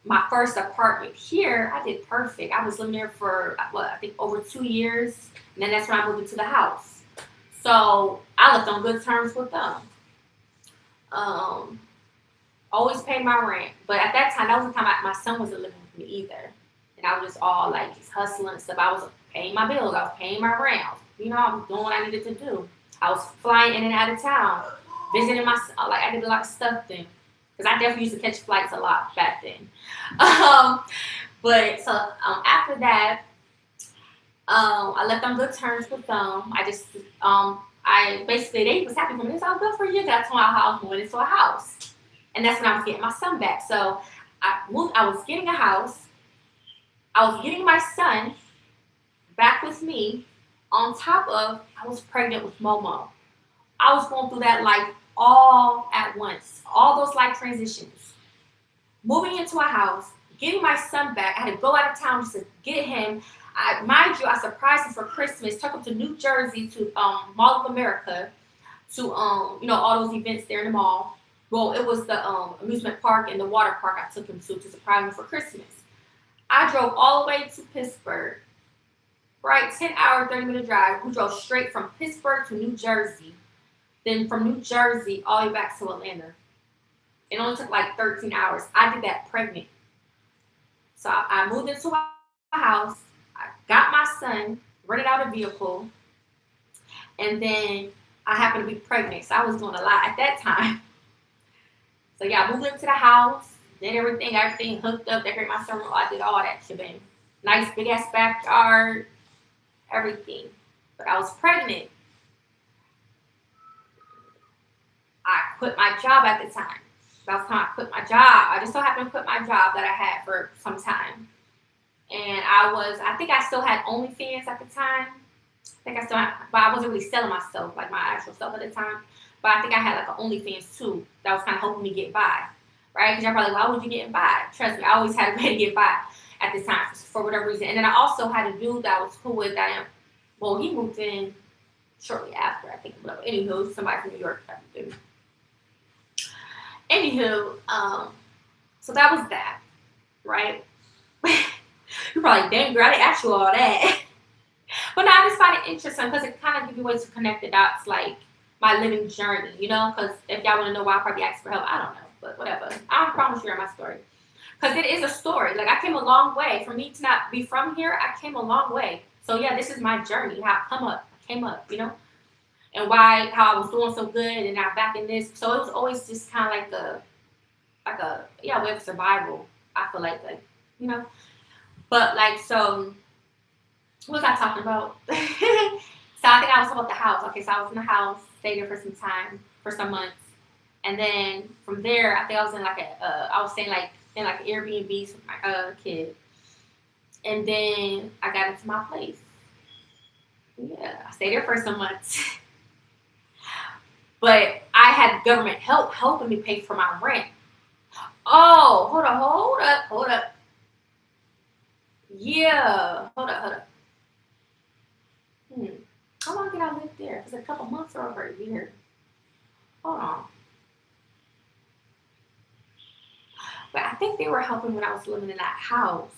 my first apartment here, I did perfect. I was living there for I think over 2 years, and then that's when I moved into the house. So I left on good terms with them. Always paid my rent, but at that time, that was the time my son wasn't living with me either, and I was just all like just hustling and stuff. I was paying my bills, I was paying my rent, I was doing what I needed to do. I was flying in and out of town, visiting my like I did a lot of stuff then, because I definitely used to catch flights a lot back then. But so after that, I left on good terms with them. I just I basically they was happy for me. It's all good for you. That's when I was moving into a house, and that's when I was getting my son back. So I was getting a house. I was getting my son back with me. On top of, I was pregnant with Momo. I was going through that life all at once. All those life transitions. Moving into a house, getting my son back. I had to go out of town just to get him. Mind you, I surprised him for Christmas. Took him to New Jersey to Mall of America to all those events there in the mall. Well, it was the amusement park and the water park I took him to surprise him for Christmas. I drove all the way to Pittsburgh. Right, 10-hour, 30-minute drive. We drove straight from Pittsburgh to New Jersey. Then from New Jersey all the way back to Atlanta. It only took like 13 hours. I did that pregnant. So I moved into a house. I got my son, rented out a vehicle, and then I happened to be pregnant. So I was doing a lot at that time. So yeah, I moved into the house, did everything hooked up, decorated my son. I did all that shebang. Nice big ass backyard, everything. But I was pregnant. I quit my job at the time. That was the time I quit my job. I just so happened to quit my job that I had for some time. And I think I still had OnlyFans at the time. But I wasn't really selling myself, like my actual self at the time. But I think I had like an OnlyFans too. That was kind of helping me get by. Right? Because y'all probably, why would you get by? Trust me, I always had a way to get by at the time for whatever reason. And then I also had a dude that I was cool with he moved in shortly after, I think. Anywho, somebody from New York type of dude. Anywho, so that was that, right? You're probably, dang girl, I didn't ask you all that. But no, I just find it interesting because it kind of gives you ways to connect the dots, like my living journey, because if y'all want to know why I probably asked for help, I don't know. but whatever. I promise you my story. Because it is a story. Like, I came a long way. For me to not be from here, I came a long way. So, yeah, this is my journey. How I came up, you know? And how I was doing so good and now back in this. So, it was always just kind of way of survival. I feel like, you know? But, like, so, what was I talking about? So, I think I was talking about the house. Okay, so I was in the house, stayed there for some time, for some months. And then from there, I think I was in I was staying like in like Airbnbs with my kid. And then I got into my place. Yeah, I stayed there for some months. But I had government help helping me pay for my rent. Oh, hold up. Yeah, hold up. How long did I live there? Was it a couple months or over a year? Hold on. But I think they were helping when I was living in that house.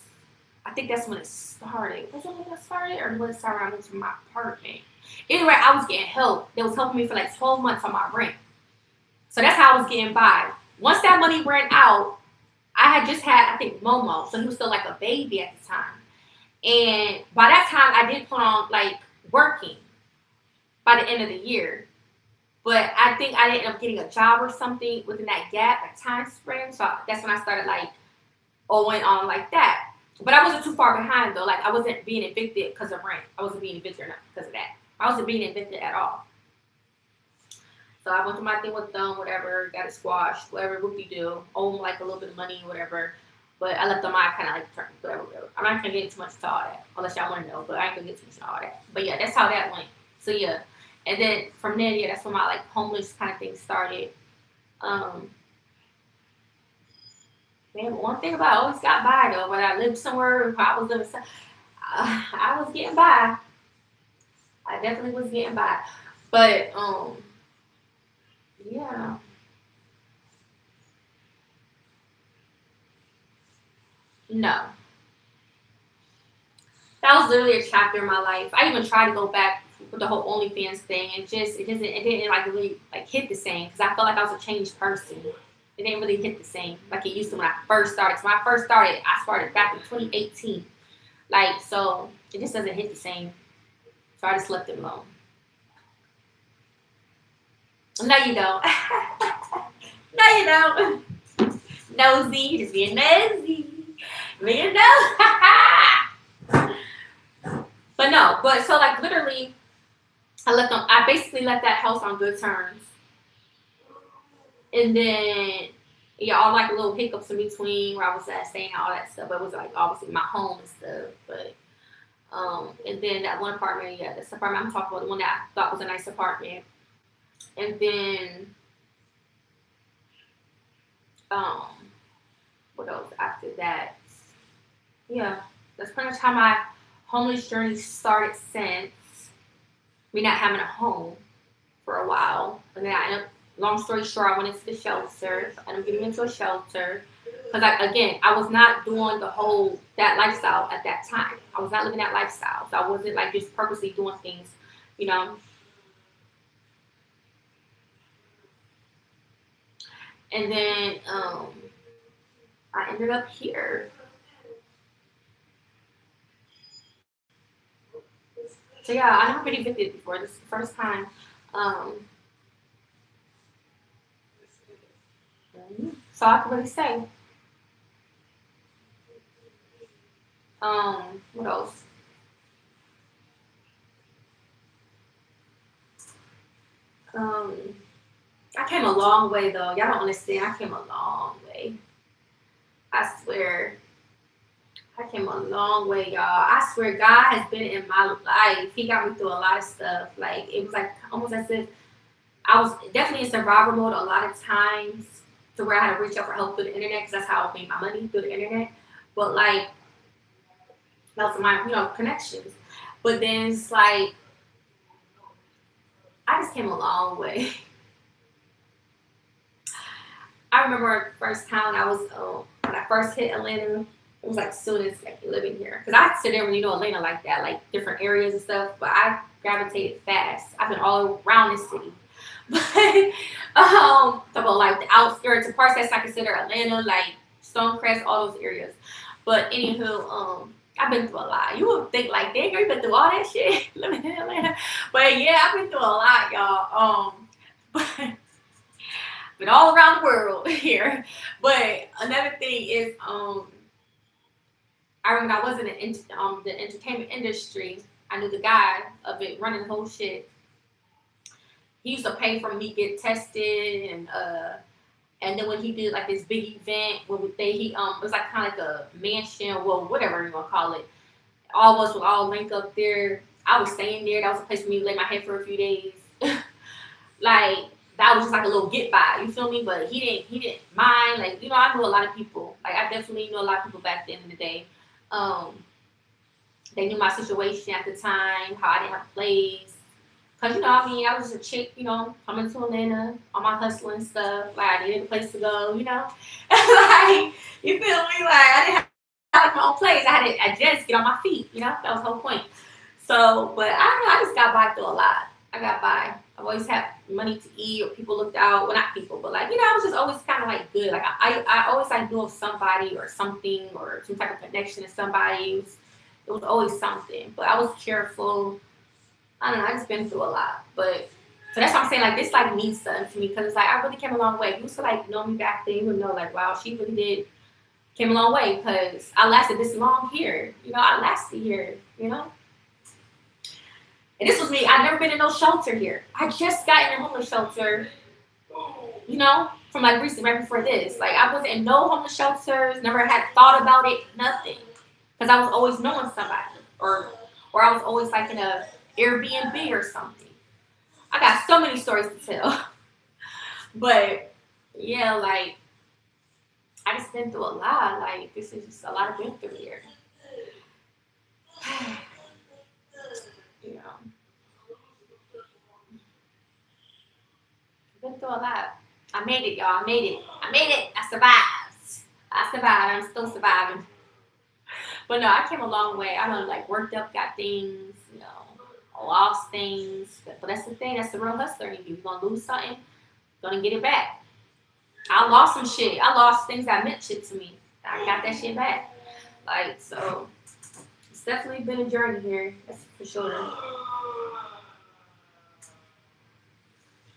I think that's when it started. Was it when it started or when it started when I moved to my apartment? Anyway, I was getting help. They was helping me for like 12 months on my rent. So that's how I was getting by. Once that money ran out, I had just had, I think, Momo. So he was still like a baby at the time. And by that time, I did plan on like working by the end of the year. But I think I ended up getting a job or something within that gap, that time frame. So that's when I started like, went on like that. But I wasn't too far behind though. Like I wasn't being evicted because of rent. I wasn't being evicted because of that. I wasn't being evicted at all. So I went through my thing with them, whatever, got it squashed, whatever, whoop-de-doo, owe them like a little bit of money, whatever. But I left them out kind of like, whatever. I'm not going to get too much into all that, unless y'all want to know, but I ain't going to get too much into all that. But yeah, that's how that went. So yeah. And then from there, yeah, that's when my like homeless kind of thing started. Man, one thing about I always got by though. When I lived somewhere, if I was living, I was getting by. I definitely was getting by. But yeah. No. That was literally a chapter in my life. I even tried to go back with the whole OnlyFans thing, and it didn't like really like hit the same because I felt like I was a changed person. It didn't really hit the same like it used to when I first started. So when I first started, I started back in 2018. Like, so it just doesn't hit the same. So I just left it alone. No, you don't. No, you don't. Nosy, just being nosy. Being nosy. But no, so like literally, I basically left that house on good terms. And then, yeah, all like little hiccups in between where I was at, staying, all that stuff. But it was like obviously my home and stuff. But, and then that one apartment, yeah, this apartment I'm talking about, the one that I thought was a nice apartment. And then, what else after that? Yeah, that's pretty much how my homeless journey started since me not having a home for a while. And then I ended up, long story short, I went into the shelter. I ended up getting into a shelter. Because, again, I was not doing that lifestyle at that time. I was not living that lifestyle. So I wasn't, like, just purposely doing things, you know. And then I ended up here. So, yeah, I never been evicted before. This is the first time. So I can really say. What else? I came a long way though. Y'all don't understand. I came a long way. I swear. I came a long way, y'all. I swear God has been in my life. He got me through a lot of stuff. Like, it was like almost as if I was definitely in survival mode a lot of times to where I had to reach out for help through the internet because that's how I made my money, through the internet. But, like, that was my, connections. But then it's like, I just came a long way. I remember the first time when I first hit Atlanta, it was like soon as like living here. Because I sit there when Atlanta like that, like different areas and stuff, but I gravitated fast. I've been all around this city. About like the outskirts, the parts that's not considered Atlanta, like Stonecrest, all those areas. But anywho, I've been through a lot. You would think like, dang, you been through all that shit living in Atlanta. But yeah, I've been through a lot, y'all. But all around the world here. But another thing is, I remember I was in the entertainment industry. I knew the guy of it running the whole shit. He used to pay for me to get tested, and then when he did like this big event where he it was like kind of like a mansion, well, whatever you want to call it. All of us would all link up there. I was staying there. That was a place for me to lay my head for a few days. Like that was just like a little get by. You feel me? But he didn't mind. Like, I knew a lot of people. Like I definitely knew a lot of people back then in the day. They knew my situation at the time, how I didn't have a place. Cause I was just a chick, coming to Atlanta on my hustling stuff. Like I needed a place to go, like you feel me? Like I didn't have my own place. I just get on my feet, That was the whole point. So, but I don't know. I just got by through a lot. I got by. I've always had money to eat, or people looked out. Well, not people, but like I was just always kind of like good. Like I always like knew of somebody or something or some type of connection to somebody. It was always something. But I was careful. I don't know, I just been through a lot. But so that's what I'm saying, like this like means something to me because it's like I really came a long way. If you used to like know me back then, you would know like, wow, she really came a long way because I lasted this long here. I lasted here, And this was me. I've never been in no shelter here. I just got in a homeless shelter, from like recently, right before this. Like I wasn't in no homeless shelters, never had thought about it, nothing. Because I was always knowing somebody. Or I was always like in a Airbnb or something. I got so many stories to tell. But yeah, like I just been through a lot. Like this is just a lot of been through here. Been through a lot. I made it, y'all. I made it. I survived. I'm still surviving. But no, I came a long way. I done like worked up, got things, lost things. But that's the thing. That's the real hustler in you. You're gonna lose something, gonna get it back. I lost some shit. I lost things that meant shit to me. I got that shit back. Like so, it's definitely been a journey here. That's for sure.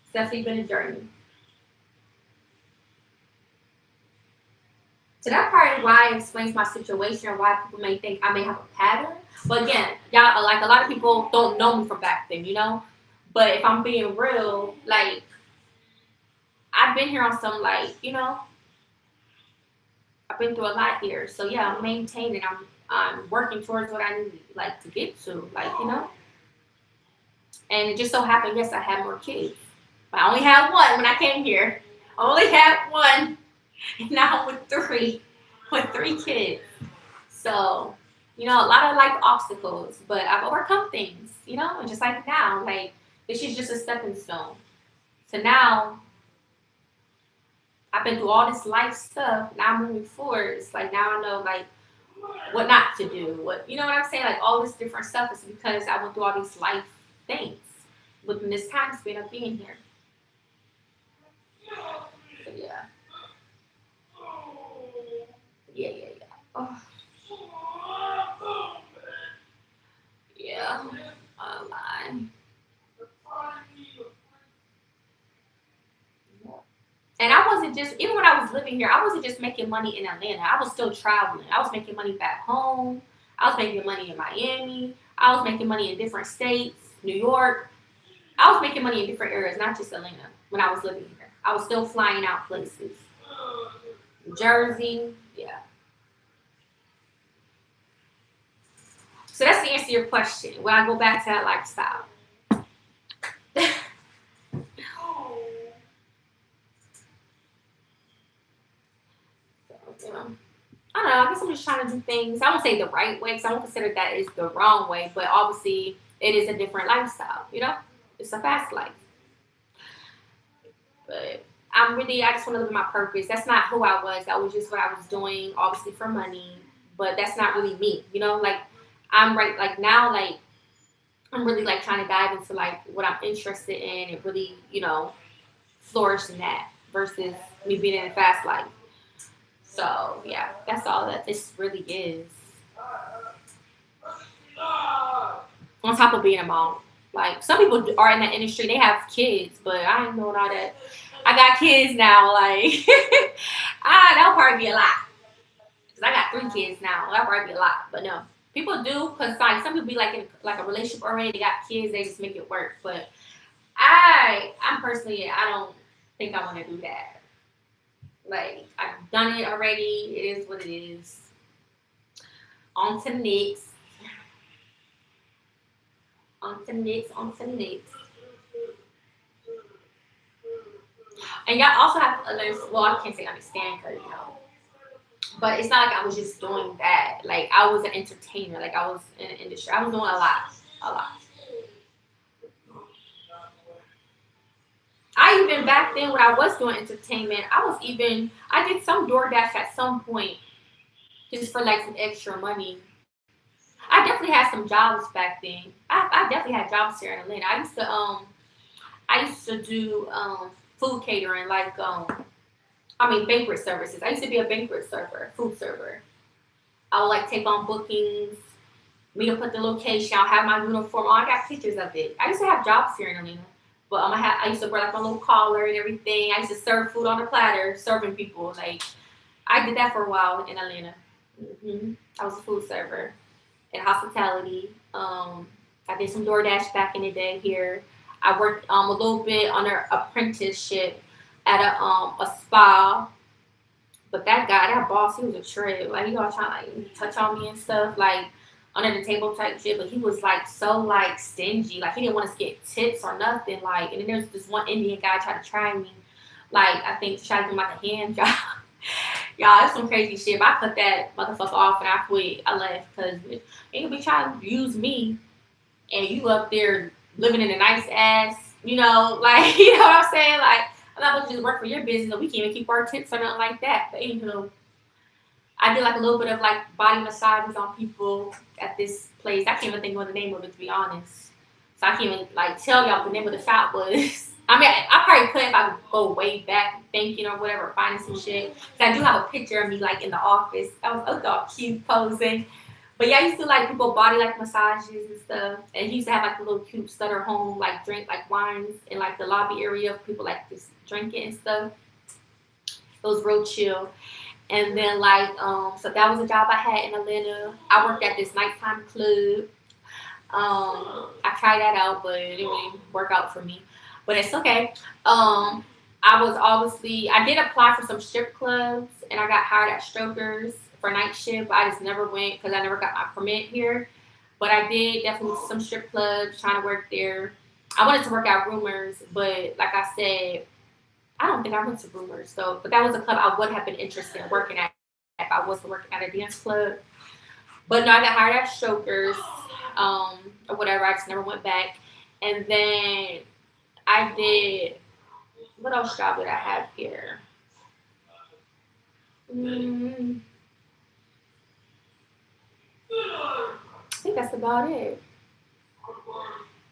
It's definitely been a journey. So that part is why it explains my situation or why people may think I may have a pattern. But again, y'all, like a lot of people don't know me from back then, But if I'm being real, like I've been here on some like, I've been through a lot here. So yeah, I'm maintaining. I'm working towards what I need like to get to, like, And it just so happened, yes, I had more kids. But I only had one when I came here. I only had one. And now I'm with three kids. So, a lot of like obstacles, but I've overcome things, and just like now, like this is just a stepping stone. So now I've been through all this life stuff. Now moving forward, it's like now I know like what not to do. What what I'm saying? Like all this different stuff is because I went through all these life things within this time span of being here. So yeah. Yeah. Oh, yeah. Oh my. And I wasn't just, even when I was living here, I wasn't just making money in Atlanta. I was still traveling. I was making money back home. I was making money in Miami. I was making money in different states, New York. I was making money in different areas, not just Atlanta, when I was living here. I was still flying out places. Jersey, yeah. So that's the answer to your question. When I go back to that lifestyle. I don't know. I guess I'm just trying to do things. I won't say the right way because I don't consider that is the wrong way, but obviously it is a different lifestyle. It's a fast life. But I just want to live my purpose. That's not who I was. That was just what I was doing, obviously for money. But that's not really me. Like I'm right. Like now, like I'm really like trying to dive into like what I'm interested in and really, flourish in that versus me being in a fast life. So yeah, that's all that this really is. On top of being a mom, like some people are in that industry, they have kids, but I ain't doing all that. I got kids now, like that'll probably be a lot. Cause I got 3 kids now, that'll probably be a lot. But no, people do, cause like some people be like in like a relationship already, they got kids, they just make it work. But I'm personally, I don't think I want to do that. Like I've done it already. It is what it is. On to the next. On to the next. On to the next. And y'all also have to understand. Well, I can't say understand because but it's not like I was just doing that. Like I was an entertainer. Like I was in the industry. I was doing a lot. I even back then when I was doing entertainment, I did some DoorDash at some point just for like some extra money. I definitely had some jobs back then. I definitely had jobs here in Atlanta. I used to do food catering, like banquet services. I used to be a banquet server, food server. I would like take on bookings, me to put the location. I'll have my uniform on. I got pictures of it. I used to have jobs here in Atlanta. But I used to wear like my little collar and everything. I used to serve food on the platter, serving people. Like I did that for a while in Atlanta. I was a food server in hospitality. I did some DoorDash back in the day here. I worked a little bit on an apprenticeship at a spa. But that boss, he was a trip. Like he always trying to like touch on me and stuff, like under the table type shit. But he was like so like stingy. Like he didn't want us to get tips or nothing. Like and then there's this one Indian guy tried to try me. Like I think to try to do like a hand job. Y'all, it's some crazy shit. But I cut that motherfucker off and I quit. I left because you be trying to use me and you up there living in a nice ass, like you know what I'm saying? Like I'm not going to just work for your business and we can't even keep our tips or nothing like that. But I did like a little bit of like body massages on people at this place. I can't even think of the name of it to be honest. So I can't even like tell y'all what the name of the shop was. I mean, I probably could if I could go way back thinking or whatever, finding some shit. Cause I do have a picture of me like in the office. I was all cute posing. But yeah, I used to like people body like massages and stuff. And he used to have like a little cute stutter home, like drink like wines in like the lobby area. People like just drinking and stuff. It was real chill. And then like so that was a job I had in Atlanta. I worked at this nighttime club. I tried that out, but it didn't really work out for me. But it's okay. I did apply for some strip clubs and I got hired at Strokers for night shift. But I just never went because I never got my permit here. But I did definitely some strip clubs trying to work there. I wanted to work at Rumors, but like I said, I don't think I went to Rumors though. But that was a club I would have been interested in working at if I was working at a dance club. But no, I got hired at Strokers, or whatever. I just never went back. And then I did. What else job did I have here? I think that's about it.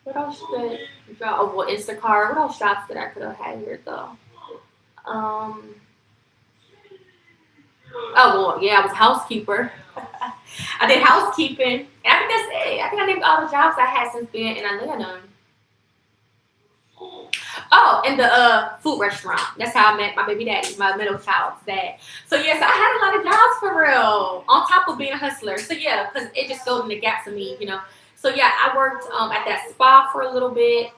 What else did job? Oh, well, Instacart. What else jobs did I could have had here though? Um. Oh well, yeah, I was a housekeeper. I did housekeeping, and I think that's it. I think I named all the jobs I had since being in Atlanta. Oh, in the food restaurant. That's how I met my baby daddy, my middle child's dad. So yes, I had a lot of jobs for real. On top of being a hustler. So yeah, because it just filled in the gaps of me. So yeah, I worked at that spa for a little bit,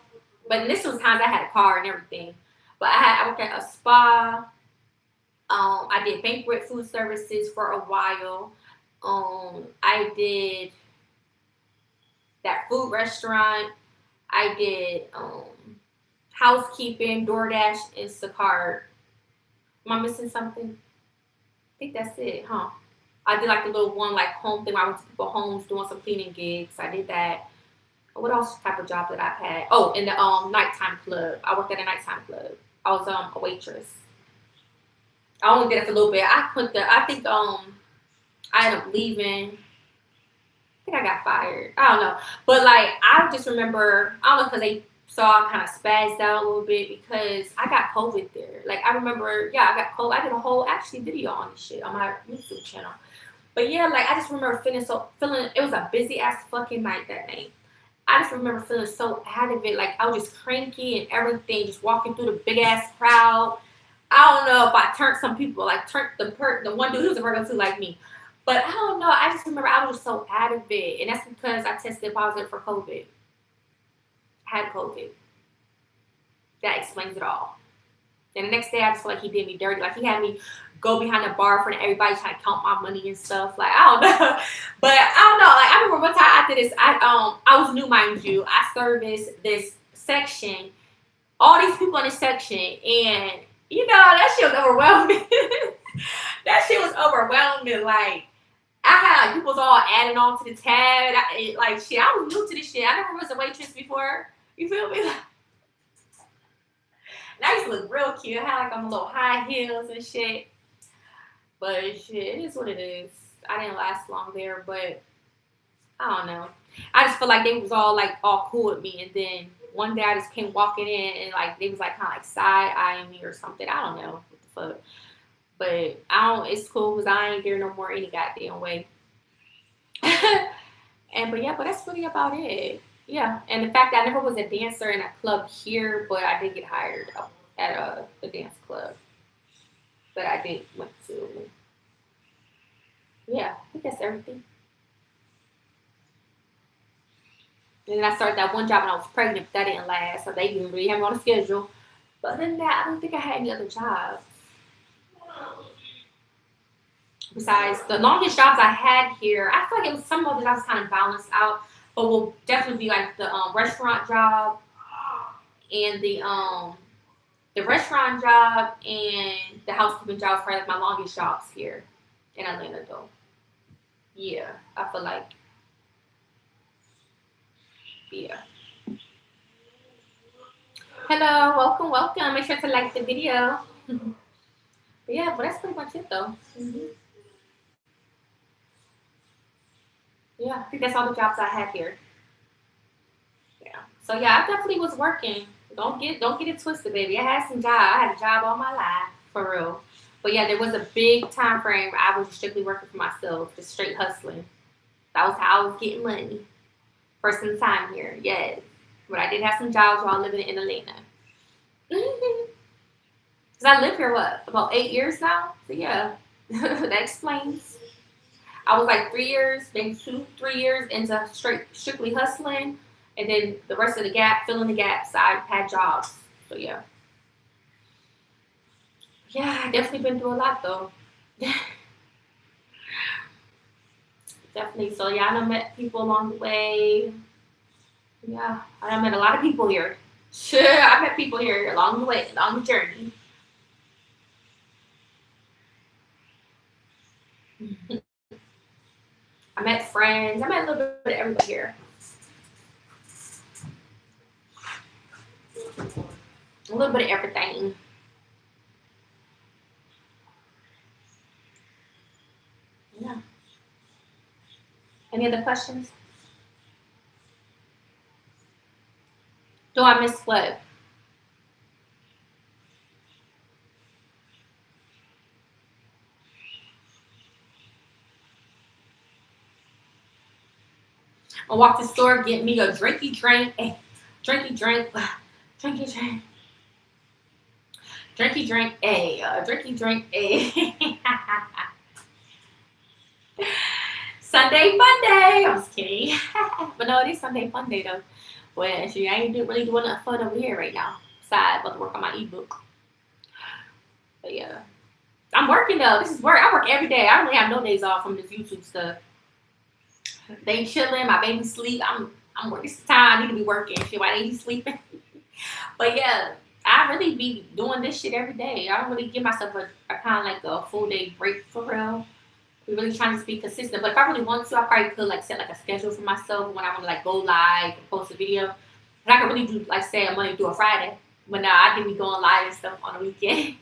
but this was times I had a car and everything. But I worked at a spa. I did banquet food services for a while. I did that food restaurant. I did housekeeping, DoorDash, Instacart. Am I missing something? I think that's it, huh? I did like the little one like home thing where I went to people's homes doing some cleaning gigs. I did that. What else type of job that I've had? Oh, in the nighttime club. I worked at a nighttime club. I was a waitress. I only did it for a little bit. I think I ended up leaving think I got fired. I don't know. But like I just remember, I don't know, because they saw I kind of spazzed out a little bit because I got COVID there. Like I remember, yeah, I got COVID. I did a whole actually video on this shit on my YouTube channel. But yeah, like I just remember feeling it was a busy ass fucking night that night. I just remember feeling so out of it. Like I was just cranky and everything, just walking through the big ass crowd. I don't know if I turned some people, like turned the one dude who was a Virgo too, like me. But I don't know. I just remember I was just so out of it, and that's because I tested positive for COVID. I had COVID. That explains it all. And the next day, I just feel like he did me dirty. Like he had me go behind the bar in front of everybody trying to count my money and stuff. Like I don't know, but I don't know. Like I remember one time after this, I was new, mind you. I serviced this section, all these people in this section, and you know that shit was overwhelming. That shit was overwhelming. Like I had like people was all adding on to the tab. Like shit, I was new to this shit. I never was a waitress before. You feel me? And I used to look real cute. I had like on little high heels and shit. But shit, it is what it is. I didn't last long there, but I don't know. I just feel like they was all cool with me, and then one day I just came walking in and like they was like kind of like side eyeing me or something. I don't know what the fuck. But I don't. It's cool because I ain't there no more any goddamn way. But that's really about it. Yeah, and the fact that I never was a dancer in a club here, but I did get hired at a dance club that I did went to. Yeah, I think that's everything. And then I started that one job when I was pregnant, but that didn't last, so they didn't really have me on a schedule. But other than that, I don't think I had any other jobs. Besides the longest jobs I had here, I feel like it was some of the jobs kind of balanced out, but will definitely be like the restaurant job and the restaurant job and the housekeeping job was probably like my longest jobs here in Atlanta though. Yeah, I feel like yeah. Hello, welcome. Make sure to like the video. But yeah, but that's pretty much it though. Yeah, I think that's all the jobs I had here. Yeah. So yeah, I definitely was working. Don't get it twisted, baby. I had some job. I had a job all my life, for real. But yeah, there was a big time frame where I was strictly working for myself, just straight hustling. That was how I was getting money for some time here. Yes. But I did have some jobs while living in Atlanta. Because I live here, about 8 years now? So yeah, that explains. I was like 3 years, maybe 2, 3 years into strictly hustling. And then the rest of the gap, filling the gaps, I had jobs. So yeah. Yeah, I definitely been through a lot though. Definitely. So yeah, I done met people along the way. Yeah, I done met a lot of people here. Sure, I met people here along the way, along the journey. I met friends. I met a little bit of everybody here. A little bit of everything. Yeah. Any other questions? Do I miss what? I walk to the store, get me a drinky drink, drinky drink, drinky drink, drinky drink, drinky drink, Sunday Monday. I'm just kidding. But no, it is Sunday Monday though. Well, actually, I ain't really doing nothing fun over here right now. Besides, about to work on my ebook. But yeah, I'm working though. This is work. I work every day. I don't really have no days off from this YouTube stuff. They chilling. My baby sleep. I'm working. This time I need to be working. Shit, why they be sleeping? But yeah, I really be doing this shit every day. I don't really give myself a kind of like a full day break for real. We're really trying to be consistent. But if I really want to, I probably could like set like a schedule for myself when I want to like go live and post a video. And I could really do like say a Monday through a Friday. But now I can be going live and stuff on the weekend.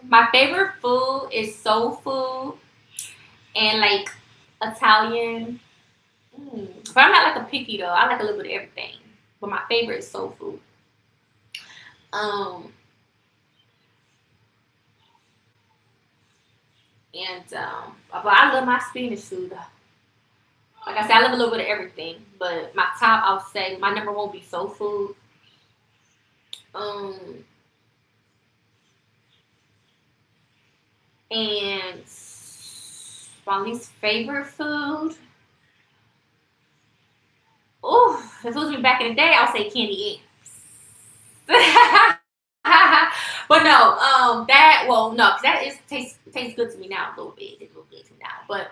My favorite food is soul food. and like Italian. But I'm not like a picky though. I like a little bit of everything. But my favorite is soul food. Um, but I love my Spanish food. Like I said, I love a little bit of everything. But my top, I'll say, my number one will be soul food. Um, and my least favorite food. Oh, if it was me back in the day, I'll say candy yams. But no, no, because that is tastes good to me now a little bit. It's a little good to me now. But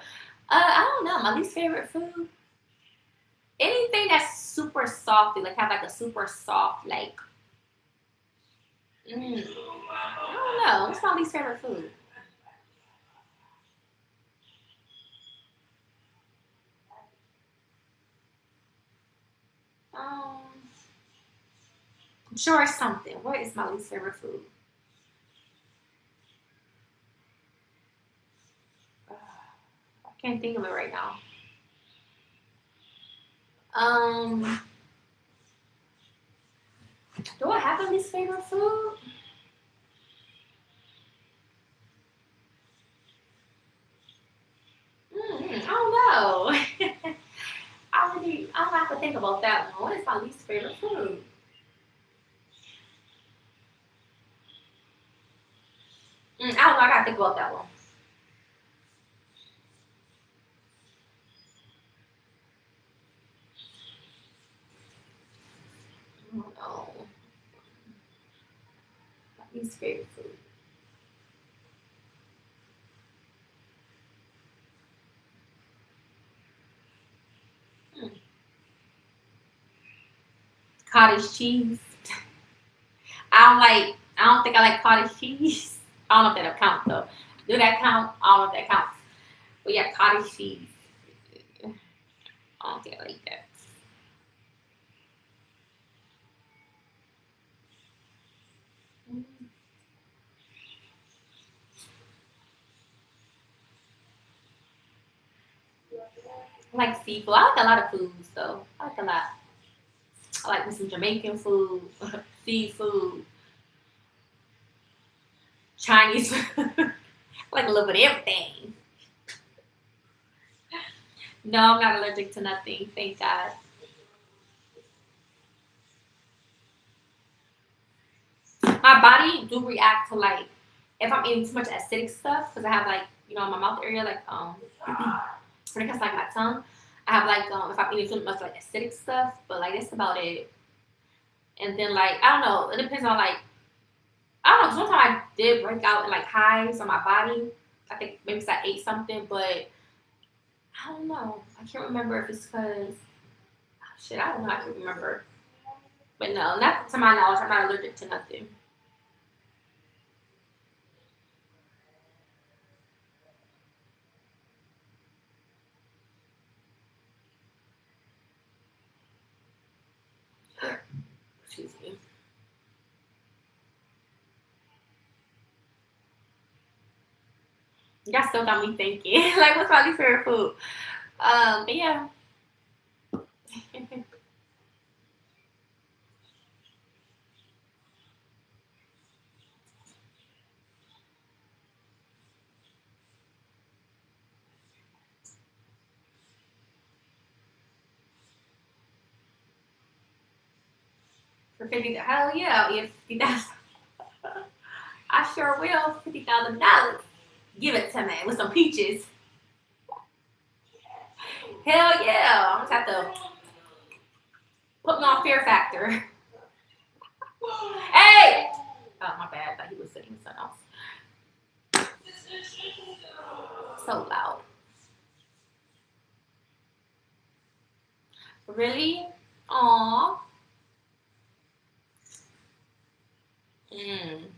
I don't know. My least favorite food, anything that's super softy, like have like a super soft, like I don't know. What's my least favorite food? Um, I'm sure it's something. What is my least favorite food? I can't think of it right now. Um, do I have a least favorite food? I don't know. I don't have to think about that one. What is my least favorite food? I don't know. I gotta think about that one. I don't know. My least favorite food. Hmm. Cottage cheese. I don't like. I don't think I like cottage cheese. I don't know if that'll count though. Do that count? I don't know if that counts. But yeah, cottage cheese. I don't think I like that. I like seafood. I like a lot of foods though. I like a lot. I like me some Jamaican food, seafood, Chinese food. I like a little bit of everything. No, I'm not allergic to nothing. Thank God. My body do react to like if I'm eating too much acidic stuff because I have like in my mouth area like when it comes to like my tongue, I have like if I'm eating too much like acidic stuff, but like that's about it. And then like I don't know, it depends on like I don't know. 'Cause one time I did break out in like hives on my body. I think maybe 'cause I ate something, but I don't know. I can't remember if it's because shit. I don't know. I can't remember. But no, not to my knowledge. I'm not allergic to nothing. Excuse me. Y'all still got me thinking. Like, what's my least favorite food? But yeah. For 50, hell yeah, I'll eat 50,000. I sure will. $50,000. Give it to me with some peaches. Hell yeah. I'm just have to put me on Fear Factor. Hey! Oh, my bad. I thought he was sitting something else. So loud. Really? Aw. Mm.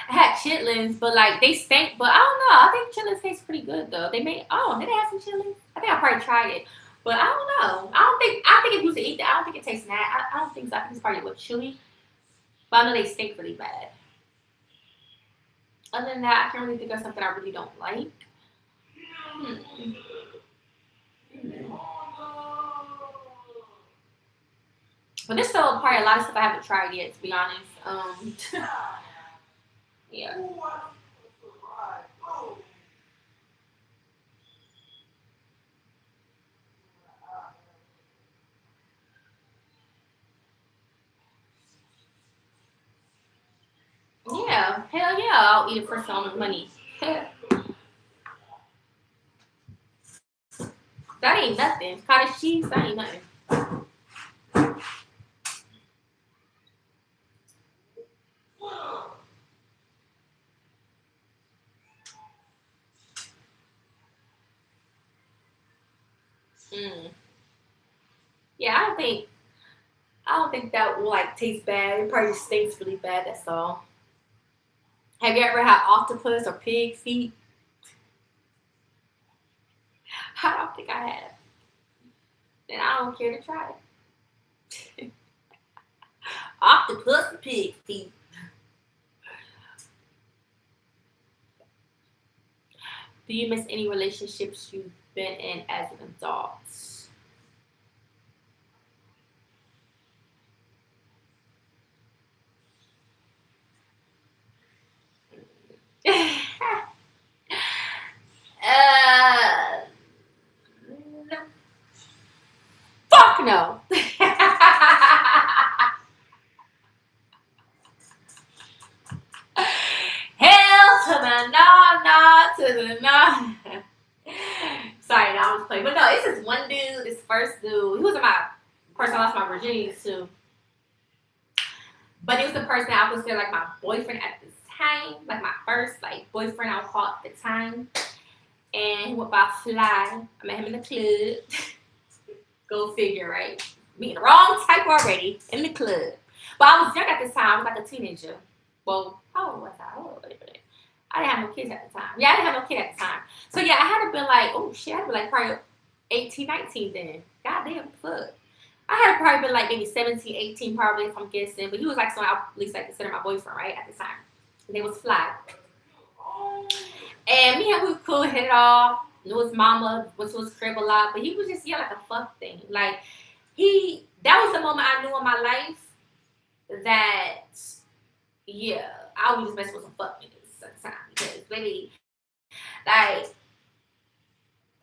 I had chitlins, but like they stank. But I don't know. I think chitlins taste pretty good though. Did they have some chitlins? I think I probably tried it. But I don't know. I think if you used to eat that, I don't think it tastes bad. I don't think so. I think it's probably a little chewy. But I know they stink really bad. Other than that, I can't really think of something I really don't like. Hmm. But there's still probably a lot of stuff I haven't tried yet, to be honest. Yeah. Yeah. Hell yeah, I'll eat it for some money. That ain't nothing. Cottage cheese, that ain't nothing. Mm. Yeah, I don't think that will like taste bad. It probably stinks really bad, that's all. Have you ever had octopus or pig feet? I don't think I have. And I don't care to try it. Octopus and pig feet. Do you miss any relationships you've been in as an adult? uh, fuck no. Hell to the no, no, to the no. Sorry, no, I'm just playing. But no, it's just one dude, this first dude. He wasn't my person I lost my virginity to. But he was the person I would consider like my boyfriend at the time. Like my first like boyfriend I would call at the time. And he went by Fly. I met him in the club. Go figure, right? Me the wrong type already in the club. But I was young at this time. I was like a teenager. Well, how old was I? I didn't have no kids at the time. Yeah, I didn't have no kid at the time. So yeah, I had to be like, oh shit, I had to be like probably 18, 19 then. Goddamn, fuck. I had to probably been like maybe 17, 18 probably if I'm guessing. But he was like someone I at least like consider my boyfriend, right, at the time. His name was Fly. And me and we cool, hit it off. Knew his mama, went to his crib a lot. But he was just, yeah, like a fuck thing. Like, that was the moment I knew in my life that, yeah, I was just messing with some fuck niggas at the time. Because, baby, like,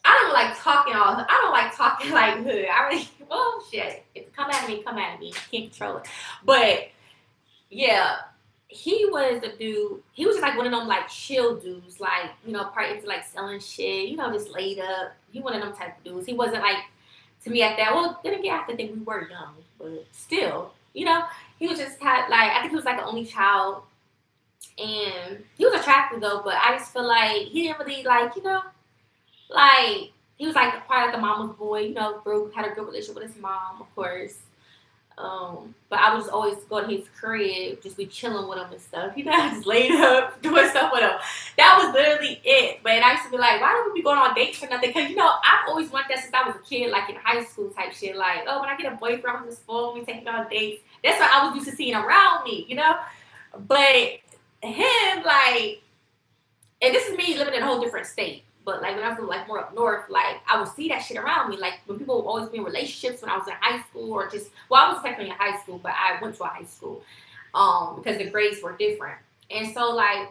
I don't like talking I don't like talking like hood. I really, well, shit. If come at me, come at me. Can't control it. But, yeah, he was a dude. He was just like one of them like chill dudes, like probably into like selling shit, just laid up. He one of them type of dudes. He wasn't like to me at that. Well, then again, I have to think we were young, but still, he was just had like I think he was like an only child, and he was attractive though. But I just feel like he didn't really like he was like probably like a mama's boy. Had a good relationship with his mom, of course. But I would just always go to his crib, just be chilling with him and stuff. Just laid up, doing stuff with him. That was literally it. But I used to be like, why don't we be going on dates for nothing? Because, I've always wanted that since I was a kid, like in high school type shit. Like, oh, when I get a boyfriend, I'm just full, we taking on dates. That's what I was used to seeing around me. But him, like, and this is me living in a whole different state. But like when I was like more up north, like I would see that shit around me. Like when people would always be in relationships when I was in high school or just I was technically in high school, but I went to a high school because the grades were different. And so like,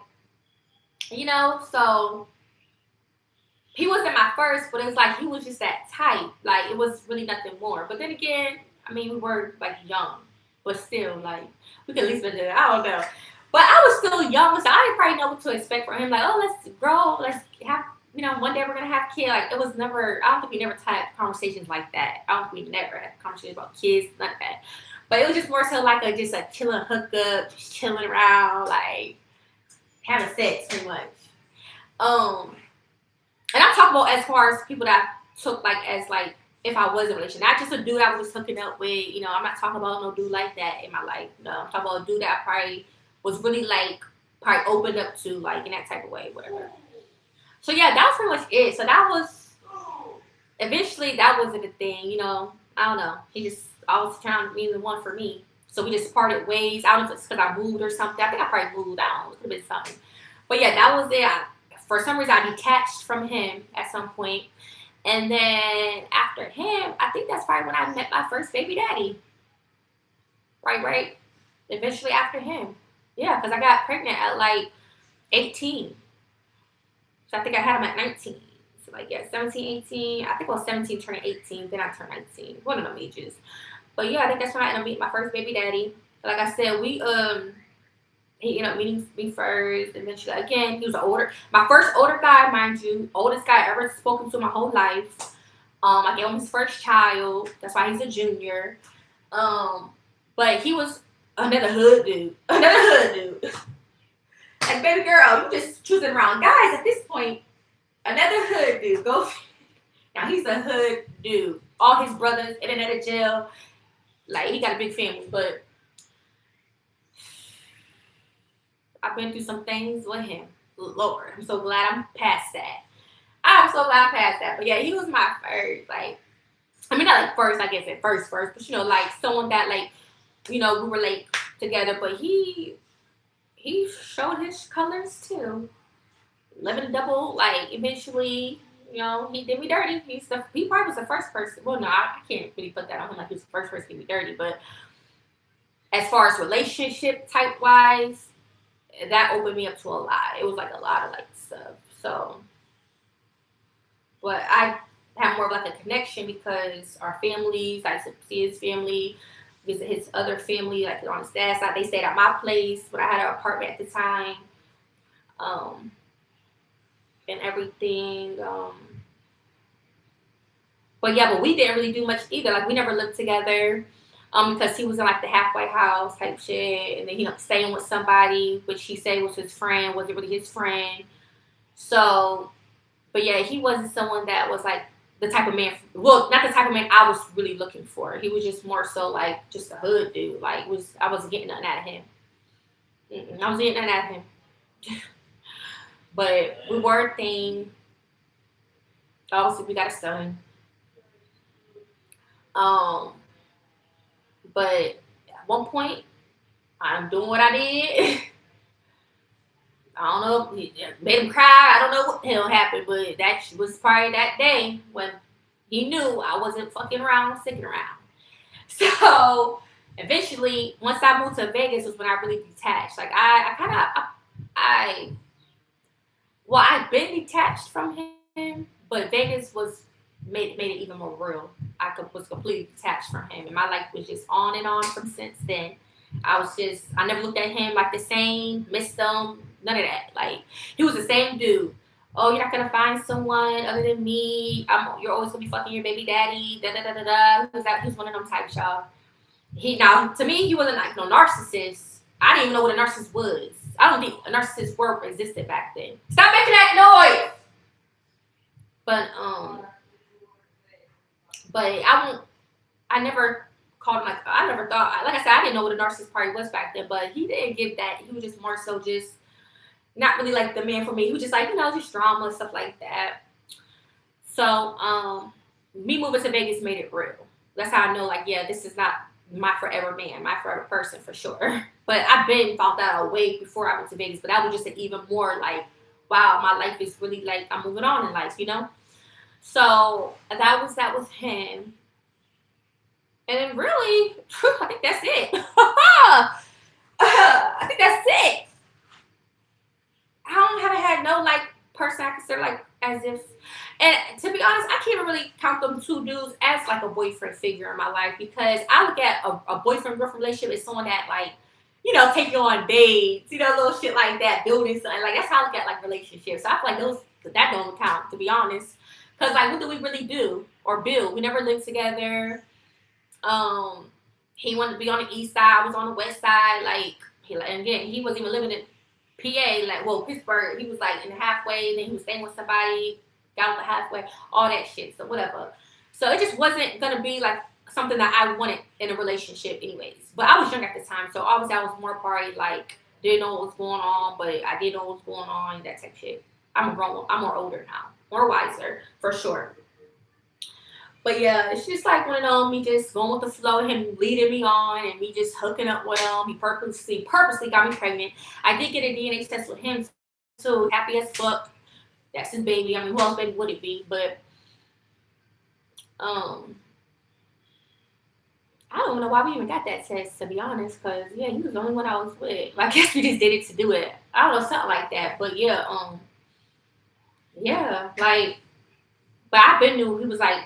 so he wasn't my first, but it was like he was just that type. Like it was really nothing more. But then again, I mean we were like young, but still like we could at least been there. I don't know. But I was still young, so I didn't probably know what to expect from him. Like, oh, let's grow, let's have one day we're gonna have kids. Like it was never. I don't think we never had conversations like that. I don't think we never had conversations about kids, none of that. But it was just more so like just a chilling hookup, just chilling around, like having sex, pretty much. Um, and I'm talking about as far as people that I took like as like if I was in a relationship, not just a dude I was just hooking up with. I'm not talking about no dude like that in my life. No, I'm talking about a dude that I probably was really like probably opened up to like in that type of way, whatever. So yeah, that was pretty much it. So that was eventually that wasn't a thing, you know. I don't know. He just always trying to be the one for me. So we just parted ways. I don't know if it's because I moved or something. I think I probably moved. I don't know. It could have been something. But yeah, that was it. For some reason, I detached from him at some point. And then after him, I think that's probably when I met my first baby daddy. Right. Eventually after him. Yeah, because I got pregnant at like 18. So I think I had him at 19. So like, yeah, 17, 18. I think I was 17 turning 18. Then I turned 19. One of them ages. But yeah, I think that's when I ended up meeting my first baby daddy. Like I said, he ended up meeting me first. Eventually, again, he was my first older guy, mind you, oldest guy I ever spoken to my whole life. I gave him his first child. That's why he's a junior. But he was another hood dude. Another hood dude. Like, baby girl, you just choosing around guys at this point. Another hood dude. Go. Now he's a hood dude. All his brothers in and out of jail. Like, he got a big family, but I've been through some things with him. Lord, I'm so glad I'm past that. I'm so glad I'm past that. But yeah, he was my first, like, I mean, not like first, I guess at first, but you know, like someone that, like, you know, we were like together, but he showed his colors too. Living a double, like, eventually, you know, he did me dirty. He probably was the first person. Well, no, I can't really put that on him like he was the first person to do me dirty, but as far as relationship type wise, that opened me up to a lot. It was like a lot of like stuff. So, but I have more of like a connection because our families, I used to see his family, visit his other family, like on his dad's side. They stayed at my place when I had an apartment at the time, um, and everything. But we didn't really do much either. Like we never lived together. Because he was in like the halfway house type shit, and then he staying with somebody, which he said was his friend, wasn't really his friend. So, but yeah, he wasn't someone that was like the type of man. Well, not the type of man I was really looking for. He was just more so like just a hood dude. Like I wasn't getting nothing out of him. I was getting nothing out of him. But we were a thing. Obviously, we got a son. Um, but at one point, I'm doing what I did. I don't know, made him cry. I don't know what the hell happened, but that was probably that day when he knew I wasn't fucking around or sticking around. So eventually, once I moved to Vegas, was when I really detached. Like I've been detached from him, but Vegas made it even more real. Was completely detached from him, and my life was just on and on from since then. I never looked at him like the same, missed him, none of that. Like, he was the same dude. Oh, you're not gonna find someone other than me. You're always gonna be fucking your baby daddy. Da da da da da. He was one of them types, y'all. Now to me, he wasn't like no narcissist. I didn't even know what a narcissist was. I don't think a narcissist word existed back then. Stop making that noise. But I never called him, like, I never thought, like I said, I didn't know what a narcissist party was back then, but he didn't give that. He was just more so just not really like the man for me. He was just like, just drama and stuff like that. So, me moving to Vegas made it real. That's how I know, like, yeah, this is not my forever man, my forever person for sure. But I've been found that out way before I went to Vegas, but that was just an even more like, wow, my life is really like, I'm moving on in life. So that was that with him. And then really, I think that's it. I think that's it. I haven't had no like person I consider like as if, and to be honest, I can't even really count them two dudes as like a boyfriend figure in my life, because I look at a boyfriend girlfriend relationship as someone that like, take you on dates, little shit like that, building something. Like, that's how I look at like relationships. So I feel like that don't count, to be honest. Cause like, what do we really do or build? We never lived together. He wanted to be on the east side, I was on the west side. Like, and again, he wasn't even living in PA, like, well, Pittsburgh. He was like in the halfway, then he was staying with somebody, got on the halfway, all that shit. So whatever. So it just wasn't gonna be like something that I wanted in a relationship, anyways. But I was young at the time, so obviously I was more probably like didn't know what was going on, but I did know what was going on, that type of shit. I'm more older now, more wiser for sure. But yeah, it's just like one of them, me just going with the flow, him leading me on, and me just hooking up with him. He purposely got me pregnant. I did get a DNA test with him too. Happy as fuck. That's his baby. I mean, who else baby would it be? But um, I don't know why we even got that test, to be honest. Cause yeah, he was the only one I was with. I guess we just did it to do it. I don't know, something like that. But yeah, yeah, like, but I been knew he was like.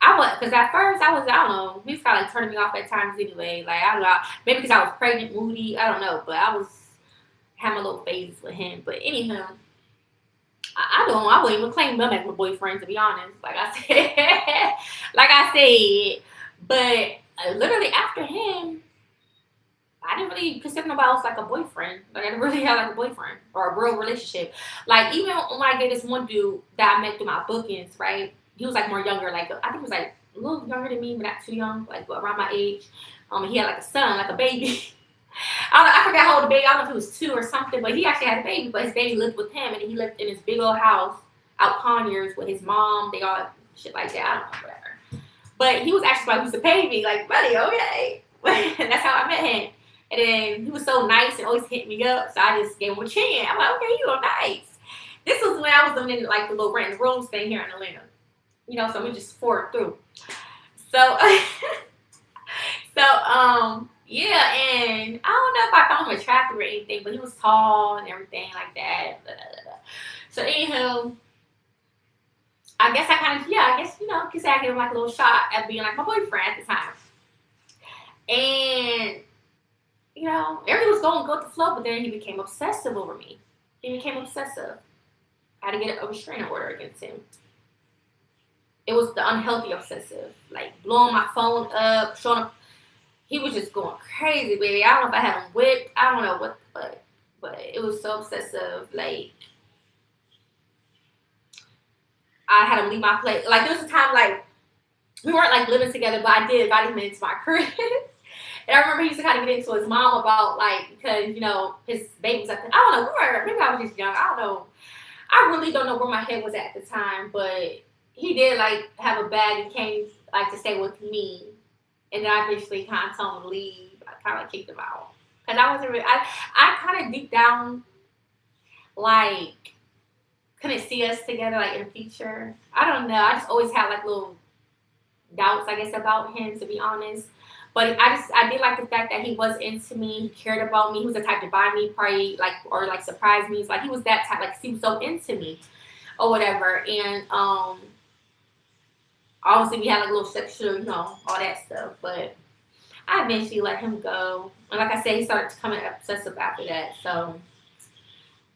I was, because at first I was, I don't know, he was kind of like turning me off at times anyway. Like, I don't know, maybe because I was pregnant, moody, I don't know, but I was having a little phases with him. But anyhow, I wouldn't even claim them as my boyfriend, to be honest. Like I said, like I said, but literally after him, I didn't really consider nobody else like a boyfriend. Like I didn't really have like a boyfriend or a real relationship. Like even when I get this one dude that I met through my bookings, right? He was like more younger, like I think he was like a little younger than me, but not too young, like around my age. And he had like a son, like a baby. I don't know, I forgot how old the baby. I don't know if he was 2 or something, but he actually had a baby. But his baby lived with him, and he lived in this big old house out Conyers with his mom. They all shit like that. I don't know, whatever. But he was actually supposed to pay me, like, buddy, okay. And that's how I met him. And then he was so nice and always hit me up, so I just gave him a chance. I'm like, okay, you are nice. This was when I was living in like the little rent rooms thing here in Atlanta. You know, so we just forward through. So, yeah, and I don't know if I found him attractive or anything, but he was tall and everything like that. Blah, blah, blah. So, anywho, I guess I kind of, yeah, I guess, you know, I gave him like a little shot at being like my boyfriend at the time. And, you know, everything was going good with the flow, but then he became obsessive over me. He became obsessive. I had to get a restraining order against him. It was the unhealthy obsessive, like blowing my phone up, showing up. He was just going crazy, baby. I don't know if I had him whipped. I don't know what, but it was so obsessive. Like I had him leave my place. Like there was a time like we weren't like living together, but I did invite him into my crib. And I remember he used to kind of get into his mom about like because you know his baby was at the, I don't know where, maybe I was just young. I don't know. I really don't know where my head was at the time, but he did like have a bag and came like to stay with me, and then I eventually kind of told him to leave. I kind of like kicked him out because I wasn't really. I kind of deep down like couldn't see us together like in the future. I don't know. I just always had like little doubts, I guess, about him to be honest. But I did like the fact that he was into me. He cared about me. He was the type to buy me party like or like surprise me. It's like he was that type. Like he was so into me or whatever. And obviously we had like a little sexual, you know, all that stuff. But I eventually let him go. And like I said, he started becoming obsessive after that. So,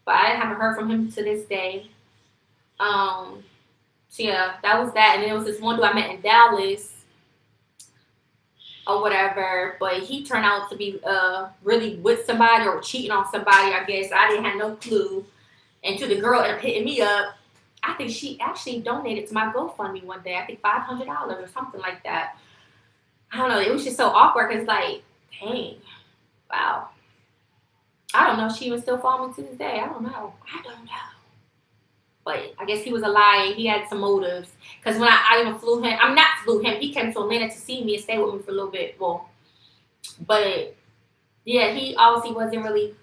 but I haven't heard from him to this day. So yeah, that was that. And then there was this one dude I met in Dallas or whatever, but he turned out to be really with somebody or cheating on somebody, I guess. I didn't have no clue. And to the girl ended up hitting me up. I think she actually donated to my GoFundMe one day. I think $500 or something like that. I don't know. It was just so awkward because, like, dang, wow. I don't know if she even still follows me to this day. I don't know. But I guess he was a liar. He had some motives. Because when I even flew him, I'm not flew him. He came to Atlanta to see me and stay with me for a little bit. Well, but yeah, he obviously wasn't really,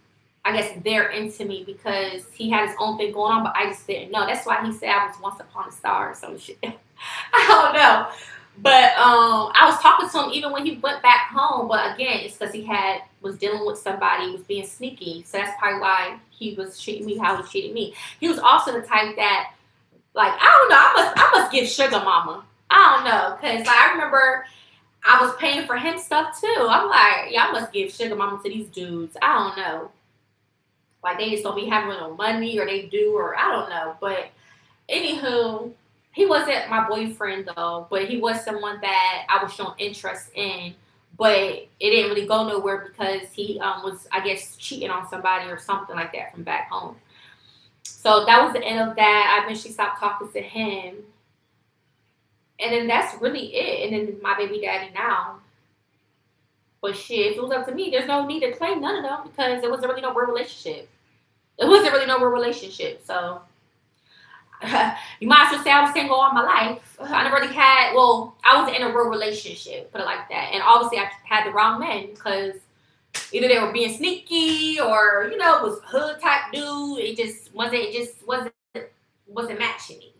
I guess, there into me because he had his own thing going on, but I just didn't know. That's why he said I was once upon a star or some shit. I don't know. But I was talking to him even when he went back home. But again, it's because he was dealing with somebody, was being sneaky. So that's probably why he was treating me how he treated me. He was also the type that, like, I don't know, I must give sugar mama. I don't know, because like, I remember I was paying for him stuff too. I'm like, yeah, I must give sugar mama to these dudes. I don't know. Like they just don't be having no money, or they do, or I don't know. But anywho, he wasn't my boyfriend though, but he was someone that I was showing interest in. But it didn't really go nowhere because he was, I guess, cheating on somebody or something like that from back home. So that was the end of that. I eventually stopped talking to him. And then that's really it. And then my baby daddy now. But shit, if it was up to me, there's no need to claim none of them because it wasn't really no real relationship. So You might as well say I was single all my life. I never really had, well, I wasn't in a real relationship, put it like that. And obviously I had the wrong men because either they were being sneaky or, it was hood type dude. It just wasn't matching me.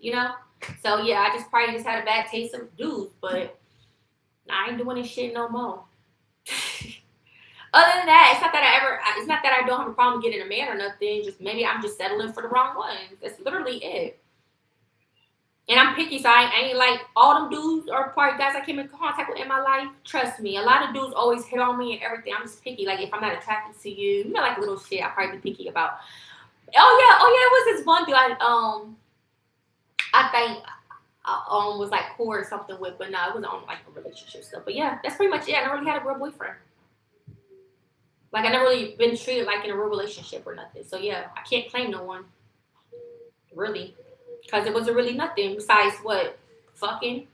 So yeah, I just probably just had a bad taste of dudes, but I ain't doing this shit no more. Other than that, it's not that I don't have a problem getting a man or nothing. Just maybe I'm just settling for the wrong ones. That's literally it. And I'm picky, so I ain't like all them dudes or probably guys I came in contact with in my life. Trust me, a lot of dudes always hit on me and everything. I'm just picky. Like if I'm not attracted to you, like little shit, I probably be picky about. Oh yeah, it was this one dude I think was like cool or something with, but no, it wasn't on like a relationship stuff. But yeah, that's pretty much it. I never really had a real boyfriend. Like I never really been treated like in a real relationship or nothing. So yeah, I can't claim no one really, because it wasn't really nothing besides what fucking,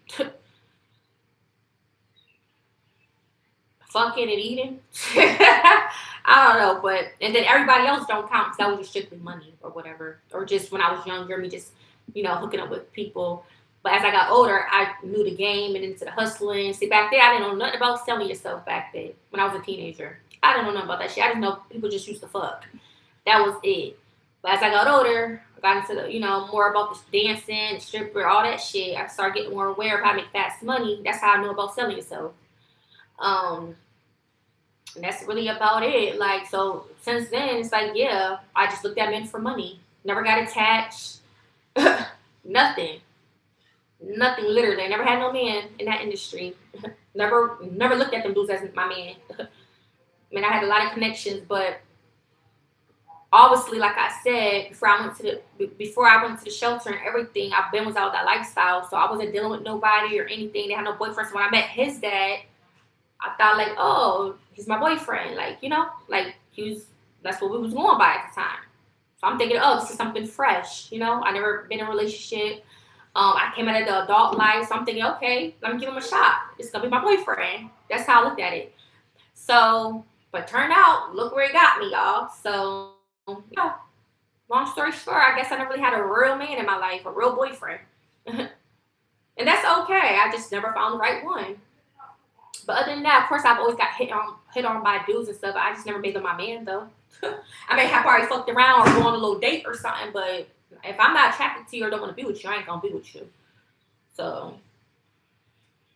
fucking and eating. I don't know, but and then everybody else don't count because that was just strictly money or whatever, or just when I was younger, me just hooking up with people. But as I got older, I knew the game and into the hustling. See, back then I didn't know nothing about selling yourself. Back then, when I was a teenager, I didn't know nothing about that shit. I just know people just used to fuck. That was it. But as I got older, I got into the, more about the dancing, the stripper, all that shit. I started getting more aware of how to make fast money. That's how I know about selling yourself. Um, and that's really about it. Like, so since then, it's like, yeah, I just looked at men for money. Never got attached. Nothing. Nothing, literally. I never had no man in that industry. never looked at them dudes as my man. I mean, I had a lot of connections, but obviously, like I said, before I went to the shelter and everything, I've been without that lifestyle, so I wasn't dealing with nobody or anything. They had no boyfriend. So when I met his dad, I thought like, oh, he's my boyfriend. Like, like that's what we was going by at the time. So I'm thinking, oh, this is something fresh. I never been in a relationship. I came out of the adult life, so I'm thinking, okay, let me give him a shot. It's gonna be my boyfriend. That's how I looked at it. So, but turned out, look where it got me, y'all. So, yeah. Long story short, I guess I never really had a real man in my life, a real boyfriend, and that's okay. I just never found the right one. But other than that, of course, I've always got hit on by dudes and stuff. I just never made them my man though. I may have probably fucked around or go on a little date or something, but if I'm not attracted to you or don't want to be with you, I ain't gonna be with you. So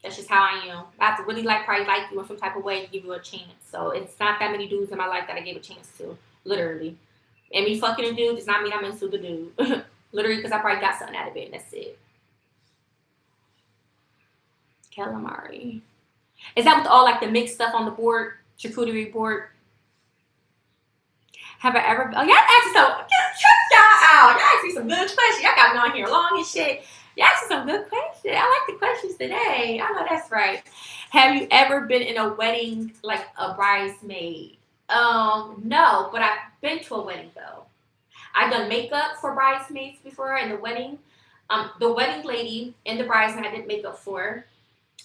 that's just how I am. I have to really probably like you in some type of way to give you a chance. So it's not that many dudes in my life that I gave a chance to, literally. And me fucking a dude does not mean I'm into the dude. Literally, because I probably got something out of it and that's it. Calamari. Is that with all like the mixed stuff on the board, charcuterie board? Have I ever? Oh, y'all asking y'all out. Y'all asking some good questions. Y'all got me on here long and shit. Y'all asking some good questions. I like the questions today. I know that's right. Have you ever been in a wedding like a bridesmaid? No, but I've been to a wedding though. I've done makeup for bridesmaids before in the wedding. The wedding lady and the bridesmaid I did makeup for.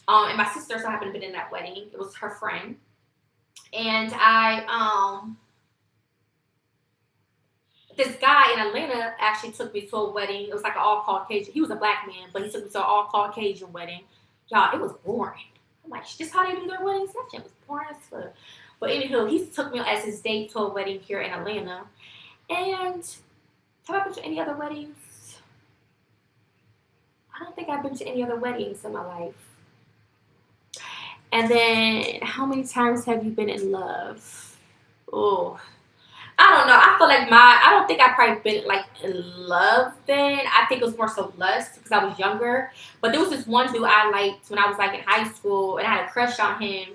And my sister also happened to be in that wedding. It was her friend. And this guy in Atlanta actually took me to a wedding. It was like an all Caucasian. He was a black man, but he took me to an all Caucasian wedding. Y'all, it was boring. I'm like, this how they do their weddings? That shit was boring as fuck. But anywho, he took me as his date to a wedding here in Atlanta. And have I been to any other weddings? I don't think I've been to any other weddings in my life. And then, how many times have you been in love? Oh, I don't know. I feel like I don't think I probably been like in love then. I think it was more so lust because I was younger. But there was this one dude I liked when I was like in high school and I had a crush on him.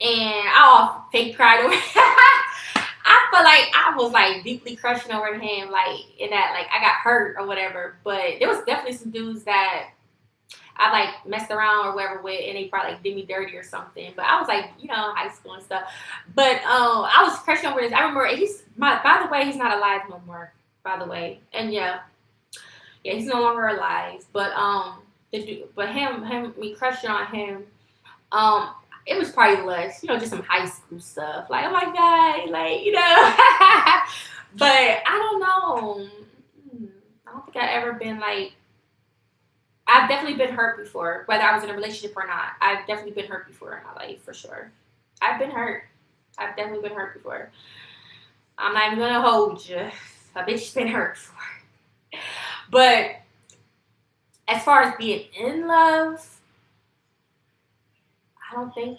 And I all fake cried over I feel like I was like deeply crushing over him, like in that like I got hurt or whatever. But there was definitely some dudes that I like messed around or whatever with, and they probably like did me dirty or something. But I was like, high school and stuff. But I was crushing over this. I remember by the way, he's not alive no more. By the way, and yeah, he's no longer alive. But me crushing on him, it was probably less, just some high school stuff. Like, oh my God, like, but I don't know. I don't think I ever been like. I've definitely been hurt before, whether I was in a relationship or not. I've definitely been hurt before in my life, for sure. I've been hurt. I've definitely been hurt before. I'm not even gonna hold you. A bitch been hurt before. But as far as being in love, I don't think.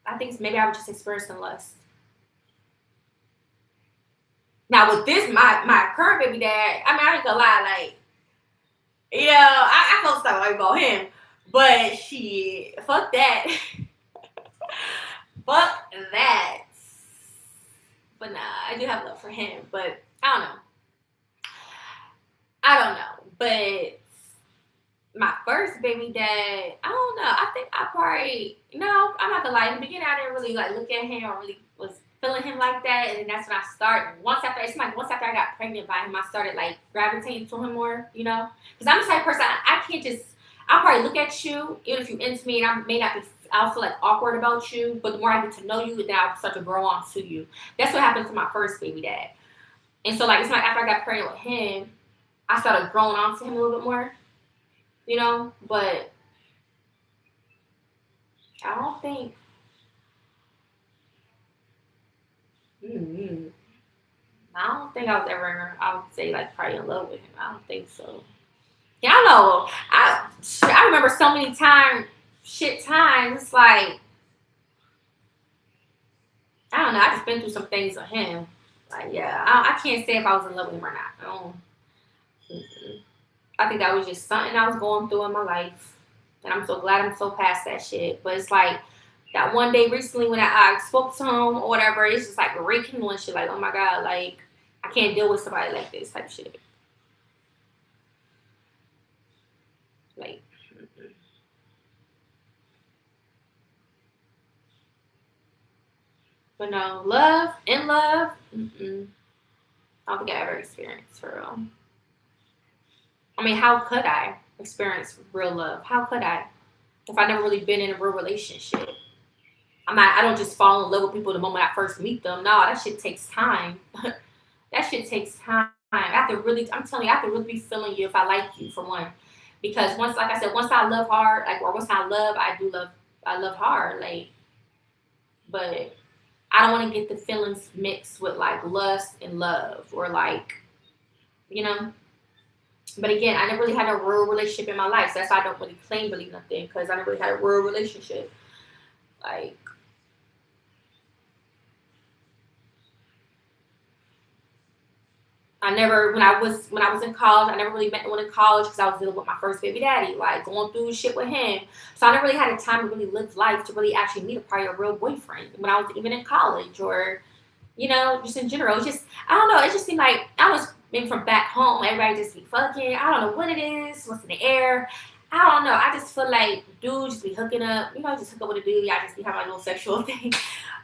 I think maybe I was just experiencing lust. Now with this, my current baby dad, I mean, I ain't gonna lie, like, I felt stuff like about him, but shit, fuck that, fuck that. But nah, I do have love for him, but I don't know. I don't know, but my first baby dad, I don't know. I think I probably no. I'm not gonna lie. In the beginning, I didn't really like look at him or really was feeling him like that, and then that's when I started. Once after I got pregnant by him, I started like gravitating to him more. Because I'm the type of person I can't just. I'll probably look at you, even if you're into me, and I may not be. I'll feel like awkward about you, but the more I get to know you, then I'll start to grow on to you. That's what happened to my first baby dad, and so like it's like after I got pregnant with him, I started growing on to him a little bit more. But I don't think. mm I don't think I was ever. I would say like probably in love with him. I don't think so. Yeah, I know. I remember so many times. It's like I don't know. I just been through some things with him. Like yeah, I can't say if I was in love with him or not. I don't. mm-mm. I think that was just something I was going through in my life. And I'm so glad I'm so past that shit. But it's like that one day recently when I spoke to him or whatever, it's just like rekindling shit. Like, oh my God, like, I can't deal with somebody like this type shit. Like, but no, in love, I don't think I ever experienced for real. I mean, how could I experience real love? How could I? If I never really been in a real relationship. I don't just fall in love with people the moment I first meet them. No, that shit takes time. That shit takes time. I'm telling you, I have to really be feeling you if I like you for one. Because once, like I said, once I love hard, like, or once I love, I love hard. Like, but I don't want to get the feelings mixed with like lust and love or like, you know. But again, I never really had a real relationship in my life. So that's why I don't really claim really nothing because I never really had a real relationship. Like, I never when I was in college, I never really met anyone in college because I was dealing with my first baby daddy, like going through shit with him. So I never really had a time to really live life to really actually meet a probably a real boyfriend when I was even in college or just in general. It's just I don't know. It just seemed like I was maybe from back home. Everybody just be fucking. I don't know what it is. What's in the air. I don't know. I just feel like dudes just be hooking up. Just hook up with a dude. I just be having my little sexual thing.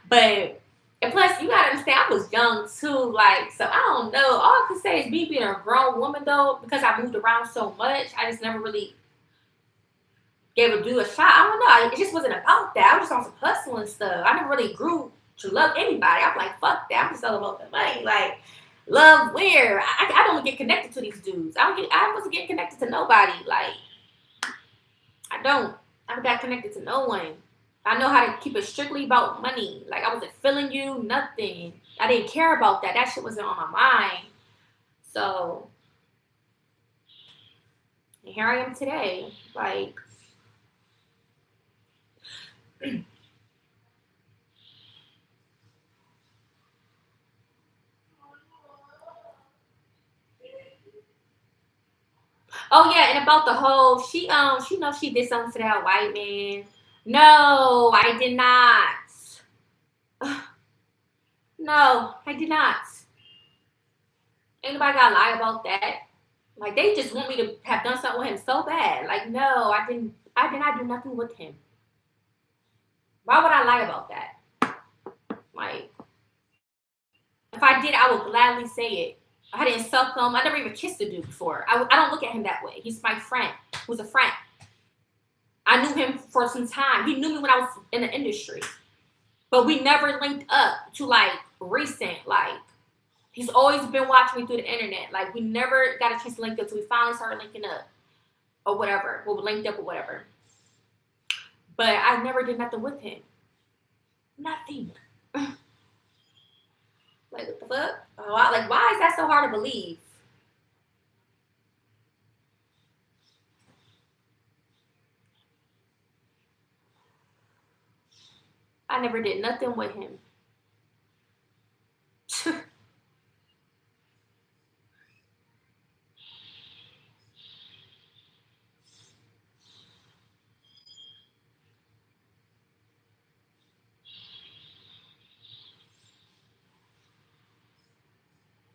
But and plus, you gotta understand, I was young too. Like, so I don't know. All I can say is me being a grown woman though, because I moved around so much, I just never really gave a dude a shot. I don't know. It just wasn't about that. I was just on some hustling stuff. I never really grew to love anybody. I'm like, fuck that. I'm just all about the money. Like, love where? I don't get connected to these dudes. I wasn't getting connected to nobody. Like, I don't. I got connected to no one. I know how to keep it strictly about money. Like, I wasn't feeling you, nothing. I didn't care about that. That shit wasn't on my mind. So, and here I am today. Like, oh yeah, and about the whole, she knows she did something to that white man. No, I did not. No, I did not. Anybody gotta lie about that? Like they just want me to have done something with him so bad. Like no, I didn't. I did not do nothing with him. Why would I lie about that? Like if I did, I would gladly say it. I didn't suck him. I never even kissed a dude before. I don't look at him that way. He's my friend. Who's a friend. I knew him for some time. He knew me when I was in the industry, but we never linked up to like recent. Like He's always been watching me through the internet. Like, we never got a chance to link up, so we finally started linking up or whatever. Well, we linked up or whatever. But I never did nothing with him. Nothing. Like, what the fuck? Like, why is that so hard to believe? I never did nothing with him.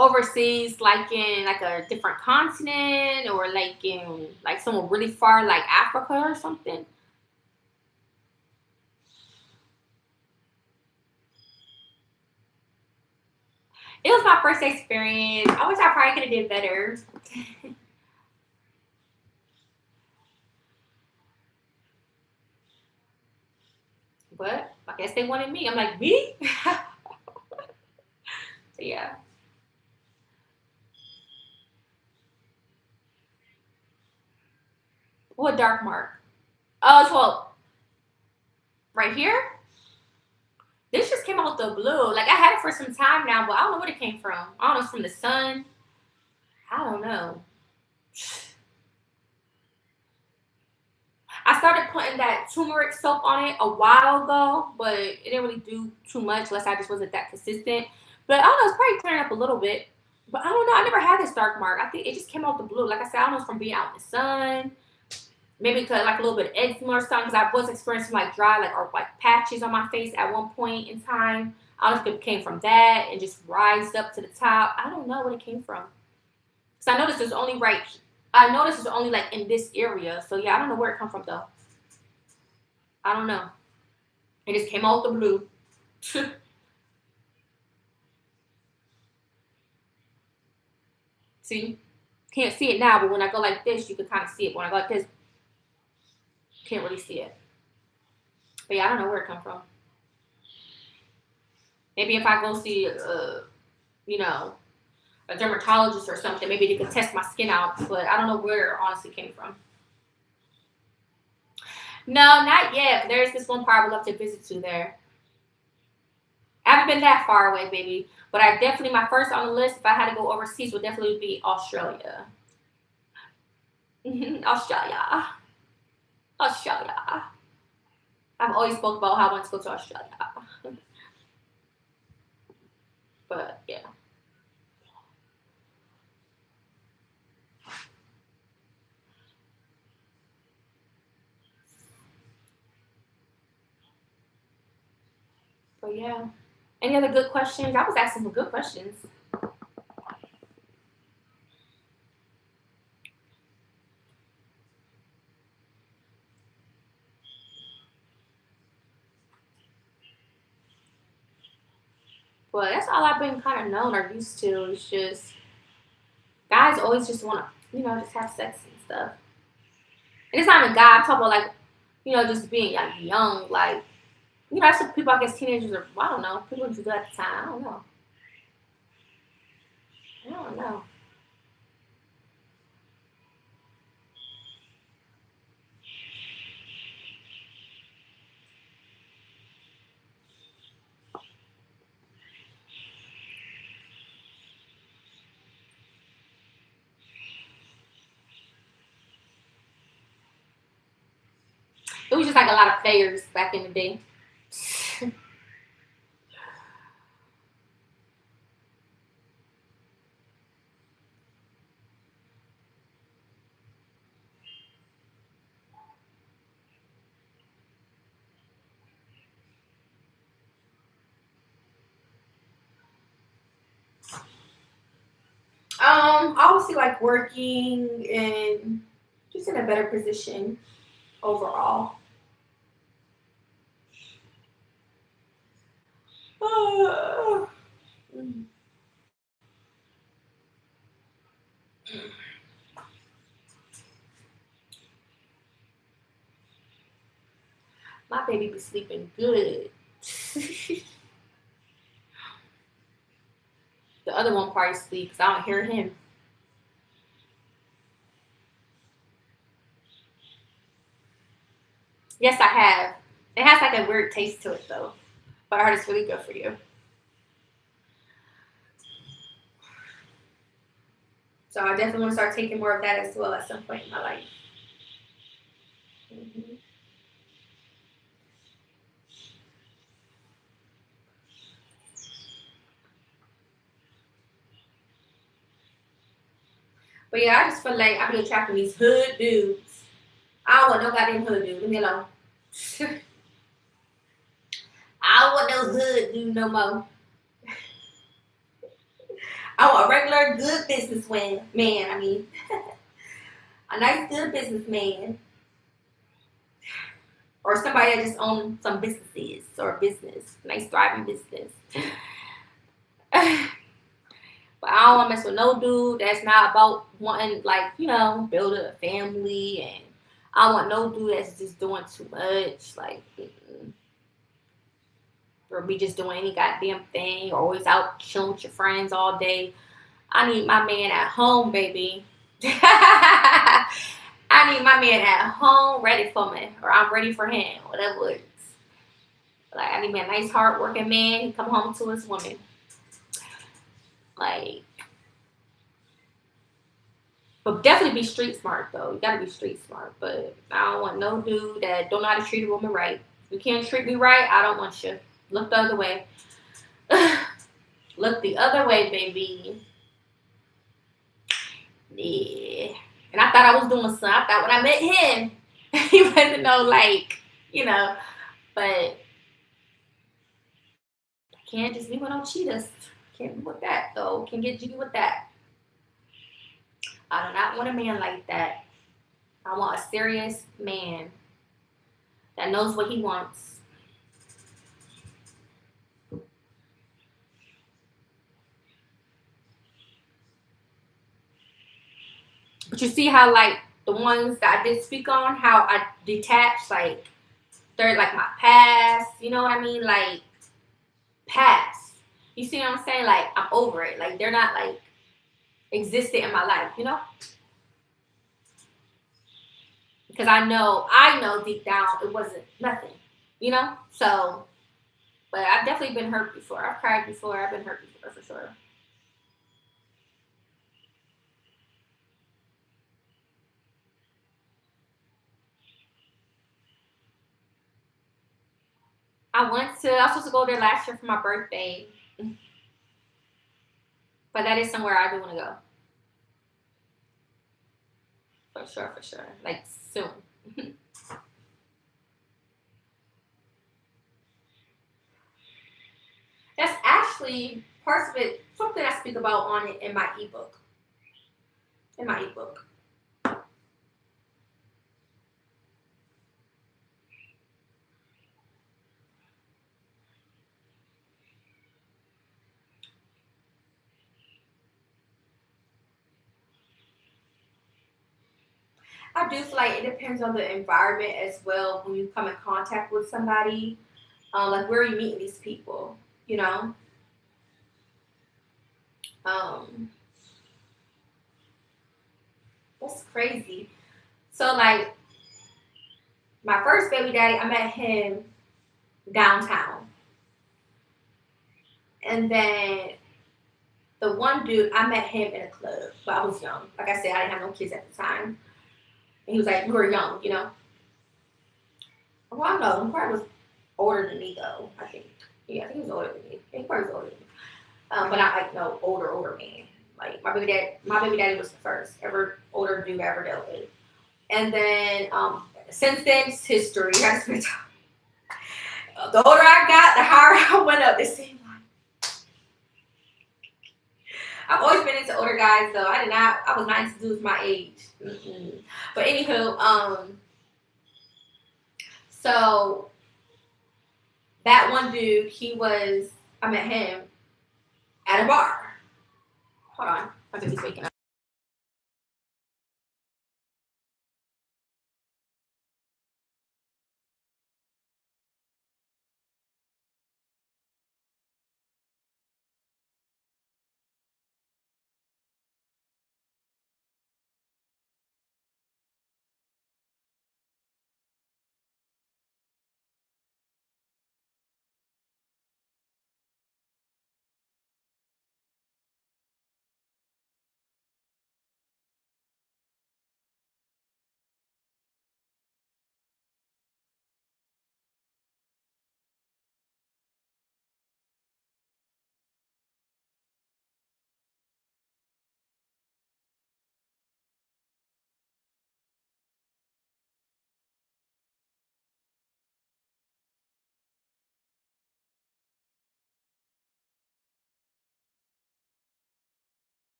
Overseas, like in like a different continent, or like in like somewhere really far, like Africa or something. It was my first experience. I wish I probably could have did better. But I guess they wanted me. I'm like, me? Yeah. What dark mark? Oh, it's well, right here? This just came out the blue. Like, I had it for some time now, but I don't know where it came from. I don't know if it's from the sun. I don't know. I started putting that turmeric soap on it a while ago, but it didn't really do too much unless I just wasn't that consistent. But I don't know, it's probably clearing up a little bit. But I don't know, I never had this dark mark. I think it just came out the blue. Like I said, I don't know if it's from being out in the sun. Maybe because like a little bit of eczema or something, because I was experiencing like dry, like, or like patches on my face at one point in time. I don't know if it came from that and just rised up to the top. I don't know where it came from. So I noticed it's only right. I noticed it's only like in this area. So yeah, I don't know where it come from though. I don't know. It just came out the blue. See, can't see it now, but when I go like this, you can kind of see it. When I go like this, can't really see it. But yeah, I don't know where it come from. Maybe if I go see, you know, a dermatologist or something, maybe they could test my skin out. But I don't know where it honestly came from. No, not yet. But there's this one part I would love to visit to there. I haven't been that far away, baby. But I definitely, my first on the list, if I had to go overseas, would definitely be Australia. Australia. Australia. I've always spoke about how I want to go to Australia. But yeah. But yeah. Any other good questions? I was asking some good questions. But that's all I've been kind of known or used to. It's just guys always just want to, just have sex and stuff. And it's not even guy. I'm talking about like, just being like young. Like, that's what people, I guess, teenagers are. I don't know. People do that at the time. I don't know. I don't know. It was just like a lot of players back in the day. Obviously, like working and just in a better position overall. My baby be sleeping good. the other one probably sleep because I don't hear him. Yes, I have. It has like a weird taste to it though, but I heard it's really good for you. So I definitely want to start taking more of that as well at some point in my life. Mhm. But yeah, I just feel like I be attracting these hood dudes. I don't want no goddamn hood dude. Leave me alone. I don't want no hood dude no more. I want a regular good businessman. Man, I mean, a nice good businessman, or somebody that just owns some businesses or a business, nice thriving business. But I don't want to mess with no dude that's not about wanting, like, build a family. And I don't want no dude that's just doing too much. Like, or be just doing any goddamn thing, or always out chilling with your friends all day. I need my man at home, baby. I need my man at home ready for me, or I'm ready for him, whatever it is. Like, I need me a nice, hard-working man. He come home to his woman. Like, but definitely be street smart though. You gotta be street smart. But I don't want no dude that don't know how to treat a woman right. If you can't treat me right, I don't want you. Look the other way. Look the other way, baby. Yeah. And I thought I was doing something. I thought when I met him, he wasn't no like, you know, but can't just be with no cheaters. Can't be with that though. Can't get jiggy with that. I do not want a man like that. I want a serious man that knows what he wants. But you see how like the ones that I did speak on, how I detach, like they're like my past, you know what I mean? Like past. You see what I'm saying? Like I'm over it. Like they're not like existed in my life, you know? Because I know deep down it wasn't nothing, you know? So, but I've definitely been hurt before. I've cried before. I've been hurt before for sure. I was supposed to go there last year for my birthday, but that is somewhere I do want to go. For sure, for sure. Like soon. That's actually parts of it, something I speak about on it in my ebook. In my ebook. I do feel like it depends on the environment as well when you come in contact with somebody. Like where are you meeting these people? You know? Um, that's crazy. So like my first baby daddy, I met him downtown. And then the one dude, I met him in a club, but I was young. Like I said, I didn't have no kids at the time. And he was like, we were young, you know? Well, I don't know. He probably was older than me, though, I think. Yeah, I think he was older than me. He probably was older than me. But not like no older man. Like my baby daddy was the first ever older dude I ever dealt with. And then since then, it's history. Has been the older I got, the higher I went up. It seemed like I've always been into older guys, though. I did not. I was not into dudes my age. Mm-mm. But anywho, so that one dude, I met him at a bar. Hold on, my baby's waking up.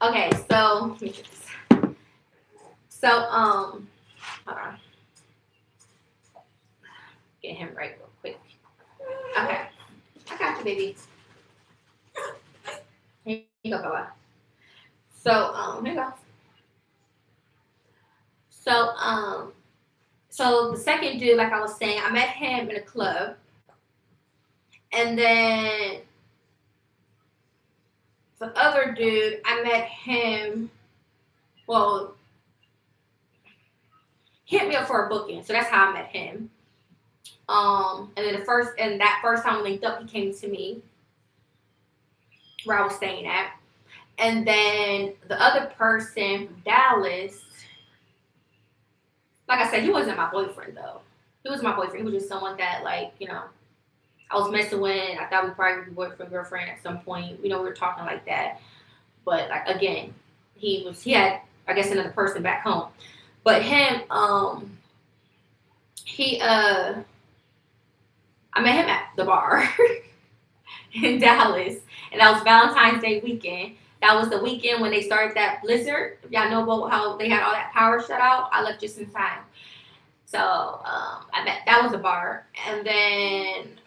Okay, so let me get this. So hold on. Get him right real quick. Okay. I got you, baby. Here you go, Bella. So here you go. So so the second dude, like I was saying, I met him in a club. And then the other dude, I met him, well, hit me up for a booking. So that's how I met him. And then that first time we linked up, he came to me where I was staying at. And then the other person from Dallas, like I said, he wasn't my boyfriend though. He was my boyfriend. He was just someone that, like, I was messing with. I thought we probably would be boyfriend girlfriend at some point. We were talking like that. But like again, he had, I guess, another person back home. But him, he I met him at the bar in Dallas, and that was Valentine's Day weekend. That was the weekend when they started that blizzard. If y'all know about how they had all that power shut out, I left just in time. So I met, that was a bar, and then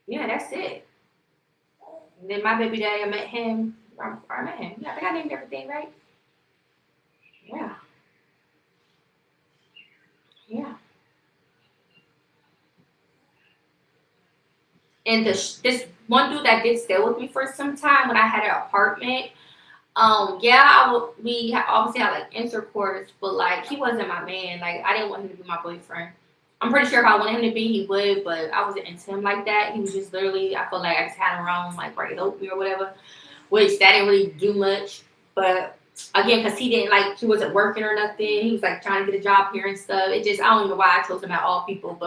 yeah, that's it. And then my baby daddy, I met him. I met him. Yeah, I think I named everything right. Yeah, yeah. And this one dude that did stay with me for some time when I had an apartment. Yeah, obviously had like intercourse, but like he wasn't my man. Like I didn't want him to be my boyfriend. I'm pretty sure if I wanted him to be, he would, but I wasn't into him like that. He was just literally, I felt like I just had him around, like right over me or whatever, which that didn't really do much. But again, because he wasn't working or nothing. He was like trying to get a job here and stuff. It just, I don't even know why I chose him out of all people,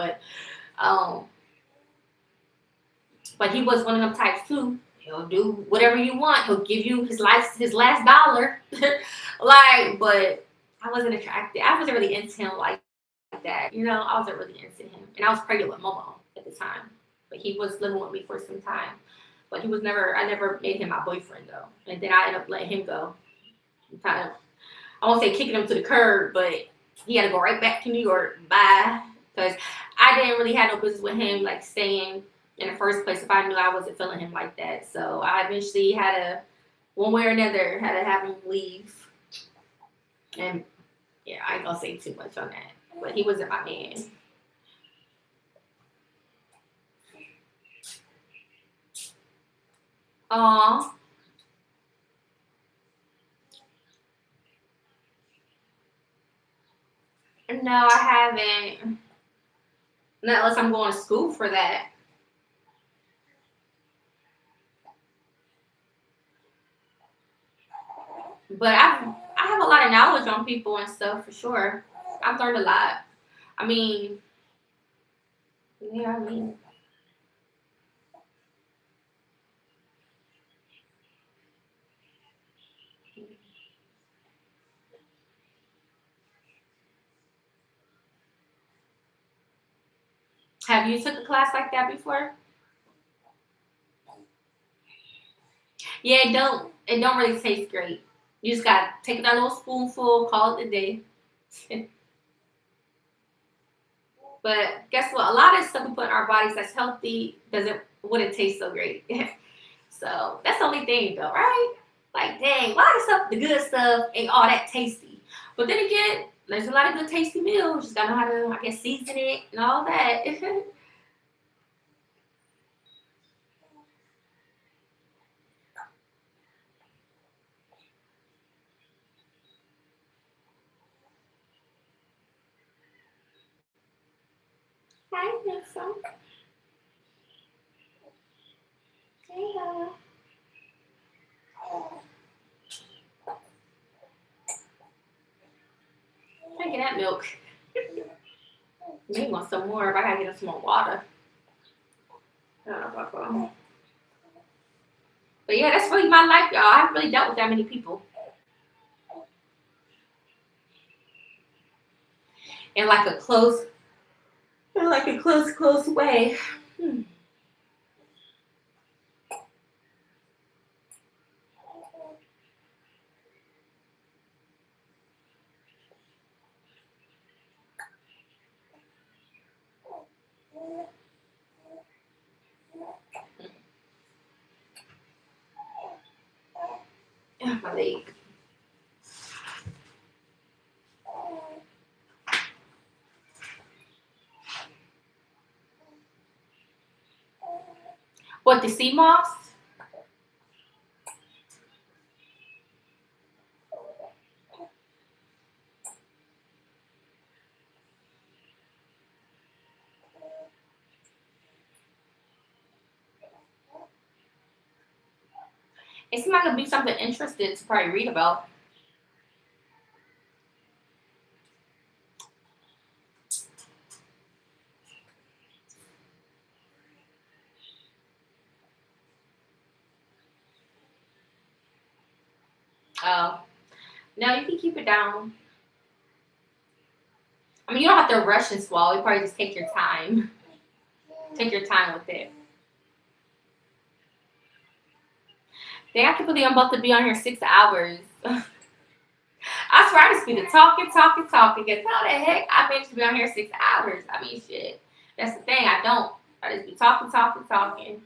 um, but he was one of them types too. He'll do whatever you want. He'll give you his last dollar. Like, but I wasn't attracted. I wasn't really into him like that. I wasn't really into him. And I was pregnant with Momo at the time. But he was living with me for some time. But I never made him my boyfriend though. And then I ended up letting him go. Kind of, I won't say kicking him to the curb, but he had to go right back to New York. Bye. Because I didn't really have no business with him like staying in the first place if I knew I wasn't feeling him like that. So I eventually one way or another, had to have him leave. And yeah, I ain't gonna say too much on that. But he wasn't my man. Aw. No, I haven't. Not unless I'm going to school for that. But I have a lot of knowledge on people and stuff for sure. I've learned a lot. I mean, yeah, I mean, have you took a class like that before? Yeah, it don't really taste great. You just gotta take that little spoonful, call it a day. But guess what? A lot of stuff we put in our bodies that's healthy wouldn't taste so great. So that's the only thing though, right? Like dang, a lot of stuff, the good stuff ain't all that tasty. But then again, there's a lot of good tasty meals. Just gotta know how to, I guess, season it and all that. I think so. Yeah. Drinking that milk. Maybe want some more, but I gotta get some more water. But yeah, that's really my life, y'all. I haven't really dealt with that many people in like a close way. Hmm. plate. What, the sea moss? It seems like it'd be something interesting to probably read about. Oh, no, you can keep it down. I mean, you don't have to rush and swallow. You probably just take your time. Take your time with it. Dang, I can't believe I'm about to be on here 6 hours. I swear I just be the talking. Because how the heck I managed to be on here 6 hours? I mean, shit. That's the thing. I don't. I just be talking.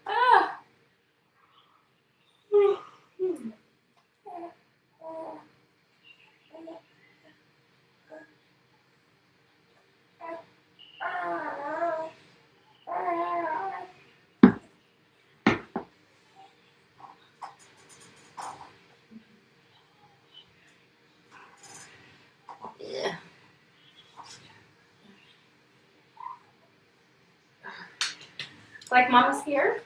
Ah. Yeah. Like Mama's here.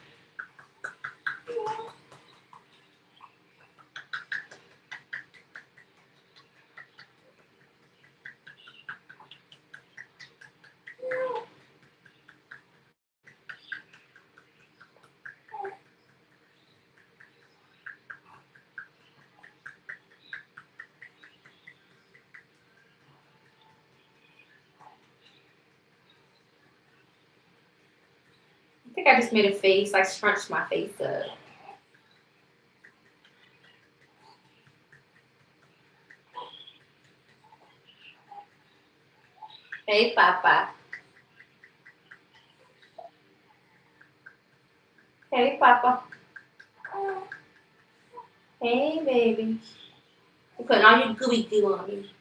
I think I just made a face, like scrunched my face up. Hey, Papa. Hey, Papa. Hey, baby. You're putting all your gooey goo on me.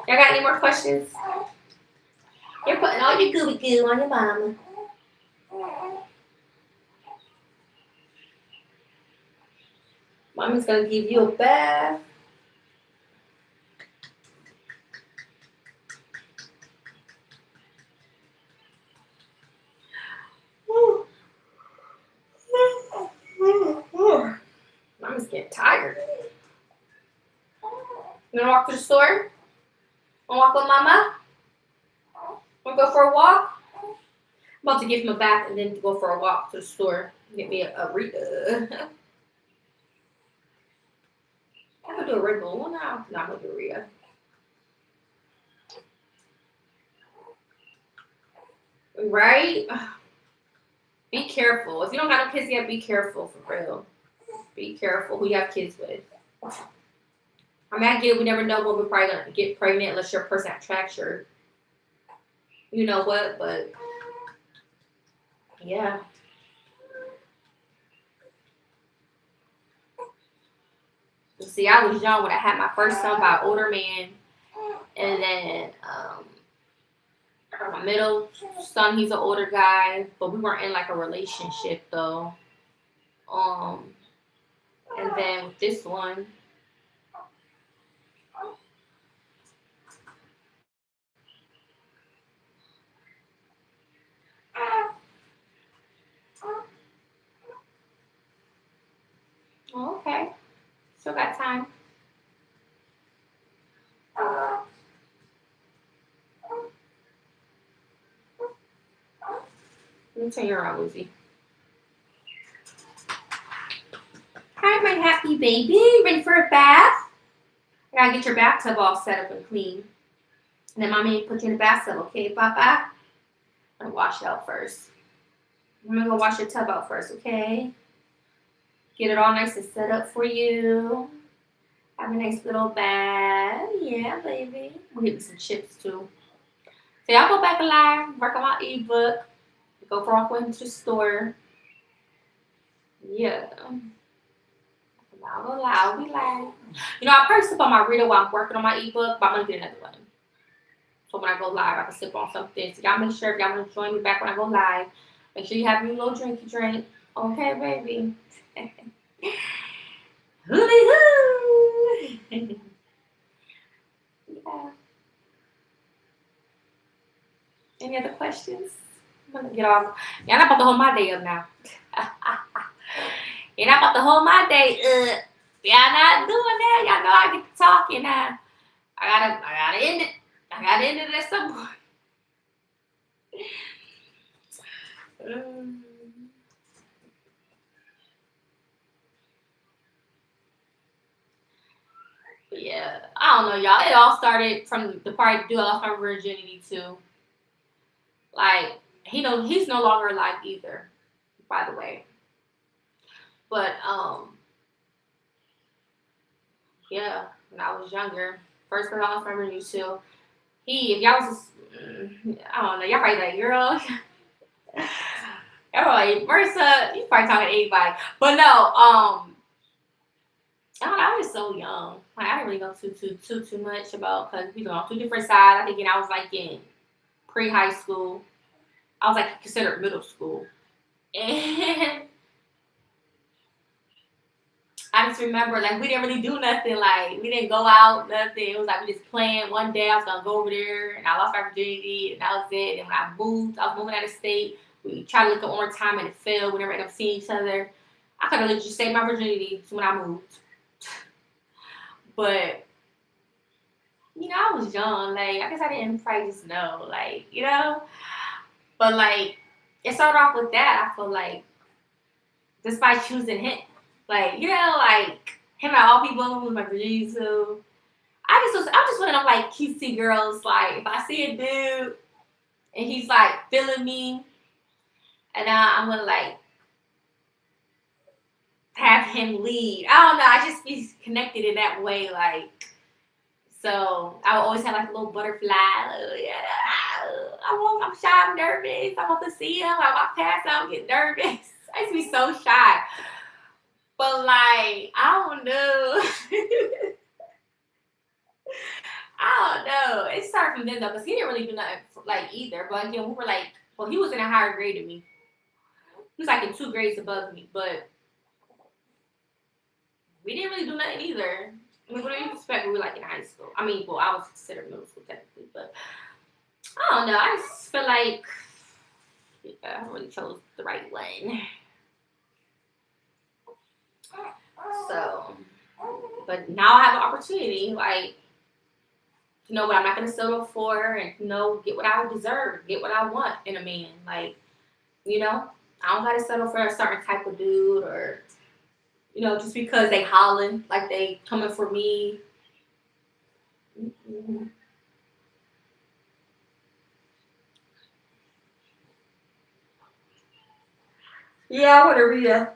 Y'all got any more questions? You're putting all your gooey goo on your mama. Mommy's gonna give you a bath. Mommy's getting tired. You wanna walk to the store? Wanna walk with Mama? Wanna go for a walk? I'm about to give him a bath and then go for a walk to the store. Get me a Rita. I'm gonna do a Red Bull now. No, I'm gonna do a Rita. Right? Be careful. If you don't have no kids yet, be careful for real. Be careful who you have kids with. I mean, I get it, we never know when we're probably gonna get pregnant unless your person attracts your, you know what, but yeah. See, I was young when I had my first son by an older man, and then my middle son, he's an older guy, but we weren't in like a relationship though. And then with this one, oh, okay, still got time. Let me turn you around, Lucy. Hi, my happy baby. Ready for a bath? I gotta get your bathtub all set up and clean. And then mommy put you in the bathtub, okay, Papa? I'm gonna wash it out first. I'm gonna go wash your tub out first, okay? Get it all nice and set up for you. Have a nice little bath. Yeah, baby. We'll get me some chips too. So y'all go back alive, work on my ebook, go for a walk with him to the store. Yeah. I'll go lie, I'll be lying. You know, I probably sip on my reader while I'm working on my ebook, but I'm gonna get another one. So when I go live, I can sip on something. So y'all make sure if y'all want to join me back when I go live, make sure you have your little drinky drink. Okay, baby. Hooty hoo. Yeah. Any other questions? I'm gonna get off. Y'all not about to hold my day up now. You're not about to hold my day up. Y'all not doing that. Y'all know I get to talking now. I gotta end it. I gotta end it at some point. But yeah, I don't know, y'all. It all started from the part dude I lost my virginity to. Like, he's no longer alive either, by the way. But yeah, when I was younger, first person I lost my virginity to, if y'all was I don't know, y'all probably like, girl. Y'all like, Marissa, you probably talking to anybody. But no, I was so young. Like, I didn't really know too much about, because we were on two different sides. I think I was like in pre-high school. I was like considered middle school. And I just remember, like, we didn't really do nothing. Like, we didn't go out, nothing. It was like we just playing. One day I was going to go over there, and I lost my virginity, and that was it. And when I was moving out of state. We tried to look up one more time, and it failed. We never ended up seeing each other. I could have legit saved my virginity when I moved. But, you know, I was young. Like, I guess I didn't probably just know. Like, you know? But, like, it started off with that. I feel like, just by choosing him. Like, you know, like, him out all people who was my virginity to. I'm just one of them, like, cutesy girls. Like, if I see a dude, and he's, like, feeling me, and I'm going to, like, have him lead. I don't know. I just be connected in that way. Like, so I would always have, like, a little butterfly. Like, yeah, I'm shy. I'm nervous. I want to see him. I walk past, I get nervous. I used to be so shy. But, like, I don't know. I don't know. It started from then, though, because he didn't really do nothing, like, either. But, again, we were, like, well, he was in a higher grade than me. He was, like, in 2 grades above me. But we didn't really do nothing either. I mean, what do you expect? We were, like, in high school. I mean, well, I was considered middle school, technically. But, I don't know. I just feel like I really chose the right one. So, but now I have an opportunity, like, to know what I'm not going to settle for, and, you know, get what I deserve, get what I want in a man. Like, you know, I don't got to settle for a certain type of dude, or, you know, just because they hollering, like they coming for me. Mm-hmm. Yeah, I want to read a.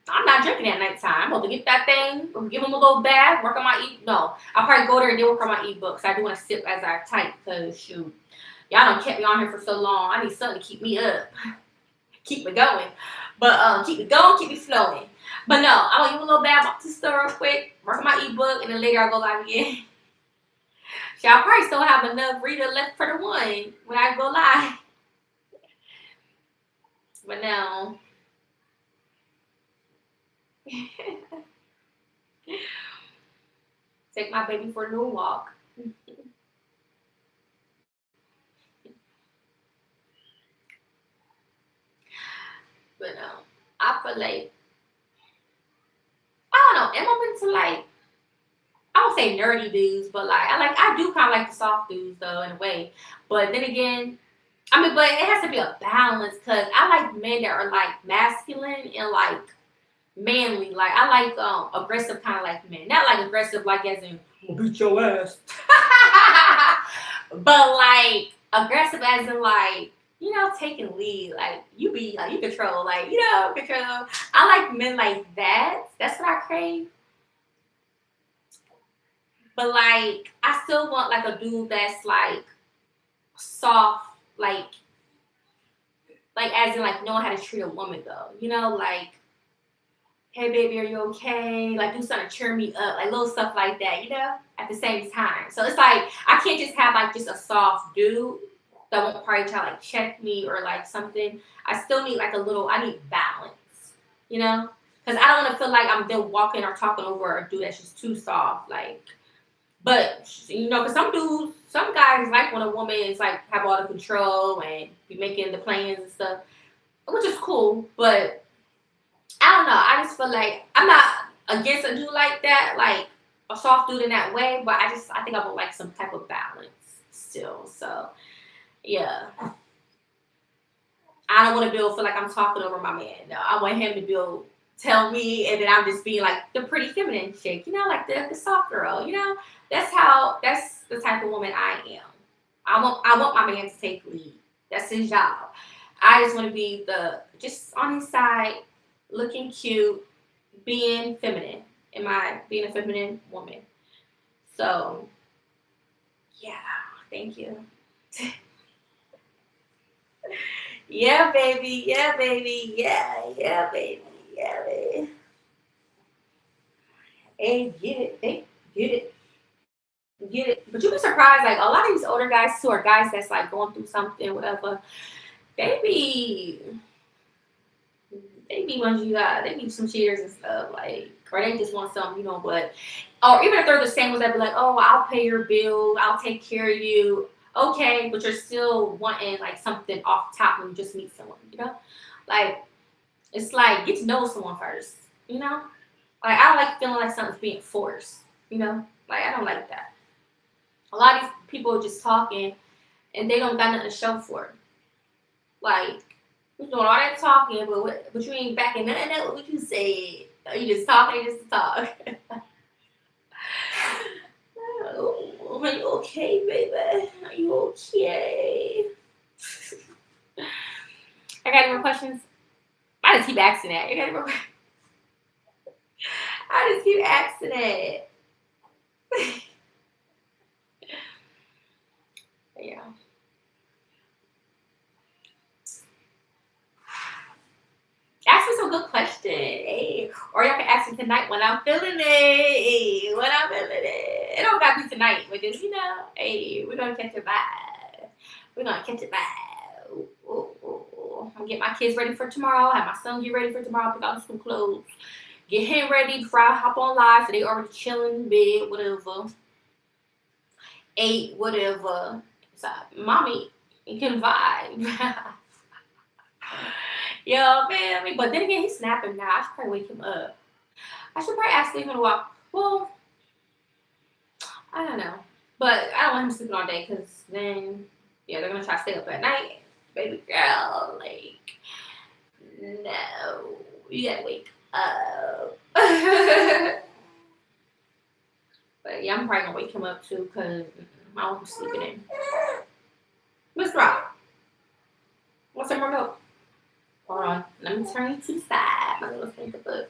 I'm not drinking at nighttime. I'm about to get that thing, give him a little bath, work on my No, I'll probably go there and then work on my ebooks. I do want to sip as I type, because, shoot, y'all done kept me on here for so long. I need something to keep me up, keep me going. But keep me going, keep me flowing. But no, I want to give a little bath up to the store real quick, work on my ebook, and then later I'll go live again. So I'll probably still have enough reader left for the one when I go live. But no. Take my baby for a little walk. But I feel like, I don't know, am I into, like, I don't say nerdy dudes, but, like, I do kind of like the soft dudes, though, in a way. But then again, I mean, but it has to be a balance, because I like men that are, like, masculine and, like, manly. Like, I like aggressive kind of like men. Not like aggressive like as in, I'm gonna beat your ass. But, like, aggressive as in, like, you know, taking lead. Like, you be, like, you control. Like, you know, control. I like men like that. That's what I crave. But like, I still want like a dude that's like soft, like as in like knowing how to treat a woman though. You know, like, hey baby, are you okay? Like do something to cheer me up, like little stuff like that, you know, at the same time. So it's like I can't just have like just a soft dude that won't probably try to like check me or like something. I still need like a little, I need balance, you know? Because I don't want to feel like I'm then walking or talking over a dude that's just too soft. Like, but you know, because some dudes, some guys like when a woman is like have all the control and be making the plans and stuff, which is cool. But I don't know. I just feel like I'm not against a dude like that, like a soft dude in that way. But I think I would like some type of balance still. So yeah, I don't want to feel like I'm talking over my man. No, I want him to tell me, and then I'm just being like the pretty feminine chick, you know, like the soft girl. You know, that's the type of woman I am. I want my man to take lead. That's his job. I just want to be just on his side, looking cute, being feminine. Being a feminine woman? So yeah, thank you. Yeah, baby. Yeah, baby. Yeah, baby. Yeah, baby. Hey, get it. Hey, get it. Get it. But you'd be surprised, like a lot of these older guys too are guys that's like going through something, whatever. They be ones they be some cheaters and stuff, like, or they just want something, you know, but, or even if they're the same ones that be like, oh, I'll pay your bill, I'll take care of you. Okay, but you're still wanting like something off top when you just meet someone, you know? Like, it's like get to know someone first, you know? Like, I don't like feeling like something's being forced, you know? Like, I don't like that. A lot of these people are just talking and they don't got nothing to show for it. Like, you're doing all that talking, but you ain't backing nothing up what you said. You just talking just to talk. Oh, are you okay, baby? Are you okay? I got any more questions? I just keep asking that. You got any more questions? I just keep asking that. Yeah. Ask me some good questions. Hey. Or y'all can ask me tonight when I'm feeling it. Hey, when I'm feeling it. It don't got to be tonight, but just, you know, hey, we're going to catch a vibe. We're going to catch a vibe. Ooh, ooh, ooh. I'm going to get my kids ready for tomorrow. Have my son get ready for tomorrow. Pick out some clothes. Get him ready before I hop on live. So they already chilling in bed, whatever. Ate, whatever. So, mommy, you can vibe. Yo, man. But then again, he's snapping now. I should probably wake him up. I should probably ask him to walk. Well, I don't know. But I don't want him sleeping all day because then, yeah, they're going to try to stay up at night. Baby girl, like, no. You got to wake up. But yeah, I'm probably going to wake him up too because I don't want him sleeping in. What's wrong? Want some more milk? Hold on. Let me turn you to the side. My little finger book.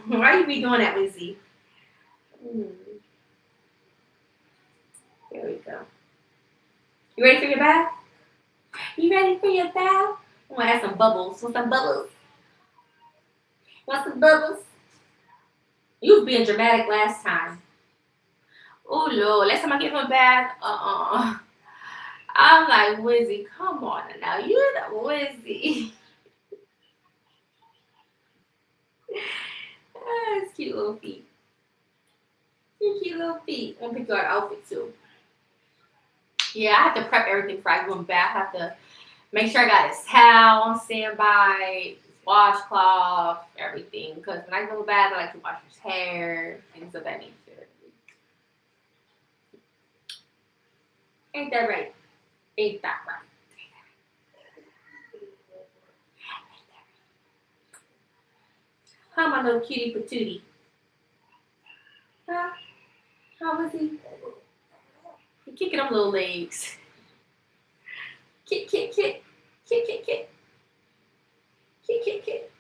Why you be doing that, Lizzie? There we go. You ready for your bath? You ready for your bath? I want to add some bubbles. Want some bubbles? Want some bubbles? You was being dramatic last time. Oh, Lord. Last time I gave him a bath, I'm like, Wizzy, come on now. You're the Wizzy. It's cute little feet. Your cute little feet. I'm gonna pick your outfit too. Yeah, I have to prep everything before I go in the bath. I have to make sure I got his towel on standby, his washcloth, everything. Because when I go to the bath, I like to wash his hair, things of that nature. Ain't that right? Ain't that right? How my little cutie patootie? Huh? How was he? He kicking them little legs. Kick, kick, kick. Kick, kick, kick. Kick, kick, kick.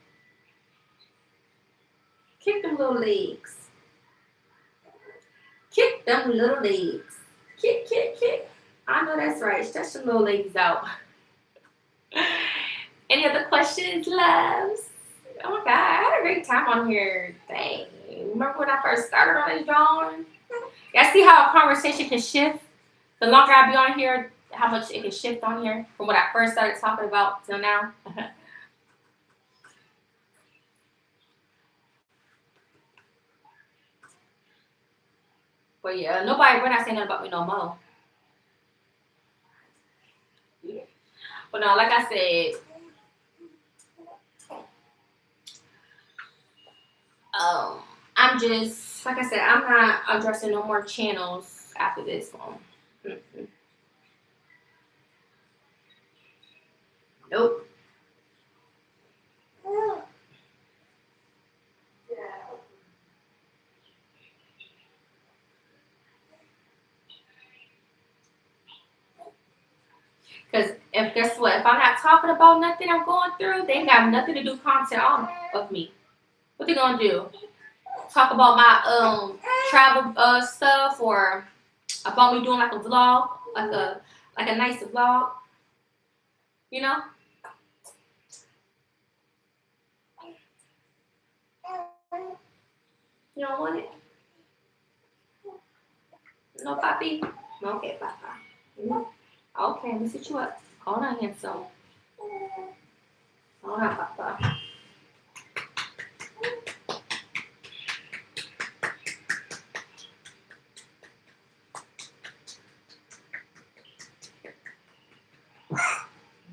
Kick them little legs. Kick them little legs. Kick, kick, kick. I know that's right. Stretch them little legs out. Any other questions, loves? Oh my God, I had a great time on here. Dang. Remember when I first started on this drawing? Y'all see how a conversation can shift? The longer I be on here, how much it can shift on here from what I first started talking about till now. But yeah, we're not saying nothing about me no more. But no, like I said, I'm just, like I said, I'm not addressing no more channels after this one. Mm-hmm. Nope. Because guess what? If I'm not talking about nothing I'm going through, they ain't got nothing to do content on of me. What they gonna do? Talk about my travel stuff, or about me doing like a vlog, like a nice vlog, you know? You don't want it? No, papi? Okay, papa. Okay, let me set you up. Hold on, handsome. Hold on, papa.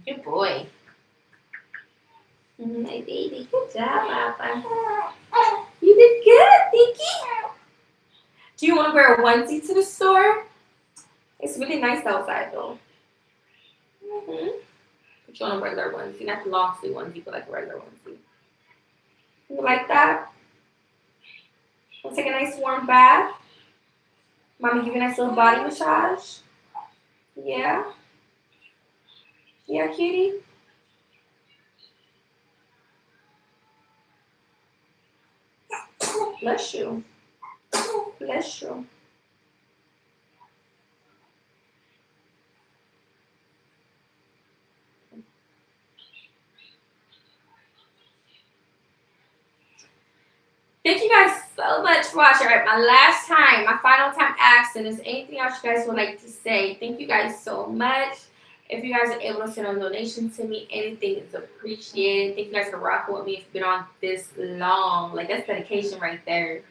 Good boy. Hey, baby. Good job, papa. You did good, Thinky. Do you want to wear a onesie to the store? It's really nice outside, though. Mm-hmm. Put you on a regular onesie, not the long sleeve onesie, but like a regular onesie. You like that? Want to take a nice warm bath? Mommy, give you a nice little body massage. Yeah. Yeah, cutie. Bless you. Bless you. Thank you guys so much for watching. All right, my final time asking, is anything else you guys would like to say? Thank you guys so much. If you guys are able to send a donation to me, anything is appreciated. Thank you guys for rocking with me. If you've been on this long, like that's dedication right there.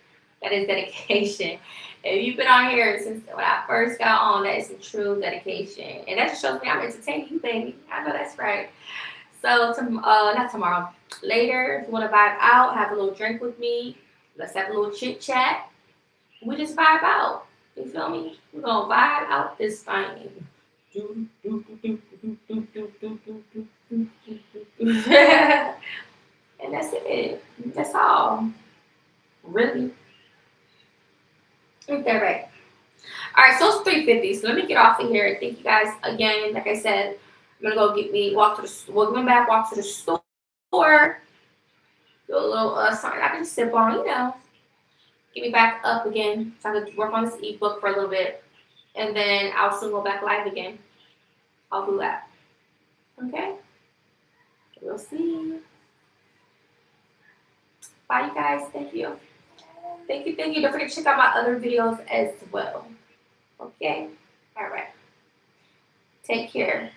That is dedication. If you've been on here since when I first got on, that is some true dedication. And that just shows me I'm entertaining you, baby. I know that's right. So, not tomorrow, later, if you want to vibe out, have a little drink with me, let's have a little chit chat. We just vibe out. You feel me? We're going to vibe out this thing. And that's it. That's all. Really. Ain't that right? All right, so it's 3:50. So let me get off of here. Thank you guys again. Like I said, I'm gonna go walk to the store, do a little something I can sip on, get me back up again so I can work on this ebook for a little bit, and then I'll soon go back live again. I'll do that. Okay. We'll see. Bye, you guys. Thank you. Thank you. Don't forget to check out my other videos as well. Okay. All right. Take care.